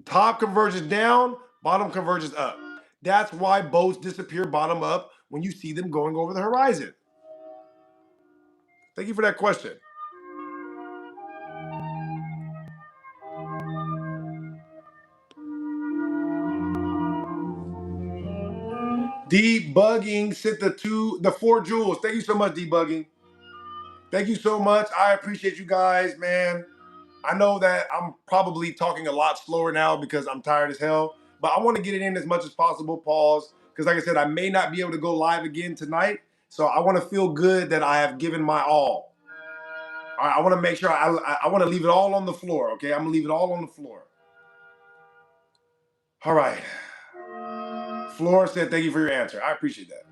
top converges down, bottom converges up. That's why boats disappear bottom up when you see them going over the horizon. Thank you for that question. Debugging sent the 4 jewels. Thank you so much, debugging. Thank you so much. I appreciate you guys, man. I know that I'm probably talking a lot slower now because I'm tired as hell, but I want to get it in as much as possible. Pause, because like I said, I may not be able to go live again tonight, so I want to feel good that I have given my all. All right, I want to make sure I want to leave it all on the floor. Okay, I'm gonna leave it all on the floor. All right. Flora said, "Thank you for your answer. I appreciate that."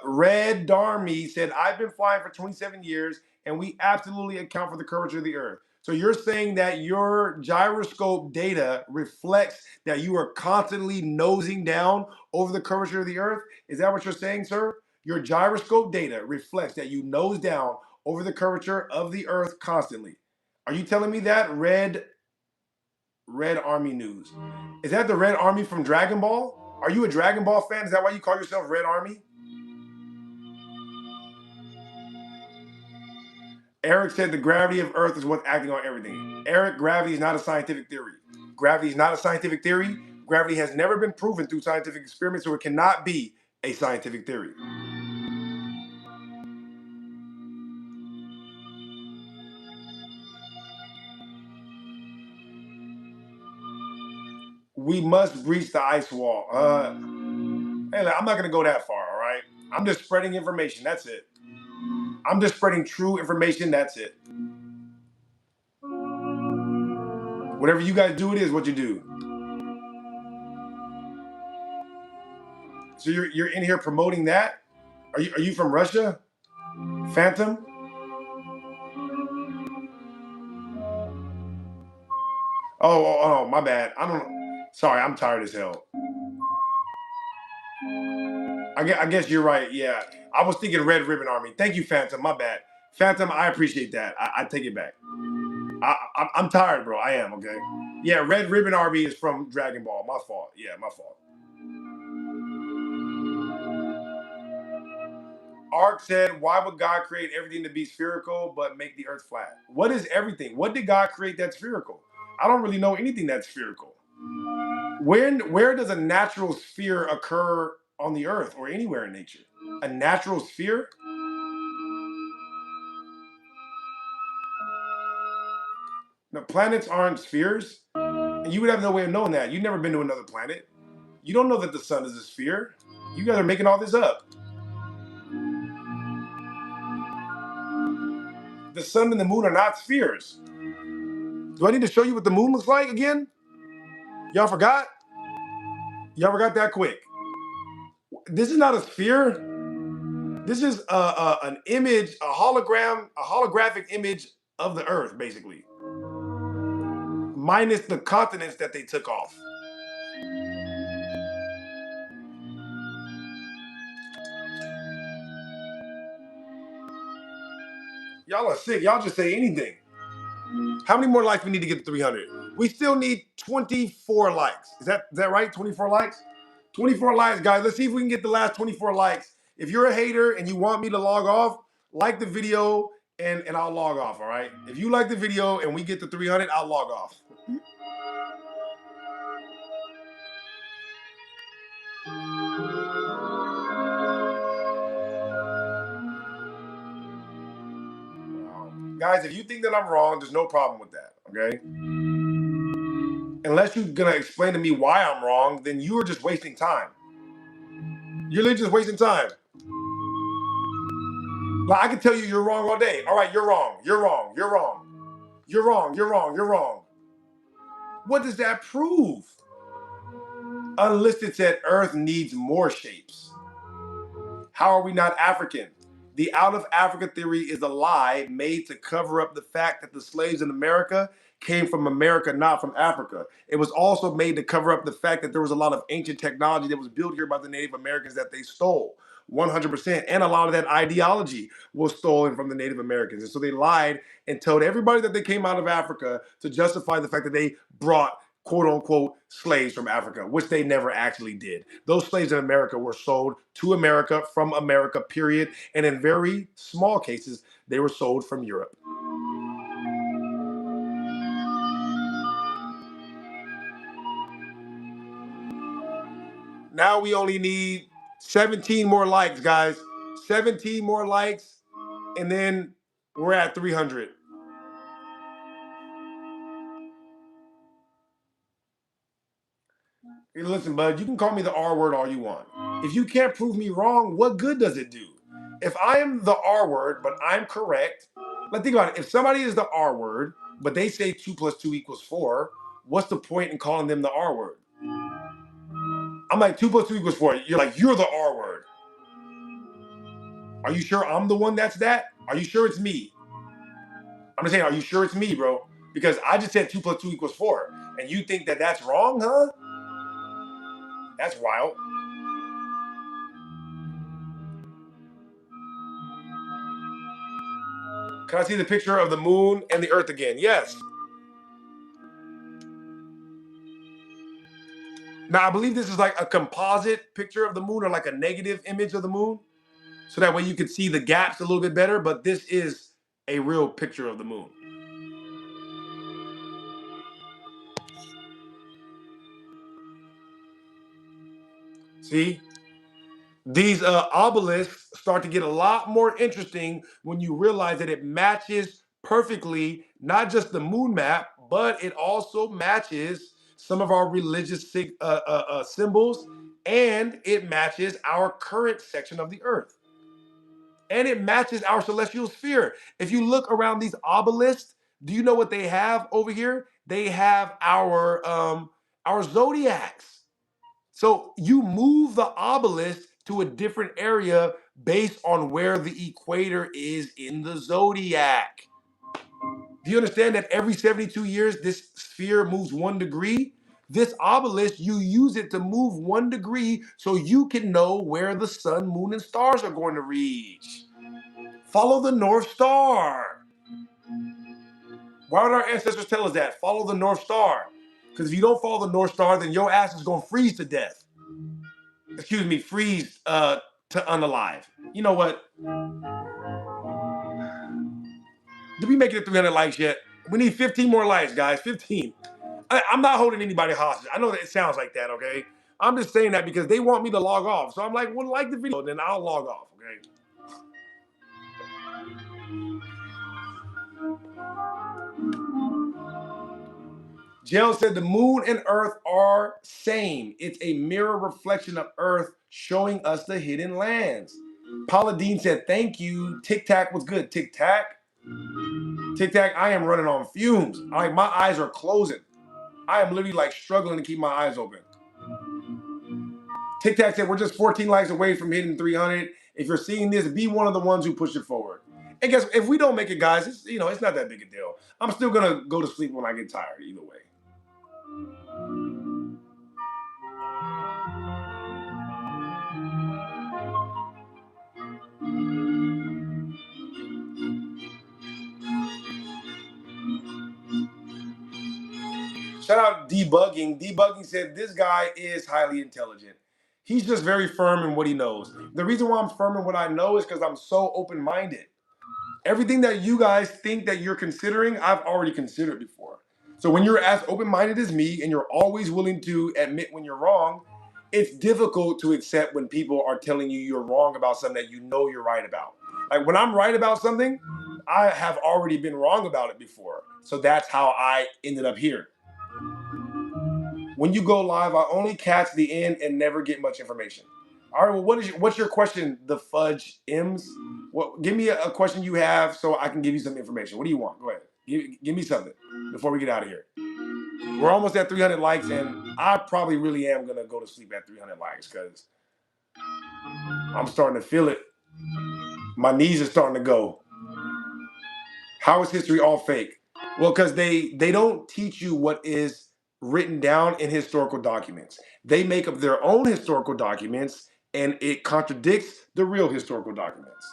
Red Darmy said, "I've been flying for 27 years and we absolutely account for the curvature of the earth." So you're saying that your gyroscope data reflects that you are constantly nosing down over the curvature of the earth? Is that what you're saying, sir? Your gyroscope data reflects that you nose down over the curvature of the earth constantly. Are you telling me that, Red Army News? Is that the Red Army from Dragon Ball? Are you a Dragon Ball fan? Is that why you call yourself Red Army? Eric said the gravity of Earth is what's acting on everything. Eric, gravity is not a scientific theory. Gravity is not a scientific theory. Gravity has never been proven through scientific experiments, so it cannot be a scientific theory. We must breach the ice wall. Hey, I'm not going to go that far, all right? I'm just spreading information. That's it. I'm just spreading true information. That's it. Whatever you guys do, it is what you do. So you're in here promoting that? Are you from Russia? Phantom? Oh, my bad. I don't. Sorry, I'm tired as hell. I guess you're right. Yeah, I was thinking Red Ribbon Army. Thank you, Phantom. My bad, Phantom. I appreciate that. I take it back. I'm tired, bro. I am. Okay. Yeah, Red Ribbon Army is from Dragon Ball. My fault. Yeah, my fault. Ark said, "Why would God create everything to be spherical but make the earth flat? What is everything? What did God create that's spherical? I don't really know anything that's spherical. Where does a natural sphere occur on the earth or anywhere in nature? A natural sphere? The planets aren't spheres. And you would have no way of knowing that. You've never been to another planet. You don't know that the sun is a sphere. You guys are making all this up. The sun and the moon are not spheres. Do I need to show you what the moon looks like again? Y'all forgot? Y'all forgot that quick. This is not a sphere. This is an image, a holographic image of the earth, basically. Minus the continents that they took off. Y'all are sick. Y'all just say anything. How many more likes we need to get to 300? We still need 24 likes. Is that right? 24 likes? 24 likes, guys. Let's see if we can get the last 24 likes. If you're a hater and you want me to log off, like the video and I'll log off, all right? If you like the video and we get to 300, I'll log off. Guys, if you think that I'm wrong, there's no problem with that, okay? Unless you're gonna explain to me why I'm wrong, then you are just wasting time. You're literally just wasting time. Like, I can tell you you're wrong all day. All right, you're wrong. You're wrong. You're wrong. You're wrong. You're wrong. You're wrong. What does that prove? Unlisted said Earth needs more shapes. How are we not African? The out of Africa theory is a lie made to cover up the fact that the slaves in America came from America, not from Africa. It was also made to cover up the fact that there was a lot of ancient technology that was built here by the Native Americans that they stole. 100%. And a lot of that ideology was stolen from the Native Americans. And so they lied and told everybody that they came out of Africa to justify the fact that they brought quote unquote slaves from Africa, which they never actually did. Those slaves in America were sold to America from America, period. And in very small cases, they were sold from Europe. Now we only need 17 more likes, guys. 17 more likes, and then we're at 300. Hey, listen, bud, you can call me the R word all you want. If you can't prove me wrong, what good does it do? If I am the R word, but I'm correct, like think about it. If somebody is the R word, but they say 2 + 2 = 4, what's the point in calling them the R word? I'm like, 2 + 2 = 4. You're like, you're the R word. Are you sure I'm the one that's that? Are you sure it's me? I'm just saying, are you sure it's me, bro? Because I just said 2 + 2 = 4. And you think that that's wrong, huh? That's wild. Can I see the picture of the moon and the earth again? Yes. Now, I believe this is like a composite picture of the moon, or like a negative image of the moon. So that way you can see the gaps a little bit better, but this is a real picture of the moon. See? These obelisks start to get a lot more interesting when you realize that it matches perfectly, not just the moon map, but it also matches some of our religious symbols, and it matches our current section of the earth. And it matches our celestial sphere. If you look around these obelisks, do you know what they have over here? They have our zodiacs. So you move the obelisk to a different area based on where the equator is in the zodiac. Do you understand that every 72 years this sphere moves 1 degree? This obelisk, you use it to move 1 degree so you can know where the sun, moon, and stars are going to reach. Follow the North Star. Why would our ancestors tell us that? Follow the North Star. Because if you don't follow the North Star, then your ass is going to freeze to death. Excuse me, freeze to unalive. You know what? Did we make it to 300 likes yet? We need 15 more likes, guys. 15. I'm not holding anybody hostage. I know that it sounds like that, okay? I'm just saying that because they want me to log off. So I'm like, well, like the video, then I'll log off, okay? Jill said the moon and earth are same. It's a mirror reflection of earth showing us the hidden lands. Paula Dean said, thank you. Tic Tac was good. Tic Tac. Tic Tac, I am running on fumes. Like my eyes are closing. I am literally like struggling to keep my eyes open. Tic Tac said, we're just 14 likes away from hitting 300. If you're seeing this, be one of the ones who push it forward. And guess if we don't make it, guys, it's not that big a deal. I'm still gonna go to sleep when I get tired either way. Shout out Debugging. Debugging said this guy is highly intelligent. He's just very firm in what he knows. The reason why I'm firm in what I know is because I'm so open-minded. Everything that you guys think that you're considering, I've already considered before. So when you're as open-minded as me and you're always willing to admit when you're wrong, it's difficult to accept when people are telling you you're wrong about something that you know you're right about. Like when I'm right about something, I have already been wrong about it before. So that's how I ended up here. When you go live, I only catch the end and never get much information. All right, well, what's your question, the Fudge M's? Give me a question you have so I can give you some information. What do you want? Go ahead. Give me something before we get out of here. We're almost at 300 likes, and I probably really am going to go to sleep at 300 likes because I'm starting to feel it. My knees are starting to go. How is history all fake? Well, because they don't teach you what is written down in historical documents. They make up their own historical documents, and it contradicts the real historical documents.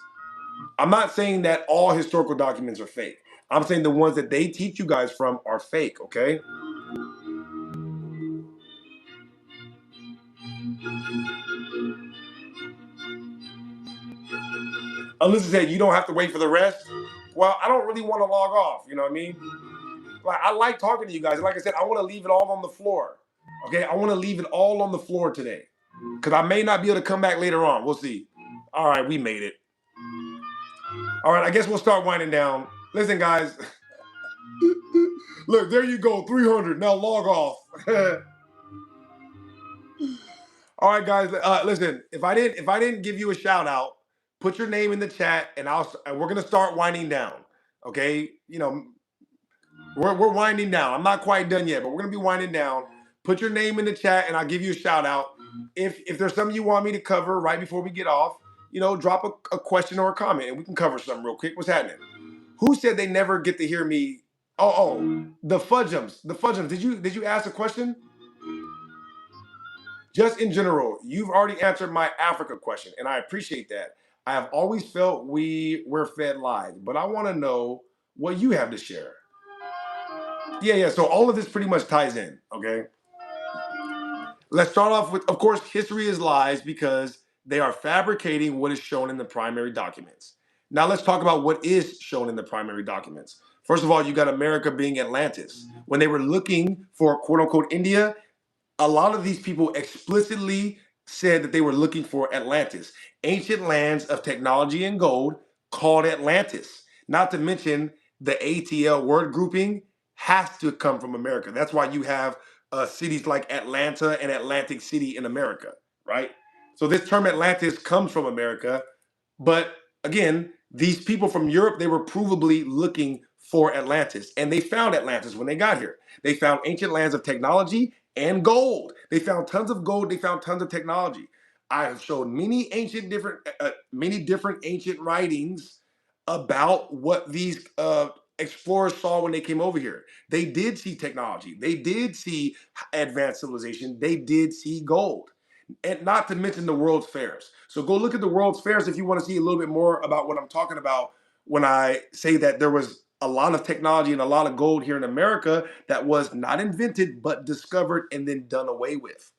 I'm not saying that all historical documents are fake. I'm saying the ones that they teach you guys from are fake, okay? Alyssa said, you don't have to wait for the rest. Well, I don't really want to log off, you know what I mean? Like, I like talking to you guys. Like I said, I want to leave it all on the floor. Okay, I want to leave it all on the floor today. Because I may not be able to come back later on. We'll see. All right, we made it. All right, I guess we'll start winding down. Listen, guys. Look, there you go, 300. Now log off. All right, guys. Listen, if I didn't give you a shout out, put your name in the chat, and we're gonna start winding down. Okay, you know, we're winding down. I'm not quite done yet, but we're gonna be winding down. Put your name in the chat, and I'll give you a shout out. If there's something you want me to cover right before we get off, you know, drop a question or a comment, and we can cover something real quick. What's happening? Who said they never get to hear me? Oh, the Fudgems. The Fudgems. Did you ask a question? Just in general, you've already answered my Africa question, and I appreciate that. I have always felt we were fed lies, but I want to know what you have to share. Yeah. So all of this pretty much ties in, okay? Let's start off with, of course, history is lies because they are fabricating what is shown in the primary documents. Now let's talk about what is shown in the primary documents. First of all, you got America being Atlantis. When they were looking for quote unquote India, a lot of these people explicitly said that they were looking for Atlantis, ancient lands of technology and gold called Atlantis. Not to mention the ATL word grouping has to come from America. That's why you have cities like Atlanta and Atlantic City in America, right? So this term Atlantis comes from America, but again, these people from Europe, they were provably looking for Atlantis, and they found Atlantis when they got here. They found ancient lands of technology and gold. They found tons of gold. They found tons of technology. I have showed many different ancient writings about what these explorers saw when they came over here. They did see technology. They did see advanced civilization. They did see gold, and not to mention the World's Fairs. So go look at the World's Fairs if you want to see a little bit more about what I'm talking about when I say that there was a lot of technology and a lot of gold here in America that was not invented, but discovered and then done away with.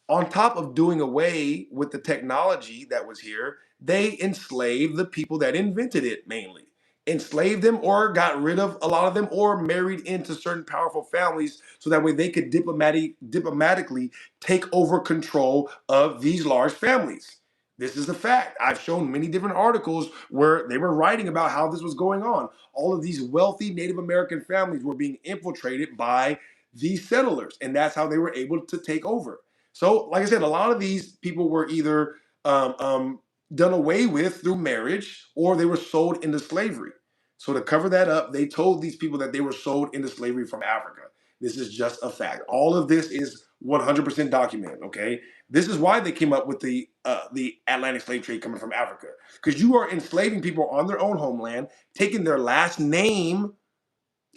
On top of doing away with the technology that was here, they enslaved the people that invented it mainly. Enslaved them or got rid of a lot of them or married into certain powerful families so that way they could diplomatically take over control of these large families. This is a fact. I've shown many different articles where they were writing about how this was going on. All of these wealthy Native American families were being infiltrated by these settlers, and that's how they were able to take over. So, like I said, a lot of these people were either done away with through marriage or they were sold into slavery. So, to cover that up, they told these people that they were sold into slavery from Africa. This is just a fact. All of this is 100% documented, okay? This is why they came up with the Atlantic slave trade coming from Africa. Because you are enslaving people on their own homeland, taking their last name.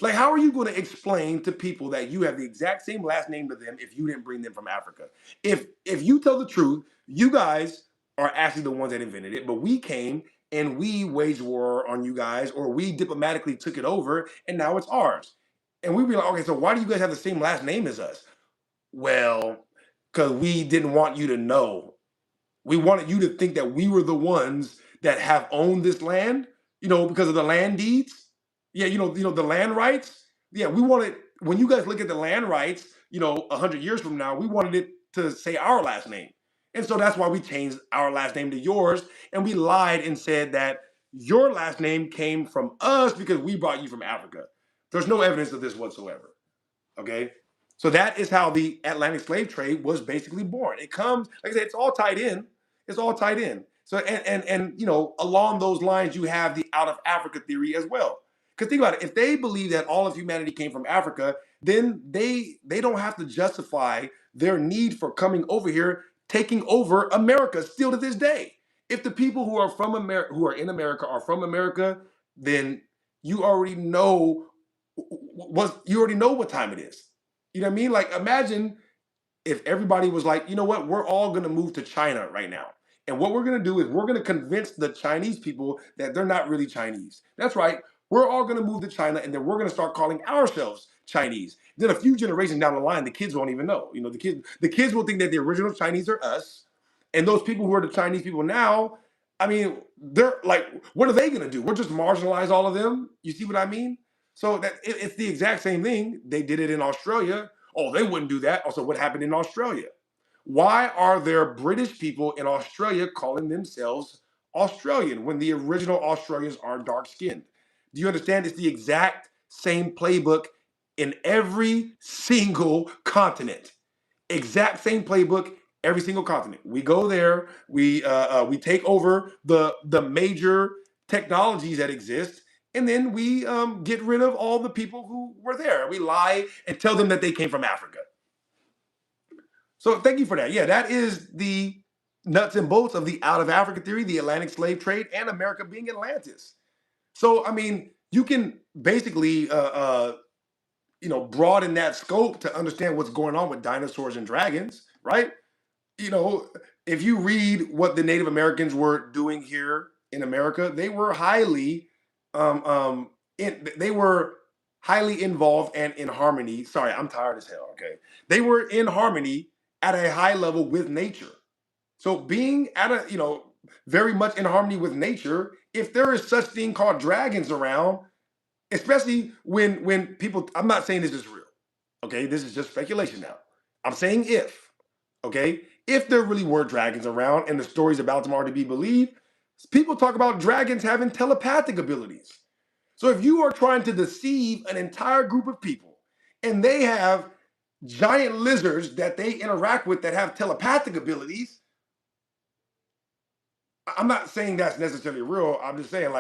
Like, how are you going to explain to people that you have the exact same last name to them if you didn't bring them from Africa? If you tell the truth, you guys are actually the ones that invented it, but we came and we waged war on you guys, or we diplomatically took it over, and now it's ours. And we'd be like, okay, so why do you guys have the same last name as us? Well, because we didn't want you to know. We wanted you to think that we were the ones that have owned this land, because of the land deeds. Yeah, the land rights. Yeah, we wanted, when you guys look at the land rights, 100 years from now, we wanted it to say our last name. And so that's why we changed our last name to yours. And we lied and said that your last name came from us because we brought you from Africa. There's no evidence of this whatsoever. Okay? So that is how the Atlantic slave trade was basically born. It comes, like I said, it's all tied in. It's all tied in. So, and along those lines, you have the out of Africa theory as well. Because think about it, if they believe that all of humanity came from Africa, then they don't have to justify their need for coming over here, taking over America still to this day. If the people who are from America, who are in America, are from America, then you already know what time it is. You know what I mean? Like, imagine if everybody was like, you know what, we're all going to move to China right now. And what we're going to do is we're going to convince the Chinese people that they're not really Chinese. That's right. We're all going to move to China, and then we're going to start calling ourselves Chinese. Then a few generations down the line, the kids won't even know. The kids will think that the original Chinese are us. And those people who are the Chinese people now, I mean, they're like, what are they going to do? We're just marginalize all of them. You see what I mean? So that it's the exact same thing. They did it in Australia. Oh, they wouldn't do that. Also, what happened in Australia? Why are there British people in Australia calling themselves Australian when the original Australians are dark-skinned. Do you understand? It's the exact same playbook in every single continent. Exact same playbook, every single continent. We go there, we take over the major technologies that exist, and then we get rid of all the people who were there. We lie and tell them that they came from Africa. So thank you for that. Yeah, that is the nuts and bolts of the out of Africa theory, the Atlantic slave trade, and America being Atlantis. So I mean, you can basically broaden that scope to understand what's going on with dinosaurs and dragons, right? You know, if you read what the Native Americans were doing here in America, they were highly highly involved and in harmony. Sorry, I'm tired as hell. Okay, they were in harmony at a high level with nature. So being at a very much in harmony with nature, if there is such thing called dragons around, especially when people, I'm not saying this is real. Okay, this is just speculation now. I'm saying if there really were dragons around and the stories about them are to be believed, people talk about dragons having telepathic abilities. So if you are trying to deceive an entire group of people and they have giant lizards that they interact with that have telepathic abilities, I'm not saying that's necessarily real. I'm just saying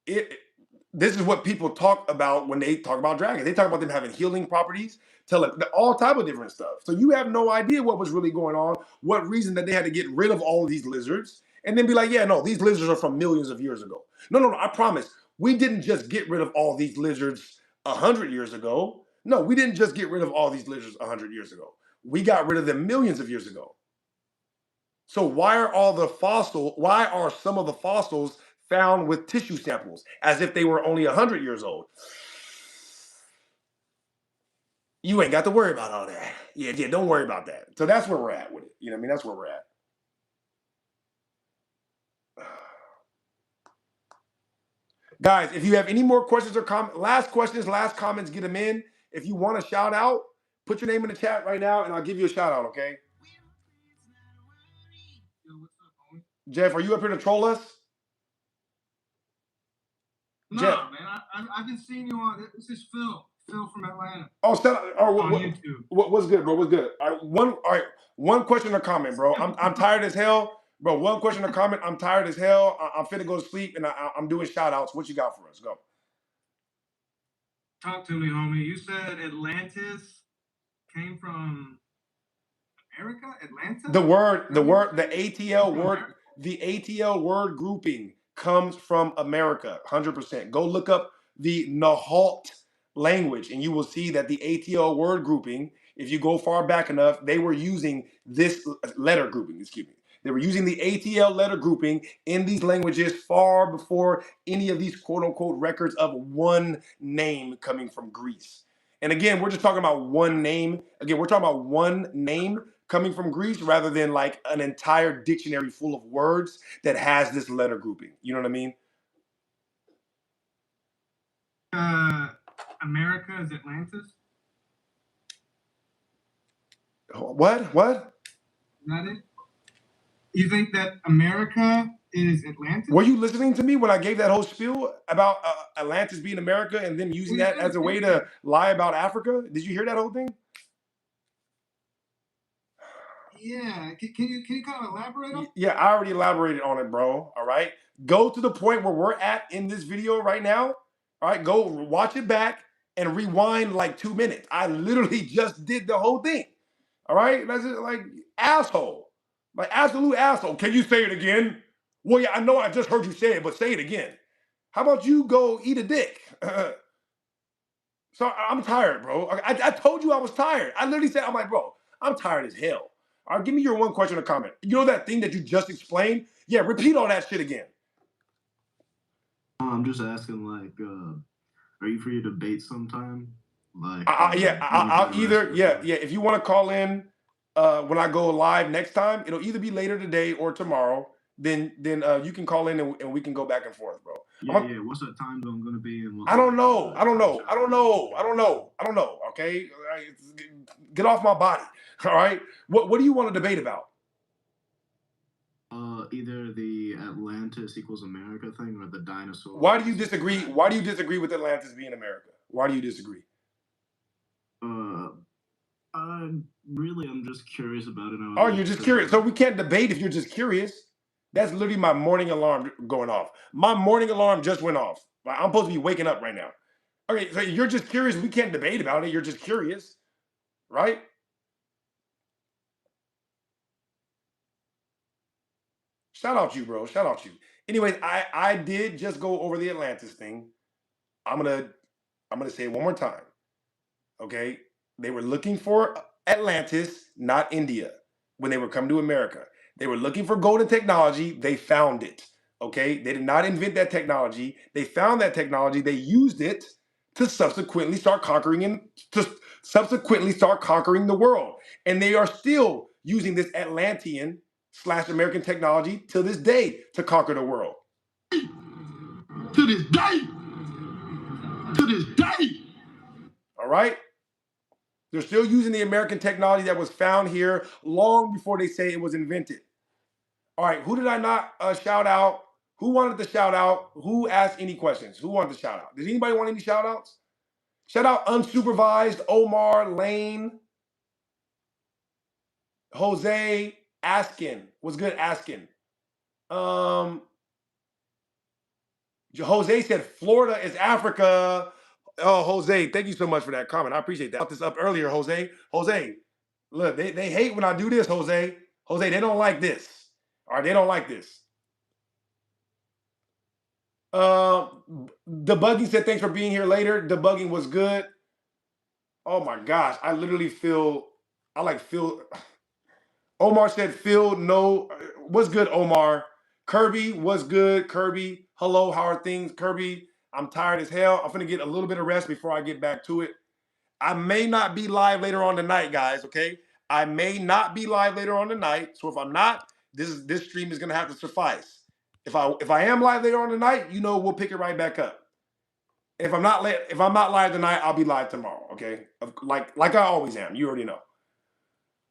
this is what people talk about when they talk about dragons. They talk about them having healing properties, all type of different stuff. So you have no idea what was really going on, what reason that they had to get rid of all of these lizards, and then be like, yeah, no, these lizards are from millions of years ago. No, I promise. We didn't just get rid of all these lizards 100 years ago. No, we didn't just get rid of all these lizards 100 years ago. We got rid of them millions of years ago. So why are some of the fossils found with tissue samples as if they were only 100 years old? You ain't got to worry about all that. Yeah, don't worry about that. So that's where we're at with it. You know what I mean? That's where we're at. Guys, if you have any more questions or comments, last comments, get them in. If you want to shout out, put your name in the chat right now and I'll give you a shout out, okay? Yo, what's up, homie? Jeff, are you up here to troll us? No, Jeff. Man, I've been seeing you on. This is Phil from Atlanta. Oh, on YouTube. What's good, bro? What's good? All right, one question or comment, bro. I'm tired as hell, bro. One question or comment. I'm tired as hell. I'm finna go to sleep, and I'm doing shout outs. What you got for us? Go. Talk to me, homie. You said Atlantis came from America? Atlanta? The ATL word grouping comes from America, 100%. Go look up the Nahuatl language and you will see that the ATL word grouping, if you go far back enough, they were using this letter grouping, excuse me. They were using the ATL letter grouping in these languages far before any of these quote unquote records of one name coming from Greece. And again, we're just talking about one name. Again, we're talking about one name coming from Greece rather than like an entire dictionary full of words that has this letter grouping. You know what I mean? America is Atlantis? What? Is that it? You think that America is Atlantis? Were you listening to me when I gave that whole spiel about Atlantis being America and then using that as a way to lie about Africa? Did you hear that whole thing? Yeah. Can you kind of elaborate on? Yeah, I already elaborated on it, bro. All right. Go to the point where we're at in this video right now. All right. Go watch it back and rewind like 2 minutes. I literally just did the whole thing. All right. That's it, like asshole. Like absolute asshole. Can you say it again? Well, yeah, I know I just heard you say it, but say it again. How about you go eat a dick? So I'm tired, bro. I told you I was tired. I literally said, I'm like, bro, I'm tired as hell. All right, give me your one question or comment. You know that thing that you just explained? Yeah, repeat all that shit again. I'm just asking, like, are you free to debate sometime? Like, I'll either, if you want to call in when I go live next time, it'll either be later today or tomorrow. Then you can call in and we can go back and forth, bro. Yeah. What's that time zone going to be? I don't know. Okay, get off my body. All right. What do you want to debate about? either the Atlantis equals America thing or the dinosaurs. Why do you disagree? Why do you disagree with Atlantis being America? Why do you disagree? I'm just curious about it. Oh, you're just curious. So we can't debate if you're just curious. That's literally my morning alarm going off. My morning alarm just went off. I'm supposed to be waking up right now. Okay, so you're just curious. We can't debate about it. You're just curious, right? Shout out you, bro. Shout out you. Anyways, I did just go over the Atlantis thing. I'm gonna say it one more time. Okay, they were looking for Atlantis, not India, when they were coming to America. They were looking for golden technology. They found it. Okay, they did not invent that technology. They found that technology. They used it to subsequently start conquering the world. And they are still using this Atlantean / American technology to this day to conquer the world. To this day. To this day. All right? They're still using the American technology that was found here long before they say it was invented. All right, who did I not shout out? Who wanted to shout out? Who asked any questions? Who wanted to shout out? Did anybody want any shout outs? Shout out unsupervised, Omar, Lane, Jose, Askin. What's good, Askin? Jose said Florida is Africa. Oh, Jose, thank you so much for that comment. I appreciate that. I brought this up earlier, Jose. Jose, look, they hate when I do this, Jose. Jose, they don't like this. All right, they don't like this. Debugging said thanks for being here later. Debugging was good. Oh my gosh, I literally feel. Omar said Phil, no. What's good, Omar? Kirby, what's good? Kirby, hello, how are things? Kirby, I'm tired as hell. I'm gonna get a little bit of rest before I get back to it. I may not be live later on tonight, guys, okay? I may not be live later on tonight. So if I'm not, this stream is gonna have to suffice. If I am live later on tonight, we'll pick it right back up. If I'm not live tonight, I'll be live tomorrow, okay? Like I always am. You already know.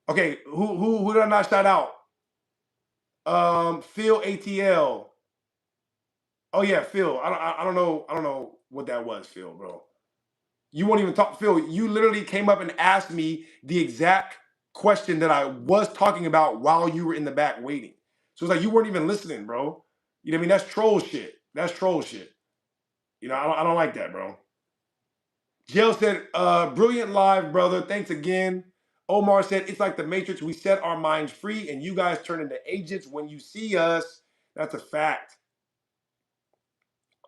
Okay, who did I not shout out? Phil ATL. Oh yeah, Phil. I don't know what that was, Phil, bro. You won't even talk, Phil. You literally came up and asked me the exact question that I was talking about while you were in the back waiting. So it's like you weren't even listening, bro. You know what I mean? That's troll shit. That's troll shit. I don't like that, bro. Jill said, brilliant live, brother. Thanks again. Omar said, it's like the Matrix. We set our minds free and you guys turn into agents when you see us. That's a fact.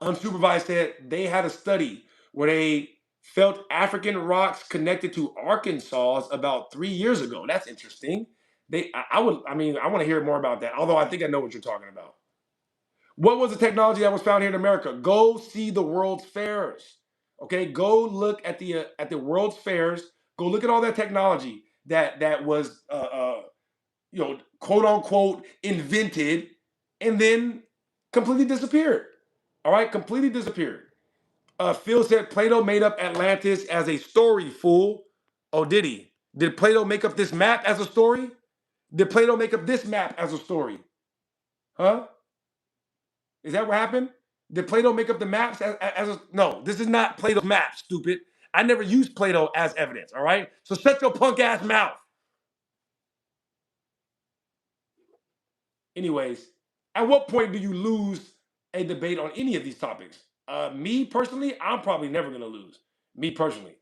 Unsupervised said they had a study where they felt African rocks connected to Arkansas about 3 years ago. That's interesting. I want to hear more about that. Although I think I know what you're talking about. What was the technology that was found here in America? Go see the World's Fairs. Okay, go look at the World's Fairs. Go look at all that technology that was quote unquote invented and then completely disappeared. All right, completely disappeared. Phil said Plato made up Atlantis as a story, fool. Oh, did he? Did Plato make up this map as a story? Did Plato make up this map as a story? Huh? Is that what happened? Did Plato make up the maps as a... No, this is not Plato's map, stupid. I never used Plato as evidence, all right? So shut your punk ass mouth. Anyways, at what point do you lose a debate on any of these topics? Me personally, I'm probably never going to lose. Me personally,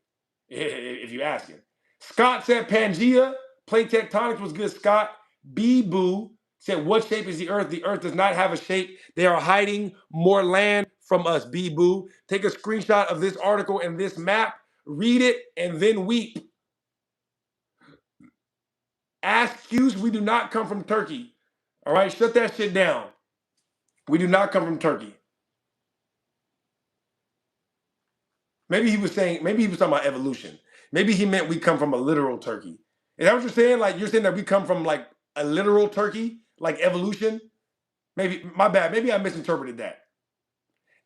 if you ask him. Scott said Pangea. Plate tectonics was good, Scott. B-Boo said, what shape is the Earth? The Earth does not have a shape. They are hiding more land from us, B-Boo. Take a screenshot of this article and this map, read it, and then weep. Ask Hughes, we do not come from Turkey. All right, shut that shit down. We do not come from Turkey. Maybe he was talking about evolution. Maybe he meant we come from a literal Turkey. Is that what you're saying? Like you're saying that we come from like a literal Turkey, like evolution? Maybe, my bad. Maybe I misinterpreted that.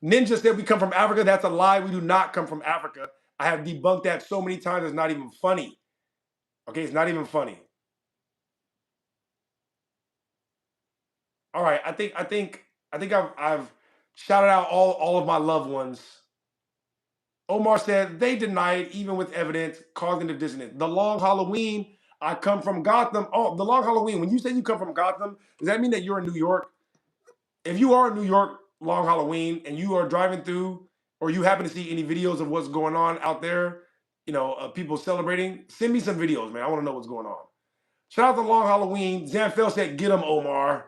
Ninja said we come from Africa. That's a lie. We do not come from Africa. I have debunked that so many times. It's not even funny. Okay, it's not even funny. All right, I think I've shouted out all of my loved ones. Omar said they denied even with evidence, cognitive dissonance. The Long Halloween, I come from Gotham. Oh, the Long Halloween. When you say you come from Gotham, does that mean that you're in New York? If you are in New York, Long Halloween, and you are driving through, or you happen to see any videos of what's going on out there, people celebrating, send me some videos, man. I want to know what's going on. Shout out to Long Halloween. Zanfel said, get him, Omar.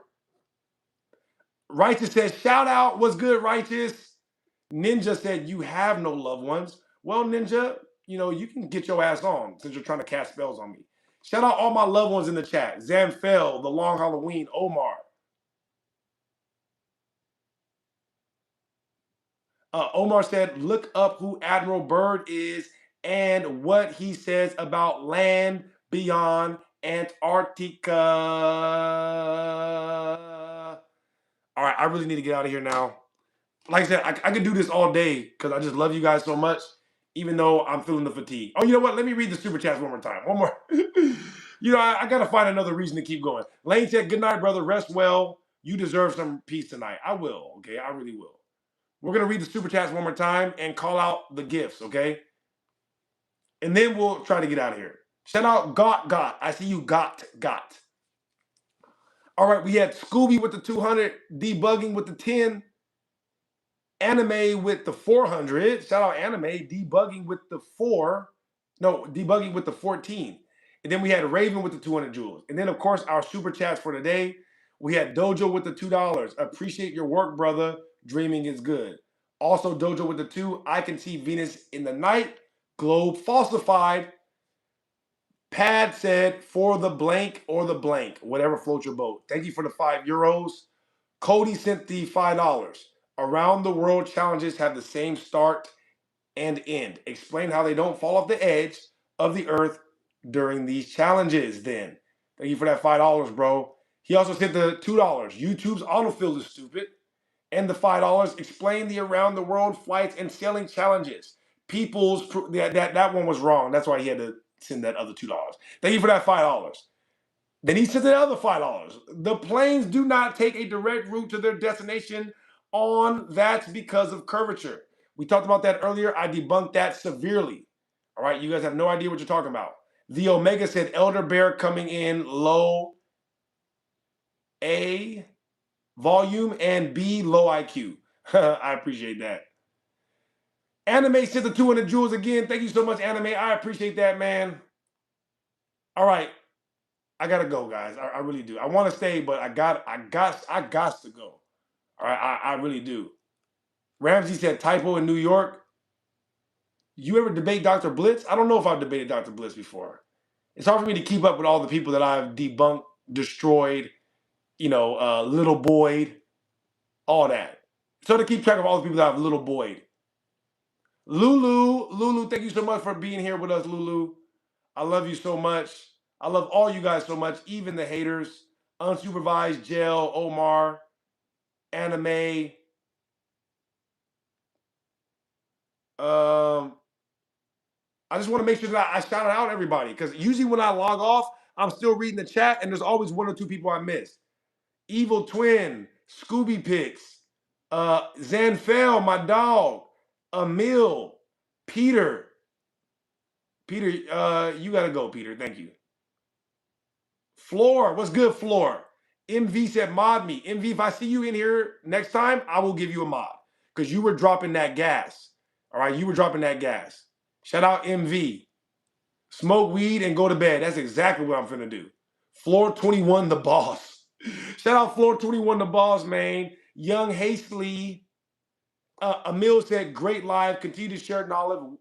Righteous said, shout out. What's good, Righteous? Ninja said, you have no loved ones. Well, Ninja, you can get your ass on since you're trying to cast spells on me. Shout out all my loved ones in the chat. Zanfel, the Long Halloween, Omar. Omar said, look up who Admiral Byrd is and what he says about land beyond Antarctica. All right, I really need to get out of here now. Like I said, I could do this all day because I just love you guys so much, even though I'm feeling the fatigue. Oh, you know what? Let me read the super chats one more time. One more. I got to find another reason to keep going. Lane said, good night, brother. Rest well. You deserve some peace tonight. I will, okay? I really will. We're going to read the super chats one more time and call out the gifts, okay? And then we'll try to get out of here. Shout out Got. I see you, Got. All right, we had Scooby with the 200, Debugging with the 10, Anime with the 400. Shout out Anime, Debugging with the 14. And then we had Raven with the 200 jewels. And then, of course, our super chats for today. We had Dojo with the $2. Appreciate your work, brother. Dreaming is good. Also, Dojo with the 2. I can see Venus in the night. Globe falsified. Pad said, for the blank or the blank, whatever floats your boat. Thank you for the €5. Cody sent the $5. Around the world challenges have the same start and end. Explain how they don't fall off the edge of the earth during these challenges then. Thank you for that $5, bro. He also sent the $2. YouTube's autofill is stupid. And the $5. Explain the around the world flights and sailing challenges. That one was wrong. That's why he had to send that other $2. Thank you for that $5. Then he sent the other $5. The planes do not take a direct route to their destination that's because of curvature. We talked about that earlier. I debunked that severely. All right, you guys have no idea what you're talking about. The Omega said Elder Bear coming in low A volume and B low IQ. I appreciate that. Anime sent the 200 jewels again. Thank you so much, Anime. I appreciate that, man. All right. I gotta go, guys. I really do. I want to stay, but I got to go. All right, I really do. Ramsey said typo in New York. You ever debate Dr. Blitz? I don't know if I've debated Dr. Blitz before. It's hard for me to keep up with all the people that I've debunked, destroyed, Little Boyd, all that. So to keep track of all the people that I've Little Boyd. Lulu, thank you so much for being here with us, Lulu. I love you so much. I love all you guys so much, even the haters. Unsupervised, Jail, Omar, Anime. I just want to make sure that I shout out everybody because usually when I log off, I'm still reading the chat and there's always one or two people I miss. Evil Twin, Scooby Picks, Zanfel, my dog, Emil, Peter. Peter, you got to go, Peter. Thank you. Floor, what's good, Floor? MV said mod me. MV, if I see you in here next time, I will give you a mod because you were dropping that gas. All right, you were dropping that gas. Shout out MV. Smoke weed and go to bed. That's exactly what I'm finna do. Floor 21, the boss. Shout out Floor 21, the boss, man. Young Hastily. Emil said, great live. Continue to share knowledge.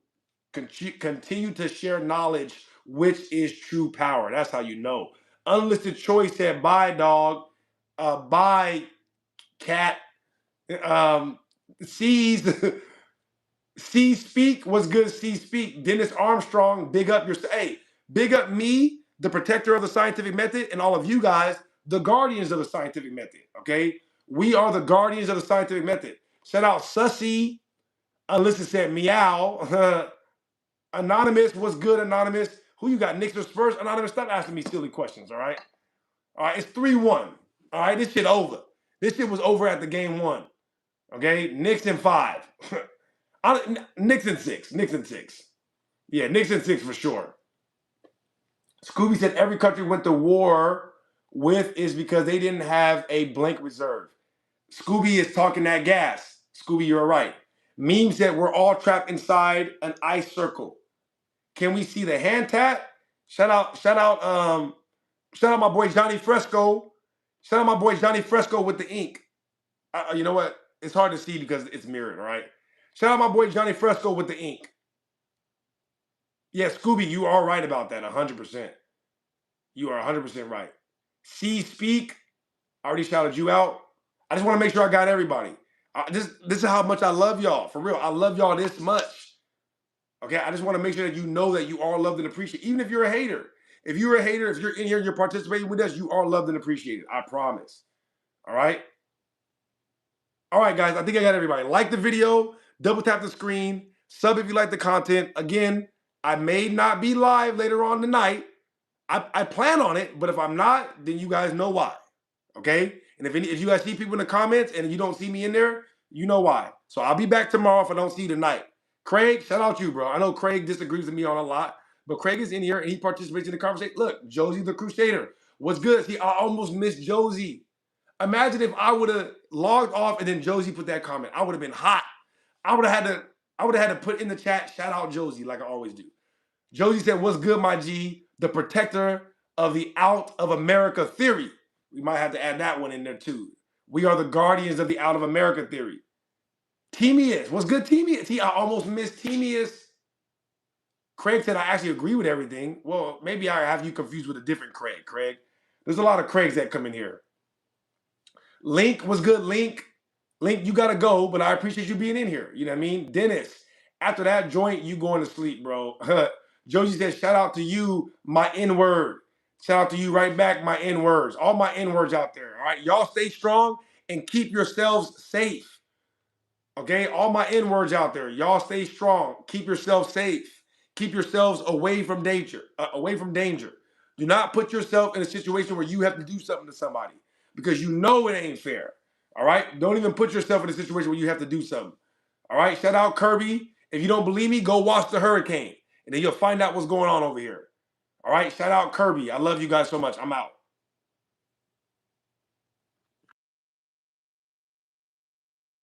Continue to share knowledge, which is true power. That's how you know. Unlisted Choice said, bye, dog. Bye, cat. C Speak, what's good, C Speak? Dennis Armstrong, big up big up me, the protector of the scientific method, and all of you guys, the guardians of the scientific method, okay? We are the guardians of the scientific method. Shout out Sussy. Alyssa said meow. Anonymous, what's good, Anonymous? Who you got, Knicks or Spurs? Anonymous, stop asking me silly questions, all right? All right, it's 3-1. All right, this shit over. This shit was over at the game 1. Okay, Knicks in 5. Knicks in 6. Knicks in 6. Yeah, Knicks in 6 for sure. Scooby said every country went to war with is because they didn't have a blank reserve. Scooby is talking that gas. Scooby, you're right. Meme said we're all trapped inside an ice circle. Can we see the hand tat? Shout out my boy Johnny Fresco. Shout out my boy Johnny Fresco with the ink. You know what? It's hard to see because it's mirrored, all right? Shout out my boy Johnny Fresco with the ink. Yeah, Scooby, you are right about that, 100%. You are 100% right. C Speak, I already shouted you out. I just want to make sure I got everybody. This is how much I love y'all. For real, I love y'all this much. Okay, I just want to make sure that you know that you are loved and appreciated, even if you're a hater. If you're a hater, if you're in here and you're participating with us, you are loved and appreciated. I promise. All right? All right, guys, I think I got everybody. Like the video, double tap the screen, sub if you like the content. Again, I may not be live later on tonight. I plan on it, but if I'm not, then you guys know why. Okay? And if you guys see people in the comments and you don't see me in there, you know why. So I'll be back tomorrow if I don't see you tonight. Craig, shout out you, bro. I know Craig disagrees with me on a lot, but Craig is in here and he participates in the conversation. Look, Josie the Crusader. What's good? See, I almost missed Josie. Imagine if I would have logged off and then Josie put that comment. I would have been hot. I would have had to put in the chat, shout out Josie, like I always do. Josie said, what's good, my G? The protector of the out of America theory. We might have to add that one in there too. We are the guardians of the out of America theory. Temius, what's good, Temius? I almost missed Temius. Craig said, I actually agree with everything. Well, maybe I have you confused with a different Craig. Craig, there's a lot of Craigs that come in here. Link, what's good, Link? Link, you gotta go, but I appreciate you being in here. You know what I mean? Dennis, after that joint, you going to sleep, bro. Josie said, shout out to you, my N-word. Shout out to you right back, my N-words. All my N-words out there, all right? Y'all stay strong and keep yourselves safe, okay? All my N-words out there. Y'all stay strong. Keep yourselves safe. Keep yourselves away from danger. Do not put yourself in a situation where you have to do something to somebody because you know it ain't fair, all right? Don't even put yourself in a situation where you have to do something, all right? Shout out Kirby. If you don't believe me, go watch the hurricane. And then you'll find out what's going on over here. All right, shout out Kirby. I love you guys so much. I'm out.